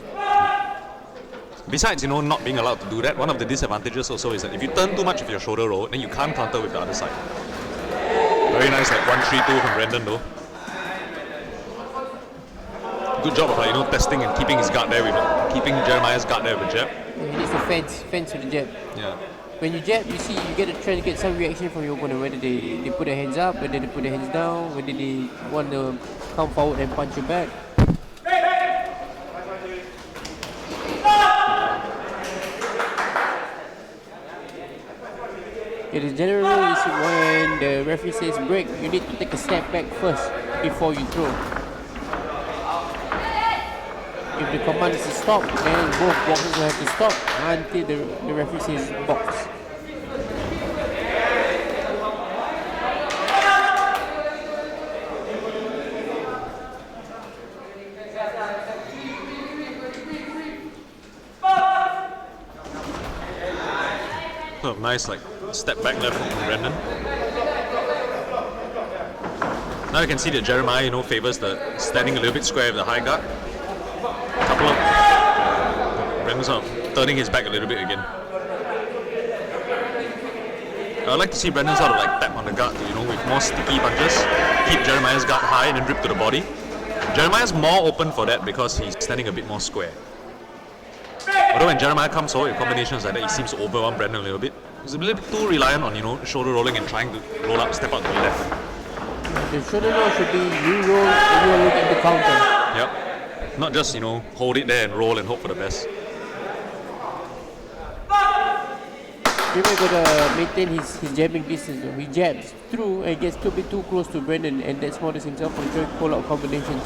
Besides, not being allowed to do that, one of the disadvantages also is that if you turn too much with your shoulder roll, then you can't counter with the other side. Very nice, 1-3-2 from Brandon though. Good job of testing and keeping his guard there keeping Jeremiah's guard there with a jab. Yeah, he needs to fence with the jab. Yeah. When you jab, you get to try to get some reaction from your opponent, whether they put their hands up, whether they put their hands down, whether they want to come forward and punch you back. It is generally when the referee says break, you need to take a step back first before you throw. If the command is to stop, then both boxers will have to stop until the referee says box. So nice step back left from Brandon. Now you can see that Jeremiah, favors the standing a little bit square with the high guard. Brandon's sort of turning his back a little bit again. I'd like to see Brendan sort of like tap on the guard, with more sticky punches, keep Jeremiah's guard high and then rip to the body. Jeremiah's more open for that because he's standing a bit more square. Although when Jeremiah comes forward with combinations like that, he seems to overwhelm Brendan a little bit. He's a little bit too reliant on, shoulder rolling and trying to roll up, step out to the left. The shoulder roll should be you roll and you are looking to counter. Yep. Not just, hold it there and roll and hope for the best. Jeremiah got to maintain his jabbing distance. He jabs through and gets a bit too close to Brendan, and that smothers himself from trying to pull out combinations.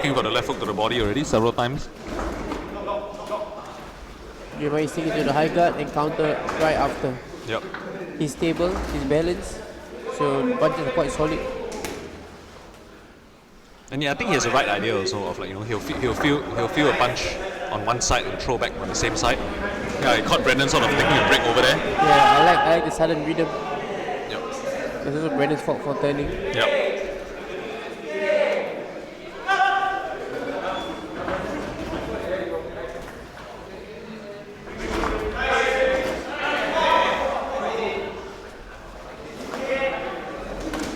For the left hook to the body already several times. Jeremiah is sticking to the high guard and counter right after. Yep. He's stable, he's balanced, so the punches are quite solid. And yeah, I think he has the right idea also of he'll feel a punch on one side and throw back on the same side. Yeah, he caught Brendan sort of taking a break over there. Yeah, I like the sudden rhythm. Yep. This is what Brendan's fault for turning. Yep.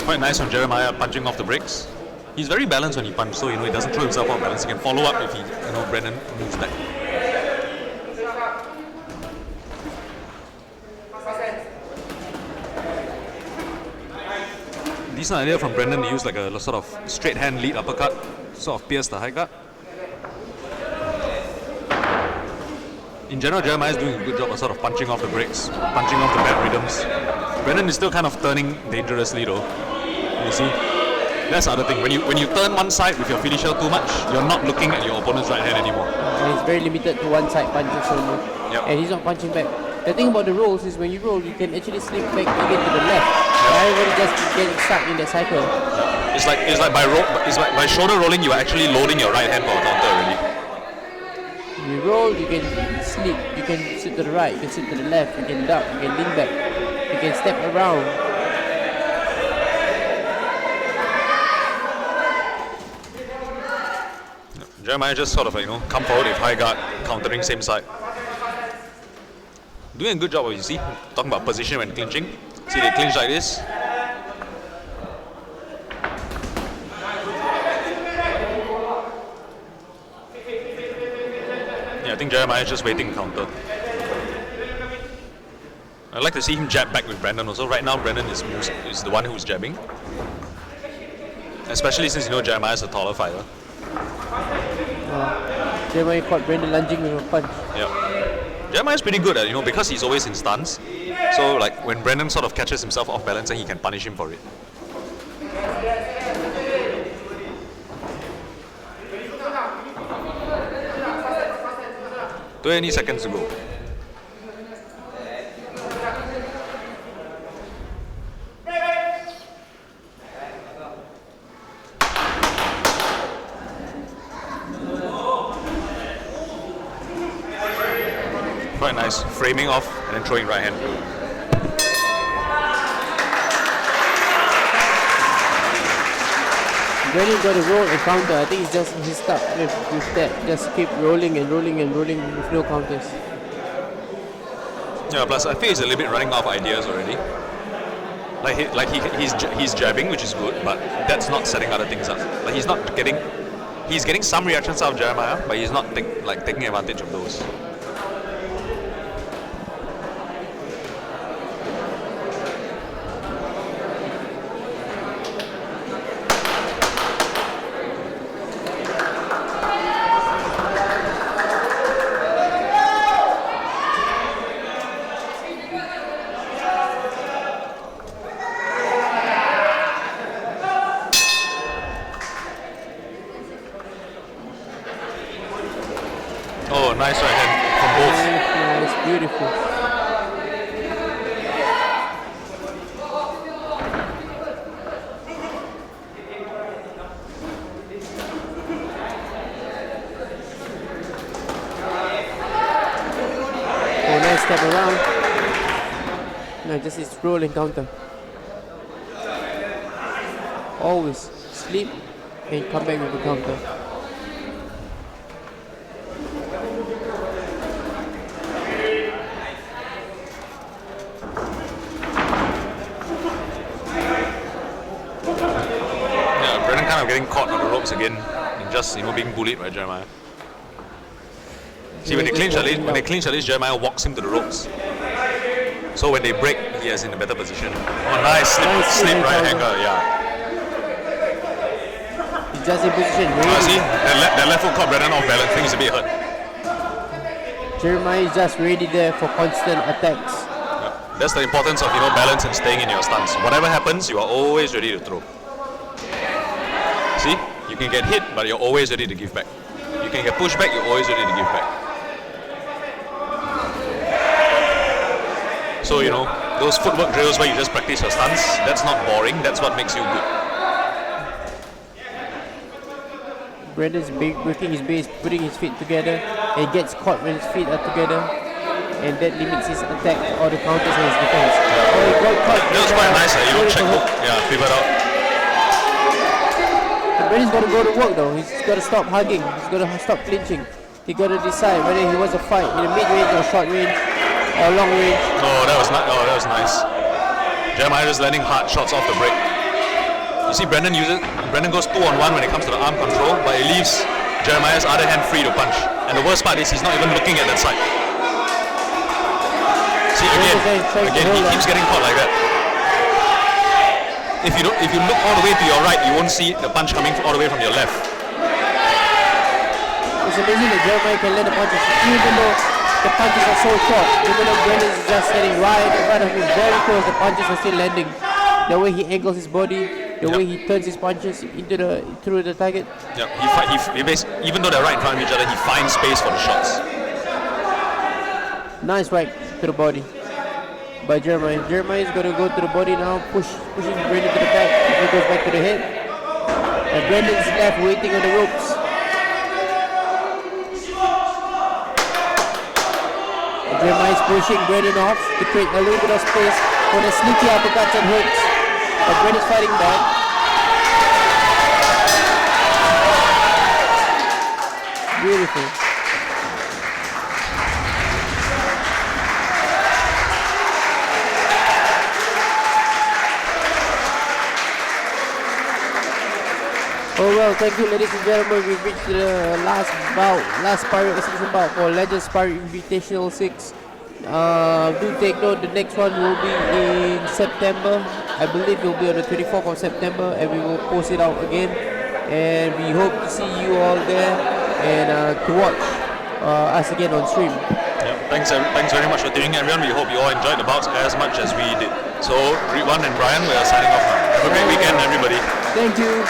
Quite nice from Jeremiah punching off the brakes. He's very balanced when he punches, so he doesn't throw himself off balance. He can follow up if Brendan moves back. Decent idea from Brendan to use like a sort of straight hand lead uppercut, sort of pierce the high guard. In general, Jeremiah is doing a good job of sort of punching off the brakes, punching off the bad rhythms. Brendan is still kind of turning dangerously though. You see? That's the other thing. When you turn one side with your finisher too much, you're not looking at your opponent's right hand anymore. And he's very limited to one side punches only. Yep. And he's not punching back. The thing about the rolls is when you roll, you can actually slip back again to the left. Everybody just getting stuck in that cycle. It's like by shoulder rolling, you are actually loading your right hand for a counter already. You roll, you can slip, you can sit to the right, you can sit to the left, you can duck, you can lean back, you can step around. Jeremiah just sort of come forward with high guard, countering same side. Doing a good job, you see. Talking about position when clinching. See, they clinch like this. Yeah, I think Jeremiah is just waiting counter. I'd like to see him jab back with Brendan also. Right now, Brendan is the one who's jabbing. Especially since Jeremiah is a taller fighter. Jeremiah caught Brendan lunging with a punch. Yeah. Jeremiah is pretty good at because he's always in stance. So like when Brendan sort of catches himself off balance, then he can punish him for it. 20 seconds to go. Quite nice. Framing off and then throwing right hand. Brendan got a roll and counter. I think he's stuck with that. Just keep rolling and rolling and rolling with no counters. Yeah, plus I feel he's a little bit running out of ideas already. He's jabbing, which is good, but that's not setting other things up. Like he's getting some reactions out of Jeremiah, but he's not taking advantage of those. nice right hand from both. Nice, beautiful. Oh, nice step around. No, just his rolling counter. Always sleep and come back with the counter. Yeah, Brennan kind of getting caught on the ropes again and just being bullied by Jeremiah. See, when they clinch at least Jeremiah walks him to the ropes. So when they break, he is in a better position. Oh, nice slip right hanger, yeah. He's just in position. Oh, see, that left foot caught Brennan off balance. I think he's a bit hurt. Jeremiah is just ready there for constant attacks. Yeah. That's the importance of balance and staying in your stance. Whatever happens, you are always ready to throw. See, you can get hit, but you're always ready to give back. You can get pushed back, you're always ready to give back. So, those footwork drills where you just practice your stance, that's not boring, that's what makes you good. Brandon's breaking his base, putting his feet together, and gets caught when his feet are together, and that limits his attack or the counters and his defense. Oh, he got caught. That was quite nice, check hook, pivot out. Brandon's got to go to work though, he's got to stop hugging, he's got to stop clinching. He got to decide whether he wants a fight in the mid-range or short range, or long range. Oh, that was nice. Jeremiah just landing hard shots off the break. You see, Brendan goes 2-on-1 when it comes to the arm control, but he leaves Jeremiah's other hand free to punch. And the worst part is he's not even looking at that side. See, again, he keeps getting caught like that. If you look all the way to your right, you won't see the punch coming all the way from your left. It's amazing that Jeremiah can land the punches, even though the punches are so short. Even though Brendan is just standing right in front of him, very close, the punches are still landing. The way he angles his body, the way he turns his punches through the target. Yeah, even though they're right in front of each other, he finds space for the shots. Nice right to the body by Jeremiah. Jeremiah is going to go to the body now, pushing Brendan to the back. He goes back to the head. And Brendan's left waiting on the ropes. Jeremiah is pushing Brendan off to create a little bit of space for the sneaky uppercuts and hooks. But Brendan's fighting back. Beautiful. Oh well, thank you ladies and gentlemen, we've reached the last sparring exhibition bout for Legends Sparring Invitational 6. Do take note, the next one will be in September. I believe it will be on the 24th of September, and we will post it out again. And we hope to see you all there and to watch us again on stream. Yeah, thanks very much for tuning in, everyone. We hope you all enjoyed the bouts as much as we did. So, Riwan and Brian, we are signing off now. Have a great weekend, everybody. Thank you.